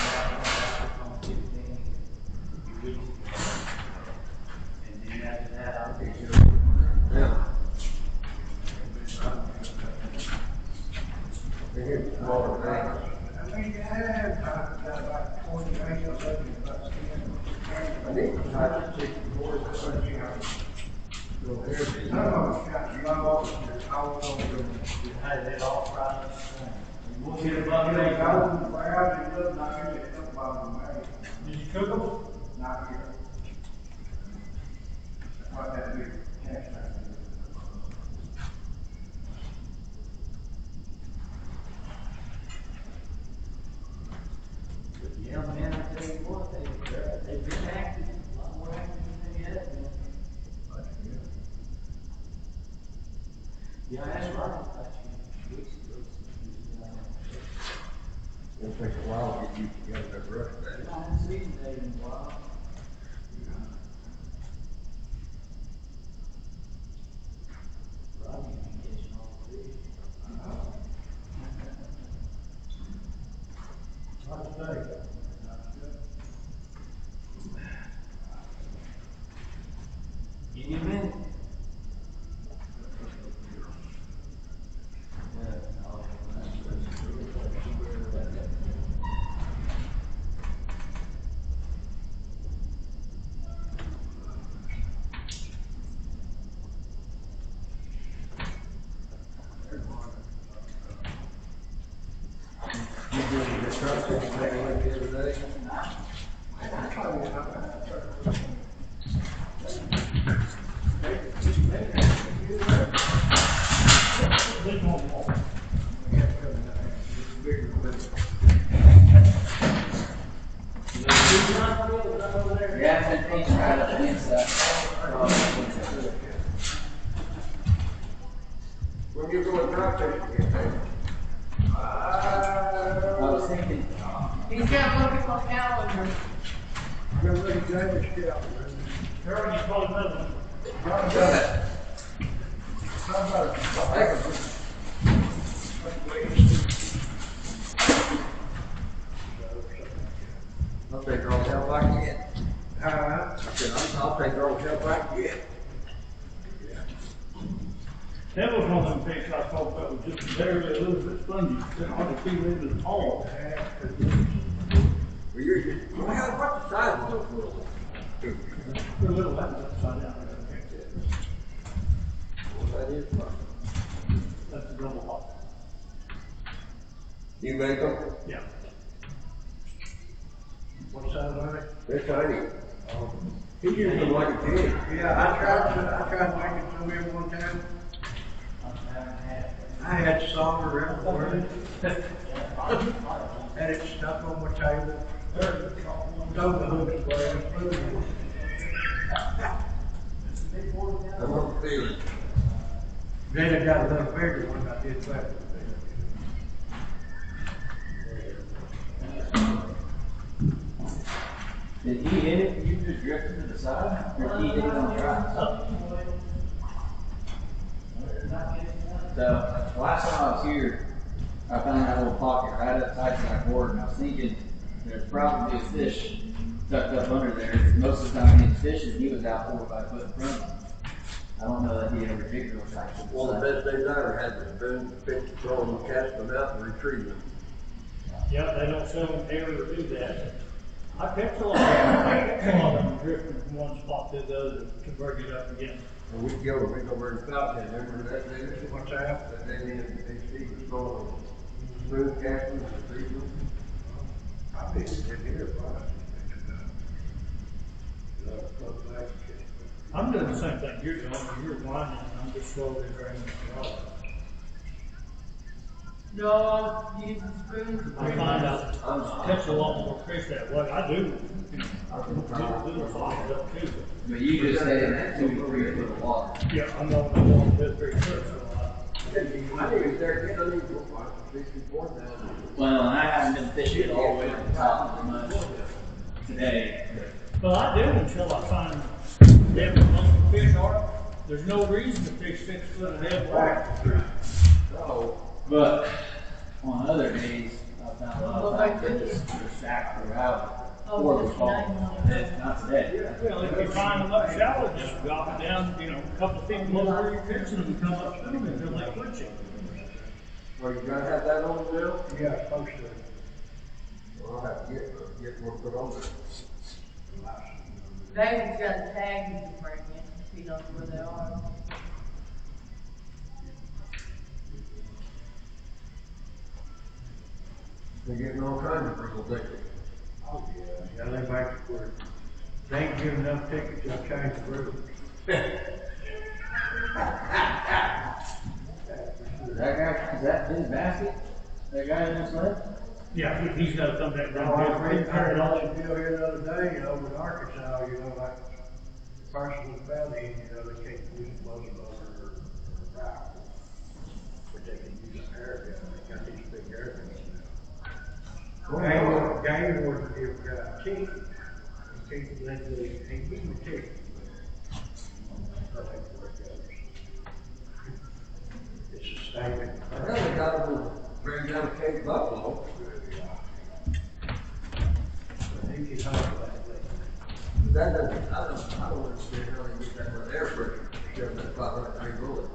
on 15 weeks ago. And then after that, I'll be sure. Yeah. They get smaller things. I think I had about 20 acres up in about 10. I need to try to take the board to such a. So there's. Some of us got low, and all over them. You had it all right. We'll get it You about know, there. I wouldn't grab it, look like it, it don't bother me. Did you cook them? Not here. What that big cast iron. Yeah, man, I tell you what, they've been active, a lot more active than they had been. Yeah, that's right. Weeks ago. It'll take a while to get you together that brush back. I haven't seen that in a while. Robbie ain't catching all the fish. What's that? Any minute. You doing the truck that you taking with the other day? They don't want. Yeah, it's been eating right up against that. When you go and drop fishing again, I was thinking, He's got to look at my calendar. I'm gonna look at David's calendar. Harold, you probably know. John does it. How about it? I'll take her all the help I can get. Uh, I said, I'll take her all the help I can get. That was one of them fish I thought that was just barely a little bit spongy, didn't hardly feel it at all. Well, well, what's the size of those little ones? Put a little that upside down there. Well, that is fun. That's a double hop. You make them? Yeah. What size are They're tiny. they? He used them like a kid. Yeah, I tried to make it some in one time. I had solder everywhere. Had it stuck on my table. Throw the hooks away and put it in. I remember feeling. Then it got a little bigger when I did that. did he hit it and you just drifted to the side? Or did he hit it on the right? So, last time I was here, I found that little pocket right up tight to that board, and I was thinking there's probably a fish tucked up under there. Most of the time he was fishing, he was out 4 or 5 foot in front of him. I don't know that he ever jigged real tight to the One of side. the best days I ever had was spoon, fish, throw them, cast them out and retrieve them. Yeah, they don't sell them here or do that. I catch a lot of them drifting from one spot to the other to bring it up again. And we go, we go over to Fountain, remember that day? What's that? That day, they Steve was throwing smooth casting and retrieve them. I think it's in here, but. I'm doing the same thing you're doing, you're winding, and I'm just slowly draining the water. No, I use the spoon. I find out, catch a lot more fish that way. I do. I do little size up too. But you just stay in that 2 to 3 foot of water. Yeah, I'm not the one that's very good, so I think it's there, I need to go watch the fish before now. Well, and I haven't been fishing all the way to the top of the mud today. well, I do until I find where most of the fish are. There's no reason to fish 6 foot of dead water. So, But on other days, I've found a lot of times they're stacked throughout. Or the fall. Not today. Well, if you find them up shallow, just drop it down, you know, a couple feet below where you're fishing and come up to them until they quit you. well, you gotta have that on the bill? Yeah, supposed to. Well, I'll have to get one put on there. David's got a tag he can bring in, if he knows where they are. They're getting all kinds of wrinkles, ain't they? Oh, yeah, they make it where they ain't giving enough tickets, they'll change the rules. That guy, is that his basket? That guy in his leg? Yeah, he's gotta come back No, down. I He's carrying all heard a deal here the other day, over in Arkansas, you know, like, the person was found in, you know, they can't use a muzzle loader or rifle, but they can use an air gun, they got these big air guns now. Game warden give a guy a ticket, he can't legally, he give him a ticket. I think where it goes. It's a statement. Well, they got them to bring down a Cape Buffalo. He can handle that later. But that doesn't, I don't understand how they get that much air pressure, shoving that 500 grain bullet.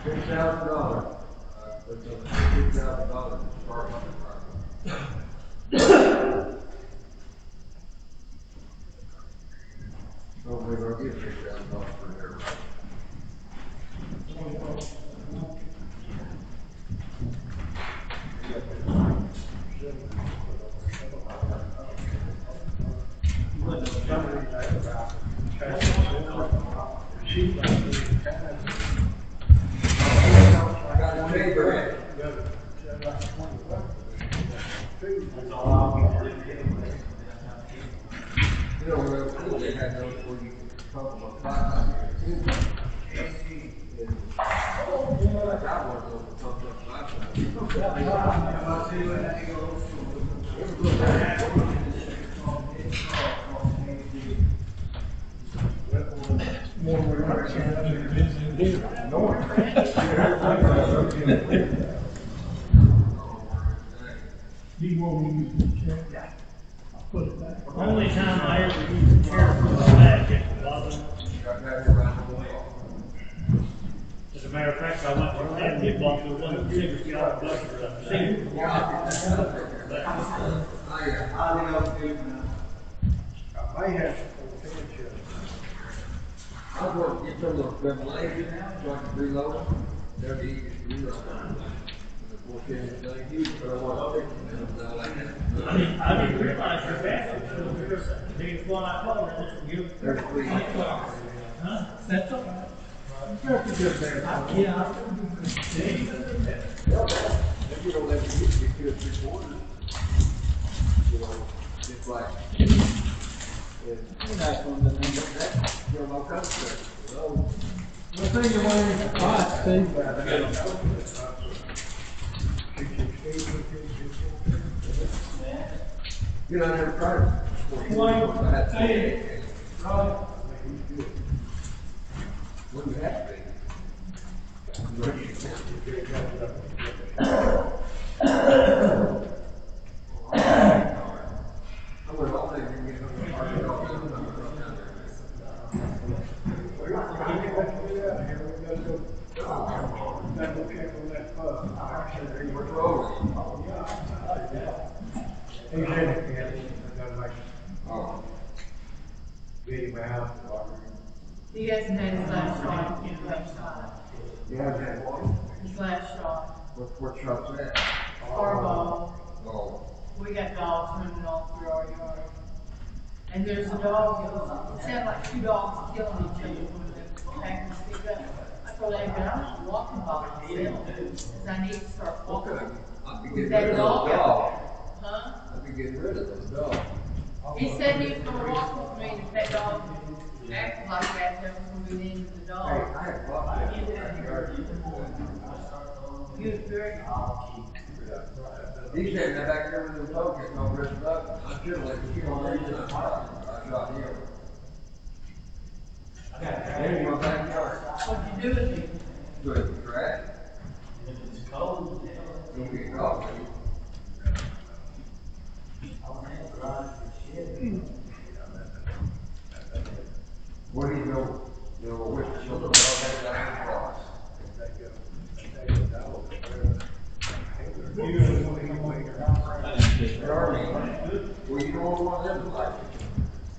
$6,000. That's over $6,000 to start on the project. So we're gonna get $6,000 for an air rifle. I got a neighbor in. You know, real cool, they had those where you could pump them up 500 years. I got one of those that pumped up 500 years. Do you want me to use the chair? Yeah. I'll put it back. Only time I ever use a chair for the bag is the bottom. Got that around the way. As a matter of fact, I went to that kid bought me one of the biggest yard busters I've seen. I may have some potential. I was going to get some of those red blades so I can reload them. They're the easiest to reload. The 410 thing, huge, but I want to fix them. I didn't realize your basket was the biggest one I caught, and this was you. There's 3. Huh? That's all right. That's a good thing. Yeah. If you don't let me get 2 or 3 quarters, you know, just like, Nice one, but then that, you know, my contract, so. What thing you want in the pot, Steve? You know, I never tried. I had to say, wouldn't have to be. I would all think you can get them to park it all down there. We're rolling. He's in it, yeah, I gotta make, Oh. get him out, water him. You guys had his last shot, his last shot, You haven't had one? his last shot. What shop's that? Our ball, Oh. we got dogs running all through our yard. And there's a dog, it sounded like two dogs killing each other when the packers picked up. I told Adrian, I'm not walking by myself, because I need to start walking. I'd be With getting that rid of dog those out dogs. there. Huh? I'd be getting rid of those dogs. He said he was gonna walk with me, and if that dog acted like that, that was gonna be the end of the Hey, dog. I had walked in the backyard. He was very, He's sitting there back there with them dogs getting all dressed up. I should have let him on there, and I shot him. In my backyard. what'd you do with him? Good as trash. If it's cold, Don't be a dog, man. I'll have to ride for shit. What do you know? You know, which of the dog has that cross? Charlie, well, you know what one of them like?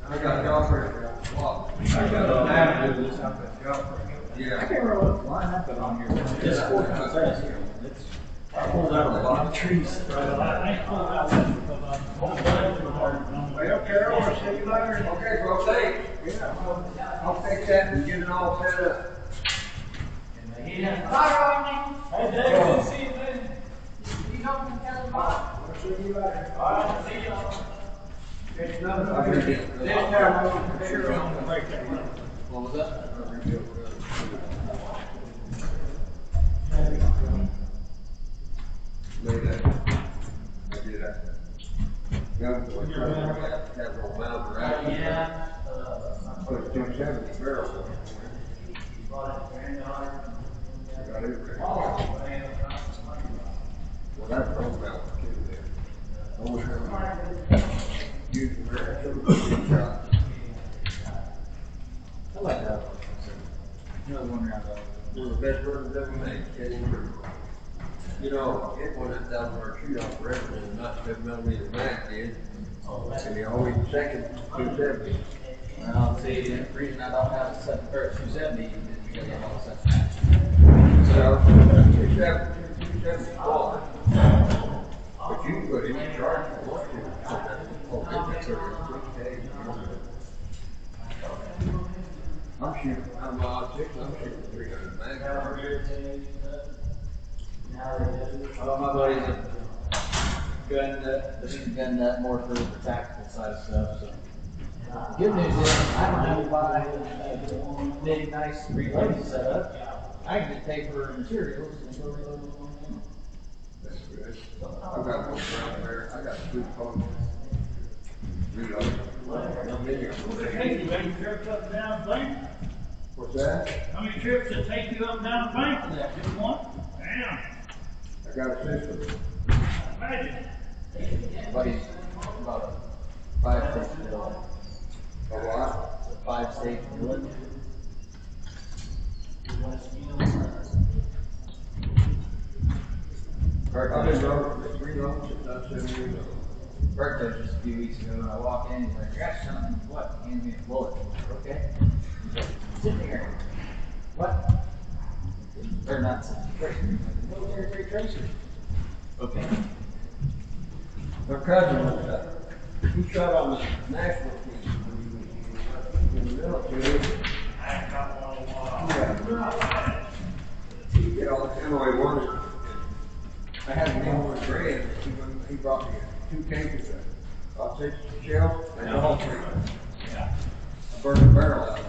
I got a dog right around the block. I got a lab do this up at Joffrey. I Yeah. can't remember what line happened on here. This four times last year. I pulled out a lot of trees. Well, I pulled out one because I'm. Well, Carol, I'll see you later. Okay, well, thanks. Yeah, I'll take that and get it all set up. Bye, Hey, Dave, good to see you, man. Rodney. You don't tell him bye. I'll see you later. All right, see you. It's another I'll thing. read it. This time, I'm sure I'm gonna break that one. What was that? I'll read it. Lay that. I did that. Gun for it. Have no mouth right. Yeah. Put 270 barrels. Bought it $300. Got it ready. Oh, man. Well, that's wrong mouth too there. I wish I would use the barrel. I like that. You know, the one around One of the best birds ever made. Can't even remember. You know, it won that $1,000 shoot off forever and not 7mm mag did. And he always second 270. Well, see, the reason I don't have a 270 is because I'm all set match. So, 270 forward. But you can put any charge you want to. Oh, it's a 6K. I'm shooting, I'm shooting 300 mag. Well, my buddy's a gun nut more for the tactical side of stuff, so. Good news is, I don't have to buy a big, nice reloading setup. I can just pay for materials and go reload them on them. That's good. I've got one around there, I got 2 posts. Reload. No video. Hey, you many trips up and down the bank? What's that? How many trips did it take you up and down the bank for that? Just one? Damn. I got a system. Imagine. Buddy's about a 5-stage drill. A what? It's a 5-stage drill. I've been rolling for 3 months since I've been years old. Birthday just a few weeks ago, and I walk in, he's like, I got something, what? He hands me a bullet. I'm like, okay. He's like, sit here. What? Or not sitting, tracer. He's like, military grade tracer. Okay. My cousin was, he shot on the national team when he was in the military. I got one in a while. He did all the ammo he wanted. I had him in one grand. He brought me 2 cases of about 6 shells and a whole tree. Yeah. I burned the barrel out of it.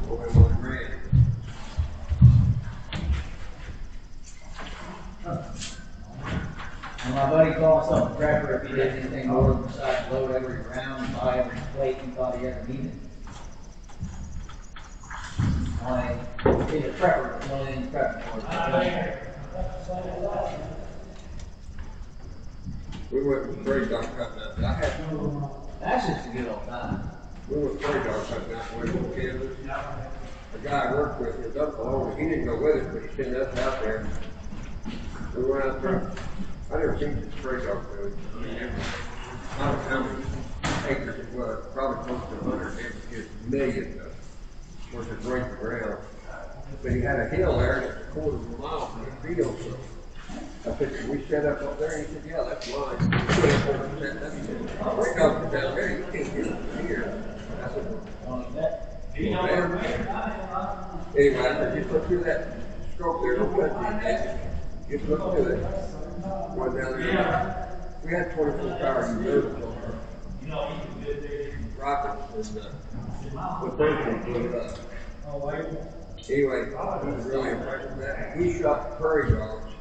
Over $1 grand. And my buddy called himself a prepper if he did anything more than besides load every round, buy every plate he thought he ever needed. He's a prepper, but only in prepping for We went with spray dog cutting up. I had, That's just a good old time. we went spray dog cutting up way from Kansas. The guy I worked with, his uncle owned it. He didn't go with us, but he sent us out there. We went out there. I never seen the spray dog do it. I mean, I don't know how many acres it was, probably close to 100 acres, just millions of worth of break the ground. But he had a hill there, and it's a quarter of a mile from the field, so I said, we set up there, and he said, yeah, that's mine. He said, prairie dogs are down there, you can't get them here. I said, well, damn. Anyway, I said, just look through that scope there, don't touch it, just look through it. Went down there, we had 24 power reserves on our rockets, and the birds blew up. Anyway, he was really impressed with that. We shot prairie dogs.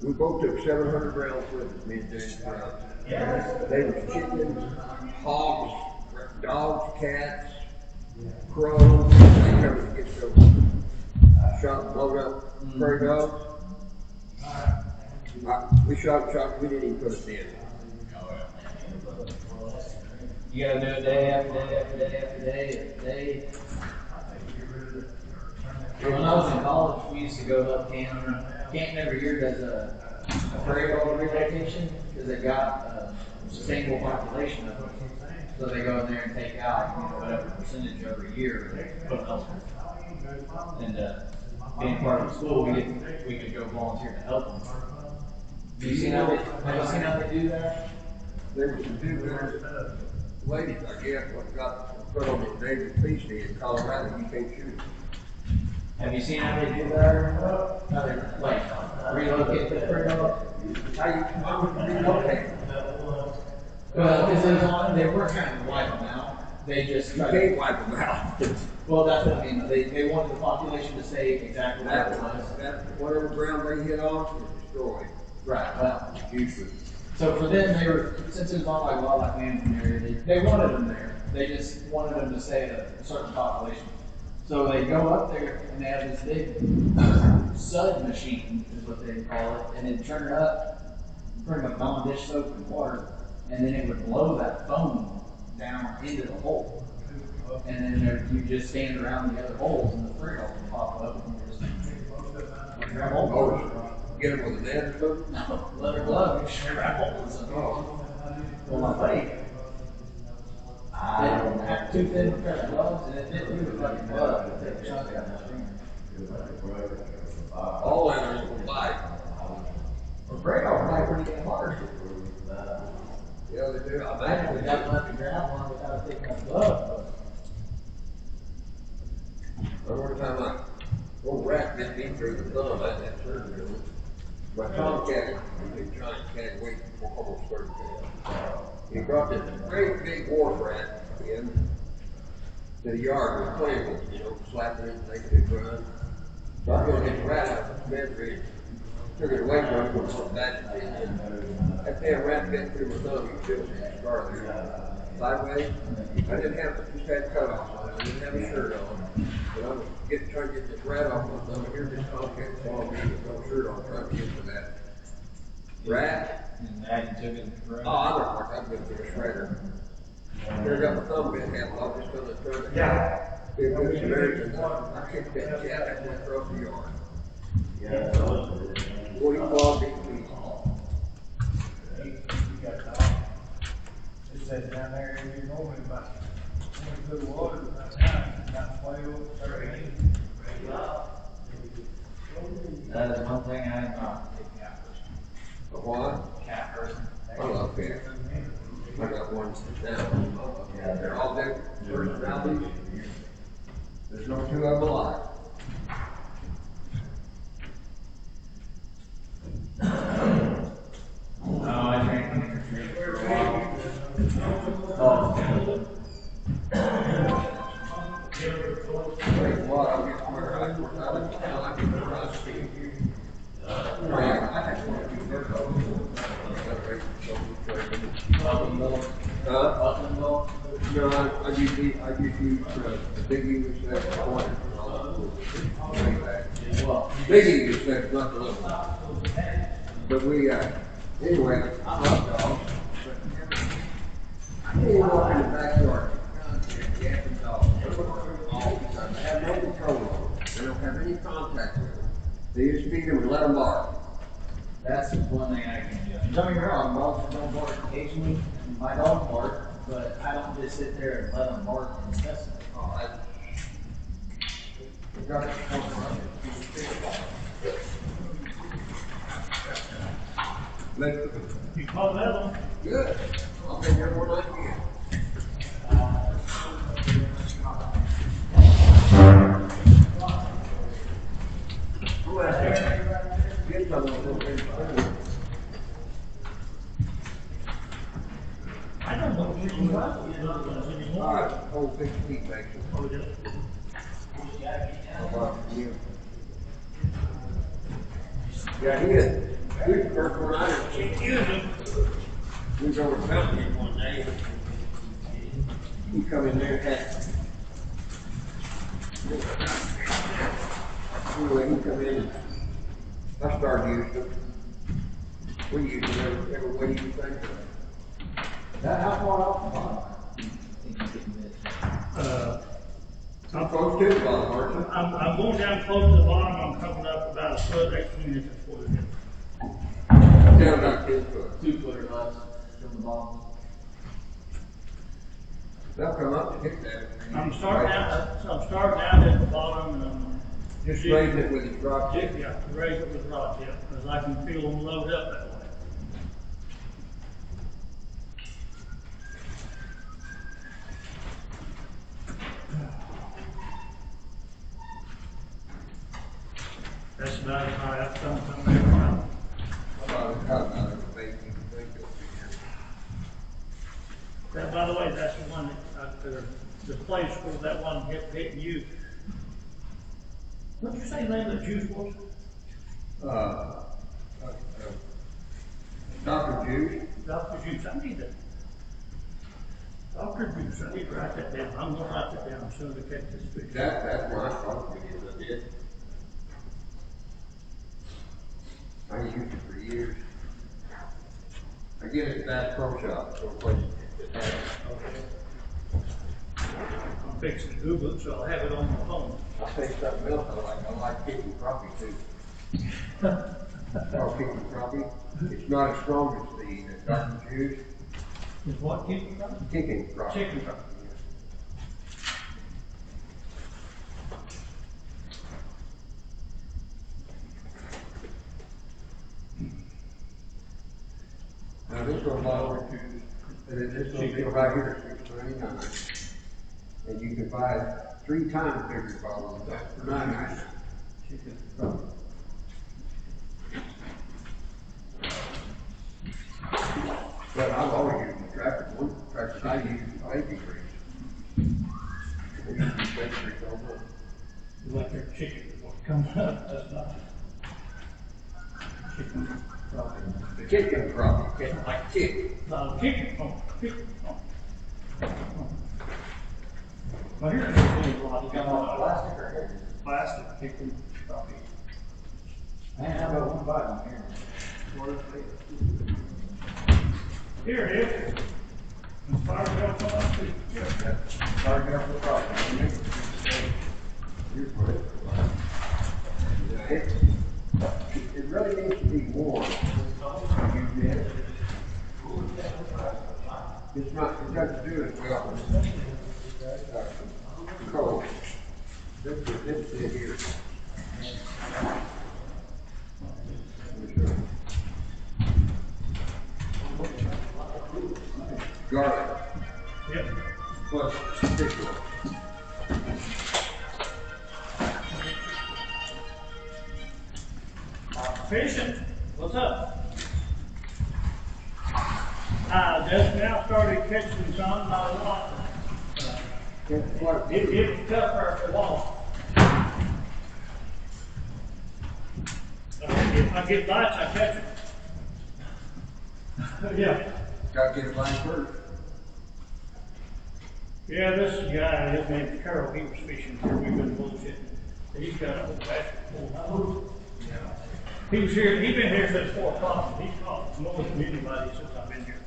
We both took 700 rounds with us, me and James Brown. They were chickens, hogs, dogs, cats, crows. They come to get so shot and blown up prairie dogs. We shot, we didn't even put a in. You gotta do it day after day after day after day after day. When I was in college, we used to go up Canton. Canton every year does a prairie dog relocation because they got a sustainable population of them. So they go in there and take out whatever percentage every year and put them elsewhere. And being part of the school, we could go volunteer to help them. Have you seen how they do that? There was some two ladies, I guess, what got put on the David Feasty in Colorado, you can't shoot. Have you seen how they do that? How they like relocate the prairie dog? How would you relocate? Well, because they were trying to wipe them out. They just You can't wipe them out. Well, that's what I mean. They wanted the population to stay exactly where it was. Whatever ground they hit on is destroyed. Right. Well, usually. So for them, they were, since it was not like wildlife management area, they wanted them there. They just wanted them to stay at a certain population. So they go up there and they have this big sud machine, is what they call it, and then turn it up, bring a non-dish soap and water, and then it would blow that foam down into the hole. And then you just stand around the other holes and the prairie dog will pop up and you just grab hold of it. Get them with a net or something? No, leather glove, you just grab hold of something. Well, my buddy, I had two thin pair of gloves and it didn't do a fucking glove. It took a chunk out of my finger. All animals will bite. Well, prairie dogs bite pretty damn hard. Yeah, they do. I I imagine actually they got one to grab one without taking my glove. One more time, a old rat bit me through the thumb. I had that surgery. My tomcat, a big giant cat, weighed almost 30 pounds. He brought this great big wharf rat in to the yard. We were playing with it, slapping it, making it run. So I got this rat out of the bedroom, took it away from him, put it back in. That damn rat bit through my thumb. You feel the scar there. Sideways. I didn't have, just had cutoffs on it. I didn't have a shirt on. But I was trying to get this rat off my thumb. Here's this tomcat saw me with no shirt on, trying to get to that rat. And that you took it for Oh, I look like I've been through a shredder. Here got my thumb bit half off, just gonna turn it. Yeah. Be a good Samaritan. I kicked that cat halfway across the yard. Yeah. 40 claws, 8 feet. It says down there, you're normally about 20 foot of water, about 12, 13. That is one thing I am not a cat person. A what? Cat person. I love cats. I got one down. Yeah, they're all different personalities. There's no two of them alike. No, I drank from the tree for a while. Oh, Wait, what? I'll get where I like to go around speaking. I just want to be there. No, I usually big English that's point. well, Big English that's not the little one. But we, anyway, I love dogs. I can't even walk in the backyard. Yapping dogs. All the time. They have no control over them. They don't have any contact with them. They just feed them and let them bark. that's one thing I can do. Don't get me wrong, dogs don't bark occasionally. My dogs bark, but I don't just sit there and let them bark incessantly. Oh, Regardless of what vegetables. You caught another one? Good. I'll take every one I can. Who asked that? Get some of them. I don't know if you got anymore. All right, hold 6 feet back. Oh, yeah. How about you? Yeah, he was the first one I ever seen using. We was over mountain him one day. He come in there and had. Anyway, he come in. I started using them. We use them every way you think of. That, how far off the bottom? I'm close to the bottom, aren't you? I'm going down close to the bottom, I'm coming up about a foot, 18 inches before the hip. Down about 10 foot. 2 foot or less from the bottom. They'll come up to hit that. I'm starting out at the bottom and I'm Just raising it with his drop tip. yeah, raise it with rod tip, because I can feel them load up that way. That's about as high up, something like that. About it, make me think of it. That, by the way, that's the one that, the place where that one hit you. What'd you say the name of the juice was? Dr. Juice. Dr. Juice, I need to. Dr. Juice, I need to write that down. I'm gonna write that down as soon as I catch this fish. That's where I thought it is, I did. I used it for years. I get it at Bass Pro Shop, so place it has. I'm fixing to Google it, so I'll have it on my phone. I'll tell you something else I like kicking crappie too. Oh, kicking crappie. It's not as strong as the Dr. Juice. Is what kicking crappie? Kicking crappie. Chicken crappie. Now this will allow this will be right here at $6.99. And you can buy 3 times bigger bottles of that for $9.99. Chicken crappie. But I've always used the tractor one. Tractor I use baby grease. I use baby grease all the time. Like their chicken is what comes up, that's not. Chicken crappie. The kicking crappie, it's like chicken. No, kicking, kicking. Well, here's a lot. Got all plastic or here? Plastic kicking crappie. Man, how about one bite here? Here it is. And fire it up on my feet. Start down for the problem. Here's what it's like. It really needs to be warm. It's not, it doesn't do it well. Cold. This is here. Garlic. Yep. Plus fish oil. Fishing. What's up? I just now started catching some, not a lot. It was tougher for a while. If I get bites, I catch them. Yeah. Gotta get a line first. Yeah, this guy, his name's Carol, he was fishing here, we've been bullshitting. He's got a whole basket full. He was here, he's been here since 4 o'clock, he's caught more than anybody since I've been here.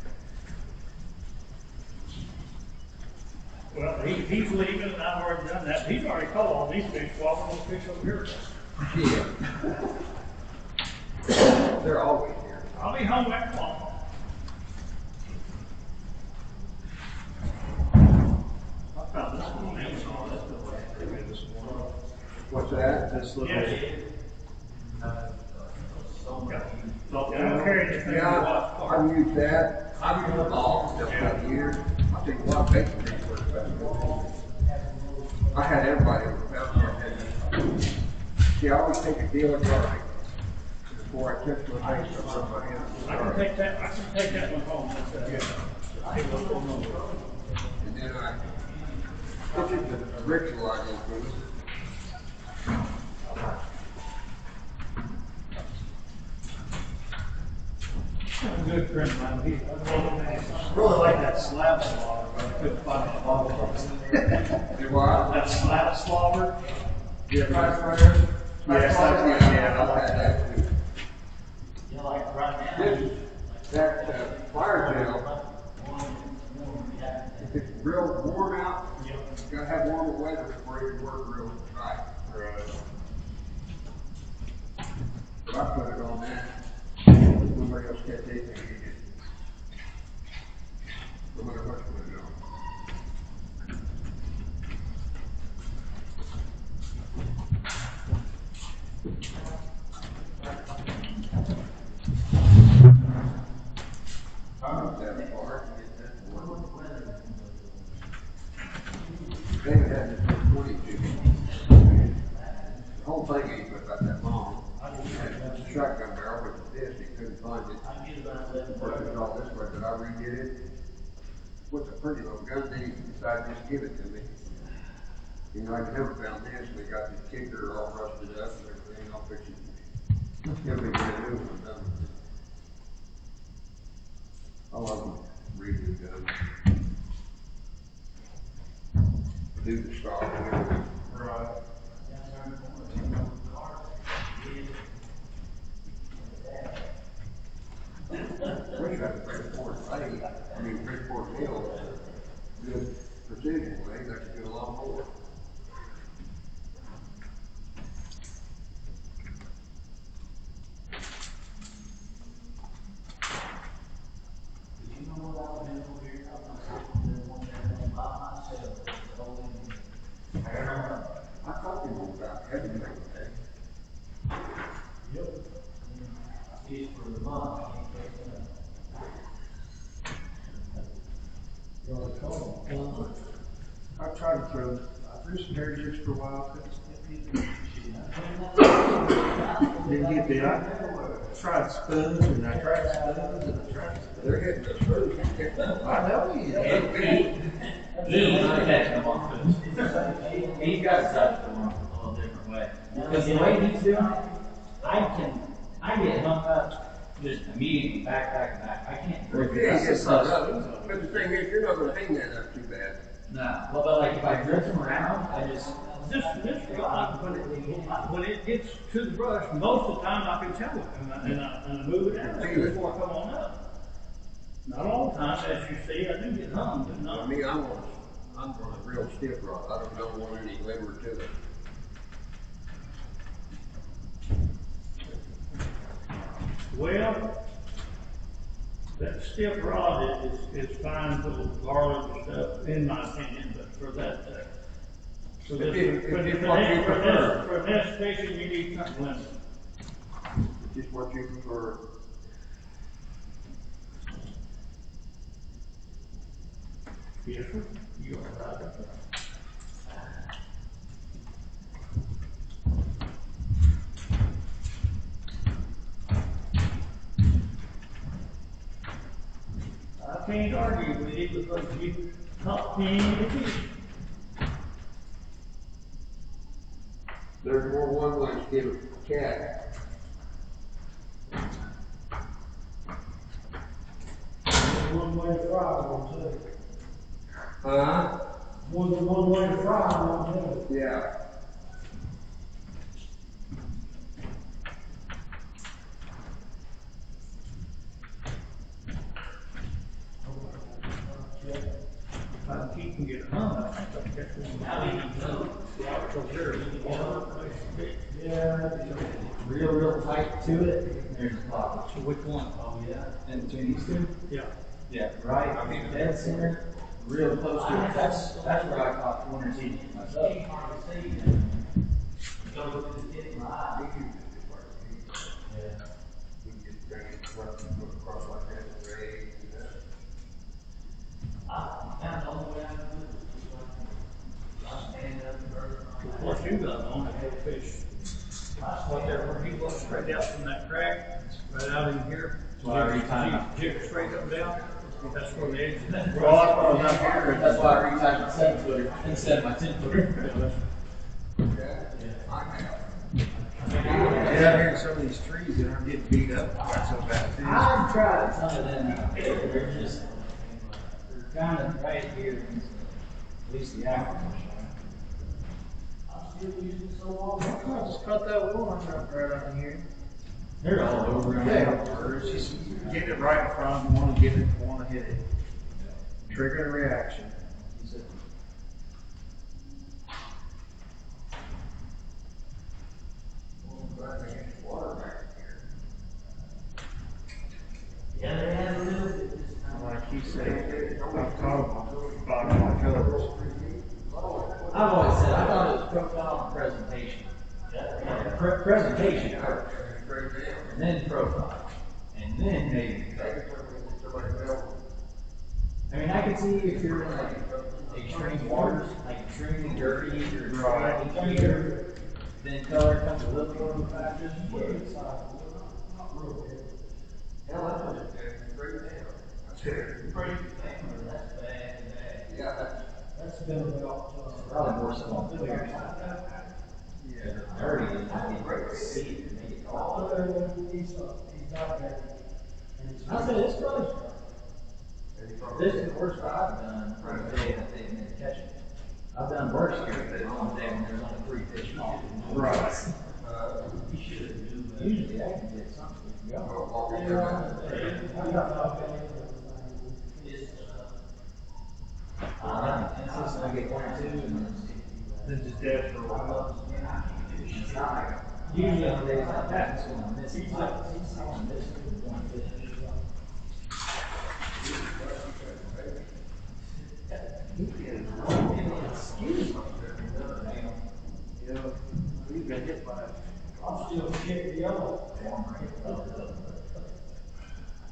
Well, he's leaving, and I've already done that, he's already caught all these fish, while we're gonna fish over here. Yeah. They're always here. I'll be home at 12. I found this one on Amazon, that's the way I figured this one. What's that? This little. Yeah. So, I don't carry everything you Yeah, watch. I've used that. I've used them all for several years. I think a lot of bacon things work better. I had everybody over the mountain. See, I always take a deal of garlic before I touch my face or put my hands on I the can garlic. take that one home. And then it's just a ritual I go through. A good friend of mine, he's Really like that slab slaughter, but I couldn't find the bottle of it. Do what? That slab slaughter? Yeah, Price Runner? Yes, I like that too. You know, like right now. That fire gel, if it's real warm out, you gotta have warmer weather before it can work real right. But I put it on that. Nobody else catch anything, you just, no matter what you put it on. That far, David had this for 22. The whole thing ain't but about that long. He had a shotgun barrel with this, he couldn't find it. Worked it all this way, but I redid it. What's a pretty little gun, then he decided to just give it to me. You know, I never found this, we got this kicker all rusted up and everything, I'll fix it. He'll be get a new one done. I love them, redo guns. Do the stock and everything. right. Wish I had a Bridgeport blade, Bridgeport Hill, good precision blade, that could do a lot more. I talked to him about everything, okay? It's for the month. I tried to throw, I threw some heritage for a while, didn't get there. I tried spoons and I tried spoons and I tried spoons. They're hitting the screws, you can't tell. I know you. Little not catching them on food. He's got to touch them a little different way. Because the way he's doing it, I get hung up just immediately back. I can't Well, grip you ain't it. getting hung up, but the thing is, you're not gonna hang that up too bad. No, well, but like if I grip him around, I just, This rod, when it gets to the brush, most of the time I can tell it, and I move it out before I come on up. Not all the time, as you see, I do get hung, but I not. mean, I'm on a real stiff rod, I don't want any lever to it. Well, that stiff rod is fine for the garlic and stuff, in my opinion, but for that, for If this, it's for what you this, prefer. for this fishing, you need something limited. It's just what you prefer. Yes, sir. You are right about that. I can't argue with you because you taught me to fish. There's more one way to get a cat. One way to fry one too. Huh? One way to fry one too. Yeah. If I keep and get hung, I think that's one. How do you know? Yeah. real tight to it, there's a pocket. So which one? Oh, yeah. In between these two? Yeah. Yeah, right, I mean, dead center, real close to it. That's where I caught one or two myself. It's hard to see, and go look at the kid in my eye. We can just work. Yeah. We can just bring it to work. what they're, where he looks straight out from that crack, right out in here. why every time- Jig straight up and down, that's where the edge is. Well, that's what I was up here. That's why I retyped my 7-footer instead of my 10-footer. Yeah, here in some of these trees that aren't getting beat up quite so bad too. I've tried some of them out there, they're just, they're kind of right here, at least the average. I'm still using so long. I just cut that one right out in here. They're all over. Yeah, it's just getting it right in front, want to hit it. Trigger a reaction. Yeah, they had a little bit this time. Like you said, I've caught bottom of colors. I've always said, I thought it was profile and presentation. Presentation first, and then profile, and then maybe. I mean, I can see if you're in like extreme waters, like extremely dirty or extremely clear, then color comes a little more of a factor. But it's not real good. That's bad. That's been about, Probably more so on clear side. Yeah, the dirty is not even great to see it and make it all. he's not there. I said, it's close. This is the worst I've done for the day that they've been catching. I've done worse here on the day when there's only 3 fish caught. Right. Usually I can get something if you go. And I get 1 or 2 and Then just dead for a while. it's not like, usually on days like that, it's when I'm missing. I'm missing 1 fish. Excuse me. We've been hit by it. I'm still kicked the yellow.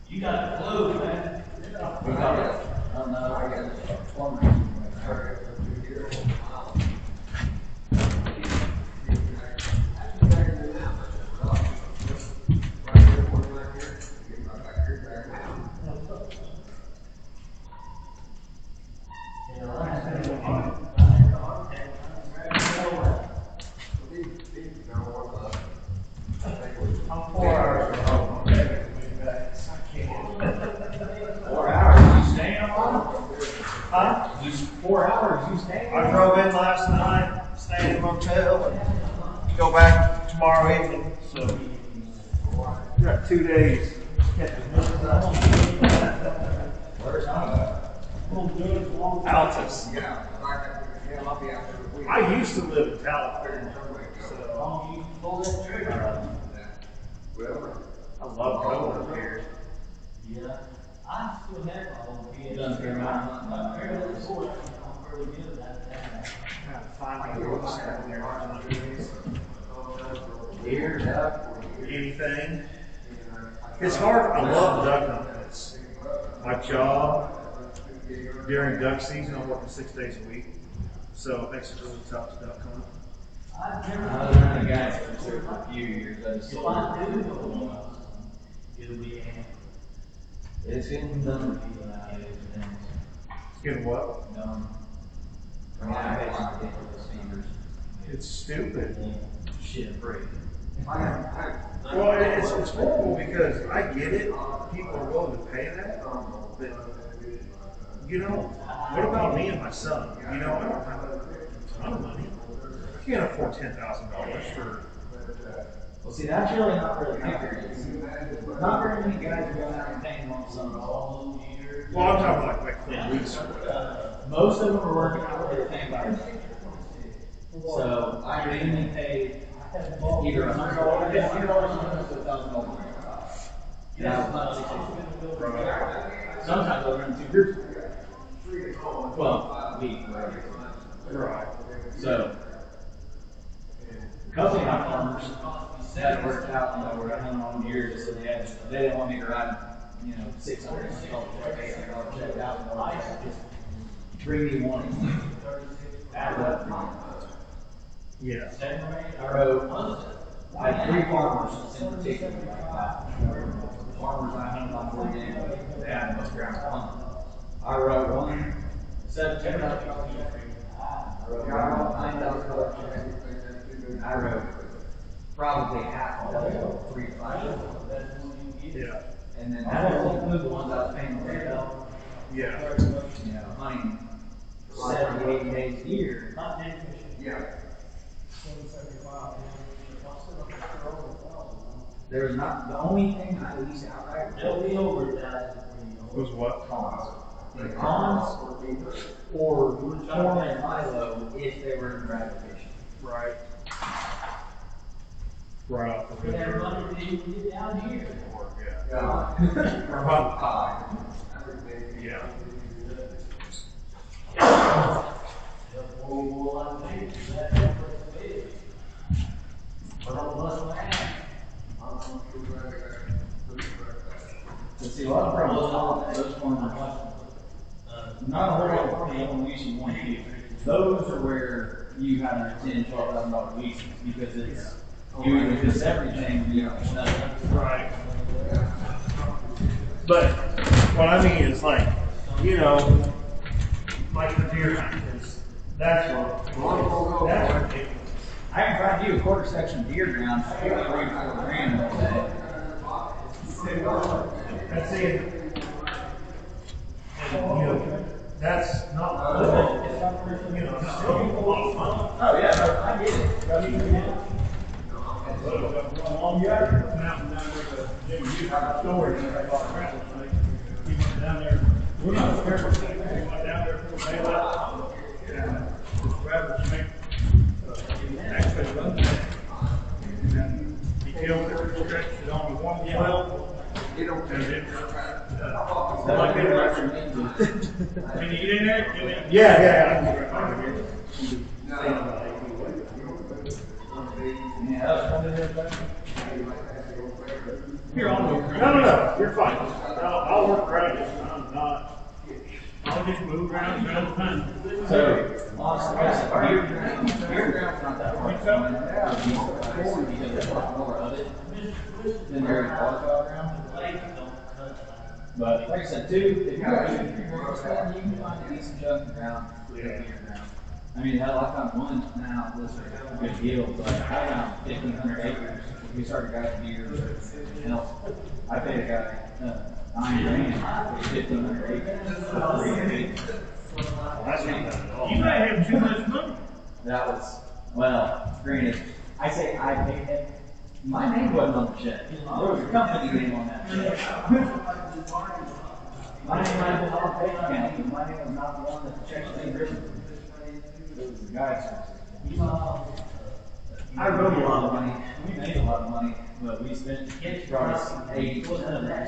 You got the flu, man. We got it. I don't know, I got a plumber. I'm 4 hours from home. I'm begging to be back. I can't. 4 hours, you staying on? Huh? You 4 hours, you staying? I drove in last night, stayed in a motel, and go back tomorrow evening, so. we got 2 days. Where's home? Altus. Yeah, I'll be out there a week. I used to live in California, so You pull that trigger. Well, I love coming up here. Yeah. I still have my own vehicle. Done fair amount of I'm hunting. fairly sure I'm fairly good at that. Gotta find my books down there. Deer, duck. Anything. It's hard. I love duck hunting. It's my job. During duck season, I'm working 6 days a week, so it makes it really tough to duck hunt. I've never. I was running guys for a few years. I just If sold I it. do go on, it'll be ample. It's getting done for people nowadays, and It's getting what? done. I mean, I basically get with the fingers. It's stupid. Shit free. Well, it's horrible because I get it. People are willing to pay that, but you know, what about me and my son? You know, I don't have a ton of money. I can't afford $10,000 for. Well, see, that's really not really fair. Not very many guys are going out and paying on some all those years. Well, I'm talking like for lease. Most of them are working out where they're paying by the day. So I mainly paid either $100, $50 to $1,000. Yeah, sometimes I'll run 2 groups. Well, a week, whatever. Right. So, a couple of my farmers had it worked out, you know, we're hunting on years, so they didn't want me to ride, you know, $600 check, $800 check, $1,000 check, just bring me one. Add it up. Yeah. I wrote I had 3 farmers in particular like that. The farmers I hunted on 40 days, they had the most ground to hunt. I wrote one September. I wrote $9,000 check. I wrote probably half of that, 3 to 5. Yeah. And then that doesn't include the ones I was paying for help. Yeah. You know, hunting 70, 80 days a year. Yeah. There was not, the only thing I leased outright They'll be over that. Was what? ponds. Like ponds or corn and milo if they were in gratification. Right. Right off the For that money that you can get down here. Yeah. Yeah. But see, a lot of problems, those ones are not a whole lot of problem on leasing one field. Those are where you have your $10,000, $12,000 leases because it's, you either just everything or you don't nothing. Right. But what I mean is like, you know, like the deer hunt is, that's ridiculous. I can find you a quarter section of deer ground for $3 or $4 grand all day. That's it. And, you know, that's not, you know, it's still a lot of fun. Oh yeah, I get it. Along the mountain down there, the Jimmy storage, and I bought rattlesnake. He went down there, we're not careful, he went down there for the daylight. And this rattlesnake, actually run that. And he killed it, stretched it on the 112. You don't And it, Like can you get in there? Yeah. Here, I'll move. No, you're fine. I'll work around it. I'm not, I'll just move around the time. So, honestly, deer ground's not that hard. Because there's a lot more of it than there is waterfowl ground. But like I said, too, if you got a 3 more stand, you can find a decent chunk of ground for deer ground. I mean, hell, I found one now, this is a good deal, but I found 1,500 acres. We started guys deer, hell, I paid a guy $9 grand for 1,500 acres for 3 acres. That's not bad at all. You may have too much money. That was, well, granted, I say I paid him. My name wasn't on the check. There was a company name on that check. My name might have been on the bank account, but my name was not the one that the check was written. It was the guy's. I wrote a lot of money. We made a lot of money, but we spent probably 80% of that.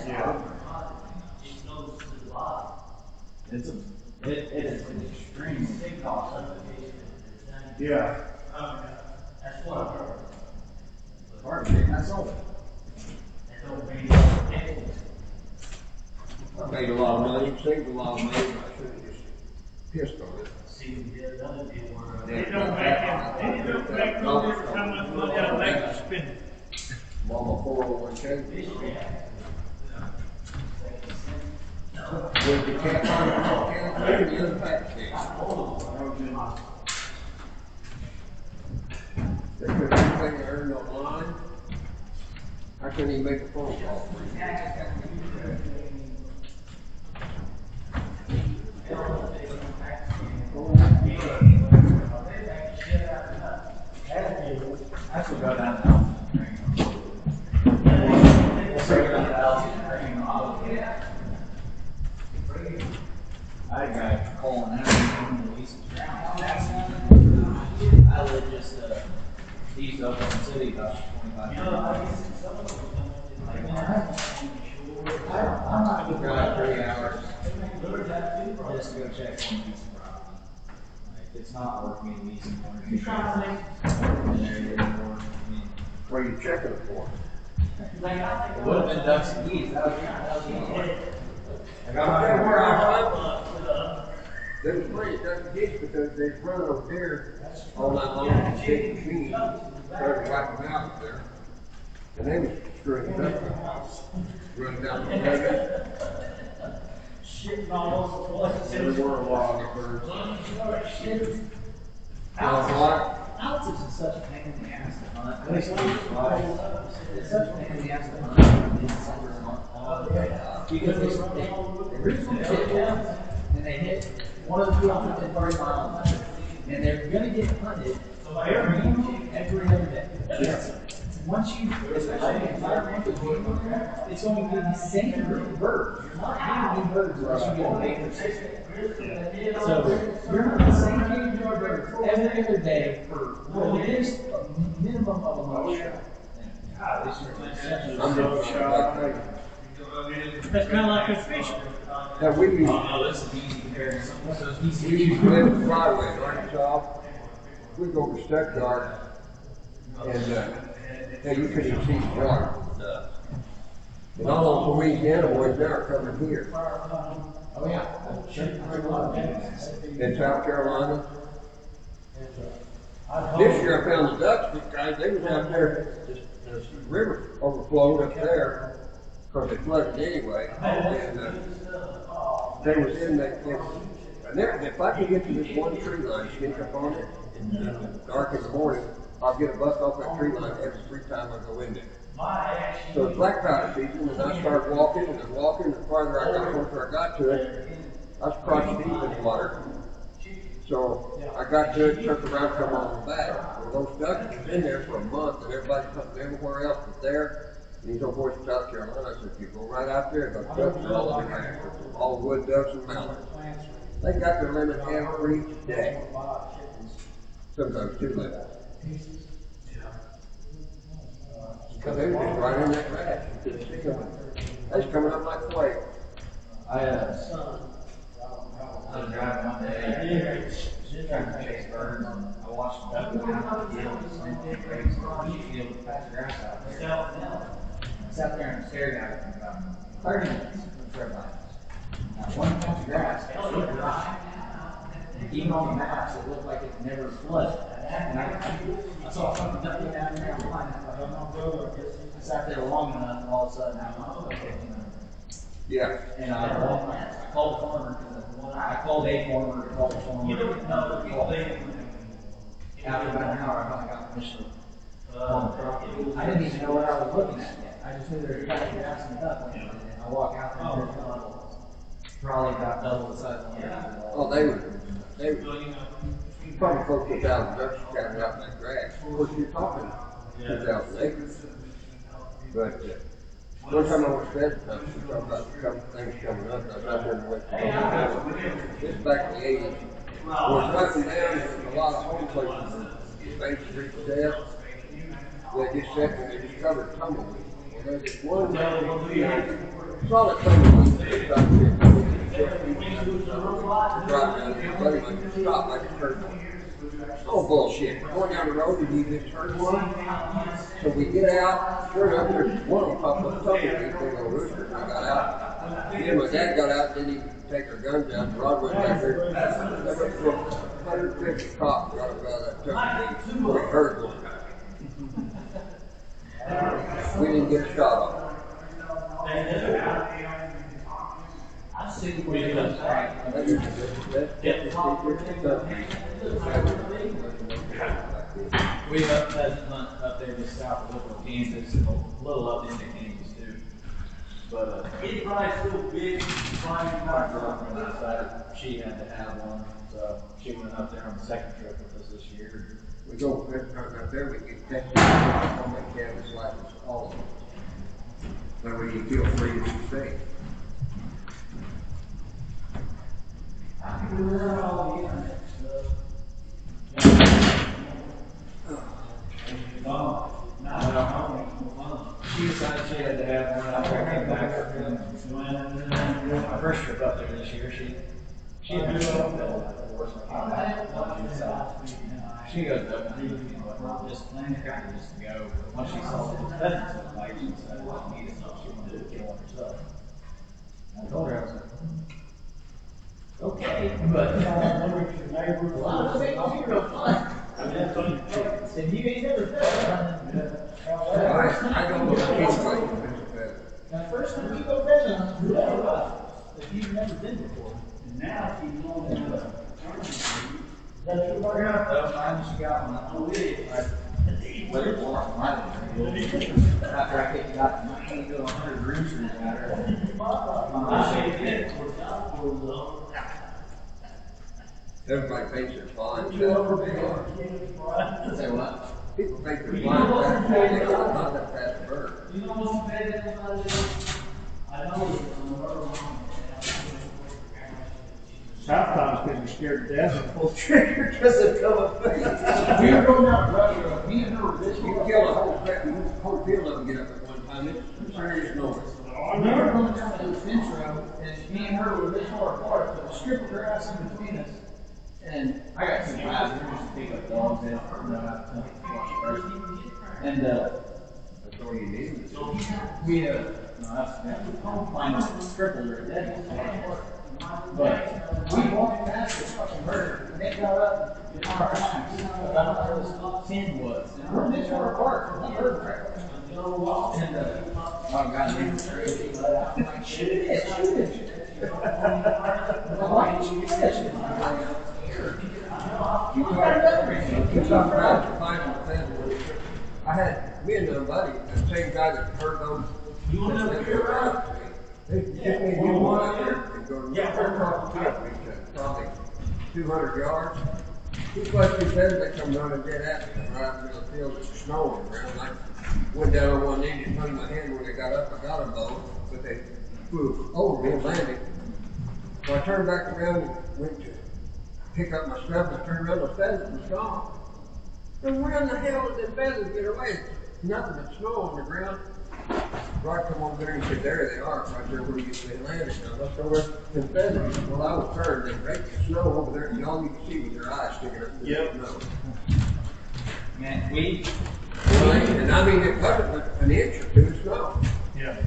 It is an extremely costly. Yeah. That's what I heard. Hard to get that sold. I made a lot of money, saved a lot of money, but I should have just pissed on it. See, we did another deal where. It don't make no difference how much money I make to spend it. I'm on my 401k. With the cat on the other back station. They put everything I earned online. I couldn't even make a phone call. I still go down now. I had a guy calling out and release his ground. I live just east of Oklahoma City, about 25 minutes. I'm not going to drive 3 hours just to go check one piece of property. Like, it's not worth me leasing one or two and there it is more. I mean, What are you checking it for? it would have been ducks and geese. That was easy. I got my They was great, Dr. Gates, because they run over there all night long with a big machine, trying to wipe them out there. And they was screwing it up. Running down the road. Shitting all over the place. There were a lot of birds. Alex is such a pain in the ass to hunt. At least when he's flying. It's such a pain in the ass to hunt in December month. Because they reach from the tip down and they hit one of the fields within 30 miles. And they're gonna get hunted every other day. Yes. Once you, especially the environmental being there, it's going to be the same birds. You're not getting new birds unless you get a bigger system. So you're not the same cage of birds every other day for at least a minimum of a month. That's kind of like a fish. Now we used, That's an easy comparison. So it's easy. we used to live in the driveway in Arkansas. We'd go over Stuck Yard and, hey, you couldn't even see the water. And all those Louisiana boys now are coming here. Oh, yeah. In South Carolina. This year I found the ducks, these guys, they was out there, the river overflowed up there. Of course, they flooded anyway. And they was in that, and if I could get to this one tree line, sneak up on it, dark in the morning, I'll get a buck off that tree line every time I go in there. So it's black powder season, and I started walking, and the farther I got, closer I got to it, I was crotch deep in the water. So I got to it, turned around, come on the back. Well, those ducks was in there for a month, and everybody from everywhere else was there. And these old boys from South Carolina, I said, if you go right out there, those ducks are all in there. All wood ducks and mallards. They got their limit every day. Sometimes two limits. Because they were just right in that grass. You couldn't see them. They was coming up like flake. I was driving one day, trying to chase birds, and I watched them go down the field, something crazy, you field with patch of grass out there. I sat there and stared at it for about 30 minutes with their lights. Now, one patch of grass, it looked dry. Even on the maps, it looked like it never flooded. And I saw something down there, I'm flying I sat there long enough, and all of a sudden, I'm like, okay, Yeah. and I called the farmer, I called a farmer to call the farmer. After about an hour, I finally got permission to call the property. I didn't even know what I was looking at yet. I just knew there was a patch of grass and duck, and I walk out there and there's probably about double the size of the Oh, they were probably close to 1,000 ducks scattered out in that grass. Of course, you're talking 2,000 acres. But one time I was fed, we talked about a couple things coming up, and I was out there in the West Coast. This is back in the 80s. It was nothing down, there was a lot of home places, bases reached death. They just sat and they just covered tumbleweed. Well, there's this one solid tumbleweed that's out there. Driving down there, buddy, like to stop like a turkey. Oh, bullshit. We're going down the road and you just heard one. So we get out, sure enough, there's one on top of the tumbleweed, big old rooster. We got out. Me and my dad got out, didn't even take our guns out. Rod went back there. There was 150 cops right about that tumbleweed. We heard one. We didn't get a shot off. I see We have pheasant hunt up there just south of Whipple, Kansas, and a little up into Kansas too. But It's probably still big, flying my girlfriend decided she had to have one, so she went up there on the second trip with us this year. We go pheasant hunting up there, we get tested on that canvas license, all of them. That way you feel free to stay. I can remember all the internet She decided she had to have one after I came back from my first trip up there this year. She had been worse than she goes up and just kind of just go. But once she saw the pheasants in the fight, she decided she needed something. She wanted to kill one herself. I told her, I was like, okay, but a lot of those ain't gonna be real fun. And you ain't never done. I don't know anybody. Now, the first time you go fishing, you never if you've never been before. And now she's going in the tournament. Is that your part? No, mine just got one. Oh, really? But it was mine. After I kicked it out, I can't go 100 roosters at Everybody thinks they're flying. Say what? People think they're flying fast, they're not that fast a bird. You know what's bad about it? I know it's on the road. Sometimes people are scared to death and pull trigger because they're coming. We were going down the road, me and her were this, you can kill a whole field of them get up at one time, it's serious noise. I remember going down to the fence road, and me and her were this far apart, but a strip of grass in between us. And I got some guys who used to pick up dogs in and that's all you need. We no, that's find a stripper or a dead. But we walked past this fucking bird, and they got up in our eyes about where this 10 was. And we're this far apart from that bird track. And my guy named the tree, I'm like, shoot it, shoot it. I'm like, shoot it. I had me and a buddy, the same guy that heard those. You want to be around? They just made me one out there and go across the field, probably 200 yards. Two questions said they come running dead at me, right up in the field, it's snowing around. I went down on one knee and hung my hand when they got up. I got them both, but they flew over me and landed. So I turned back around and went to pick up my stuff, and I turned around, the feathers was gone. And where in the hell did the feathers get away? Nothing but snow on the ground. So I come over there and said, there they are, right there where they landed. Now let's go over the feathers. Well, I was turned, they raked the snow over there, and all you could see was their eyes sticking up through the snow. Man, And I mean, it wasn't an inch or two of snow. Yeah.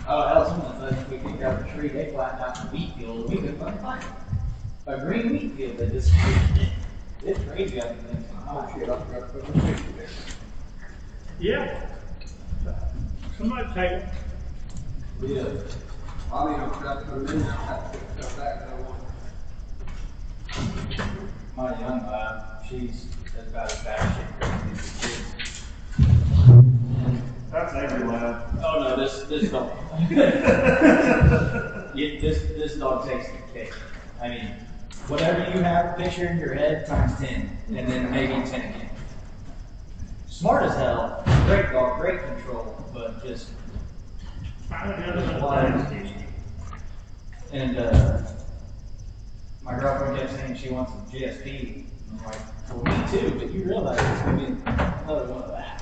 oh, hell, some of the folks we picked out the tree, they flattened out the wheat field. We could find a green wheat field that just, it's crazy out there. Oh, shit, I forgot to put my fish in there. Yeah. Somebody take it. Yeah. I mean, I forgot to put it in there, I have to put stuff back, I don't want. My young lab, she's about as bad as she is. That's every lab. Oh no, this dog. This dog takes the cake. I mean, whatever you have picture in your head times 10, and then maybe 10 again. Smart as hell, great dog, great control, but just and my girlfriend kept saying she wants a GSP. I'm like, well, me too, but you realize it's gonna be another one of that.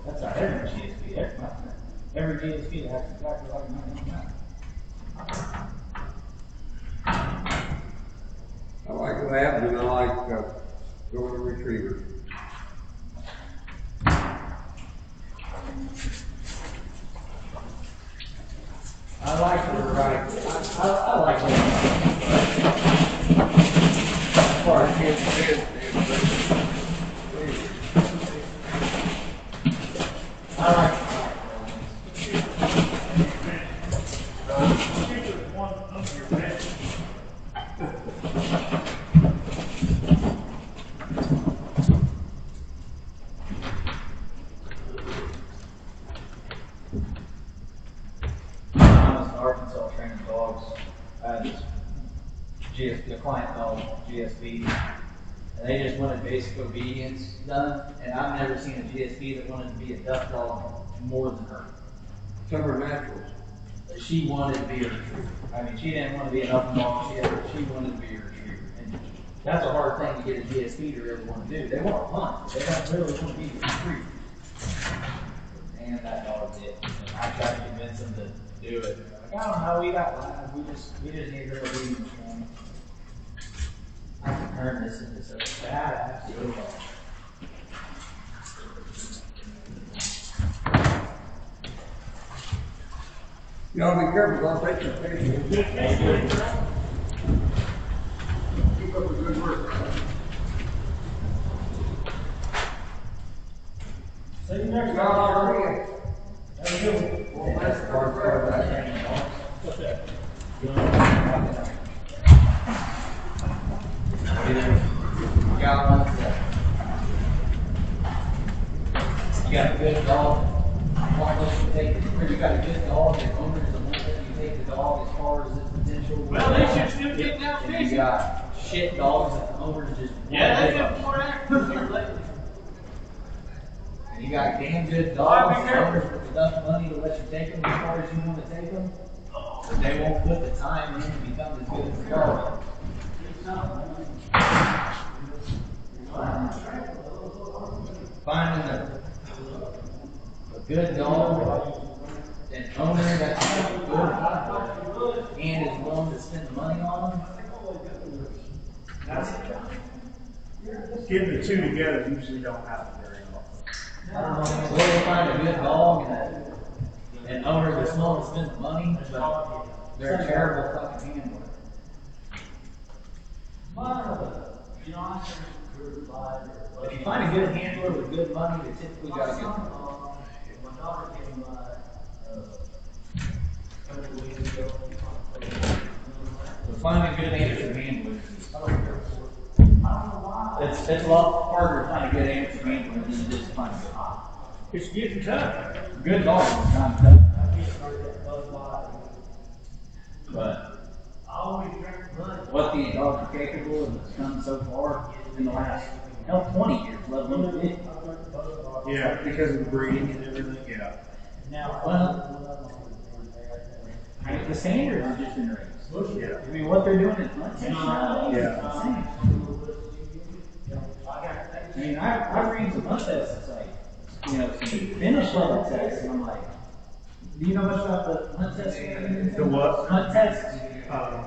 That's not every GSP. Every GSP acts exactly like mine. I like labs and I like golden retrievers. I like the variety. I like it. As far as kids and I like Arkansas training dogs. The client dog, GSP, and they just wanted basic obedience done, and I've never seen a GSP that wanted to be a duck dog more than her. some are naturals. She wanted to be a retriever. I mean, she didn't want to be an up dog, she wanted to be a retriever. And that's a hard thing to get a GSP to really want to do. They want to hunt, but they don't really want to be a retriever. And that dog did. And I tried to convince them to do it. Like, I don't know, we got labs, we just need real obedience. I can turn this into such a badass little dog. Y'all be careful, I'll take your fish. Keep up the good work. See you next Y'all time. are in. Have a good one. Well, that's the hard part about it. What's that? Got one that you got a good dog, won't let you take it, or you got a good dog, the owner doesn't let you take the dog as far as its potential. Well, they should still get out And you fishing. got shit dogs that the owners just. Yeah, they got more actors here lately. And you got damn good All dogs, right, be careful. owners with enough money to let you take them as far as you want to take them, but they won't put the time in to become as good as the dog. Finding a good dog, an owner that's good and is willing to spend the money on them, that's the job. Getting the two together usually don't happen very often. So they find a good dog and an owner that's willing to spend the money, but they're a terrible fucking handler. If you find a good handler with good money, they typically got a good one. So finding good amateur handlers it's a lot harder to find a good amateur handler than it is to find a good dog. It's getting tough. Good dogs is kind of tough. But what these dogs are capable of has come so far in the last 20 years, let alone 50. Yeah, because of the breeding and everything, yeah. Well, the standards are just been raised. Yeah. I mean, what they're doing in hunt tests nowadays is insane. I mean, I read some hunt tests, it's like, some finish level tests, and I'm like, do you know much about the hunt tests? The what? Hunt tests. Uh,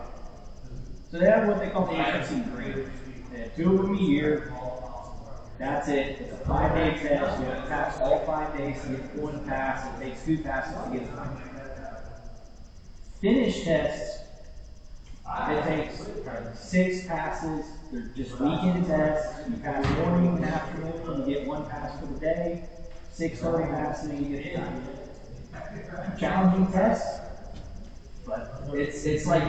So they have what they call the IFC grade. They have 2 of them a year. That's it. It's a 5-day test. You have to pass all 5 days to get one pass. It takes 2 passes to get it. Finish tests. It takes 6 passes. They're just weekend tests. You pass morning and afternoon. You get 1 pass for the day. 6 early passes. You get the time. Challenging tests. But it's like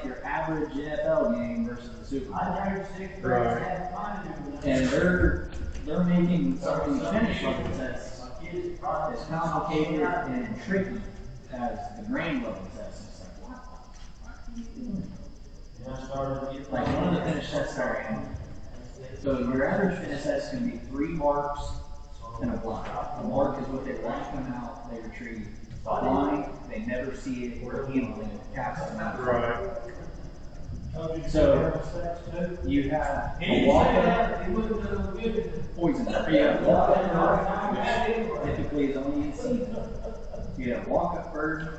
your average NFL game versus the Super Bowl. right. And they're making some of these finish level tests as complicated and tricky as the grand level tests. It's like one of the finish tests I ran. So your average finish test can be 3 marks and a blind. A mark is what they want to come out, they retrieve. Blind, they never see it or handling it, caps them out. Right. So you have a walk-up poison. Yeah, walk-up bird, which typically is only in season. You have a walk-up bird,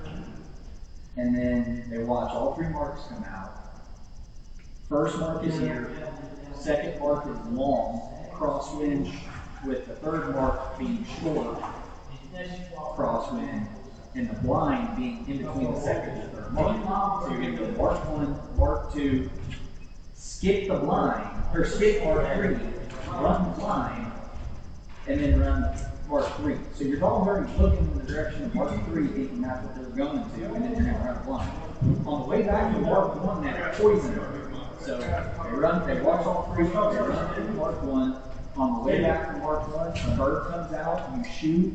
and then they watch all 3 marks come out. First mark is here, second mark is long, crosswind, with the third mark being short, crosswind, and the blind being in between the second and third mark. So you're going to go mark 1, mark 2, skip the blind, or skip mark 3, run the blind, and then run mark 3. So your dog's already looking in the direction of mark 3, thinking that's what they're going to, and then you're going to run blind. On the way back from mark 1, they're poison. So they watch all 3, they run through mark 1. On the way back from mark 1, a bird comes out, you shoot,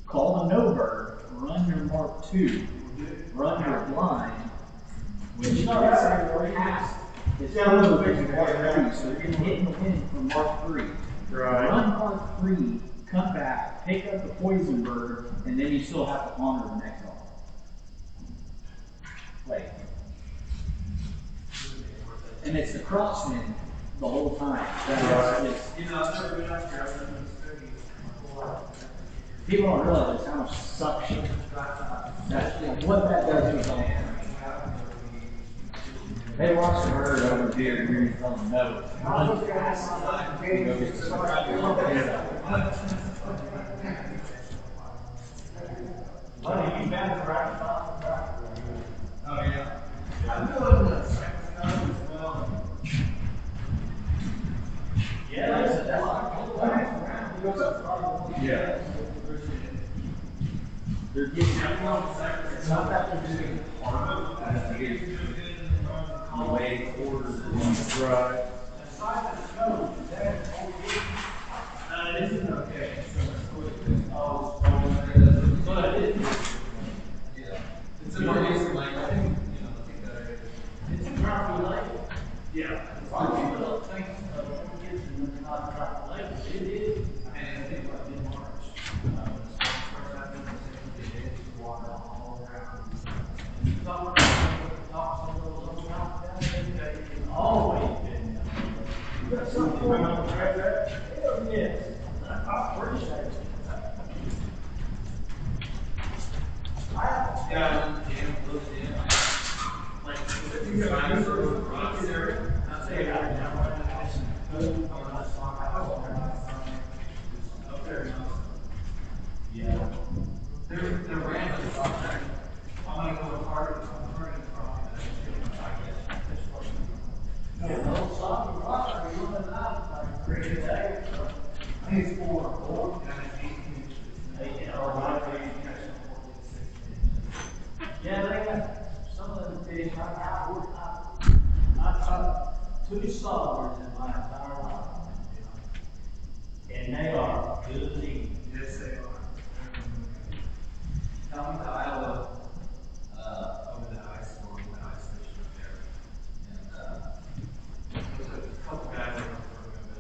call the no bird, run your mark 2, run your blind, which is past. It's mark 3, so you're going to hit the wind from mark 3. Right. Run mark 3, come back, pick up the poison bird, and then you still have to honor the next dog. And it's the crosswind the whole time. People don't realize how much suction what that does to the land. They watch the bird over here and you're telling them no. Run fast. Oh, yeah. I'm doing this. Yeah, that's Yeah. They're getting, it's not that they're just getting harder, it's getting the way orders it. Right. This is okay. But it is. Yeah. It's a northeastern lake, I think, I think that It's a Crappie lake. yeah. A lot of people don't think it's not a Crappie lake, but it is. And I think like in March, first after the water all around. You talk about some of those other mountains down there, it's always been. You got something going on right there? Hell, yes. I appreciate it. Yeah, look, like, you got a good rocks area. I'll say it out now. Yeah. They're random. I'm gonna go hard. Yeah, those soccer rocks are you and I, like, pretty day. I think it's 4. Yeah, they got some of them fish. I caught 2 saugers in my entire life. And they are good to eat. Yes, they are. Down to Iowa, over the ice storm, when ice fishing up there. And, there's a couple guys that were from the,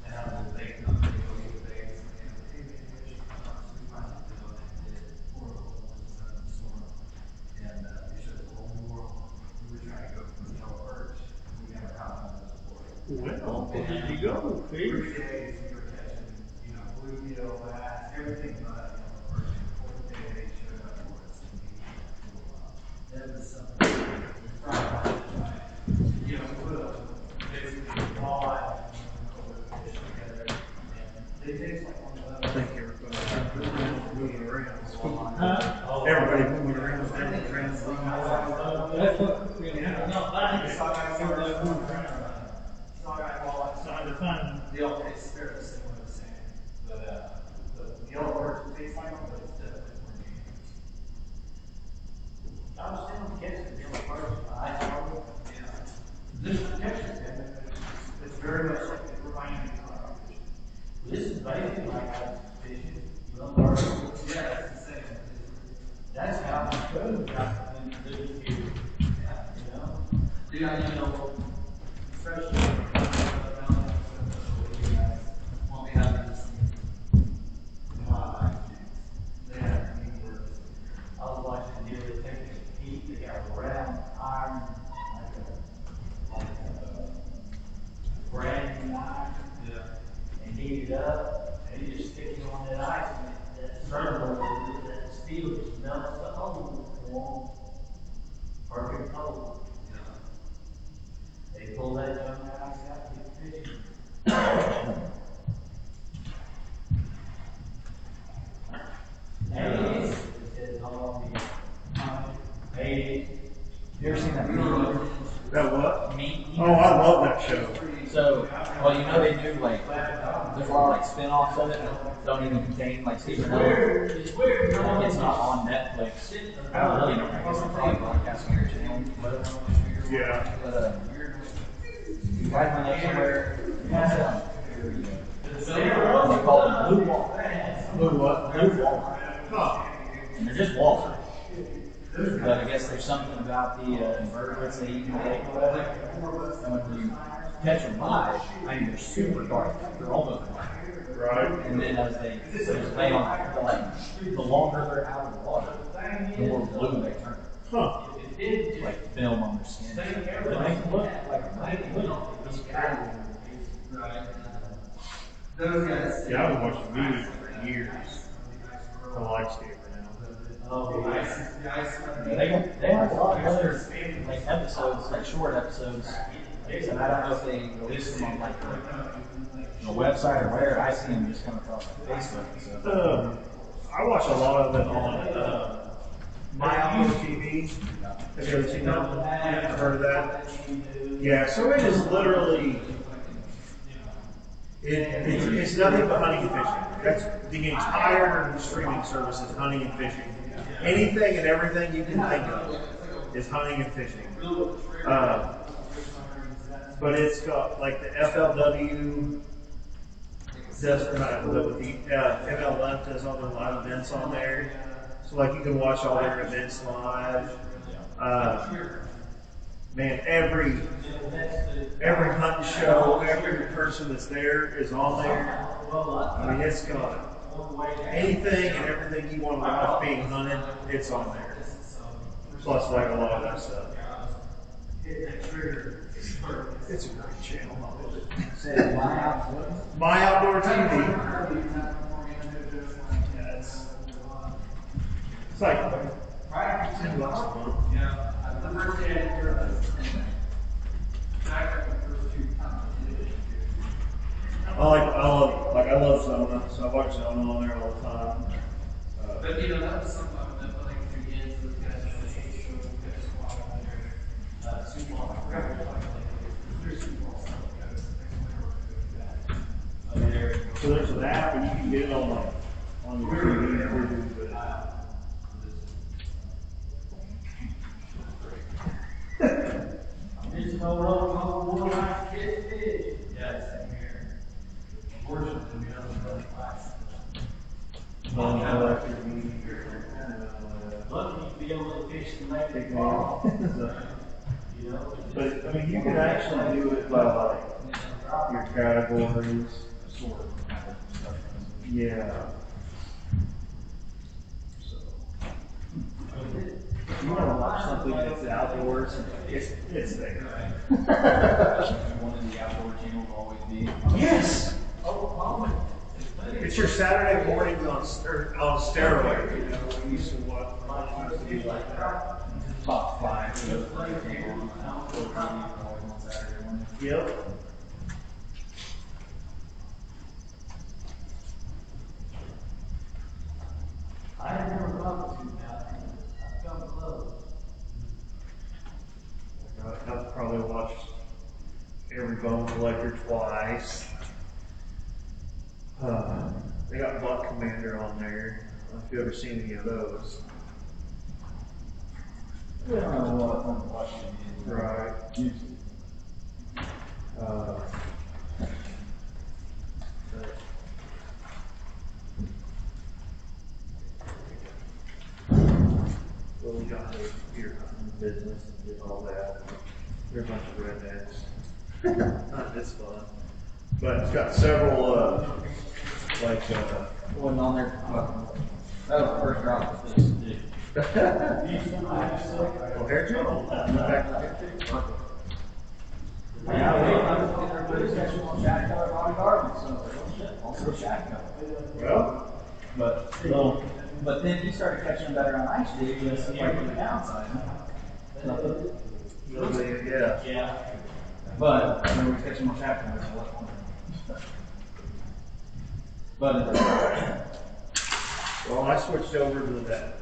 and out of the bait company, go get the baits, and, hey, man, we should come out, so we find it, and did 4 local ones in the storm. And, they showed us the whole new world. We were trying to go from the yellow perch, we never caught one of those before. Well, where did you go, 3 days, we were catching, bluegill, bass, everything but, perch. 4th day, they showed up for us. And that was something. We put a, basically, a walleye and fish together, and they taste like one of those. I think everybody moving around. Huh? Everybody moving around. That's what, Side of fun. They all taste fairly similar to the same, but the yellow perch tastes like them, but it's definitely more dangerous. I was still catching the yellow perch, I saw it. Yeah. This is Texas, It's very much like it reminds me of crappie fishing. this is basically like I fishing, yellow perch. Yeah, it's the same. That's how the food got them to do it here. Yeah. You know? Especially when we have this. They have to be words. I was watching the deer take a heat, they got a round iron, like a brand new iron, Yeah. and heat it up, and you just stick it on that ice, and that thermal, that steel just melts the hole, warm, perfect hole. They pull that junk ice out, get fishing. Hey, it says all the, hey, You ever seen that movie? That what? Meat? Oh, I love that show. So, well, they do like, there's a lot of like spin-offs of it that don't even contain like Stephen Miller. it's weird, you know? It's not on Netflix. I don't really know. I guess they're probably broadcasting your channel. Yeah. But, you guys went up somewhere, they call them blue wall. Blue what? Blue wall. Huh. And they're just walls. But I guess there's something about the invertebrates they eat in the lake or whatever. And when you catch them live, I mean, they're super dark. They're almost black. Right. And then as they lay on, the longer they're out of the water, the more blue they turn. Huh. Like film on their skin. They make them look like a Right. Those guys. Yeah, I've been watching movies for years. I like Steve now. Oh, The ice. They have a lot of other like episodes, like short episodes. And I don't know if they release them on like the website or where. I see them just come across like Facebook. So. I watch a lot of it on My TV. Have you ever seen that? I've heard of that. Yeah, so it is literally, It's nothing but hunting and fishing. That's the entire streaming service is hunting and fishing. Anything and everything you can think of is hunting and fishing. But it's got like the FLW does MLF does all the live events on there. So like you can watch all their events live. Man, every hunting show, every person that's there is on there. I mean, it's got anything and everything you want to watch being hunted, it's on there. Plus, like a lot of that stuff. It's a great channel. I love it. My Outdoor TV. Yeah, it's like $10 a month. I love Zona, so I watch Zona on there all the time. But you know, that was something that like to get into the guys on the show, guys walk on there, Super Bowl, I forgot what it's like, there's Super Bowl stuff, guys, next winter we're So there's an app and you can get it on your TV. There's no road, no water, I can't fish. Yeah, same here. Unfortunately, we don't have really class. Lucky to be able to fish the lake they fall. You know? But I mean, you can actually do it by like your categories. Sort of stuff. Yeah. So, if you want to watch something that's outdoors, it's there. One of the outdoor channels will always be. Yes. It's your Saturday mornings on steroids. You know, we used to watch. Used to be like that. Top 5 of those on Saturday morning. Yep. I had never gone to that. I've come close. I've probably watched every Bone Collector twice. They got Buck Commander on there. I don't know if you've ever seen any of those. We don't have a lot of fun watching it. Right. Usually. Well, we got the deer hunting business and did all that. They're a bunch of rednecks. Not this fun. But it's got several, Wasn't on there. That was the first drop of this, dude. well, hair gel. Everybody's catching on Shack Color Body Garden, so also Shack Color. Well, But then he started catching them better on ice, dude. You see like the downside. yeah. Yeah. But when we catch them on Shack Color, it's a lot more. But Well, I switched over to that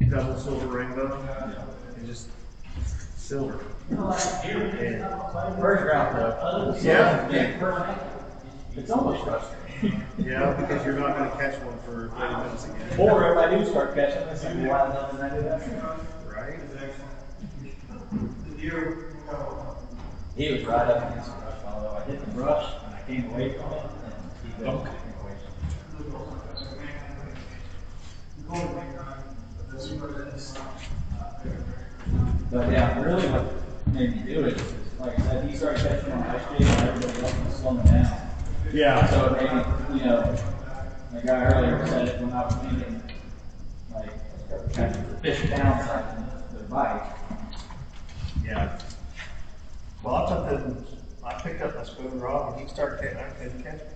double silver rainbow and just silver. And first round though. yeah, It's almost frustrating. yeah, because you're not going to catch one for 30 minutes again. Or if I do start catching this, I'll be wide enough and I do that. Right? He was right up against the brush pile, though. I hit the brush and I came away from it, and he was away But yeah, really what made me do it is, like I said, he started catching on ice skate and everybody else was slowing down. Yeah. So it made me, you know, the guy earlier said it when I was thinking, like, catching the fish downside and the bite. Yeah. Well, I picked up a spoon rod and he started catching. I couldn't catch it.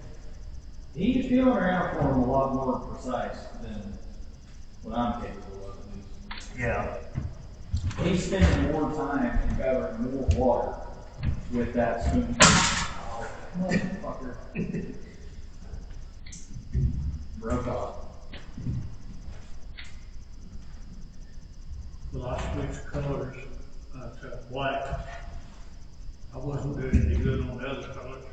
He's feeling around for him a lot more precise than what I'm capable of. Yeah. He's spending more time and covering more water with that spoon. Motherfucker. Broke off. Well, I switched colors to black. I wasn't doing any good on the other colors.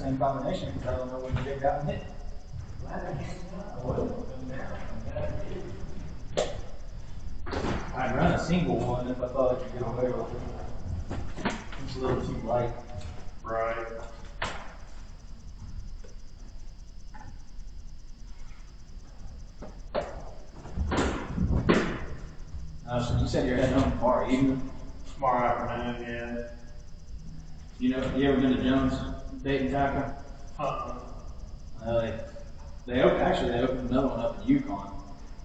same combination because I don't know when to dig out and hit. I'd run a single one if I thought I could get away with it. It's a little too light. Right. So you said you're heading home tomorrow evening? Tomorrow afternoon, yeah. You ever been to Jones Bait and Tackle? They opened another one up in Yukon.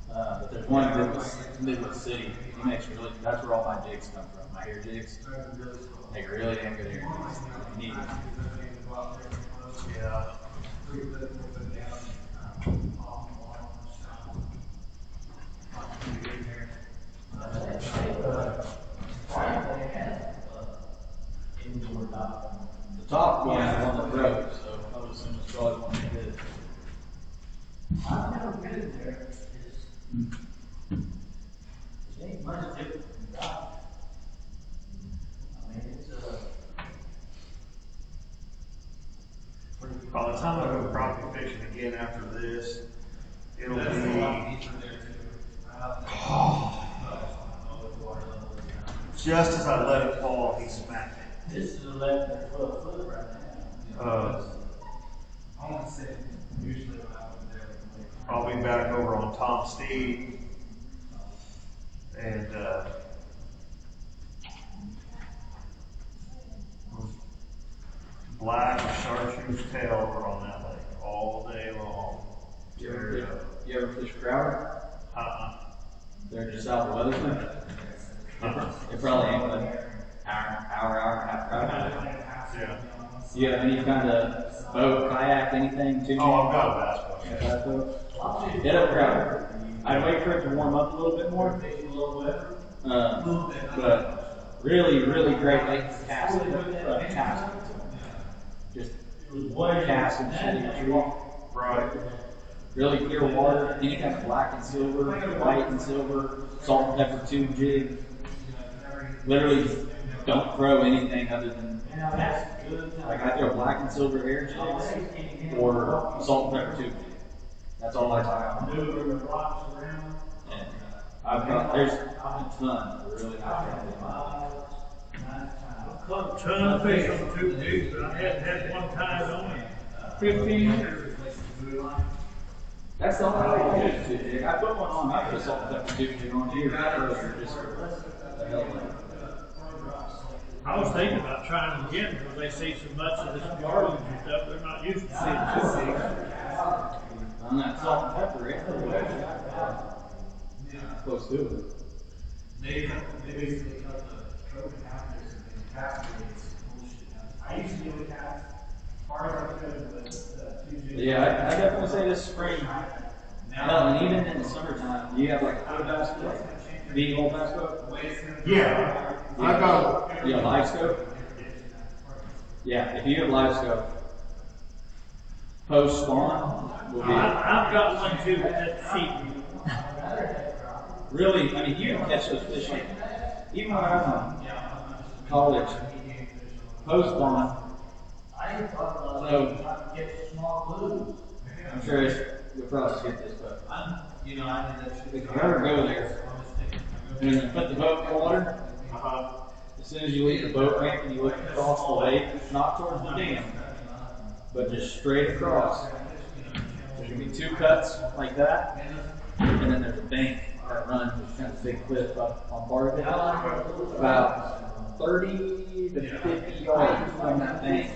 But there's one in Midwest City. That's where all my jigs come from. My hair jigs. Make really damn good hair jigs. If you need them. Yeah. The top one is the one that broke, so I would assume it's probably the one that did. I've never been there. It ain't much different from that. I mean, it's By the time I go crappie fishing again after this, it'll be just as I let it fall, he smacked it. This is 11 or 12 foot right now. I want to say, usually when I was there. I'll be back over on Tom Steed and black chartreuse tail over on that lake all day long. You ever fish Crowder? They're just south of Weathersfield. It probably ain't but an hour and a half Crowder. Yeah. Do you have any kind of boat, kayak, anything to Oh, I've got a bass boat. Hit up Crowder. I'd wait for it to warm up a little bit more. But really, really great lake for casting. Just casting shitty tree. Right. Really clear water, any kind of black and silver, white and silver, salt and pepper tube jig. Literally don't throw anything other than, like I throw black and silver hair jigs or salt and pepper tube jig. That's all I tie. And there's a ton of really nice. Caught a ton of fish on 2 jigs, but I hadn't had one tied on it. 15 years. That's the only way to do it. I put one on, I put a salt and pepper tube jig on here earlier, just the hell of it. I was thinking about trying them again because they see so much of this garbage and stuff, they're not used to seeing 2 jigs. On that salt and pepper, it's close to it. They basically cut the trophy captors and cast bullshit. I used to be able to cast as far as I could with 2 jigs. Yeah, I definitely say this spring. Hell, and even in the summertime, you have like a foot bass boat, big old bass boat. Yeah. I've got You have live scope? Yeah, if you have live scope, post spawn will be. I've got one too at feet. Really, I mean, you can catch those fish like, even when I was in college, post spawn. So, I'm sure you'll probably skip this, but if you ever go there, and you put the boat in the water, as soon as you leave the boat ramp and you look across the lake, not towards the dam, but just straight across, there's going to be 2 cuts like that, and then there's a bank that runs, which kind of a big cliff up on part of it. About 30 to 50 yards from that bank,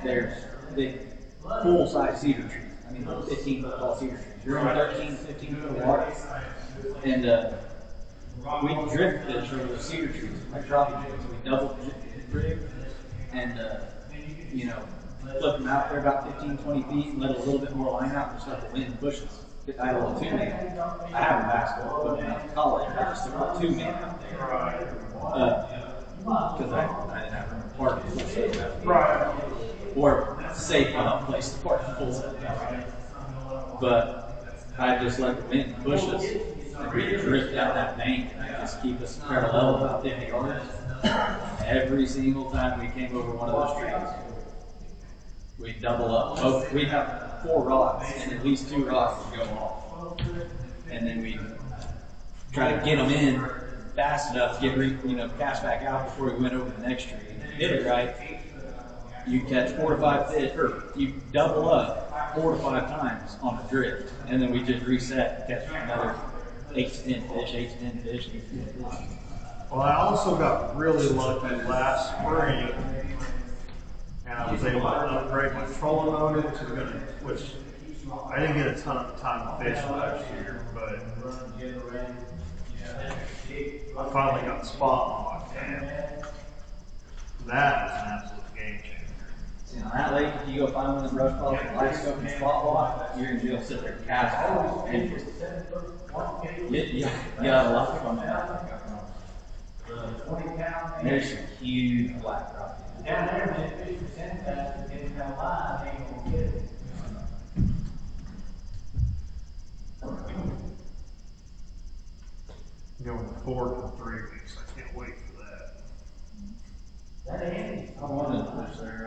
there's big full-size cedar trees. I mean, 15-foot tall cedar trees. You're in 13, 15 foot of water, and we drift fish over the cedar trees, like crappie jigs. We double rig, and flip them out there about 15, 20 feet, and let a little bit more line out, just let the wind push us. I had a little 2-man. I have a basketball equipment out in college. I just threw a 2-man out there. Because I didn't have room to park a full set. Right. Or safe enough place to park a full set. But I just let the wind push us, and we drift down that bank, and I just keep us parallel about 50 yards. Every single time we came over one of those trees. we double up. Both, we have 4 rods, and at least 2 rods will go off. And then we try to get them in fast enough to get cast back out before we went over the next tree. If you did it right, you catch 4 to 5 fish, or you double up 4 to 5 times on a drift, and then we just reset and catch another 8 to 10 fish, 8 to 10 fish, 8 to 10 fish. Well, I also got really lucky last spring, and I was able to upgrade my trolling motor, which I didn't get a ton of time to fish last year, but I finally got spot on, and that is an absolute game changer. See, on that lake, if you go find one of the brush piles with light scope and spot block, you're going to be able to sit there and cast and just get a lot from that. There's some huge black crappie. Down there, man, fish for 10 pounds, and 10 pound line, ain't gonna get it. Going forward in 3 weeks, I can't wait for that. That ain't. I wanted to fish there,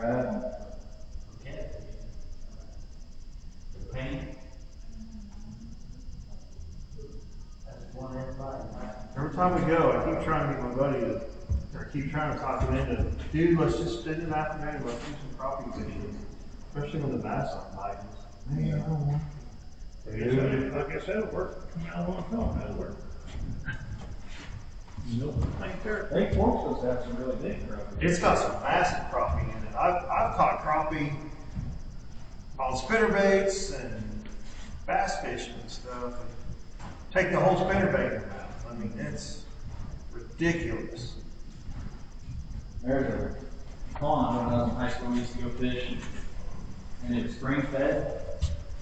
The paint. That's one everybody. Every time we go, I keep trying to get my buddy to, or keep trying to talk him into, dude, let's just spend an afternoon, let's do some crappie fishing. Especially when the bass aren't biting. Man, I don't want to. Like I said, it worked. I don't want to tell them how it worked. Nope. Lake Fork's supposed to have some really big crappie. It's got some massive crappie in it. I've caught crappie on spinnerbaits and bass fishing and stuff. And take the whole spinnerbait in the mouth. I mean, it's ridiculous. There's a pond when I was in high school, we used to go fish, and it was spring fed.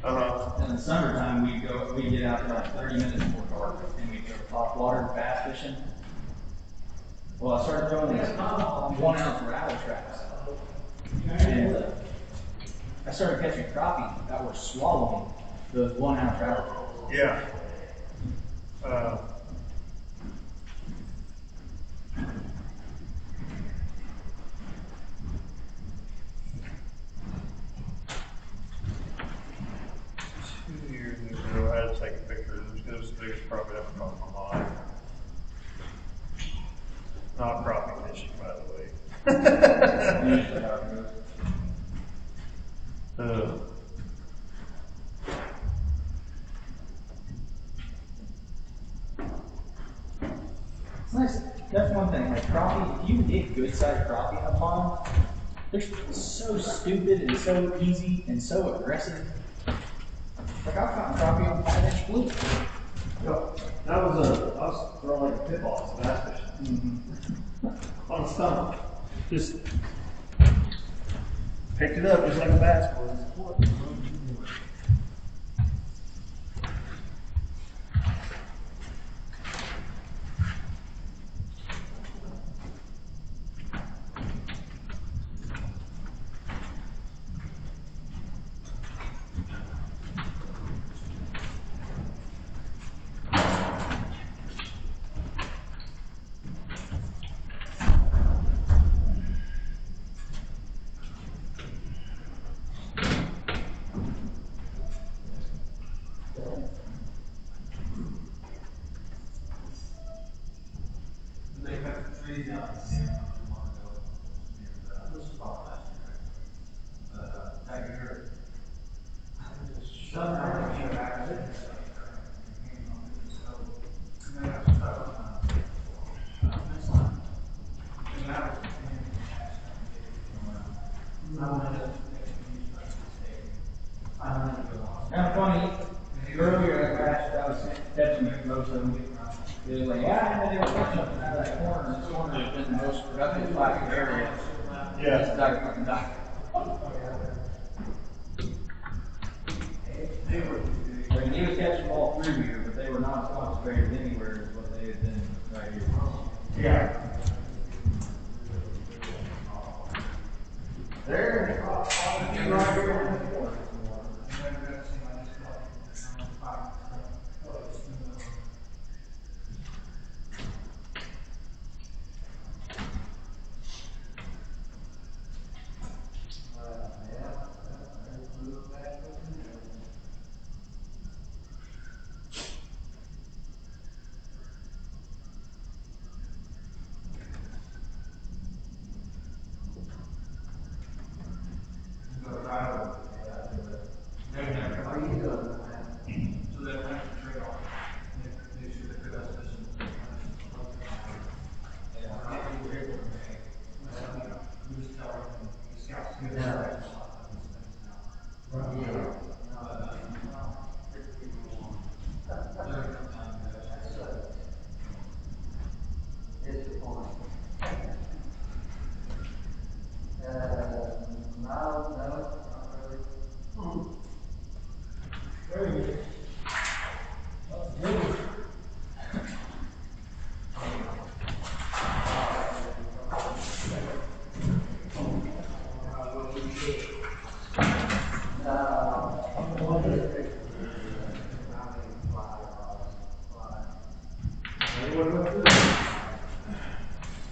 In the summertime, we'd get out there like 30 minutes before dark, and we'd go top water bass fishing. Well, I started throwing these 1 ounce rattle traps, and I started catching crappie that were swallowing those 1 ounce rattle traps. Yeah. I had to take a picture of this because it was the biggest crappie I've ever caught in my life. Not crappie fishing, by the way. It's nice. That's one thing. Like crappie, if you get good sized crappie in a pond, they're so stupid and so easy and so aggressive. Like I've caught crappie on 5-inch fluke. I was throwing like a pit ball to bass fishing. On the stomach. Just picked it up just like a bass was. Now, funny, earlier I was catching most of them. They were like, yeah, and they were catching them out of that corner. This corner has been the most productive plastic area. Yeah. This is like fucking dock. I mean, he was catching them all through here, but they were not concentrated anywhere as what they had been right here. Yeah. There. Right here in the corner.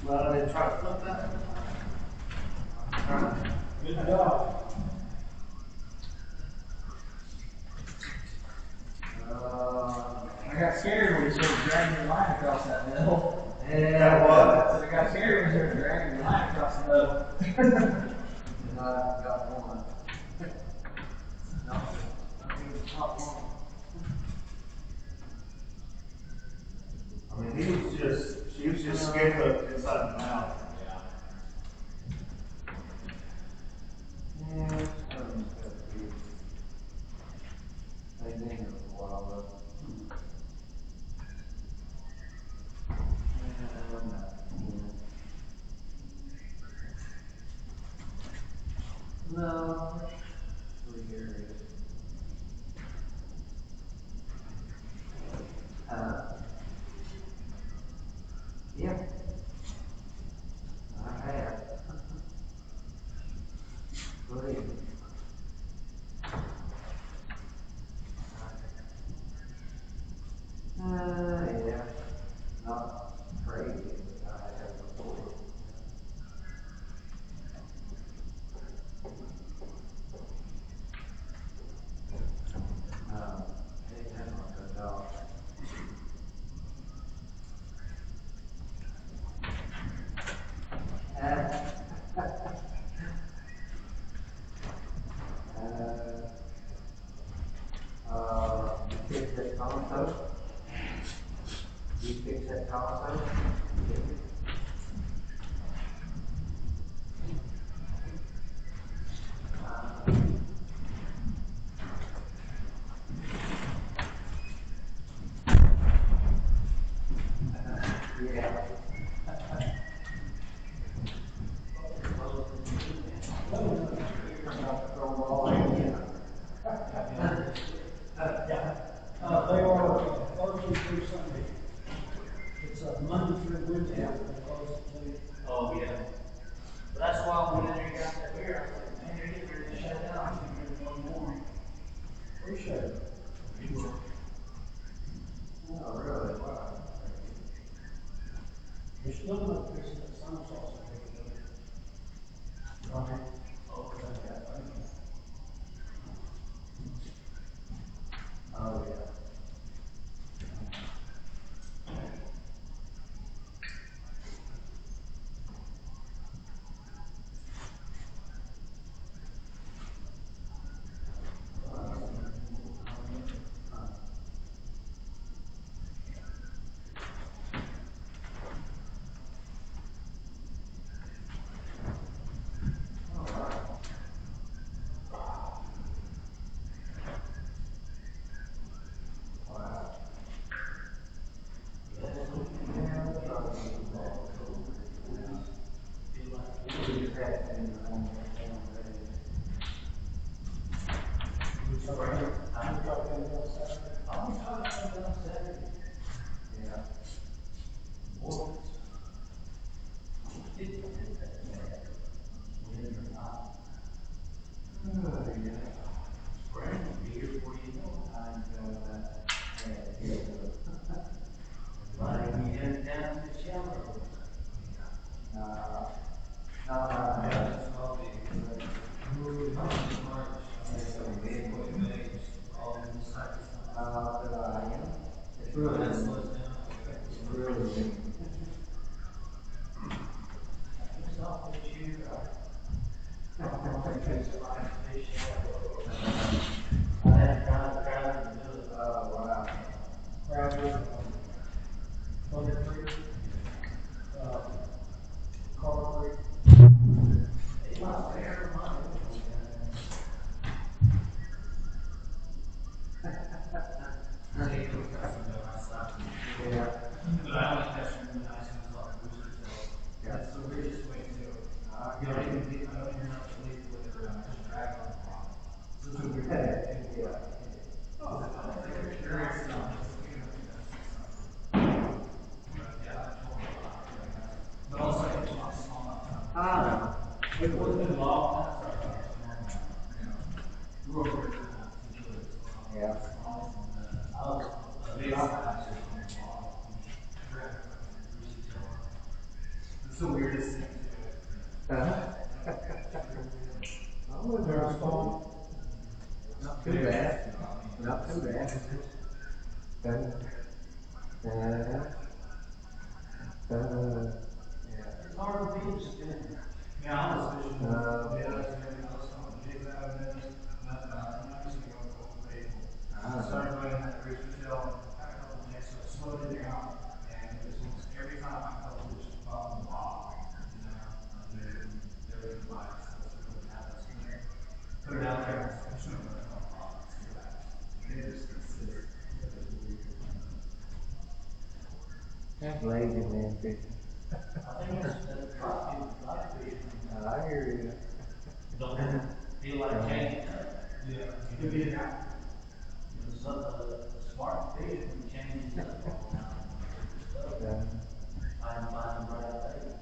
Glad I didn't try to flip that. Good job. I got scared when you started dragging your line across that middle. Yeah, what? So I got scared when you started dragging your line across the middle. And I got one. No, I think it's top one. I mean, she was just scared hooked inside the mouth. Yeah, they've been here for a while, though. No, 3 years. Yeah. I have. Believe me. Yeah. Not crazy, but I have before. Hey, that's not good dog. You fix that console? You fix that console? Yeah. They are Thursday through Sunday. It's Monday through Wednesday, they close at 2. Oh, yeah. But that's why when they got that beer, I was like, man, they're getting ready to shut down. I'm thinking one more. Appreciate it. Oh, really? Wow. You're still not fixing that summer sauce. Right. Oh, okay. Oh, yeah. It's the weirdest thing to do. I wouldn't respond. Not too bad. Not too bad. It's hard to beat, just yeah, I was fishing. Yeah, that's maybe I was on the jigs out of this. I used to go to the table. I started running that creek tail a couple of days, so I slowed it down. And it was almost every time I felt it was above the bottom. You know, there was lights. Put it out there. I'm just gonna run it on the bottom. See what happens. It is weird. That's lazy man fishing. I think that's Crappie. I hear you. Don't feel like changing it. Yeah, it could be an app. Some smart fish can change it up all the time. I'm finding right out there.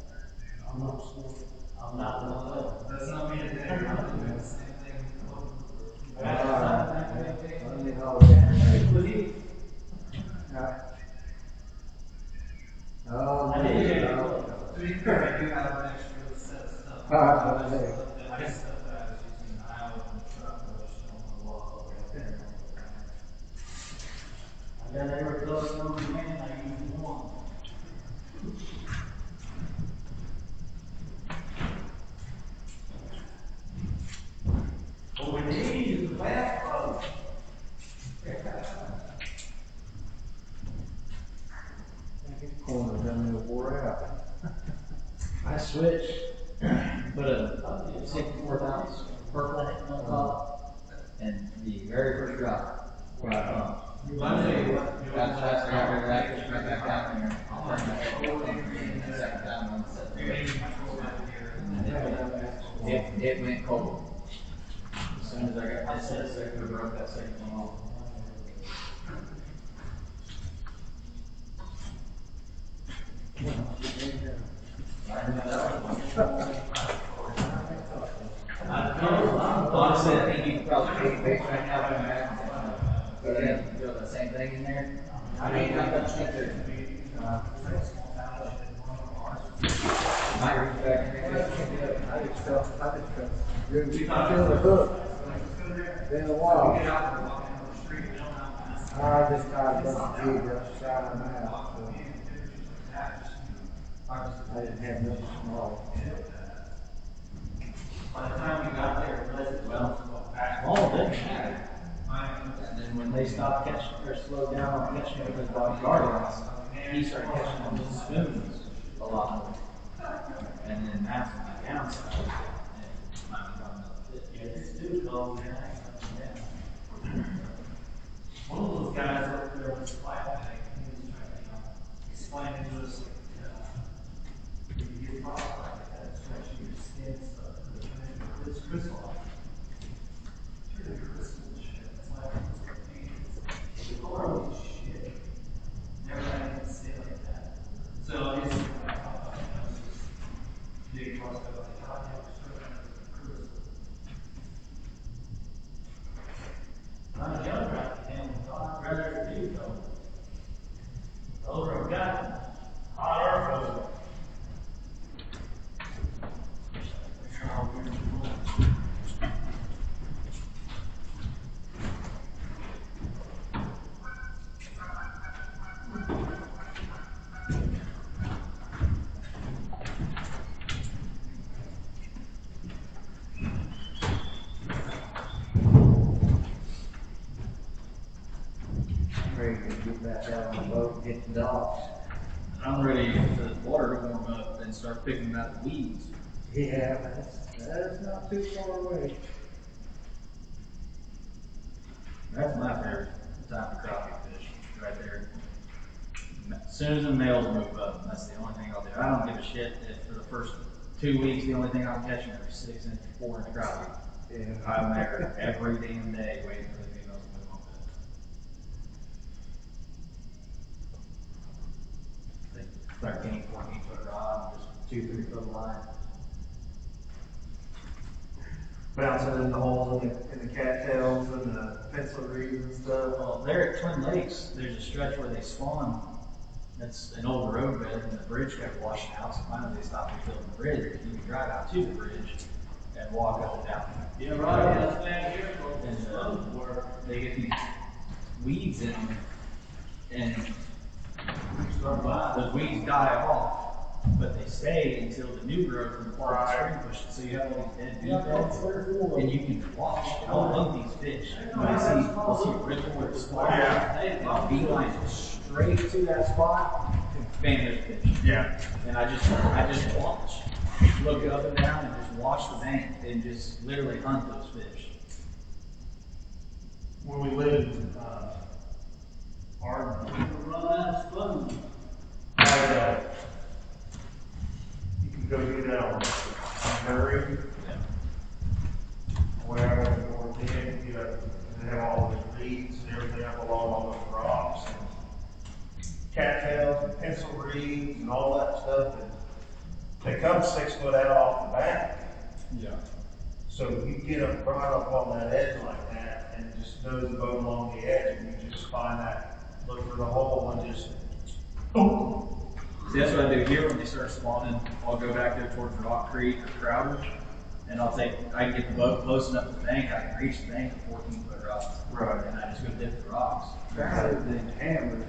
I'm not sure. I'm not one of those. That's not me today. I'm doing the same thing. Let me know that. Oh, I did hear no. To be fair, I do have an extra set of stuff. Ah, That stuff that I was using in Iowa in the truck, I was just on the wall over there. I got every color number man, I use one. What we need is a bathtub. corner done me wore out. I switched, put a 64 ounce purple on top, and the very first drop, where I that's I got rid of that, just right back down there. I'll turn that and the second time on the set. And then it went cold. As soon as I got my set, I could have broke that second one off. Honestly, I think you could probably take bait right now from that. But then throw the same thing in there. I mean, I don't think there's might reach back in there. I just felt good. You feel the hook. Been a while. I just tried to bust the jig up, try them out. So. I didn't have nothing small. By the time you got there, it was All didn't matter. And then when they stopped catching, or slowed down on catching it with body guards, he started catching them with spoons a lot more. And then that's my downside. It's too cold, man. one of those guys up there was flat bag, and he was trying to explain to us, you get rock like that, stretching your skin stuff, it's crystal. It's crystal shit, it's like, holy shit. Never had anything stay like that. So it's like, big cross over like, God, yeah, it's crystal. I'm a young guy, and I'd rather do though. Over a guy, hot earth over. Ready to get back out on the boat and get the dogs. I'm ready for the water to warm up and start picking out the weeds. Yeah, that's not too far away. That's my favorite time for crappie fish, right there. As soon as the males move up, that's the only thing I'll do. I don't give a shit if for the first 2 weeks the only thing I'm catching are 6 inch, 4 inch crappie. Yeah. I'm there every damn day waiting for the females to move on fish. 13, 14 foot rod, just 2, 3 foot line. Bouncing in the holes in the cattails and the pencil reeds and stuff. Well, there at Twin Lakes, there's a stretch where they spawn It's an old roadbed and the bridge kept washing out, so finally they stopped refilling the bridge. You can drive out to the bridge and walk up and down. Yeah, right, that's bad here, And where they get these weeds in them, and those weeds die off, but they stay until the new growth from the fall of spring pushes. So you have all these dead weed beds, and you can watch. I love these fish. You'll see a ripple or a spot, and I'll beeline straight to that spot, and bang, there's a fish. Yeah. And I just watch, look up and down, and just watch the bank, and just literally hunt those fish. When we lived in, Arden, run out of spoon. you can go do that on Murray. Wherever the north end, you know, they have all those reeds and everything up along all those rocks and cattails and pencil reeds and all that stuff. And they come 6 foot out off the back. Yeah. So you get them right up on that edge like that and just nose the boat along the edge and you just find that, look for the hole and just, boom. See, that's what I do here when they start spawning. I'll go back there towards Rock Creek or Crowder, and I can get the boat close enough to the bank, I can reach the bank with 14-foot rocks. Right. And I just go dip the rocks. Rather than hammers,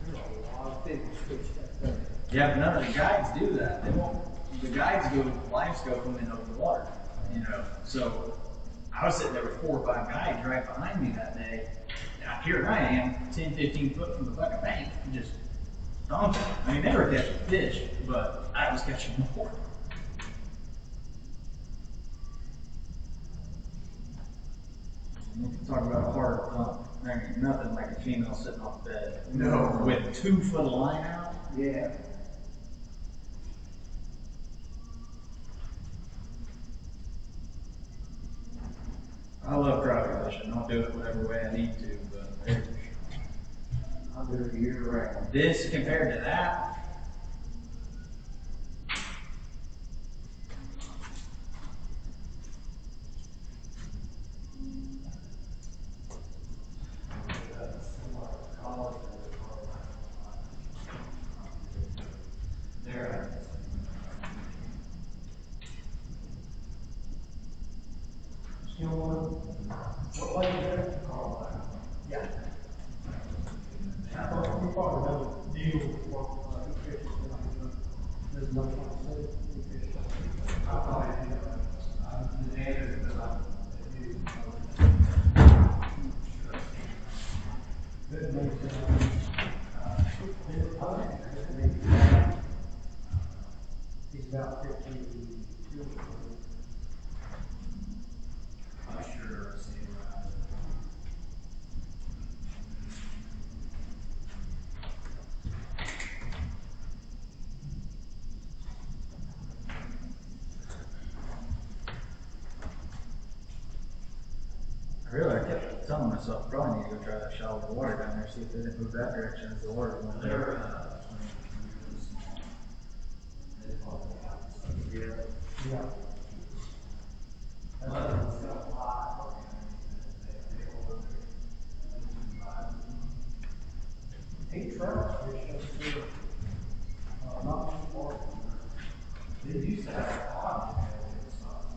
there's a lot of big fish that way. Yeah, but none of the guides do that. They won't. The guides go live scope them in over the water, you know. So I was sitting there with 4 or 5 guides right behind me that day. Now here I am, 10, 15 foot from the fucking bank, just dumping. I mean, never catching fish, but I was catching more. We can talk about a hard pump. There ain't nothing like a female sitting off the bed. No. With 2 foot of line out. Yeah. I love crappie fishing. I'll do it whatever way I need to, but I'll do it year round. this compared to that. What lake is that? Carlisle. Yeah. You probably have a deal with what, who fishes tonight, there's no one to say who fishes. I probably do, the answer is that I do. That makes he's about 15 years old. I'm sure I've seen that. I kept telling myself, probably need to go try that shallow water down there, see if they didn't move that direction as the water went there. Yeah. He trout fish up there, not too far from there. They used to have a pond in there, they stopped,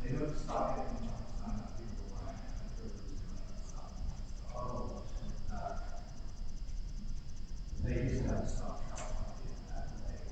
they don't stop it anymore, it's not enough people buying it. Oh. They used to have to stop trout in that lake.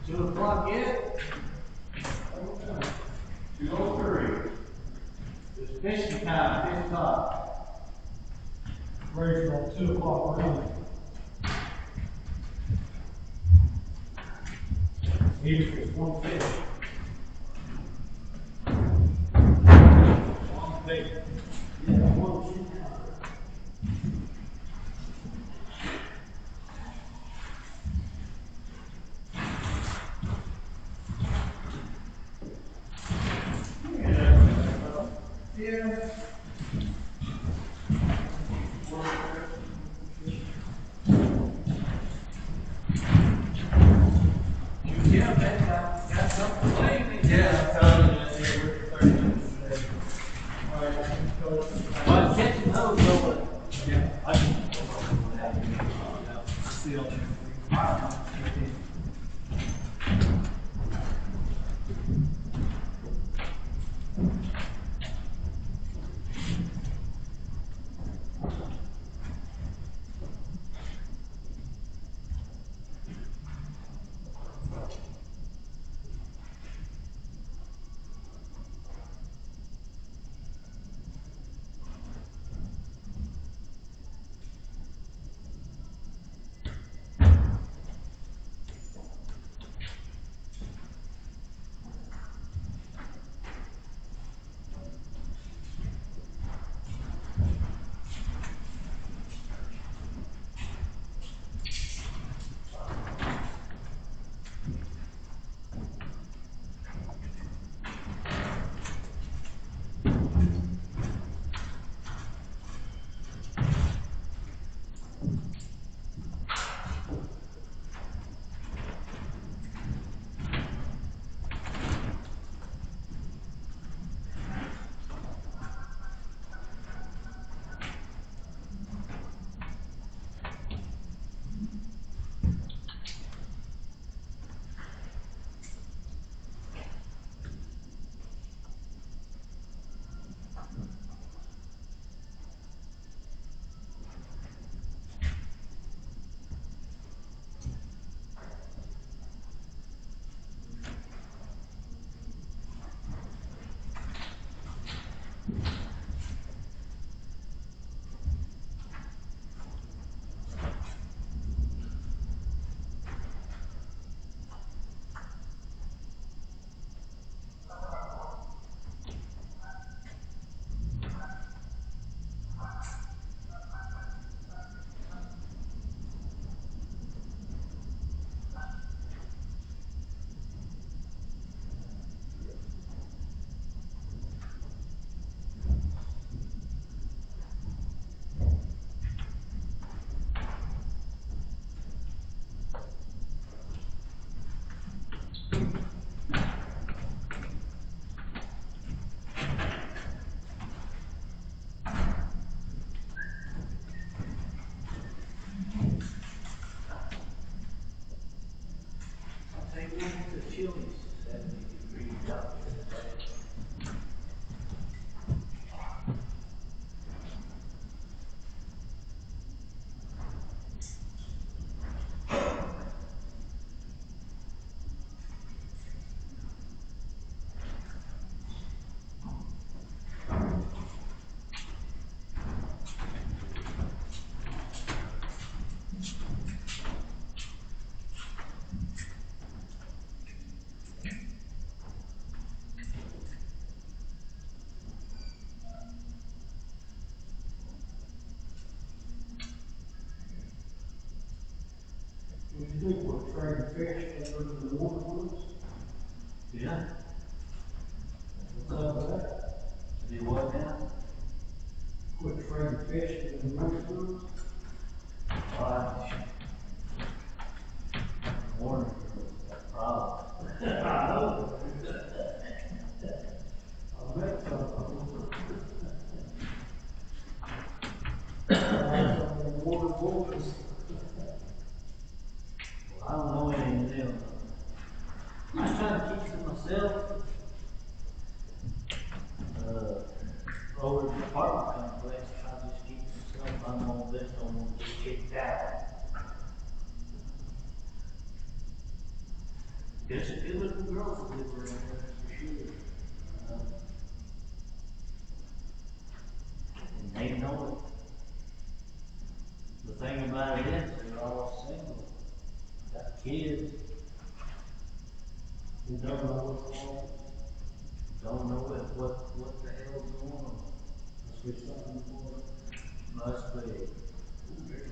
2 o'clock yet? 2:03. It's fishing time, 5 o'clock. Ready for that 2 o'clock run. Even if it's one fish. One fish. Yeah, one shoot. Yeah. Yeah, man, got something to say. Yeah, I'm telling you, man, we're 30 minutes today. All right, I can go. Well, catching those over. Yeah, I can. See you on Take one to Chili's, 70 degrees out there today. What do you think, we're trading fish over the water woods? Yeah. What's up with that? Do what now? Quit trading fish over the water woods? Warning, that's a problem. I know. I bet so. Water woods. Well, I don't know any of them. I try to keep to myself. Over the apartment complex, I just keep to myself. I'm on this, I don't want to get kicked out. There's a good looking girls that live around there, that's for sure. And they know it. The thing about it is, they're all single, got kids. Who don't know what's going on. Don't know what the hell's going on. Must be something for it. Must be. Ooh, there you go.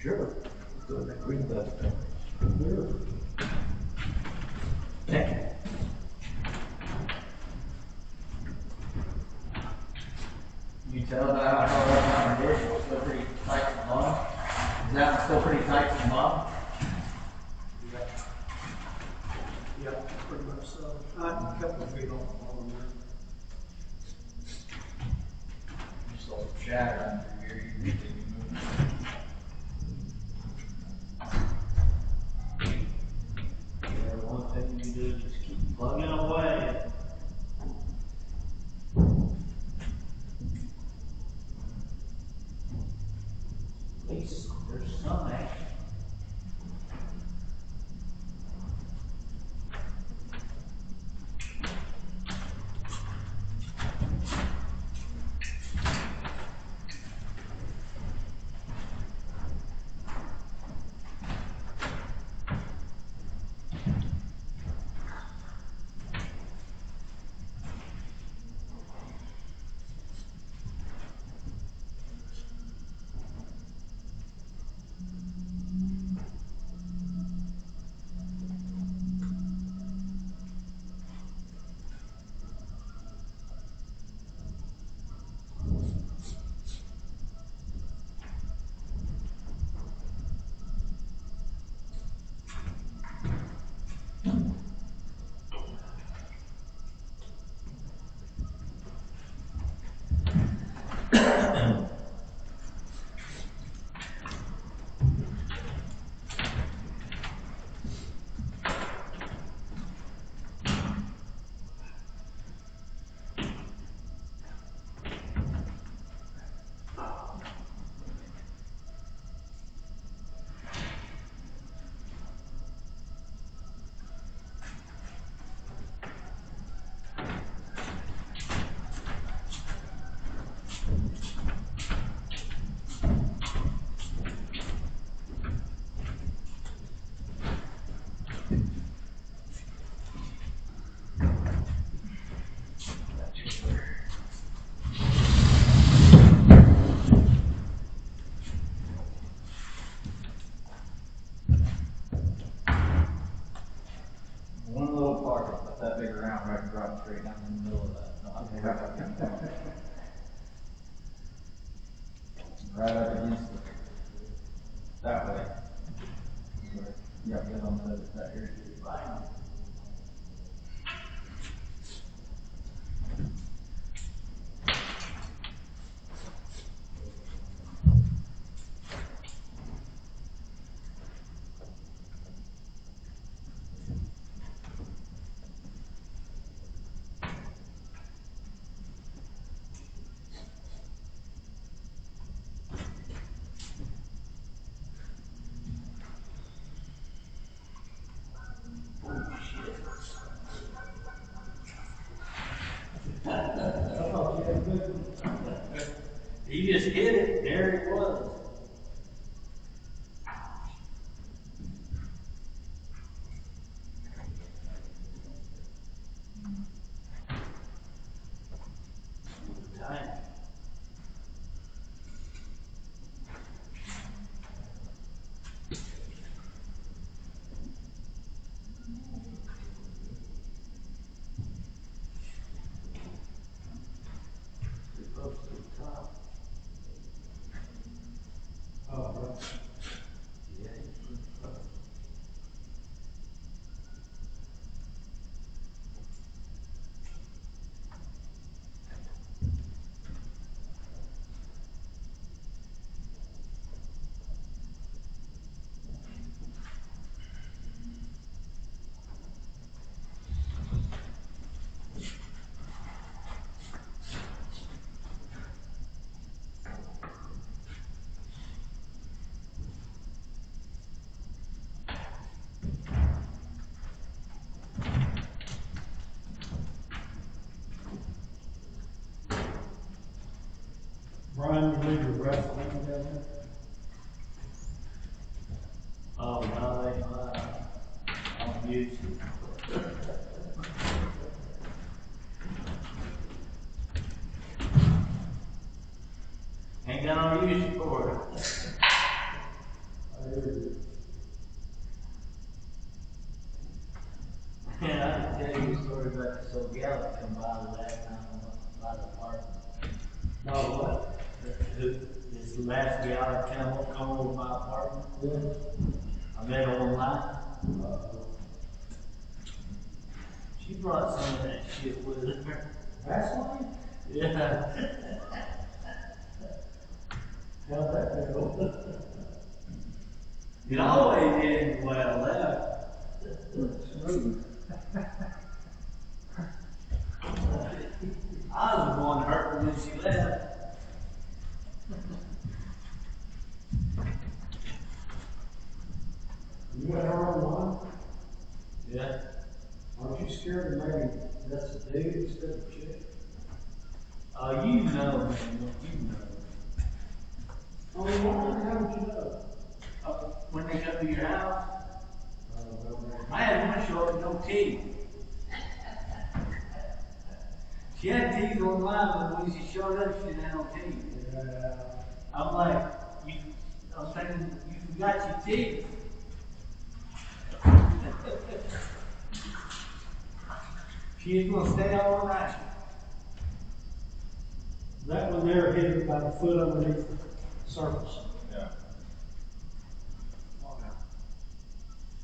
Sure. Read that. You tell that how far up on the dish, it's still pretty tight to the bottom. Is that one still pretty tight to the bottom? Yeah, pretty much so. I'm a couple of feet off the bottom there. Just a little shatter under here, you can move. Yeah, one thing you do is just keep plugging away. At least there's some action. One little pocket, but that big round right and drop straight down in the middle of that. Right up against it. That way. Yeah, get on the other side here. Right. He just hit it, there it was. Time. use it. Ain't got no use for it. Yeah, I can tell you a story about this old gal that come by the last time by the apartment. No, what? This last gal that come over my apartment. I met her online. She brought some of that shit with her. Vaseline? Yeah. How'd that go? It always ends well left. Smooth. I was the one hurt when she left. You got her on one? Yeah. Aren't you scared that maybe that's a dude instead of a chick? You know, man, you know. Oh, why? How would you know? When they come to your house, Well, I had one show up with no teeth. She had teeth on mine, but when she showed up, she didn't have no teeth. I'm like, I'm thinking, you forgot your teeth. She's gonna stay all night. that one there hit her about a foot underneath the surface. Yeah.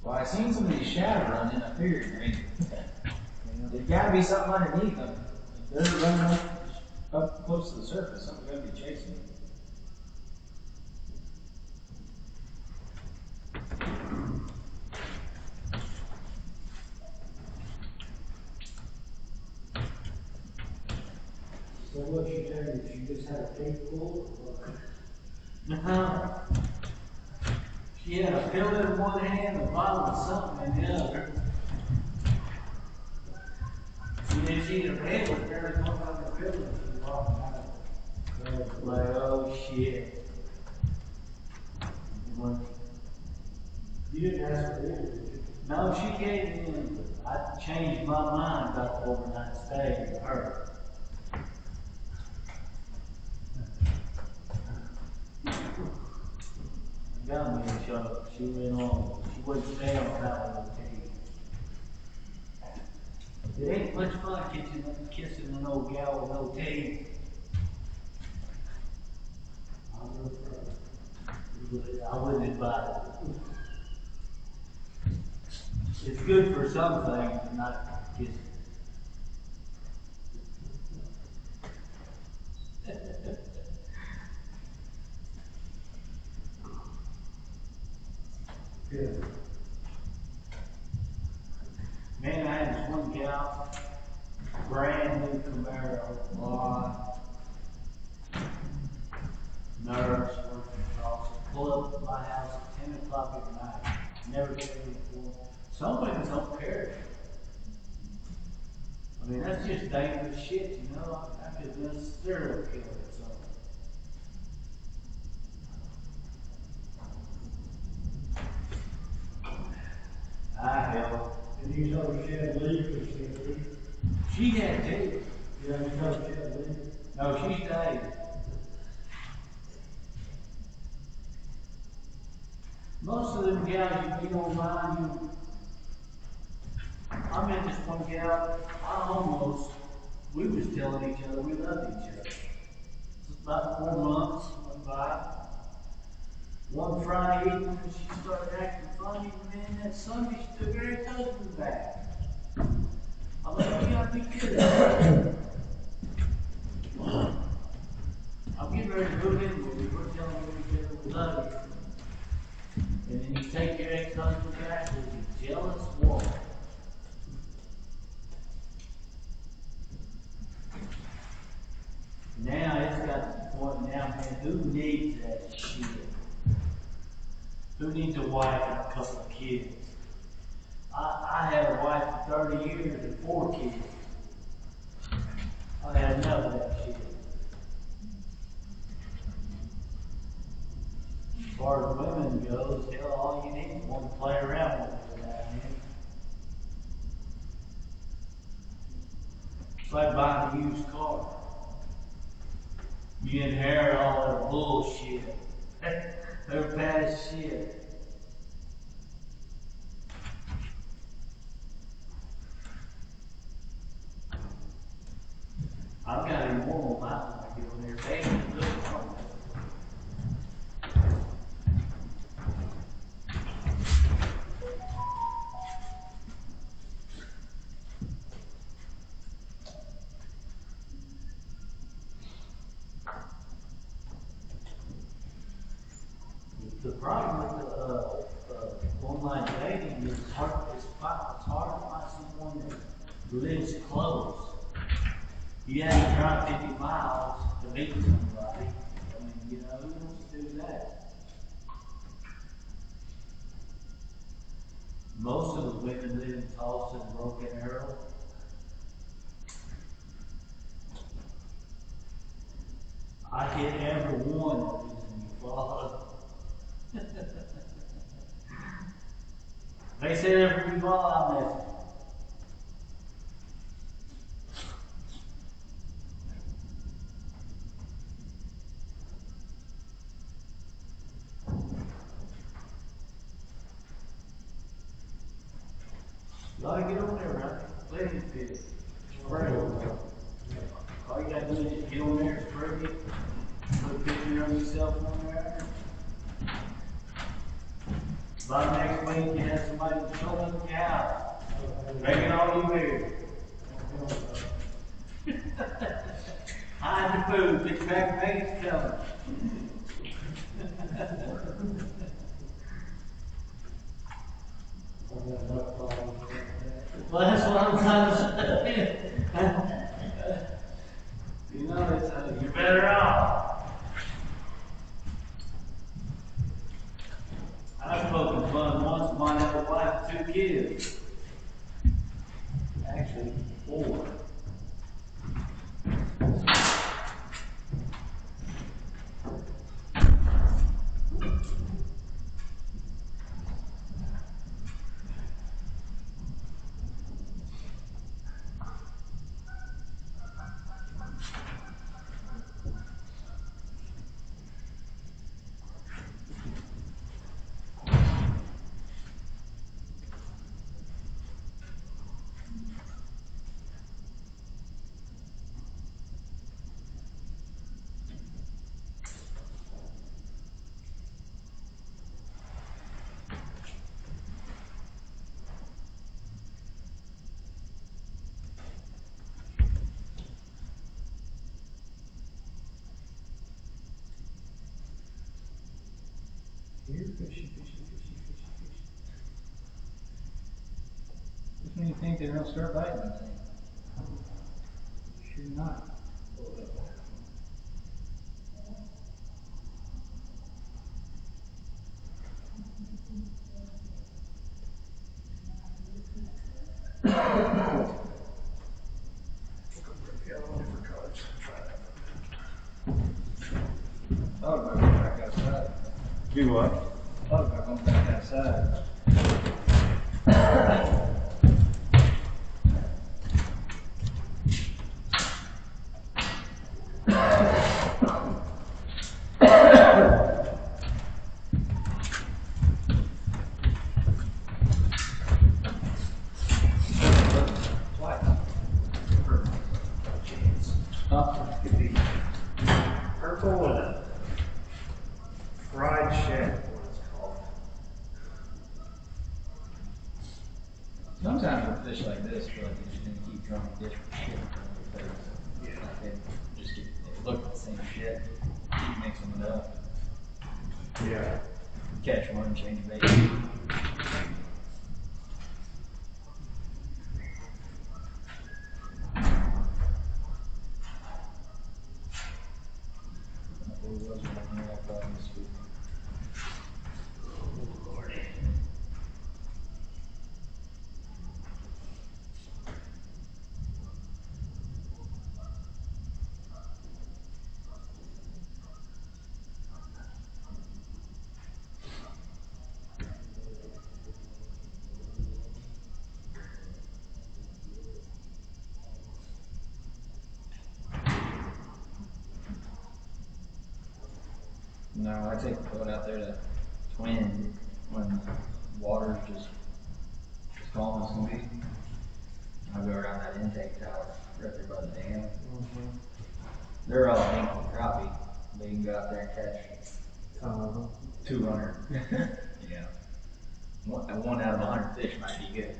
Well, I seen some of these shadows running. I figured, I mean, there's got to be something underneath them. If they're running up close to the surface, something's got to be chasing them. So what you telling me? She just had a teeth pulled? No. She had a pill in one hand, a bottle of something in the other. And then she had a red was barely going on the pill and she was walking out. Like, oh shit. You didn't ask her in, did you? No, she gave me, I changed my mind about the overnight stay with her. Got me a shot. She went on. She wouldn't stay on that one with teeth. It ain't much fun kissing an old gal with no teeth. I wouldn't advise it. It's good for some things, but not kissing. Yeah. Man, I had this one gal, brand new Camaro, blonde, nerves working across, pull up at my house at 10 o'clock at night, never seen her before. Some women don't care. I mean, that's just dangerous shit, you know? I could have been a serial killer or something. Hell. And you told her she had leave because she had leave? She had teeth. Yeah, you told her she had leave? No, she stayed. Most of them gals you meet online, I met this one gal, we was telling each other we loved each other. About 4 months went by. One Friday evening when she started acting funny, and then that Sunday she took her ex-husband back. I'm like, you gotta be kidding. I'm getting ready to move in with you. We're telling each other we love you. And then you take your ex-husband back with you jealous woman. Now it's got to the point now, man, who needs that shit? Who needs a wife and a couple of kids? I had a wife for 30 years and 4 kids. I had enough of that shit. As far as women goes, hell, all you need is one to play around with down here. like buying a used car. You inherit all their bullshit. Their bad shit. I've got a moral mountain when I get on there. They ain't good for me. The problem with online dating is it's hard to find someone that lives close. You have to drive 50 miles to meet somebody. I mean, you know, who wants to do that? Most of the women live in Tulsa and Broken Arrow. I hit every one that was in Eufaula. They said every Eufaula I messaged. You ought to get on there, right? Let him fit it. All you gotta do is just get on there, spray it, put a picture of yourself on there. By next week, you have somebody show up the cow. Making all you here. Hide the food, get back bank's coming. Well, that's what I'm trying to say. You know, it's, you're better off. I spoke fun once, might have a wife and 2 kids. Actually, 4. Here, fishy. Just when you think they're gonna start biting them, sure not. Thought about going back outside. Do what? Thought about going back outside. Purple and fried shad, what it's called. Sometimes with fish like this, I feel like you're just gonna keep throwing different shit in front of your face. Yeah. Like they just they look the same shit. Keep mixing it up. Yeah. Catch one, change bait. No, I take the boat out there to Twin when the water's just as calm as can be. I'll go around that intake tower right there by the dam. They're all ankle crappie. They can go out there and catch 200. Yeah. One out of 100 fish might be good.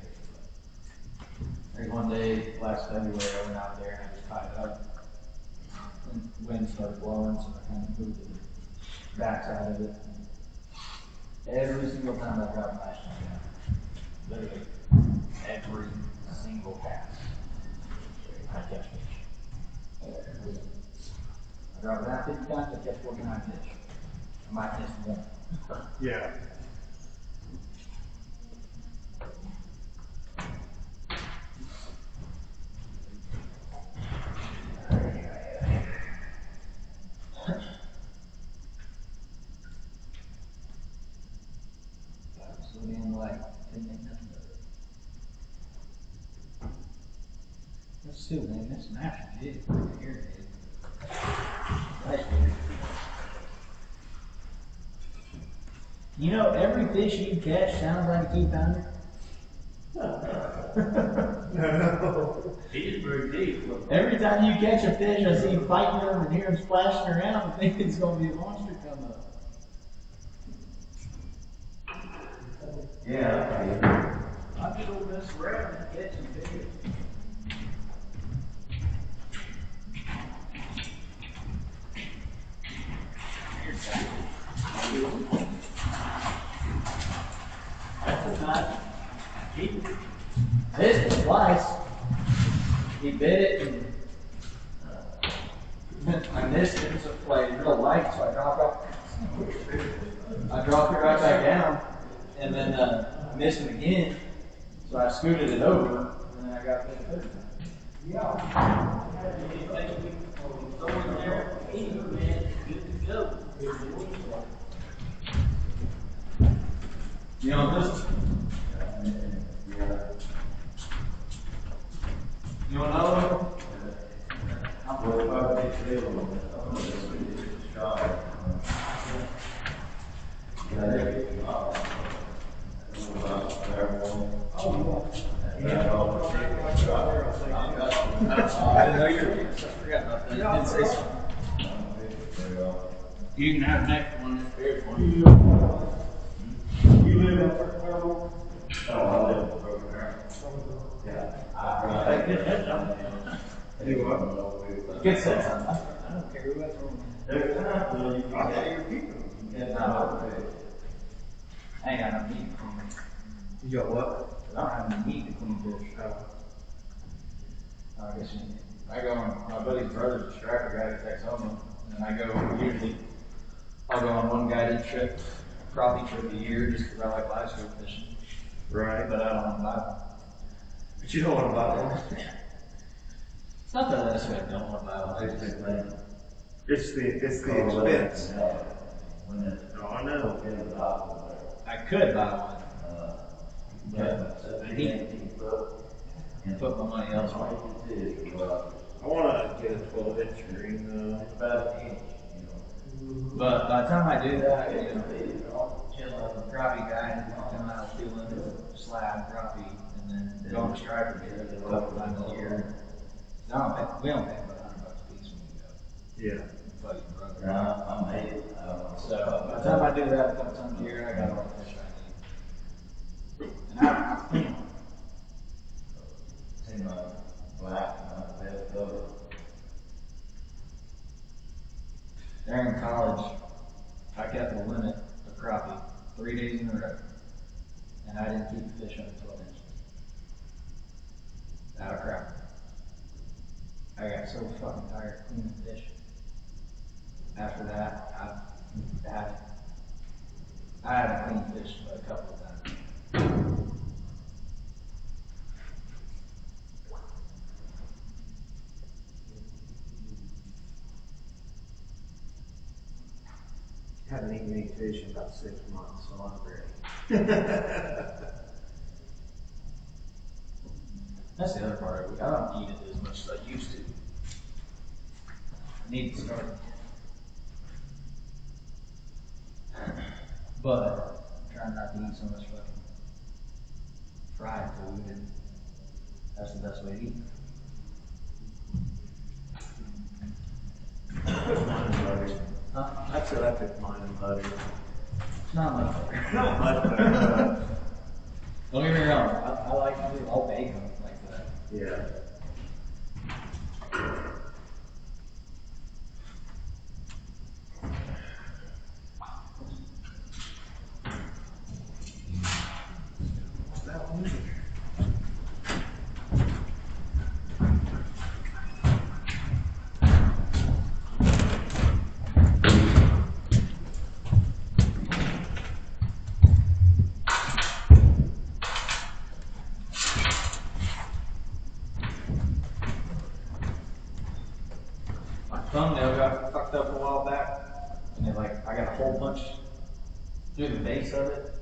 There's one day last February I went out there and I just tied up. And wind started blowing, so I kind of moved to the backside of it. Every single time I dropped my shot, literally every single cast, I catch fish. I drop it out 50 times, I catch 49 fish. I might miss one. Yeah. So then, like, didn't make nothing of it. Let's see, man, that's an action jig right here, dude. Nice jig. You know, every fish you catch sounds like a 2-pounder. No. He is very deep. Every time you catch a fish, I see him fighting them and hear him splashing around and think it's going to be a monster come up. Yeah. I just don't mess around and catch some fish. That's a nice keep. Missed it twice. He bit it and I missed it, so it played real light, so I dropped it right back down, and then I missed it again, so I scooted it over, and then I got bit the third time. Yeah. Throw in there, man, good to go. You know this? You want another one? I didn't know you were here. I forgot about that. You didn't say something. You can have the next one if there's one. You live in Fairmont? No, I live over there. Yeah. I get that done. You what? Get that done. I don't care who that's from. There's time, you can I'll get get your people. No. I ain't got no meat to clean. You got what? I don't have any meat to clean fish. I guess I go on, my buddy's brother's a striper guy that takes home, and I go usually, I'll go on one guided trip, crappie trip a year, just because I like live scope fishing. Right. But I don't want to buy one. But you don't want to buy one. It's not that I necessarily don't want to buy one. It's the expense. When it's Oh, I know. I could buy one, but I need to put my money elsewhere. I want to get a 12-inch green though. about an inch, But by the time I do that, you know, chill out with a crappie guy, come out feeling the slab crappie, and then go on a striper together a couple times a year. We don't pay about $100 a piece when we go. Yeah. Buddy, brother. I made it. So by the time I do that a couple times a year, I got all the fish I need. And I clean them. See my black, my best color. During college, I kept the limit of crappie 3 days in a row, and I didn't keep the fish under 12 inches. Out of crappie. I got so fucking tired of cleaning fish. After that, I haven't cleaned fish but a couple of times. Haven't eaten any fish in about 6 months, so I'm ready. That's the other part of it. I don't eat it as much as I used to. I need to start. but I'm trying not to eat so much fucking fried food, and that's the best way to eat. Mine and butter. Huh? I said I picked mine and butter. It's not much better. Not much better. Don't get me wrong, I like to do all bacon like that. Yeah. That one. My thumbnail got fucked up a while back, and it like, I got a hole punched through the base of it,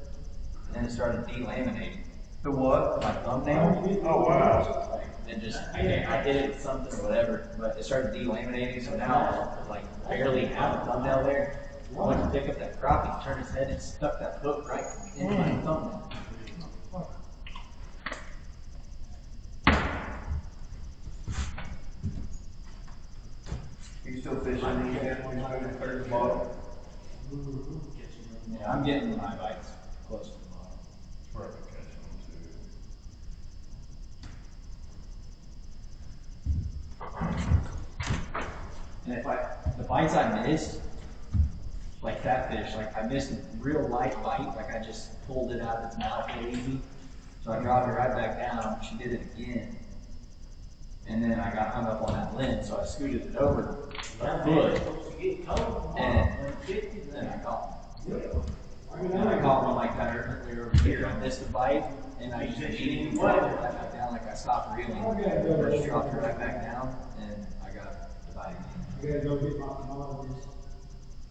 and then it started delaminating. The what? My thumbnail. Oh, wow. Like, it just, I hit it with something or whatever, but it started delaminating, so now I like barely have a thumbnail there. I went to pick up that crappie, turned his head, and stuck that hook right into my thumbnail. You still fishing these days when you're in the third bottom? Yeah, I'm getting my bites close to the bottom. Perfect catch on And if the bites I missed, like that fish, like I missed a real light bite, like I just pulled it out of its mouth real easy. So I dropped it right back down, she did it again. And then I got hung up on that lens, so I scooted it over a foot, and then I caught one. And I caught one like that earlier over here. I missed a bite, and I just immediately dropped it right back down, like I stopped reeling. I just dropped it right back down, and I got the bite again. I gotta go get my commodities.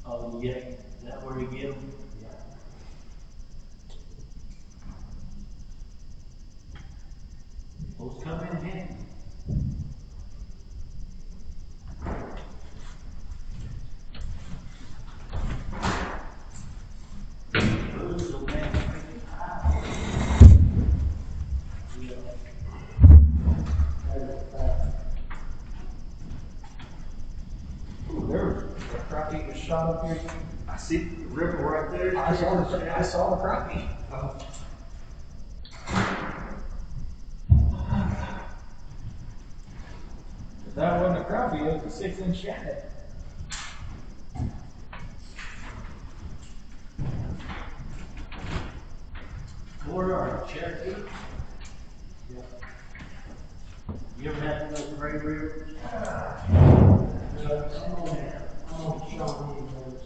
Oh, yeah, is that where you get them? Yeah. Those come in handy. Those will make it high. Yeah. Ooh, there was a crappie was shot up here. I see the river right there. I saw the crappie. Oh. If that wasn't a crappie, it was a 6-inch shad. Where are you, Cherokee? Yeah. You ever had those Great Rivers? I'm on Shawnee Roads.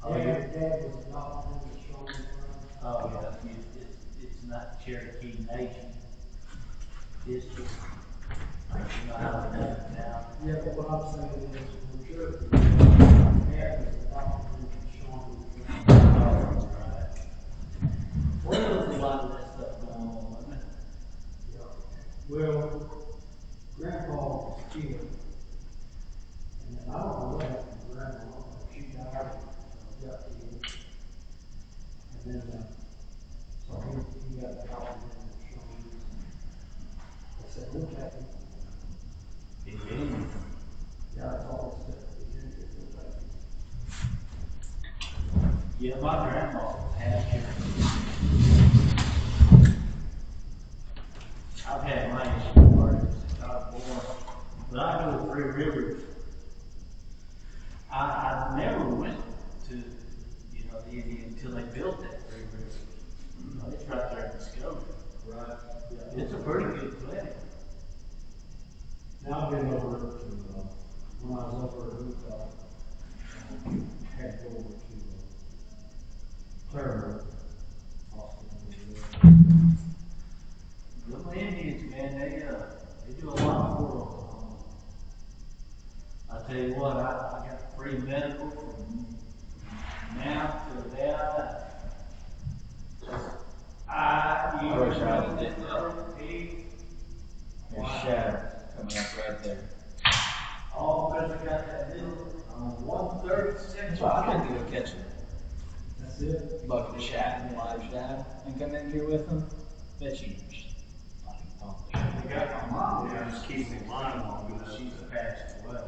Oh, yeah. Dad was adopted in the Shawnee Roads. Oh, yeah, it's not Cherokee Nation. It's just, you know how to name it now. Yeah, but what I'm saying is, I'm sure Dad was adopted in the Shawnee Roads. Oh, right. Well, there's a lot of that stuff going on, wasn't it? Yeah. Well, Grandpa was killed. And then I don't know what happened to Grandma, she died, got killed. And then, so he got adopted in the Shawnee. I said, look at him. Yeah, that's all it said. He didn't get the baby. Yeah, my grandma was half Cherokee. I've had my Indian parties since I was born, but I go to Three Rivers. I never went to, the Indian until they built that Three Rivers. It's right there in Discovery. Right. Yeah. It's a pretty good place. Now I've been over to, when I was over at Utah, had to go over to, Clairemont Hospital. Little Indians, man, they do a lot for them. I tell you what, I got free medical from now till the day I die. I wish I had did that. There's shad coming up right there. All because I got that little, 1/32. Well, I couldn't go catch it. That's it. bucket of shad and live shad and come in here with them. Bet you just fucking pump the shit. We got my mom there, just keeps me line on because she's passed away.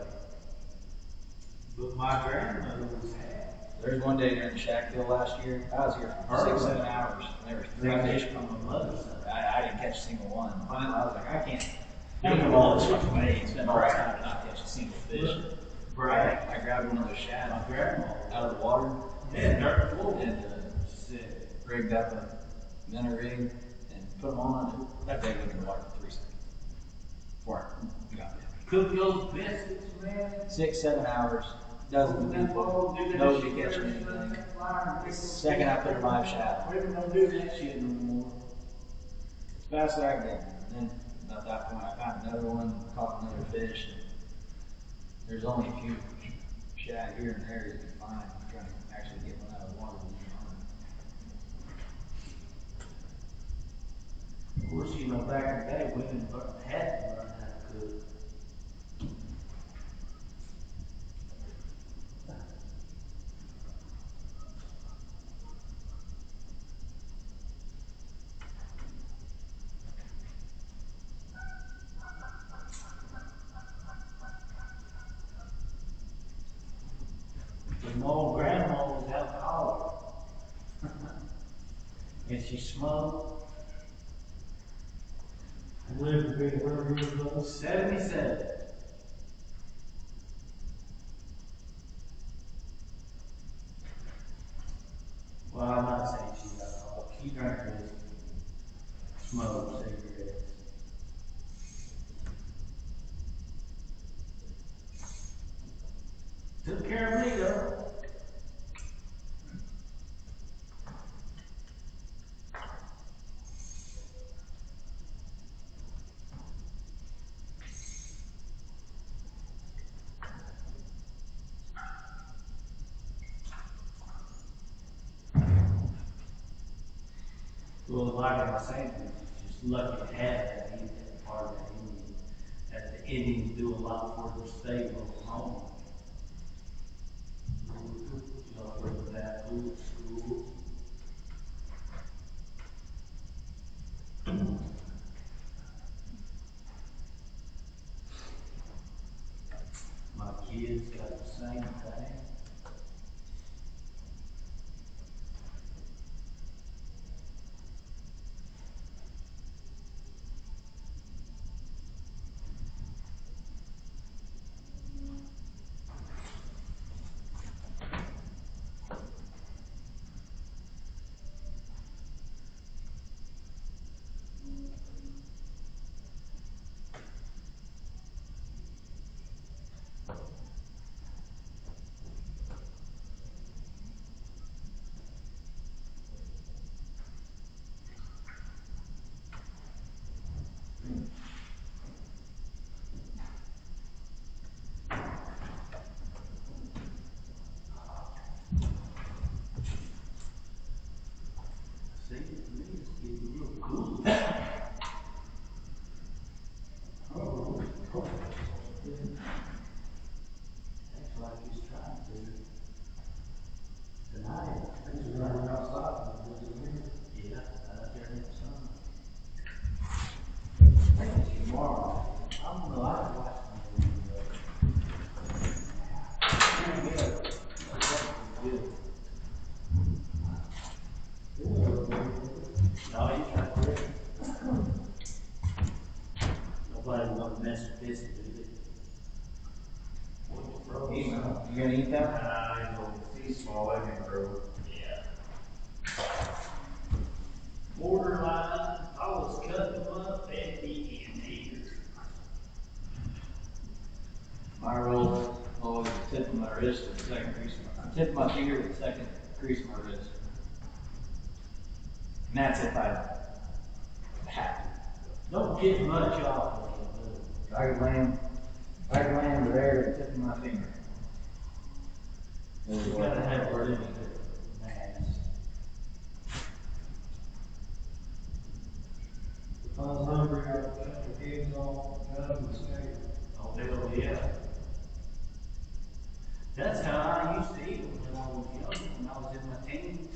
But my grandmother was had. There's one day during the shack kill last year, I was here for 6-7 hours, and there was 3 fish from from my mother's side. I didn't catch a single one. Finally, I was like, I can't come all this fucking way and spend all this time to not catch a single fish. Right. I grabbed one of those shad My grandma. out of the water Yeah, dirt full. and rigged up a minnow rig and put them on. That thing was in the water for 3 seconds before I got there. Cook those biscuits, man. 6-7 hours, dozens of people, nobody catching anything. The second I put a live shad on, Women don't do that shit no more. as fast as I could. And then at that point, I found another one, caught another fish. And there's only a few shad here and there you can find. I'm trying to actually get one out of the water. Of course, you know, back in the day, women had to learn how to cook. But my old grandma was alcoholic. And she smoked. I lived to be 100 years old. 77. Well, I'm not saying she got alcoholic. She drank whiskey, smoked cigarettes. Took care of me though. Well, like I was saying, just lucky to have that part of that Indian. That the Indians do a lot for the state of Oklahoma. You know, for that food school. My kids got the same thing. See, to me, it's getting real cool. Acts like he's trying to deny it. Things are running outside. Yeah, out there in the sun. Tomorrow, I don't know, I watched No, he's right there. Nobody want to mess with this, do they? You gonna eat that? I know, he's small, I can grow. Yeah. Borderline, I was cutting them up and eating here. My roll is always the tip of my wrist and the second crease of my, tip of my finger with the second crease of my wrist. And that's if I'm happy. Don't get much off of him, I could land there at the tip of my finger. You gotta have a really good mass. If I was hungry, I would cut the kids off, cut them and steak. Oh, hell yeah. That's how I used to eat them when I was young, when I was in my teens.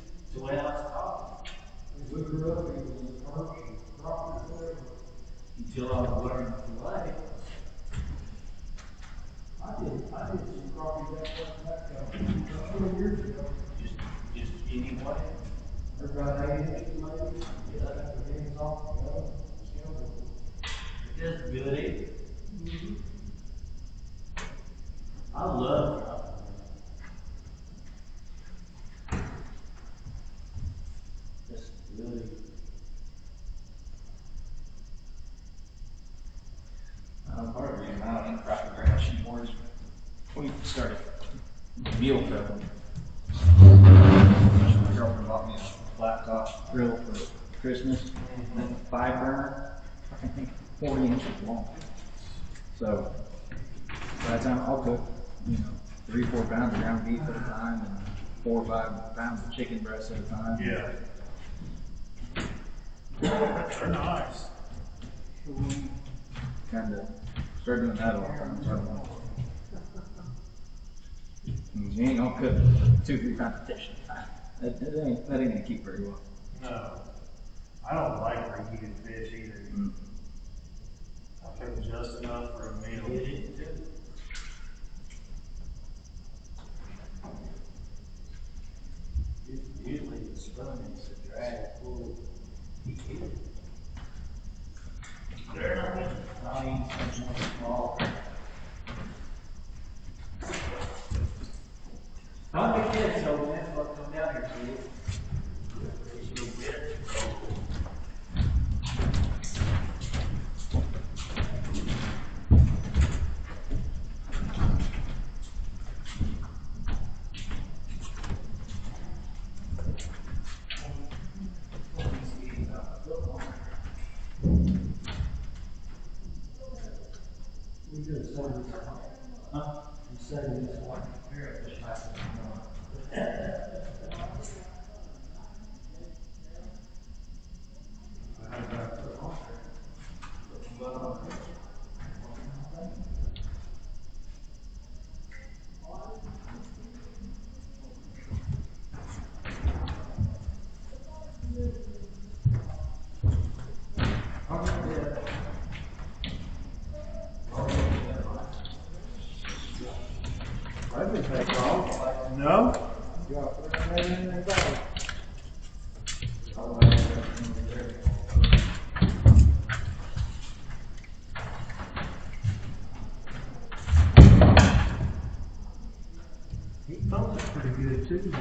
until I was learning to lay. I did some crappie back 20 years ago. Just anyway. They're about 8 inches maybe. Yeah, I got the hands off the other. It's just good eating. Mm-hmm. I love crappie. Just really. Part of the reason I don't eat crappie very much anymore is we started meal prepping. My girlfriend bought me a flat top grill for Christmas, and a 5 burner, I think 40 inches long. So by the time I'll cook, 3-4 pounds of ground beef at a time, and 4 or 5 pounds of chicken breast at a time. Yeah. They're nice. Kind of start doing that all the time. So you ain't gonna cook 2-3 pounds of fish at a time. That ain't gonna keep very well. No. I don't like reheated fish either. I cook just enough for a meal. Usually the spoon is a drag full. Not even something small. How many kids over there what come down here for you? We could have said this one. Huh? You said this one. This I didn't take long. No? He thought it's pretty good too.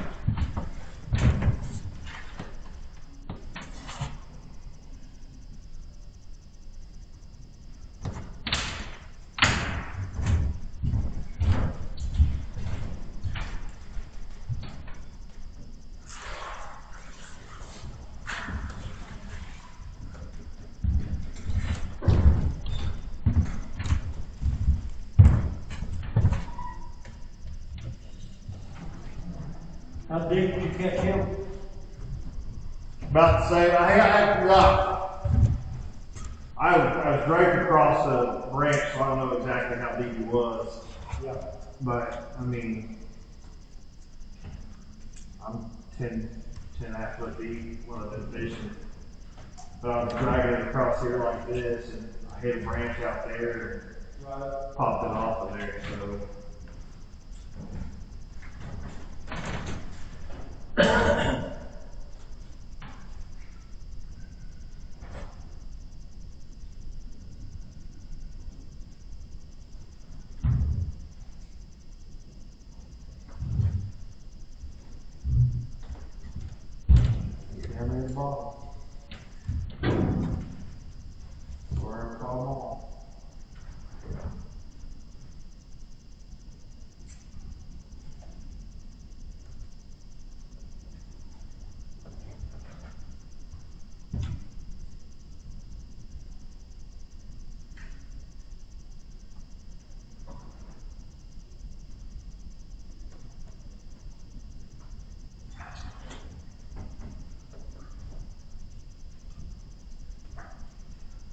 How deep did you catch him? About to say, I was dragged across a branch, so I don't know exactly how deep he was. Yeah. But, I mean, I'm 10 and a half foot deep when I've been fishing. But I was dragging it across here like this, and I hit a branch out there and popped it off of there, so. Down there at the bottom. Where I call them all.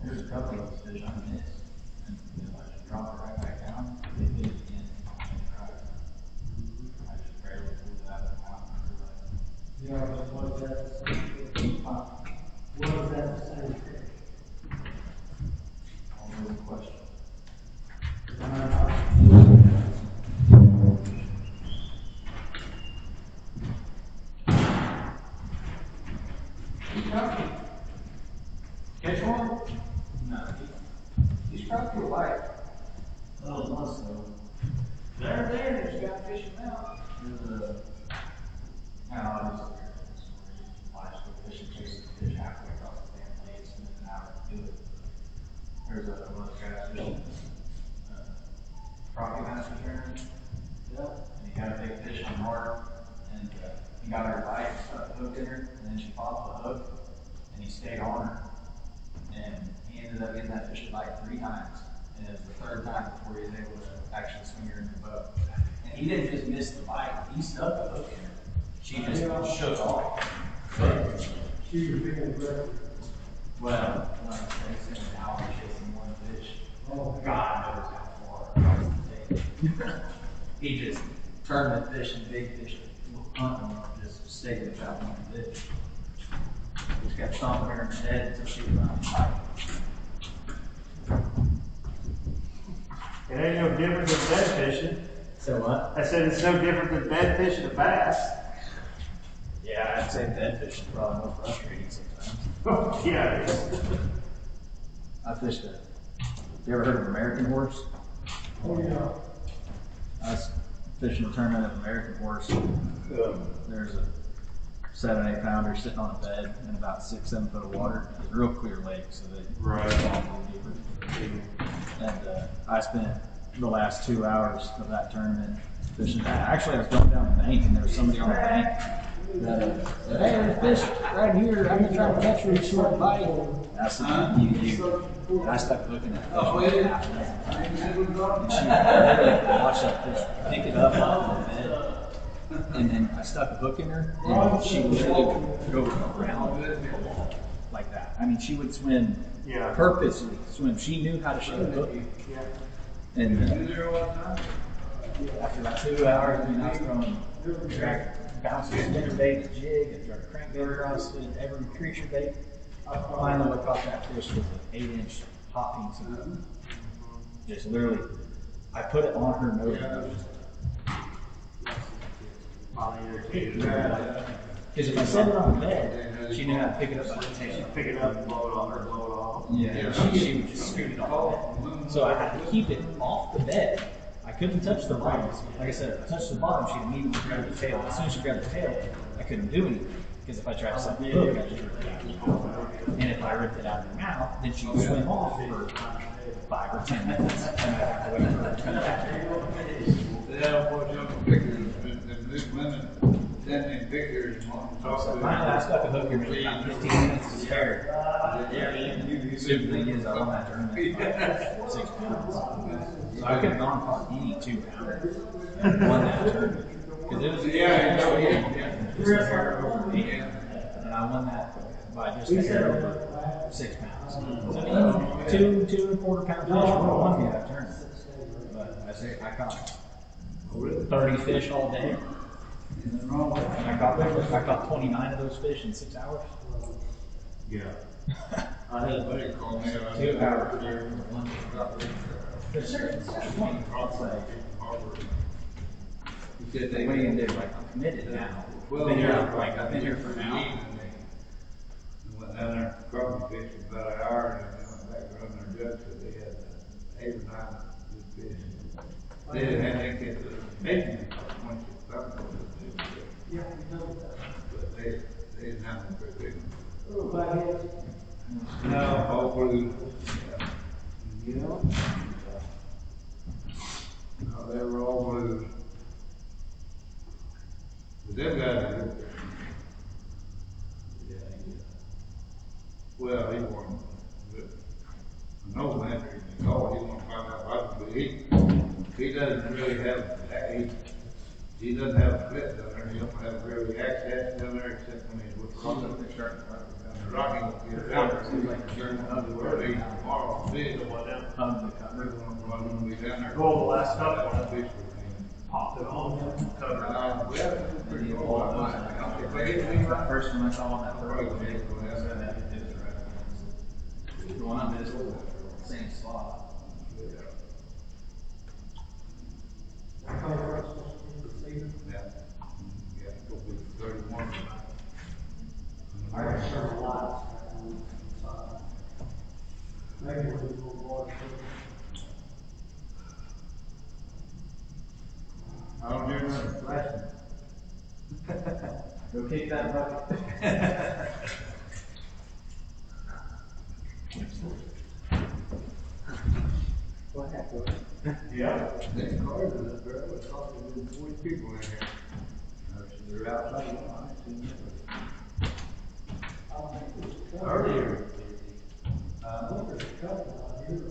There's a couple of those fish I missed, and I just drop it right back down, and hit it again, and try it. I just barely pulled it out of the mouth. Yeah, but was that the same fish? Was that the same fish? one? No, He's probably like, oh, must though. There, there's got fishing out. There's a, now I just, watch the fishing, chasing the fish halfway across the damn lake, it's been an hour to do it. There's a, one of those guys fishing, Crappie kind of fisherman. Yeah. And he got a big fish on mark, and he got her bite, stuck the hook in her, and then she popped the hook, and he stayed on her. And he ended up getting that fish to bite 3 times, and it was the 3rd time before he was able to actually swing her in the boat. And he didn't just miss the bite, he stuck the hook in her. She just shook off. she was being aggressive. Well, they said an hour chasing one fish. Oh, God knows how far across the lake. He just turned the fish and big fish, hunting them, just stayed with that one fish. Just kept stomping her in the head until she was on the bite. It ain't no different than bed fishing. So what? I said it's no different than bed fishing a bass. Yeah, I'd say bed fishing is probably more frustrating sometimes. Oh, yeah, it is. I fished a. You ever heard of American horse? Oh, yeah. I was fishing a tournament of American horse. There's a 7-8 pounder sitting on a bed in about 6-7 foot of water. It's a real clear lake, so they And I spent the last 2 hours of that tournament fishing. Actually, I was going down the bank, and there was somebody on the bank that said, "Hey, there's fish right here. I'm gonna try to catch her. She won't bite." And I said, And I stuck hooking at fish. And she literally watched that fish pick it up off the bed. And then I stuck a hook in her, and she literally would go around like that. I mean, she would swim, purposely swim. She knew how to shoot a hook. And after about 2 hours, I mean, I was throwing bouncing spinner bait, a jig, I threw a crankbait across it, every creature bait. Finally, what caught that fish was an 8-inch popping something. Just literally, I put it on her nose. Because if I set it on the bed, she knew how to pick it up by the tail. Pick it up and blow it off or blow it off. Yeah, she would just scoot it off the bed. So I had to keep it off the bed. I couldn't touch the bottom. Like I said, if I touched the bottom, she'd immediately grab the tail. As soon as she grabbed the tail, I couldn't do anything. Because if I tried to set the hook, I just ripped it out of her mouth. And if I ripped it out of her mouth, then she'd swim off for 5 or 10 minutes. And I'd have to wait for her to come back. Yeah, what's up with pictures, the women sending pictures, So finally, I stuck a hook in her about 15 minutes to spare. The stupid thing is, I won that tournament by 6 pounds. So I could have gone for any 2 pounders and won that tournament. Because it was over 8, and I won that by just a hair over 6 pounds. So any 2 2¼ pound fish would have won me that tournament. But I caught 30 fish all day. And I caught 29 of those fish in 6 hours. Yeah. I had a buddy call me. 2 hours. It's like, He said they. what are you gonna do? Like, I'm committed now. I've been here for an hour. Went down there, crappie fishing for about an hour, and then went back to run their jugs, so they had 8 or 9 good fish. They didn't have any kids, making once you start with it. Yeah, we know that. But they didn't have them very big. Oh, flatheads. No, all blue. You know? No, they were all blues. But them guys are good. Yeah, well, he wasn't good. No man, he called, he wanted to find out about it, but he doesn't really have, he doesn't have a split down there, he don't have really access down there except when he's with Rocky. They're starting to Rocky will be down there, seems like they're starting to do early tomorrow, see, the one down. One will be down there. Oh, the last couple. Popped it on, covered it. Well, it's pretty cool. First one I saw on that first day, the one I missed was the same spot. Yeah, it'll be 31. I got a lot. maybe with a little water. I don't do nothing flashing. Go kick that bucket. What happened? Yeah. Them cars is up there, I was talking to 40 people in here. They're outside, I ain't seen them. Earlier. I think there's a couple out here.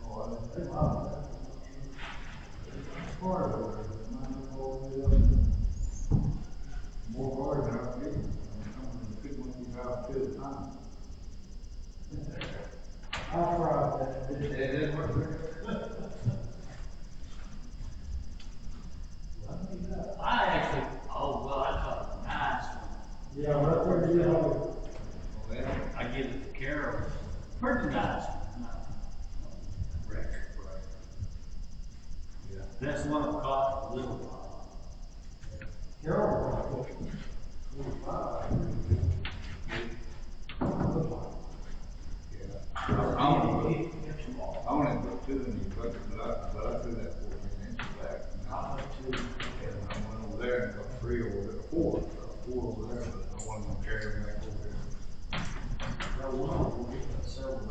Oh, I didn't They think. might have that, I'm not sure. Cars over there, mine up all the way up. More cars than I did. I'm coming to pick one of these out two at a time. I'll try that. It didn't work there. I actually, oh, well, I caught a nice one. Yeah, right there, you know. Well, I give it to Carol. Pretty nice. record, right? Yeah. That's one I caught a little while. Carol, like, 45. Looks like. Yeah. I only put two in the bucket, but I threw that 14 inches back. I put two. And I went over there and got three over there, four over there, but I wasn't gonna carry them back over there. That one, we'll get that several.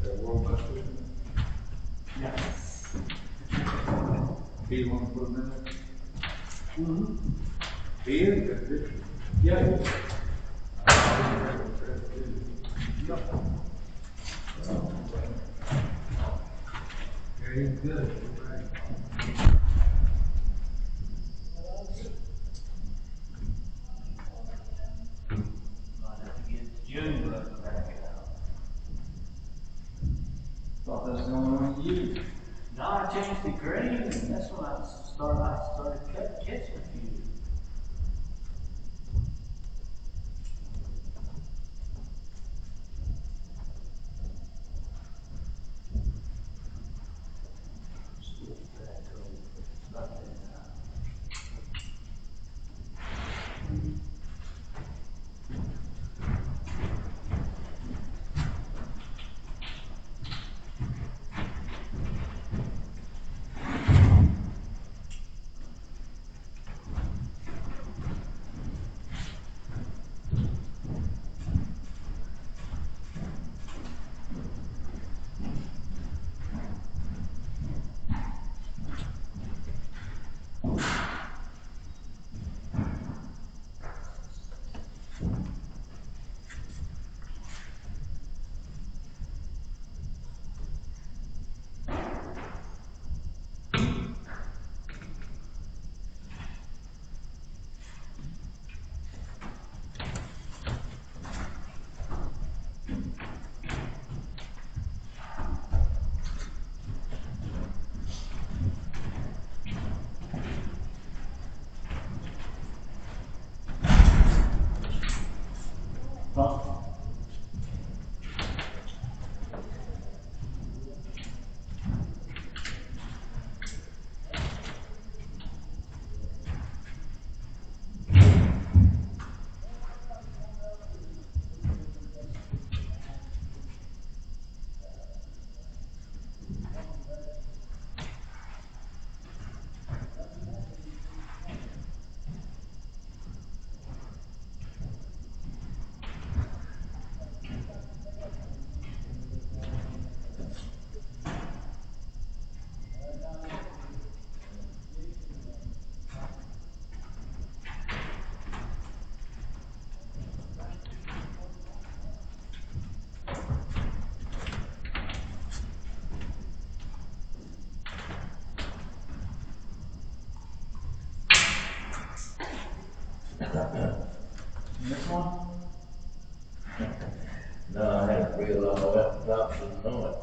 That world bus system, Yeah. he wanna put them in there? Mm-hmm. He is a good fisher. Yeah. Yeah, he's good. Right. Might have to get June bug back out. Thought that was the only one you used. No, I changed the green, and that's when I started catching a few. This one? No, I had to reel all the way up the top to the north.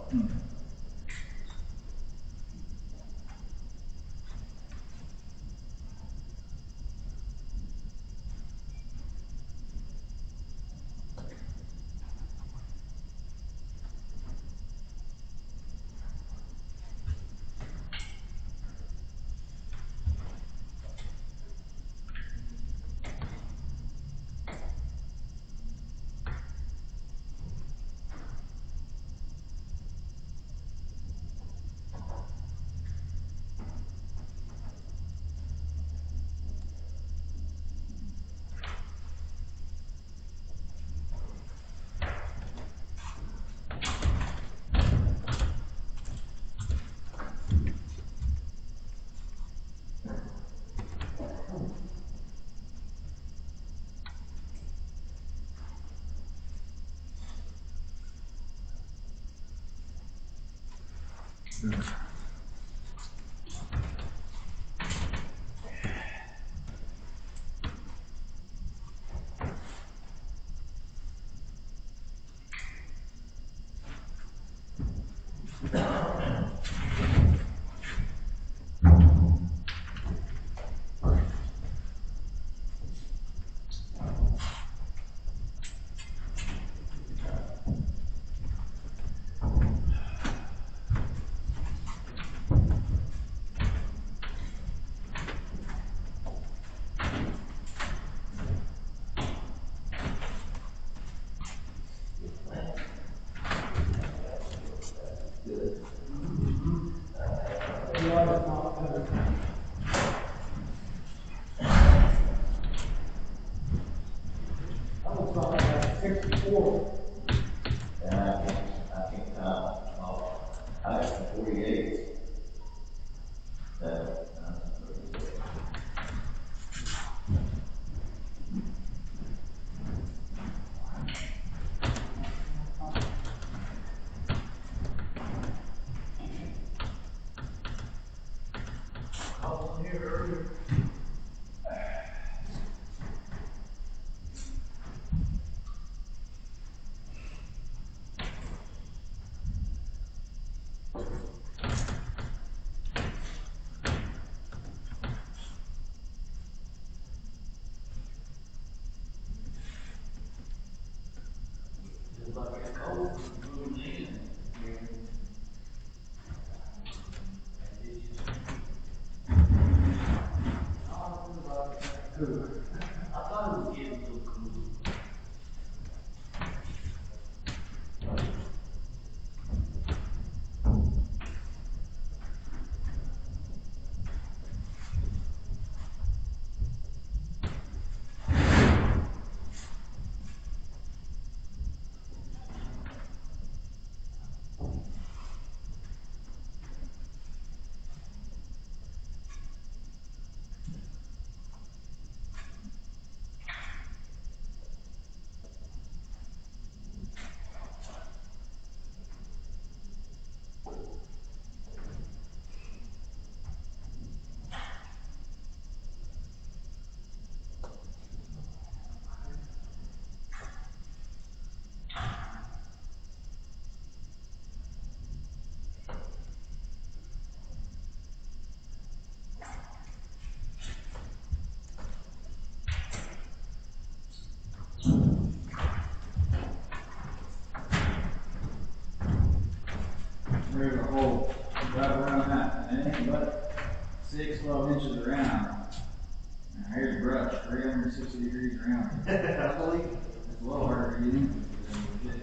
There's a hole right around that, and it ain't but 12 inches around. Now here's brush, 360 degrees around. I believe it. It's a little harder to get into than we did.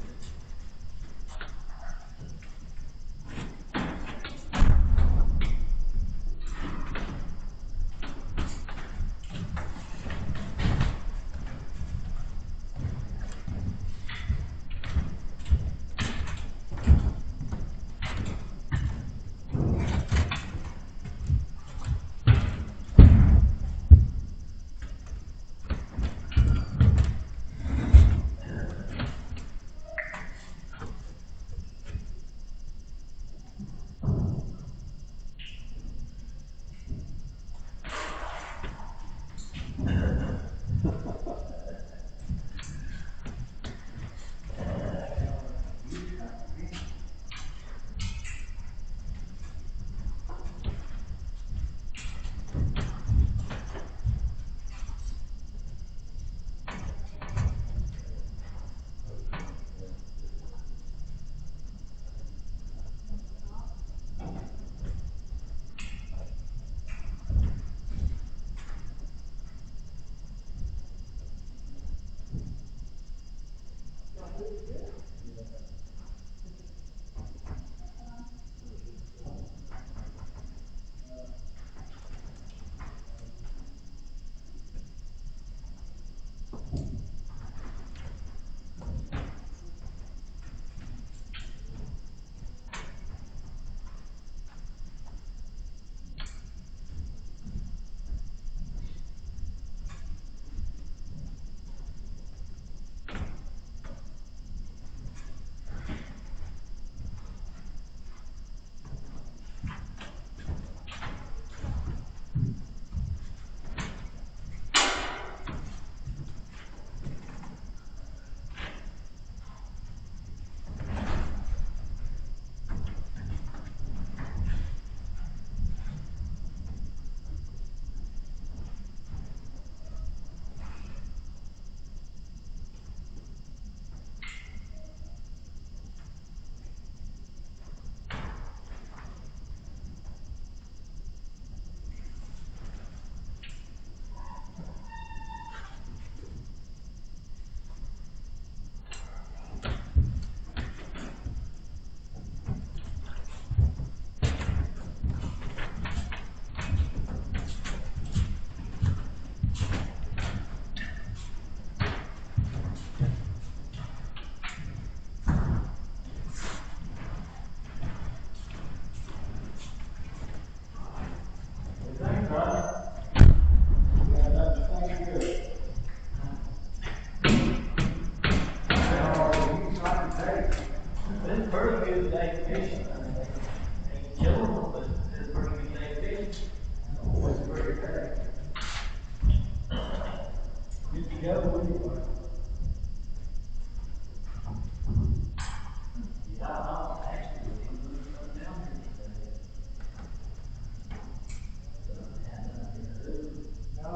day fishing, I mean, they kill them, but it's a pretty good day fishing. Always a pretty day. Good to go anyway. Yeah, I'm actually down here today. No,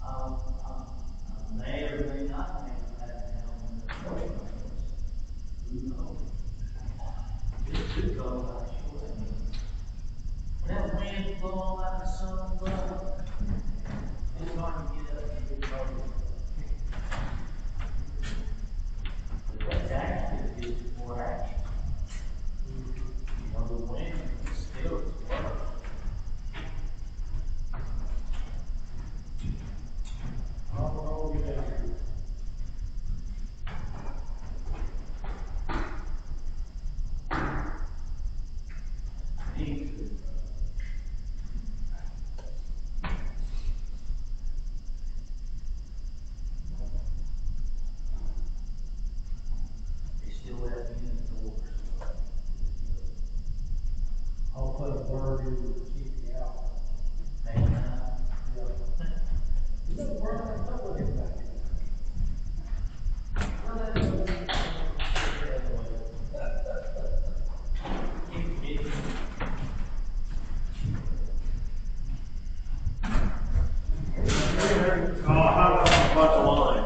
I'm there, may not make it back down when the boat comes. Who knows? It could go like short. When that wind blow like the sun blow, it's hard to get up and get over. But that's actually just more action. You know, the wind still is worse. I'll get down here. They still let me in the door. I'll put a word in to keep me out. Hey, now, Yeah. It doesn't work like that with him back there. well, that's what we keep getting. Oh, I was on a bunch of line.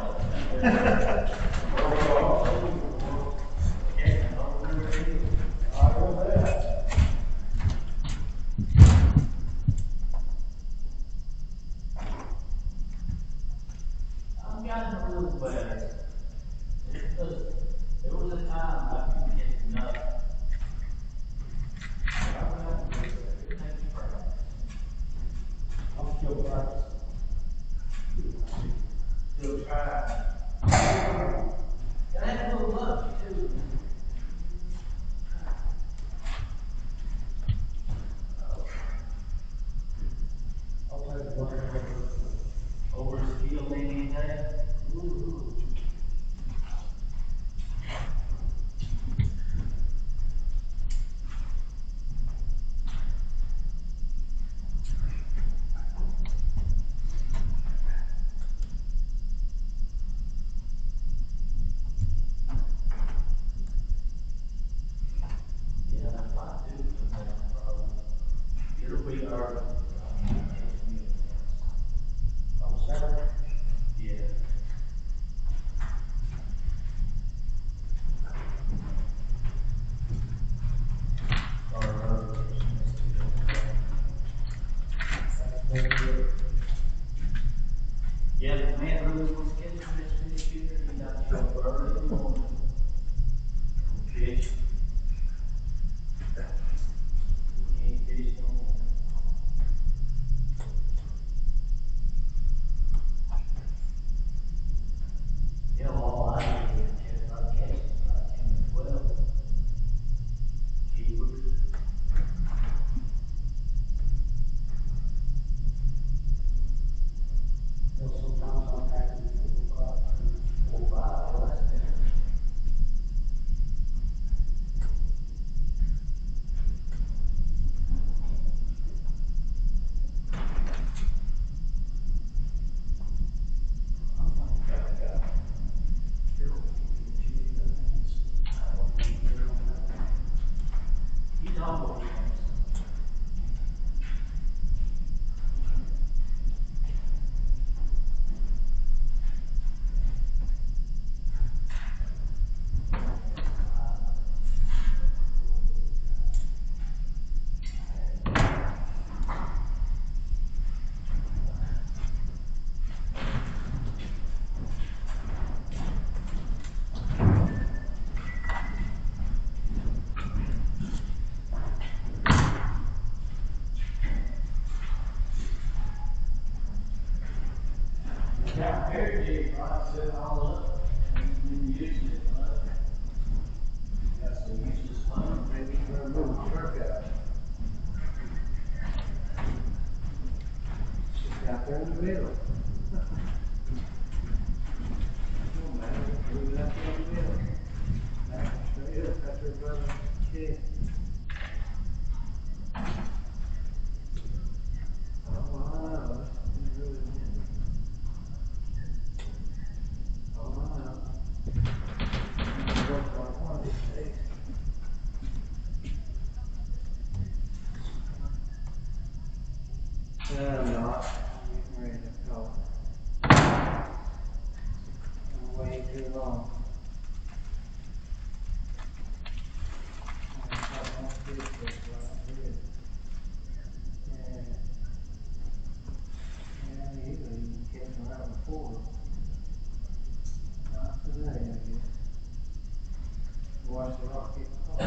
I'm getting a little better. There was a time I could get enough. I'm still practicing. Still trying. And I have a little love too. I'll take the word Over his field, maybe that. Yeah, if I do come down, it'll be early. on Saturday. Yeah. That's very good. Yeah, the man really was catching this fish here, he got to show up early in the morning. Fish. Can't fish no more. Yeah, all I did was catch about cases, about 10 to 12. Keepers. Well, sometimes I'm happy with 4 or 5. 4 or 5, well, that's different. He's almost. Got very deep, right? Set it all up. And been using it, right? Got so used to fun. Maybe you better move the truck out. It's out there in the middle. Come on, man, move it out there in the middle. Back straight up, that's your brother, kid. Oh, wow, that's really windy. Oh, wow. It looks like one of these days. I'm not. I'm getting ready to go. I'm way too long. Yeah, usually you can catch them right before. Not today, I guess. Watch the rock get caught.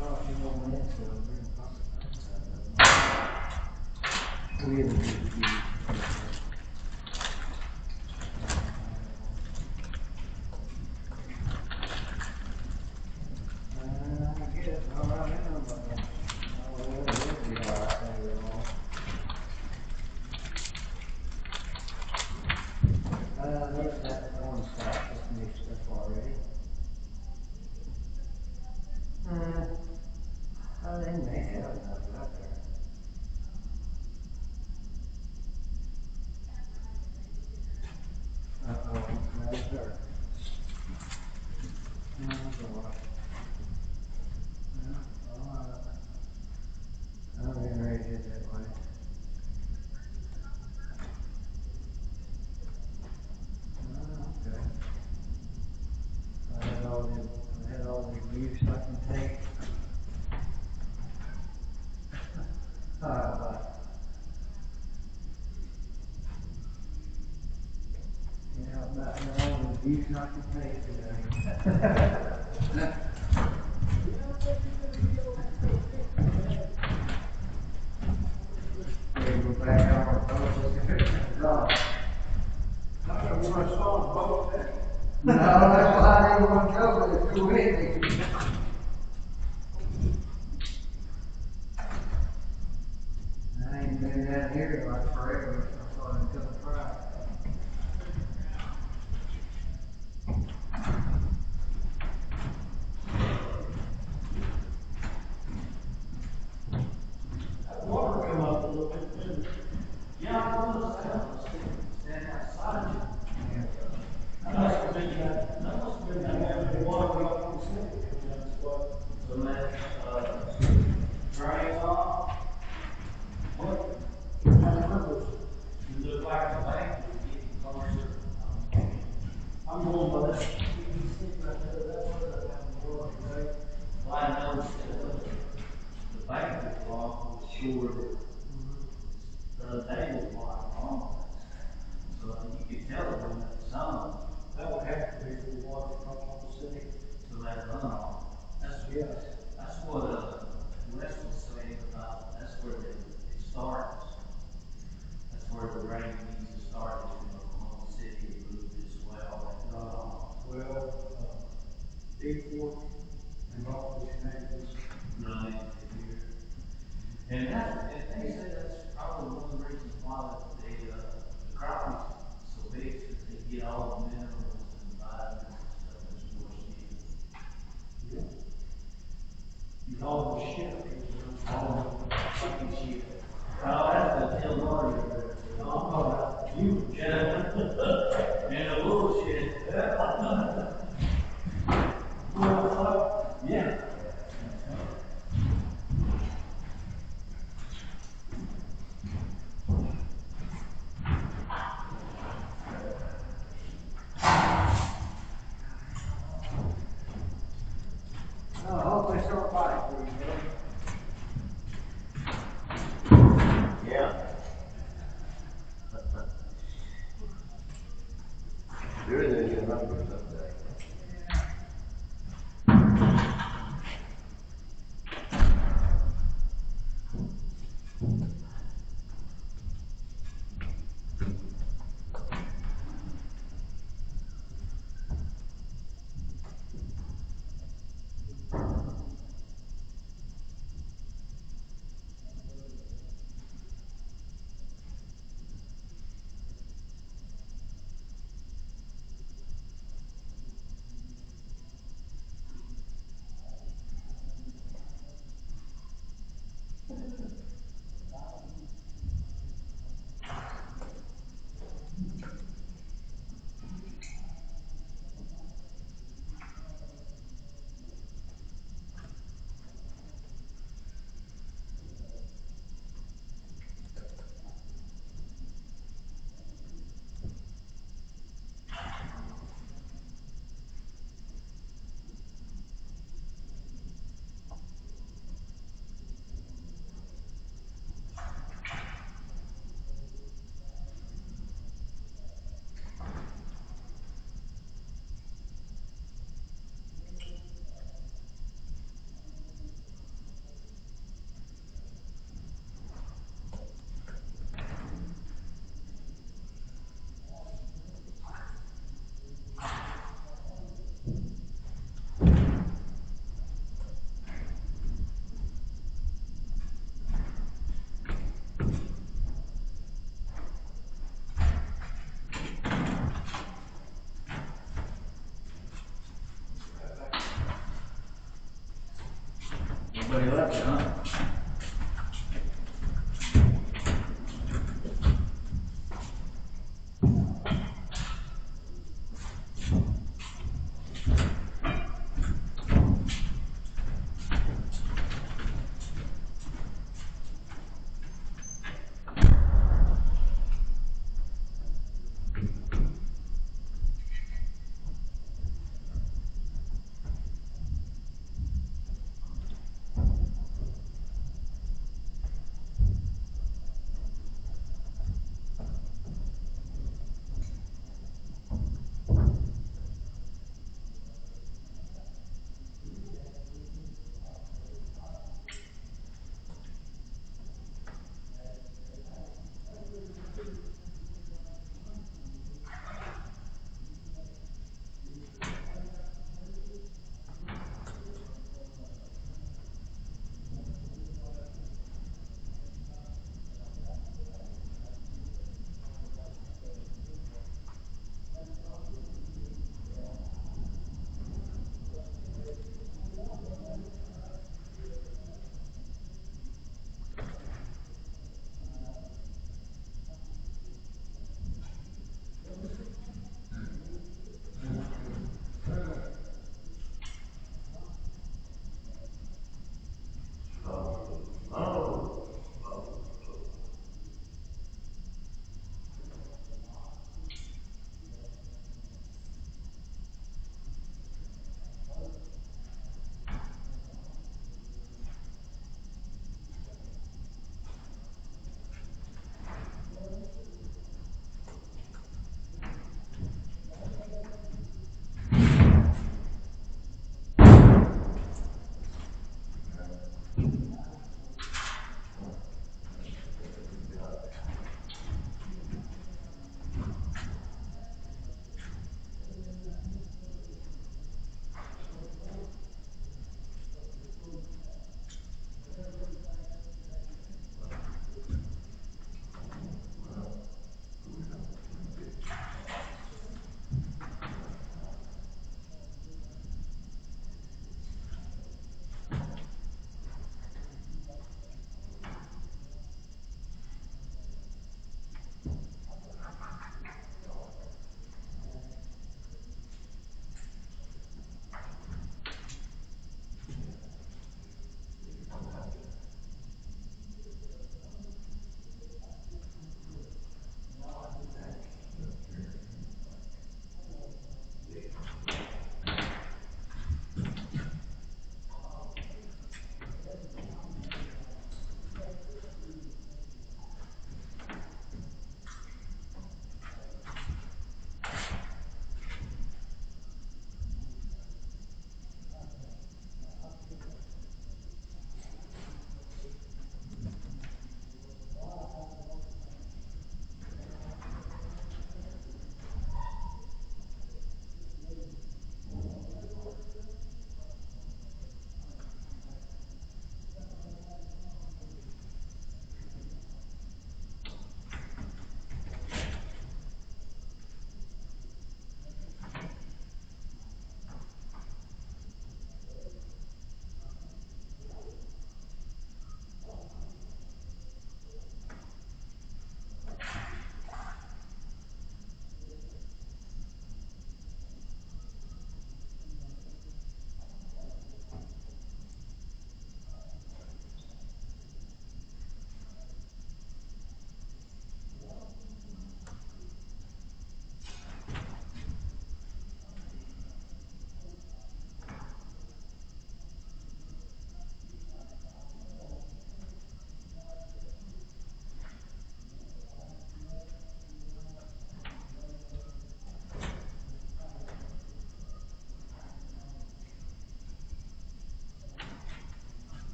Oh, you know when it's so very possible. Really good. I guess, all right now, but, oh, well, it will be all right later on. There's that one spot that's mixed up already. Oh, they may have enough out there. Uh-oh, that's dirt. That's all right. All right. I'm getting ready to head that way. Okay. I had all the use I can take. But, yeah, about all the use I can take today. Go back on our boat. I don't want to start a boat there. No, that's why I didn't want to go, but it's too windy. I ain't been down here like forever, so I thought I'd come try. That water come up a little bit, didn't it? Yeah, I noticed that. I was standing outside. That must have been that water went up on the city. That's what, so that, drains off. What? It looked like the bank was getting closer. I'm going by that. You can see right there, that's where that water today. Well, I noticed that the bank was blocked, was short. They was blocked on. So you could tell it from the sun. That would have to be for the water from the city. So that runoff. That's what, Wes was saying about, that's where it starts. That's where the rain needs to start, in Oklahoma City, it moves as well, that runoff. Deep Fork and all these things. Right here. And they say that's probably one of the reasons why the crop is so big, is that they get all the minerals and vitamins and stuff that's washed in. Yeah. You all the shit. All the fucking shit. Oh, that's the Illinois river. I'm talking about you. Yeah. And the bullshit. Yeah. Oh, I hope they start fighting for you, Yeah. Good, they get hungry someday. got to hunt.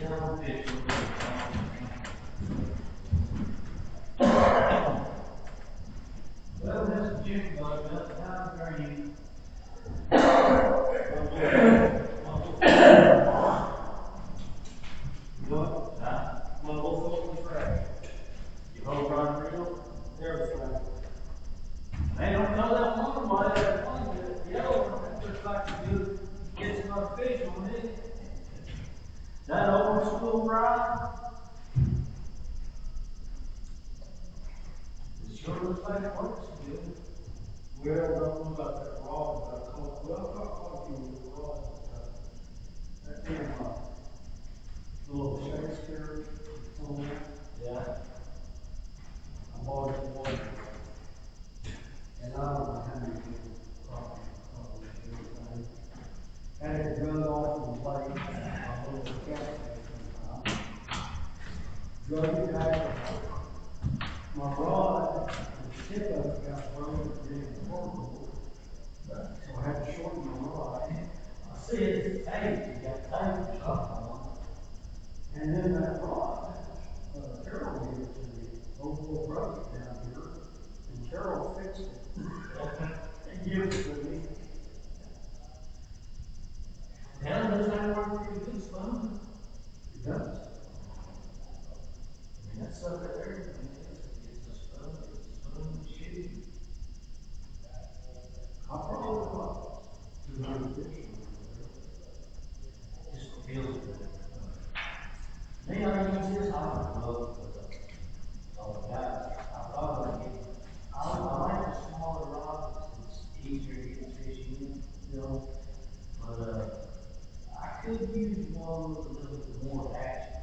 Yeah, fish. Well, that's a chicken bug, that's how I'm green. What? Huh? My little foot was fresh. You hold run real? There was fresh. They don't know that one, why that one, the yellow one, that looks like a good, gets enough fish on it. That old school fry. It sure looks like it works good. Well, I don't know about that rod, but I caught, well, I caught quite a few with the rod. That came up. Little Shakespeare, on that. Yeah. I bought it for one. And I don't know how many people probably had it run off and played. I hold the cat sometimes. Drug it back. My rod, the tip of it got thrown and didn't work. So I had to shorten my rod. I see it's tape, you got tape or something on And then that rod, Carol gave it to me. Old boy broke it down here, and Carol fixed it. And gave it to me. it. Now, does that work pretty good, spoon? It does. I mean, that's stuff that everything is. It's a spoon, shoe. I probably bought 200 fish. Just feels good. Me, I use this hopper glove for the, oh, God, I thought I would get, I like the smaller rods, it's easier to get fish in, you know, but, I could use one with a little bit more action.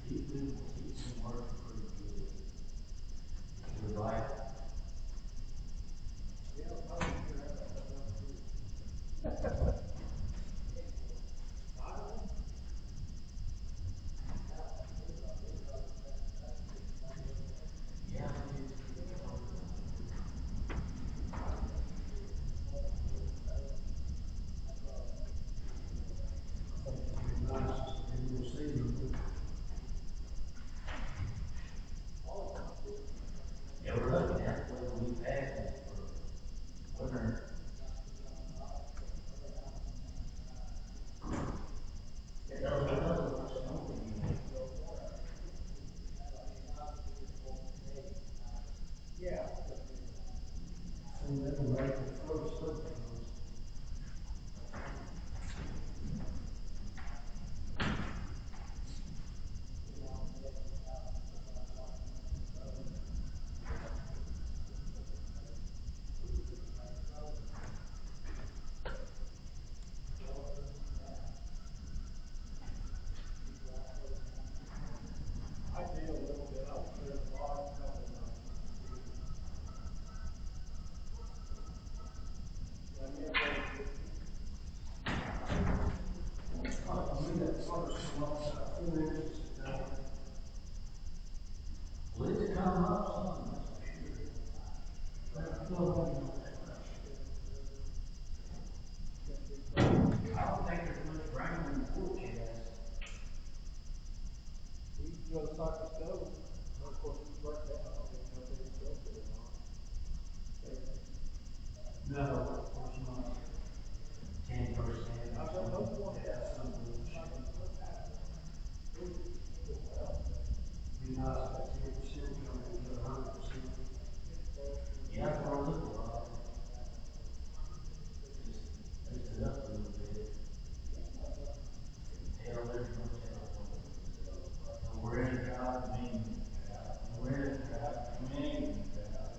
These people keep some working pretty good. If you like it. Yeah. And we'll see them. Yeah, we're looking at whether we pass it for winter. It doesn't look snowy. Yeah. And then right before the sun comes. I did a little bit out there, a lot, a couple of times. Well, it's come up some, that's for sure. But I feel like not that much. I don't think there's much rain in the forecast. We used to go to Soccer Stove, and of course, it's worked out, I don't even know if they still do it or not. No, of course not. 10%. I don't know what Yeah, that some bullshit. Be nice if that 10% come into 100%. Yeah, I thought it looked a lot. Just raise it up a little bit. Tell there's no telling. So we're in a drought, meaning drought. We're in a drought, meaning drought.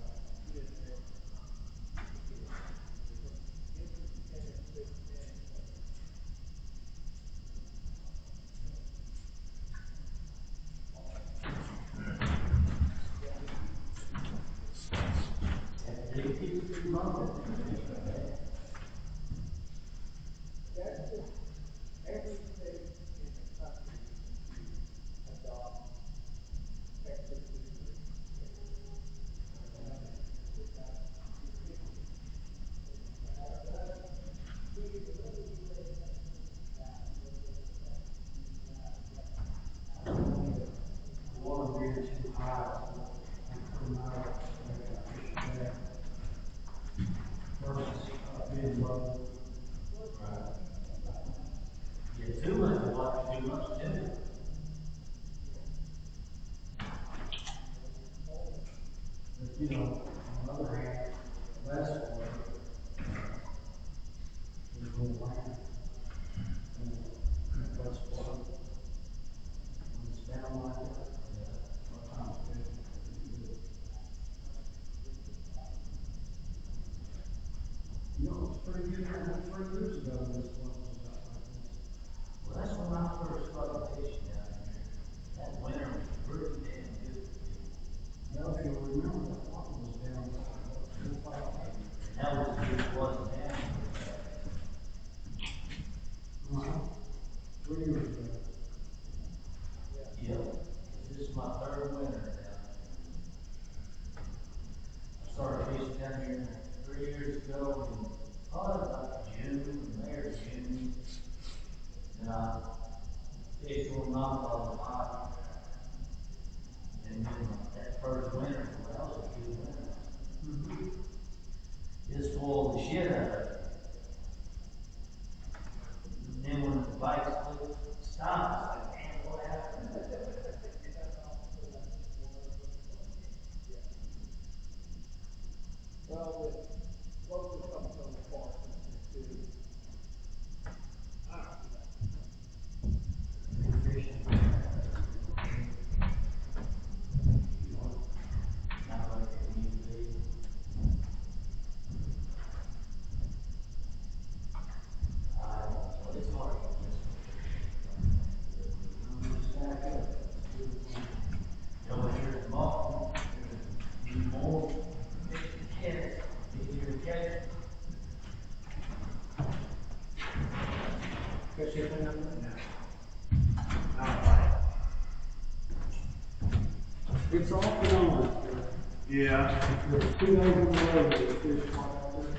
And they keep it moving. been low. Right. Yeah, 2 months of water, 2 months too. But, you know, on the other hand, less water is more land. And less water. When it's down like that, sometimes it's good. You know, it's pretty good, 3 years ago, when this one was about like this. Well, that's when I first started fishing down here. That winter was pretty damn good. Now, if you remember, that water was down like 4 or 5 feet. And that was just wasn't down. Uh-huh. 3 years ago. Yeah, this is my 3rd winter down here. I started fishing down here 3 years ago, and probably about June, and there's June. And I fished one month on the bottom. And then that first winter, well, that was a good winter. Mm-hmm. It spoiled the shit out of it. And then when the bikes stopped, I was like, man, what happened? Well, with local comes on the park, too. I don't know. Fishing. You know, Not like it used to be. It's hard to just stack up. you know, when you're involved, you need more fish to catch, easier to catch. Catch anything up there? It's off and on. Yeah. There's 2 days in a row that the fish fly out there.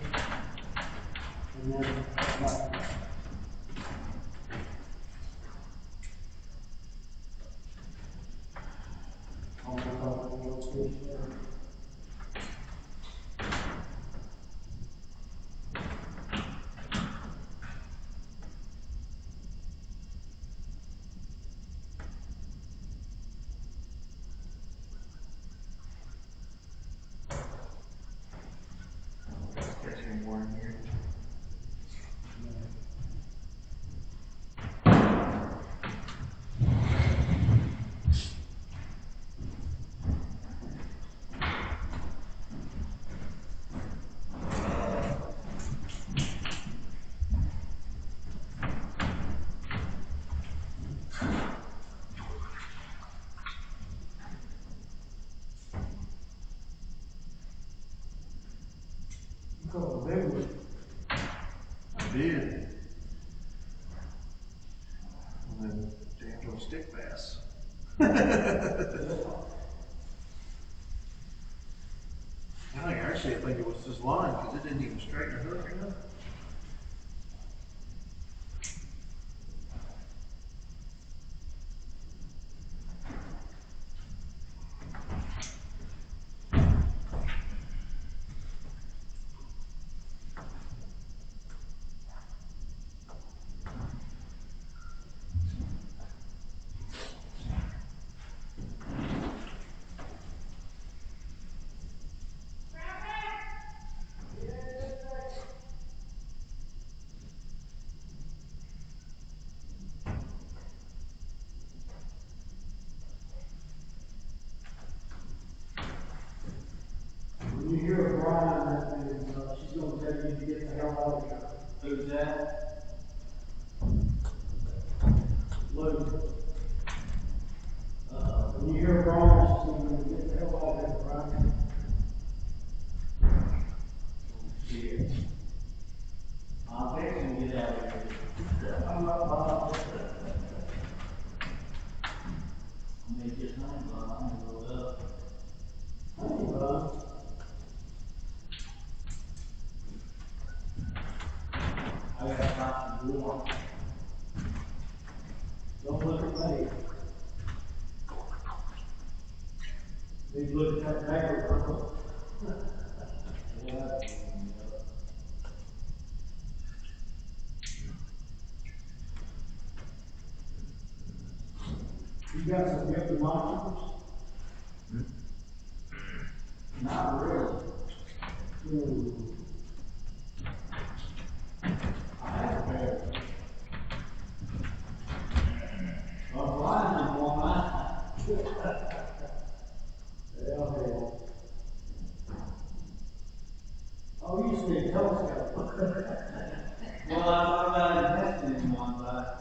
And then, like, almost all the fish there. Catch any more in here. You caught a big one. I did. And then damn little stick bass. I think it was just line because it didn't even straighten the hook enough. When you hear a Brian, she's gonna tell you to get the hell out of here. Who's that? Luke. When you hear a Brian, she's gonna get the hell out of here, Brian. Yeah. I'm fixing to get out of here. Make this honey bun, I'm gonna roll it up. Honey bun. I gotta stop the war. Don't look at me. Need to look at that paperwork. Yeah. You got some good monsters? Not really. I have a pair. Well, flying is one line. Hell. Oh, you used to be a telescope. Well, I thought about investing in one, but.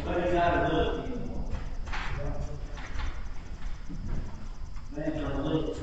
But you gotta look anymore. Man, you're look.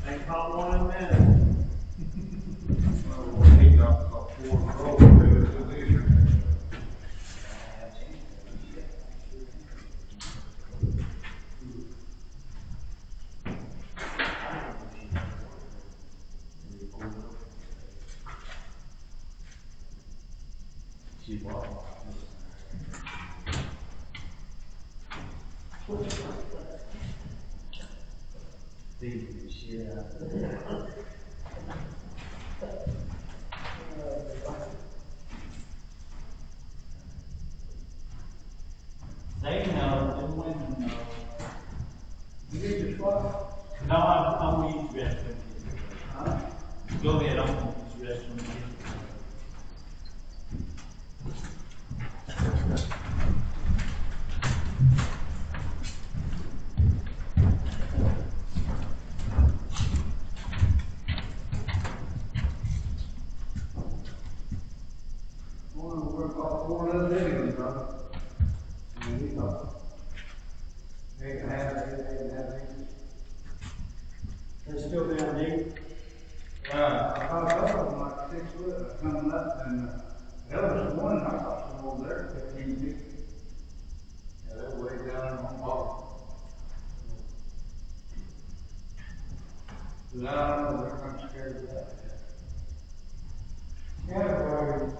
Ain't caught one in a minute. Well, he got about 4 rows to this year. She bought one. Thinking the shit out of it. They know, them women know. You need your spot? No, I'm gonna use the restroom. Huh? Go ahead, I'm gonna use the restroom. We're about 4 little videos, brother. And we thought, they can have it, they can have it. They're still down deep. I thought that was like 6 foot coming up, and the other one, I thought some over there, 15 feet. Yeah, they're way down on the bottom. But I don't know, they're kind of scared of that. Category.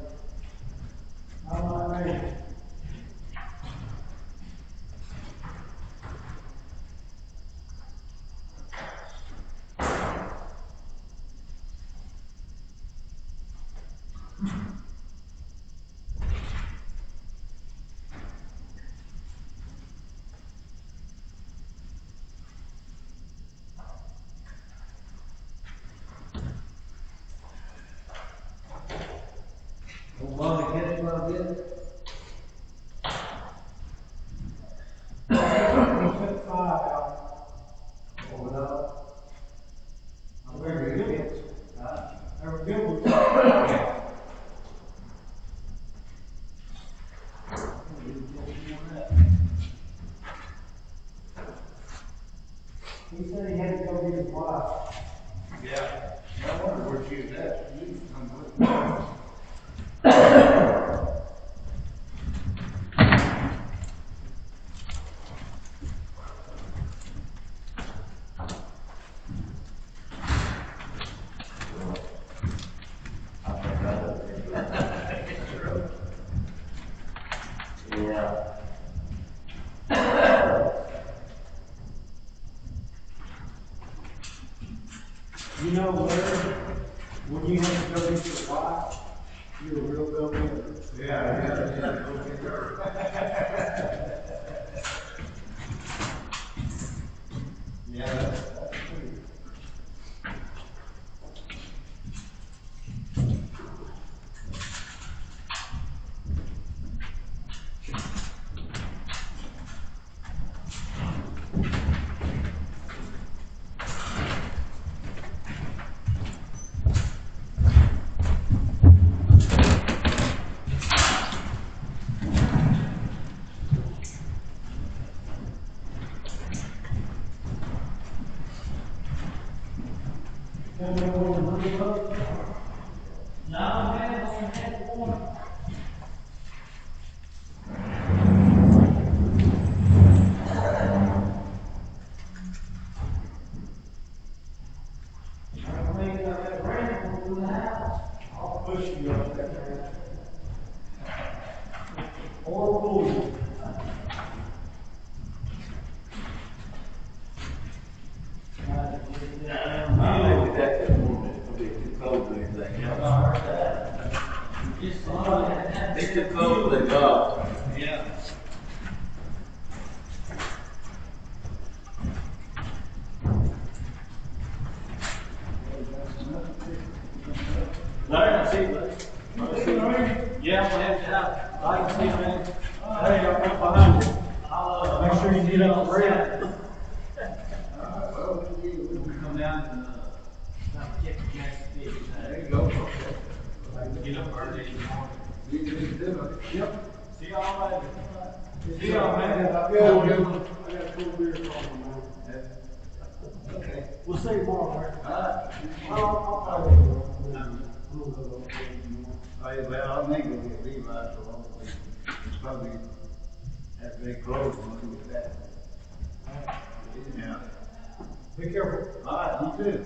I like me. Don't bother catching my bit. Took 5 out. Hold it up. I'm very good. They were good ones. He said he had to go get his wife. Yeah. I wonder where she was at. She didn't come with me. Yeah. You know where, when you have to go get your wife, you're a real go-getter. Yeah, go get her. Yeah, that's true. push you up there. Or pull you. It's too cold to go. Yeah. Larry, I see you. Yeah, I'm gonna have it out. I can see you, man. Hey, I'm right behind you. I'll, make sure you get up the rail. Come down and, check the gas fish. There you go. Get up early in the morning. Yep. See y'all later. See y'all, man. I got a cool beer for you, man. Okay. We'll see you tomorrow, man. I'll call you. I'm gonna go over there tomorrow. Hey, well, I may go get Levi, so I'll be, it's probably after they close, I'm gonna get that. Yeah. Be careful. All right, you too.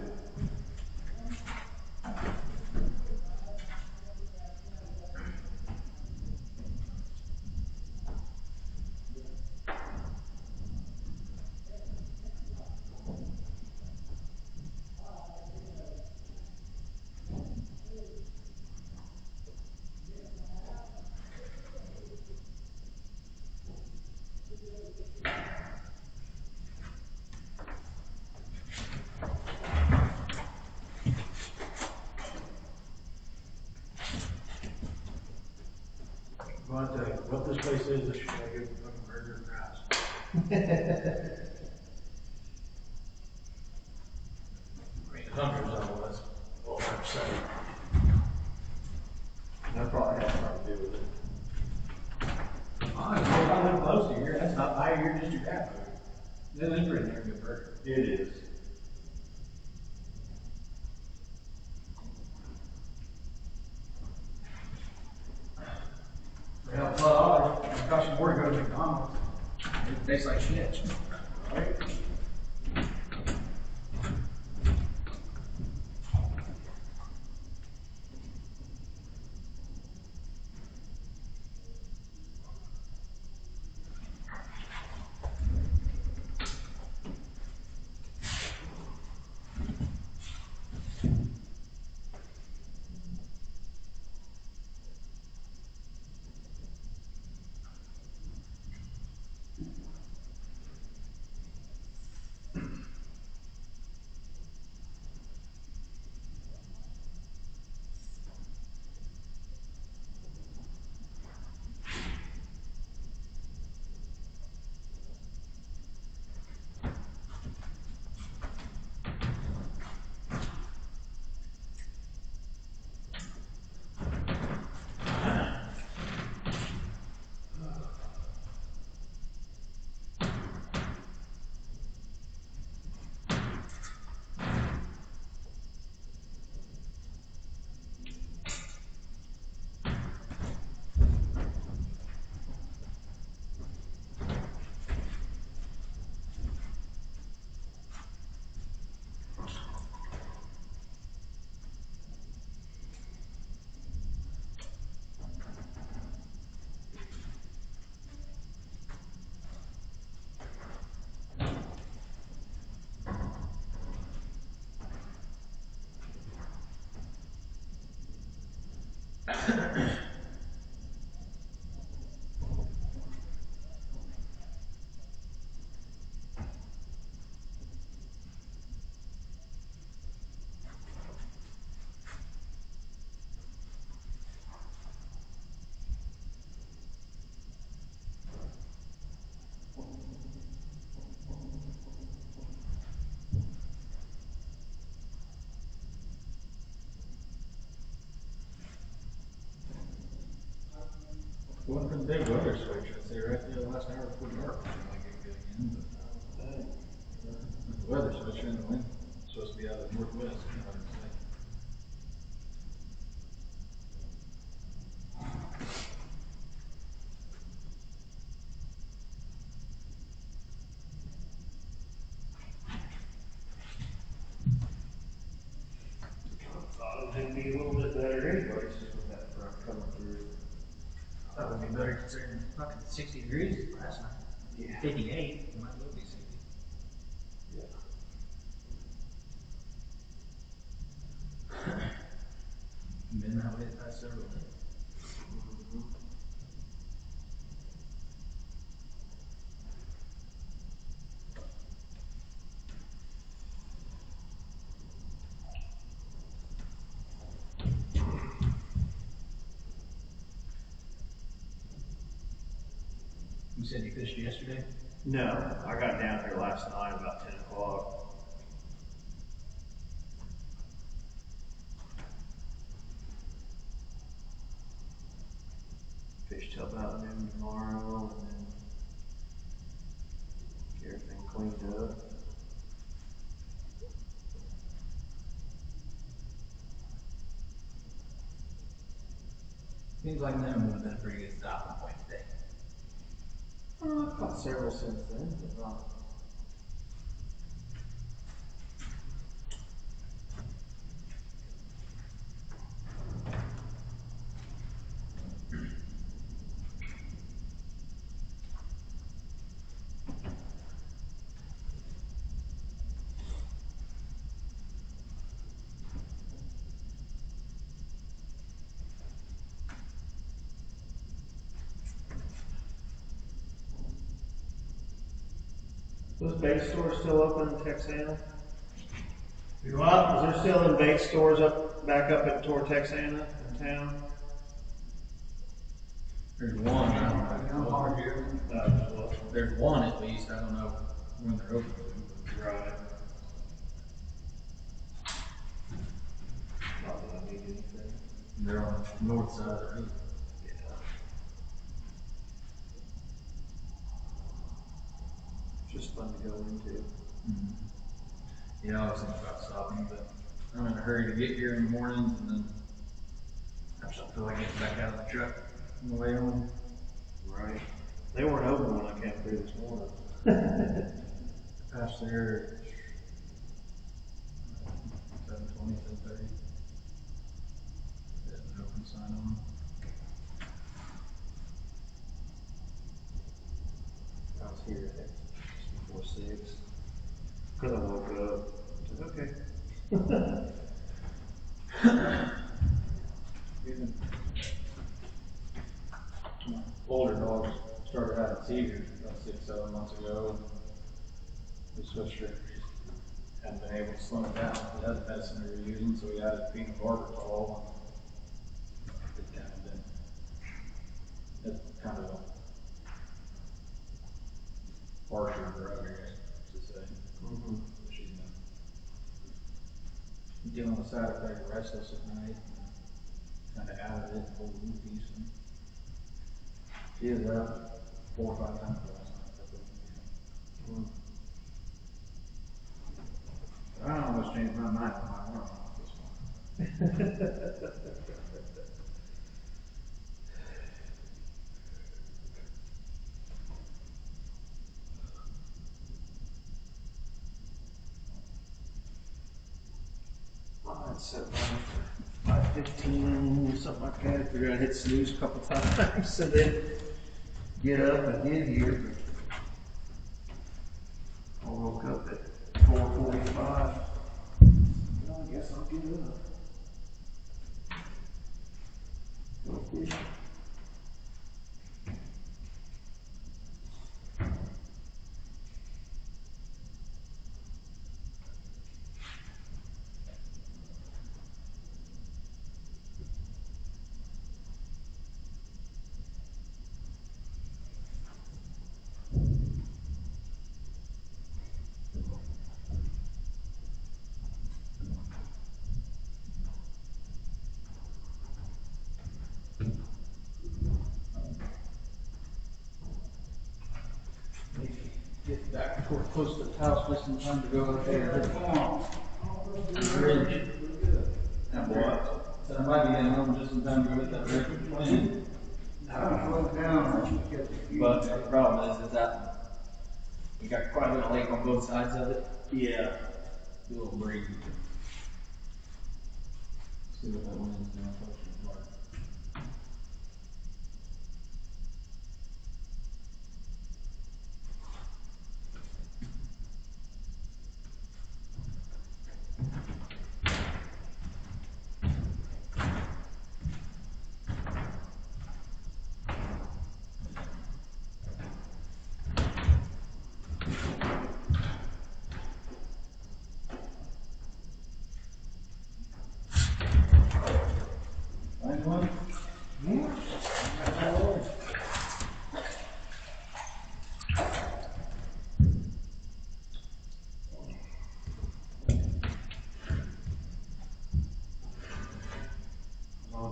Well, I tell you, what this place is, this should be a good fucking burger and fries. I mean, the hunger is all that's all I'm saying. That probably has something to do with it. Honestly, if I live close to here, that's not by your district half food. That is pretty damn good burger. It is. For hell, $12, it costs you more to go to McDonald's. It tastes like shit. Right? One from the big weather switch, I'd say right there, the last hour before dark, it might get good again, but the weather switch and the wind is supposed to be out of the northwest, you know what I'm saying? Thought it would be a little bit better anyways. fucking 60 degrees last night. Yeah. 58, it might as well be 60. Been that way the past several days. You said you fished yesterday? No, I got down here last night about 10 o'clock. Fish till about noon tomorrow, and then get everything cleaned up. Seems like noon would have been a pretty good stopping point today. I've caught several since then, but not. Those bait stores still open in Texana? You what? Is there still in bait stores back up at toward Texana in town? There's one, I don't know. There's one at least, I don't know when they're open to. Right. Not that I need anything. They're on the north side of the road. Yeah. Just fun to go into. Mm-hmm. Yeah, I was thinking about stopping, but I'm in a hurry to get here in the mornings, and then I just feel like getting back out of the truck on the way home. Right. They weren't open when I came through this morning. Past there, 7:20, 7:30. There's an open sign on. I was here at just before 6. Because I woke up. I said, okay. Even my older dogs started having seizures about 6-7 months ago. We switched it. Hadn't been able to slow it down. We had the medicine we were using, so we added phenobarbital. It's kind of a harsher drug, I guess to say. Mm-hmm. She's been dealing with side effect of restless at night. Kind of added it, whole piece. She was up 4 or 5 times last night. Mm. I almost changed my mind on my arm this one. I'd set mine for 5:15, something like that. We're gonna hit snooze a couple times and then get up and get here. I woke up at 4:45. Well, I guess I'll get up. Go fishing. Get back toward close to the house just in time to go out there and hit the bridge. And what? So I might be getting home just in time to go hit that bridge. I slowed down. But the problem is that we got quite a bit of lake on both sides of it. Yeah. A little breezy. See what that wind's doing.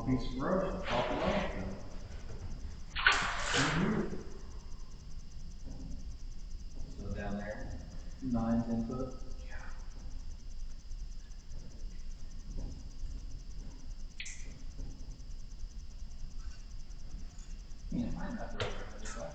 piece of brush and pop it off. So down there, 9, 10 foot. Yeah, mine not really this last time.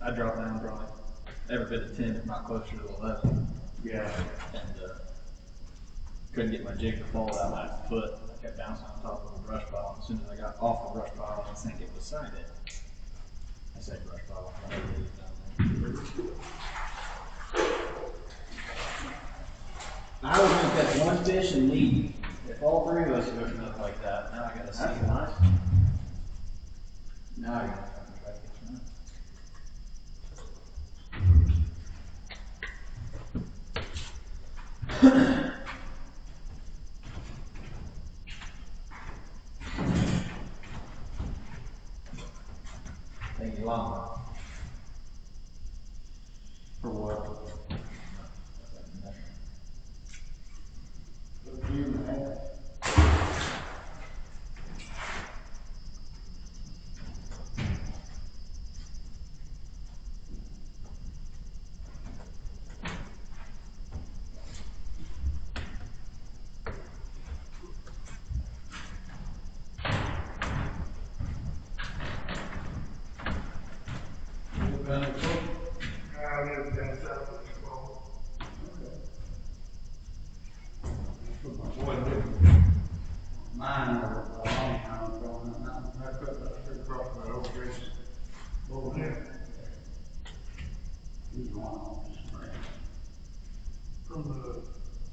I dropped down probably every bit of 10, if not closer to 11. Yeah. And couldn't get my jig to fall out my foot. I kept bouncing on top of a brush pile. And as soon as I got off the brush pile, I think it was beside it. I said brush pile. I heard it was down there. I was going to catch one fish and leave. If all three of us are hooking up like that, now I got to see. That's nice. Now I got to fucking try to catch one. Take you long. For what? A year and a half. I live down south of Eufaula. Put my boy lived mine over a long time ago, and I put that straight across that old bridge over there. He's the one on this spring. From the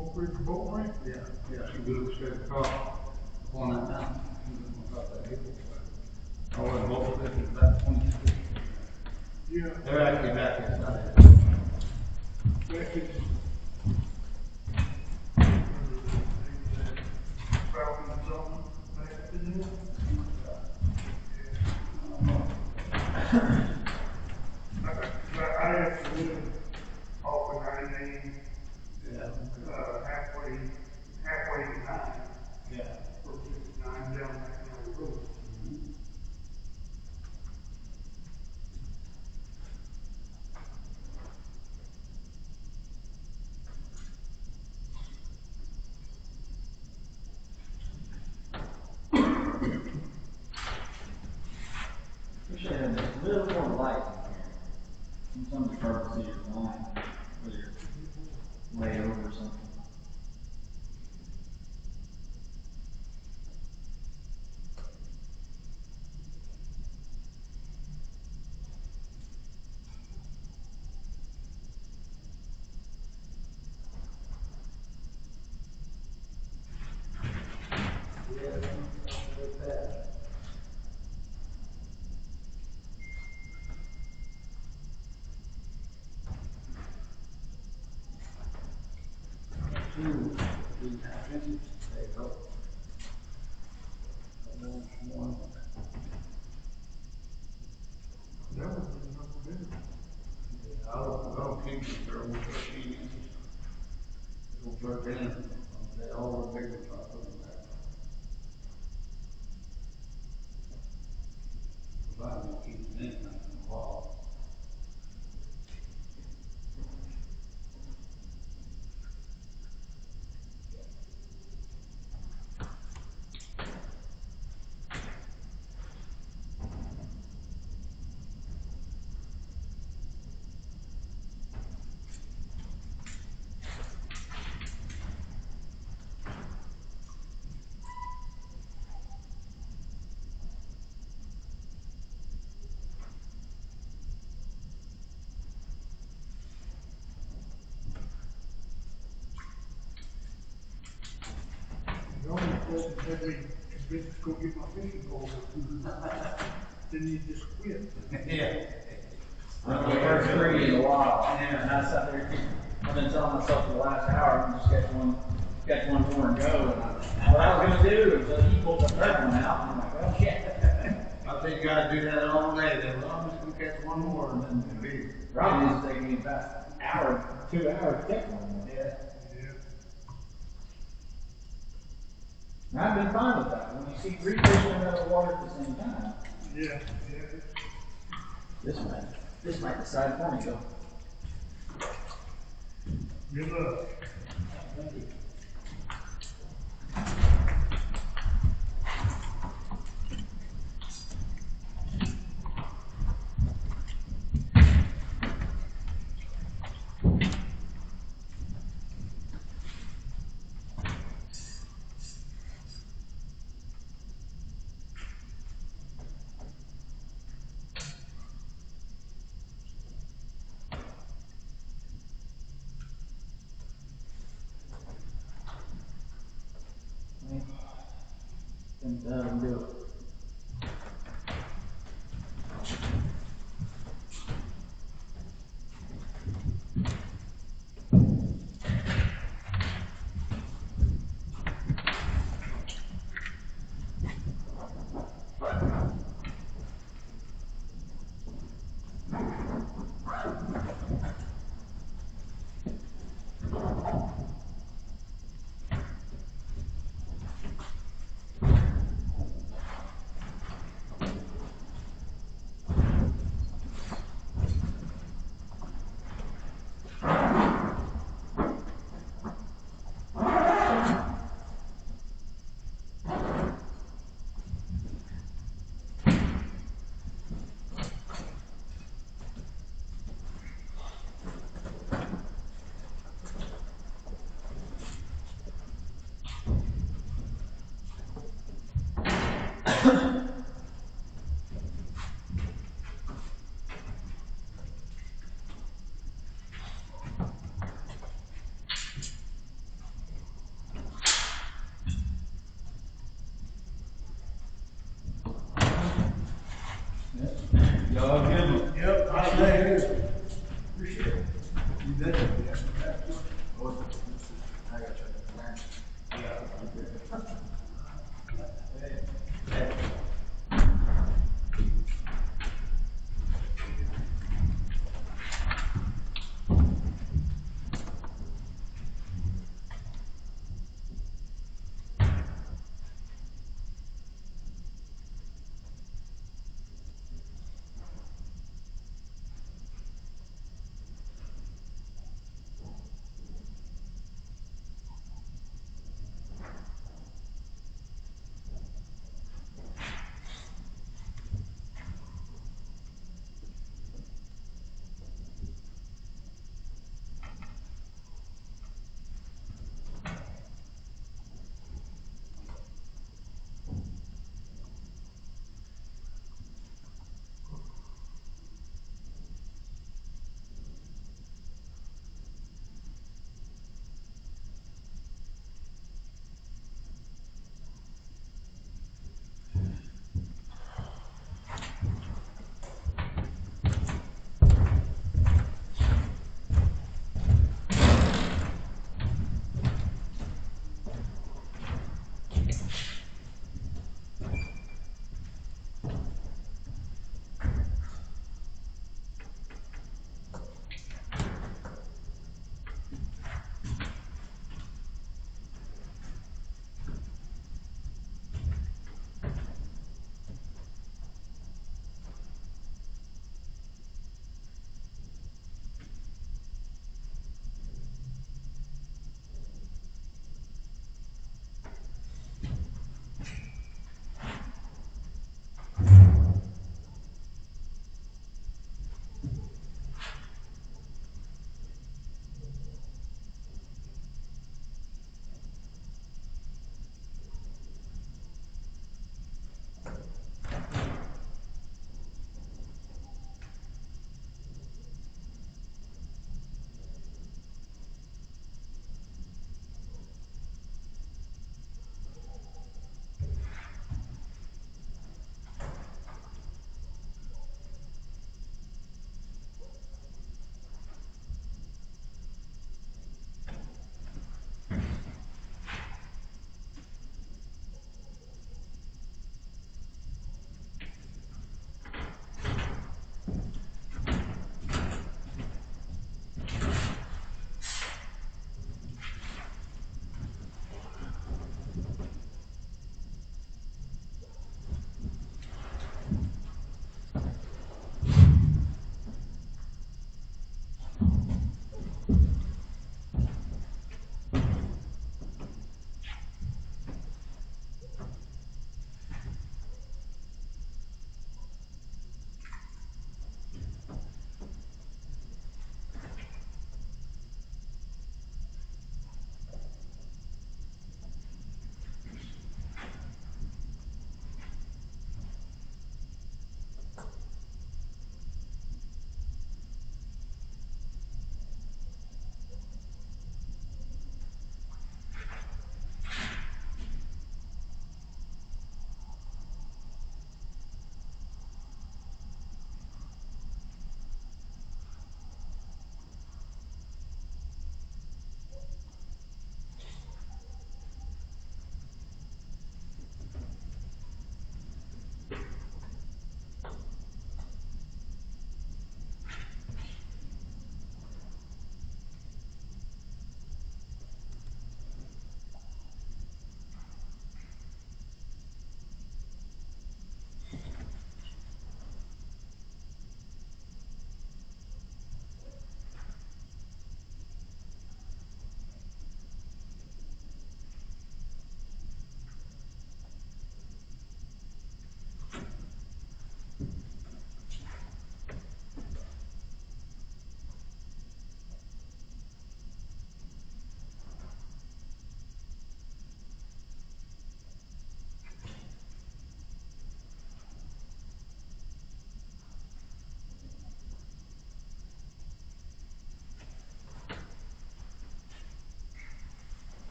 Oak Ridge boat ramp? Yeah, yeah, she blew straight across on that mountain. She was on top of that hill. I was both of it about 20 feet. Yeah. They're actually back inside. Back in. Falcon and something back in there. I actually live off of 98. Yeah. Halfway to 9. Yeah. From 59 down that narrow road. We should have a little more light in here. Sometimes it's hard to see your line, whether you're way over something. There you go. One. That was enough to do. Yeah, I don't think it's very much 13 inches. It'll 13. They all the bigger top of them there. About 18 inches in the wall. Had me convinced to go get my fishing pole. Then you just quit. Yeah. I'm the first three in a while, and I sat there, I've been telling myself for the last hour, I'm just catch one more and go, and what I was gonna do until he pulled the third one out, and I'm like, well, shit. I think you gotta do that all day, then, well, I'm just gonna catch one more and then it'll be. Probably it's taking me about an hour, 2 hours to catch one more. Yeah. And I've been fine with that, when you see 3 fish coming out of the water at the same time. Yeah. This might decide for me, though. Good luck. Thank you. I think that'll do it. Y'all have a good one. Yep, I say. Appreciate it. You bet. I gotta check the plan. Yeah. Hey.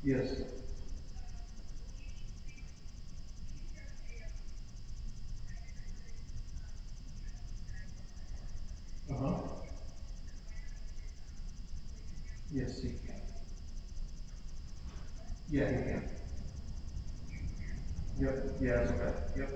Yes. Uh-huh. Yes, he can. Yeah, he can. Yep, yeah, it's okay, yep.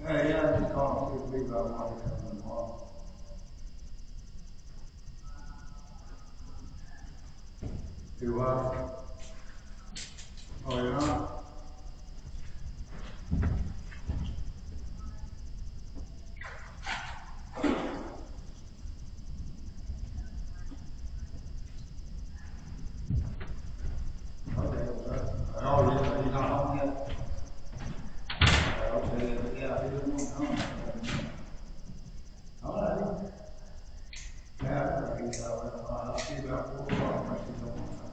Hey, yeah, I just called to see if Levi wanted to come tomorrow. Do what? Oh, you're not? Okay, oh, you're not home yet? Okay, yeah, he doesn't want to come. All right. Yeah, I think so. I'll see about 4 o'clock. I see no more time.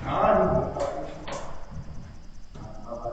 All right, we'll talk to you tomorrow. Bye-bye.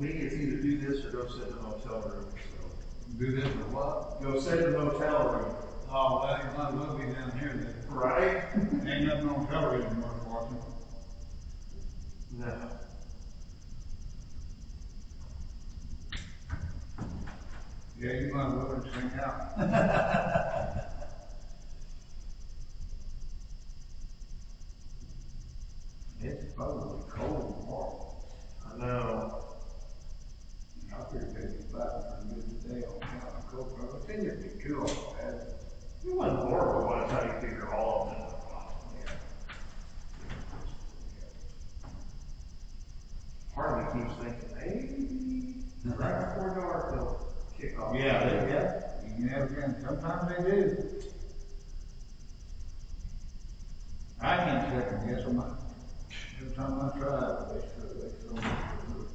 me, it's either do this or go sit in a motel room, so. Do this or what? Go sit in a motel room. Oh, well, ain't not a movie down here then. Right? Ain't nothing on television worth watching. No. Yeah, you might as well just hang out. It's probably cold tomorrow. I know. I figured they'd be back pretty good today on account of cold, but I think it'd be cool, man. It wasn't horrible by the time you figure all of it. Part of me keeps thinking, maybe right before dark they'll kick off. Yeah, you never can, sometimes they do. I can't second guess them. Every time I try, they throw me for it.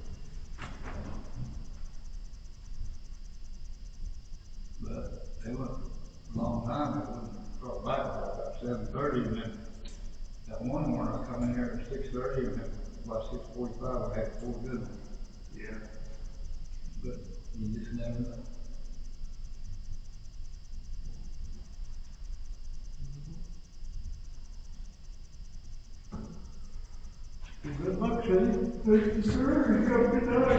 But they went a long time, they wouldn't start back by about 7:30, and then that one morning I come in here at 6:30, and then by 6:45 I had 4 good ones. Yeah. But you just never know. Good luck to you. Thank you, sir. You have a good night.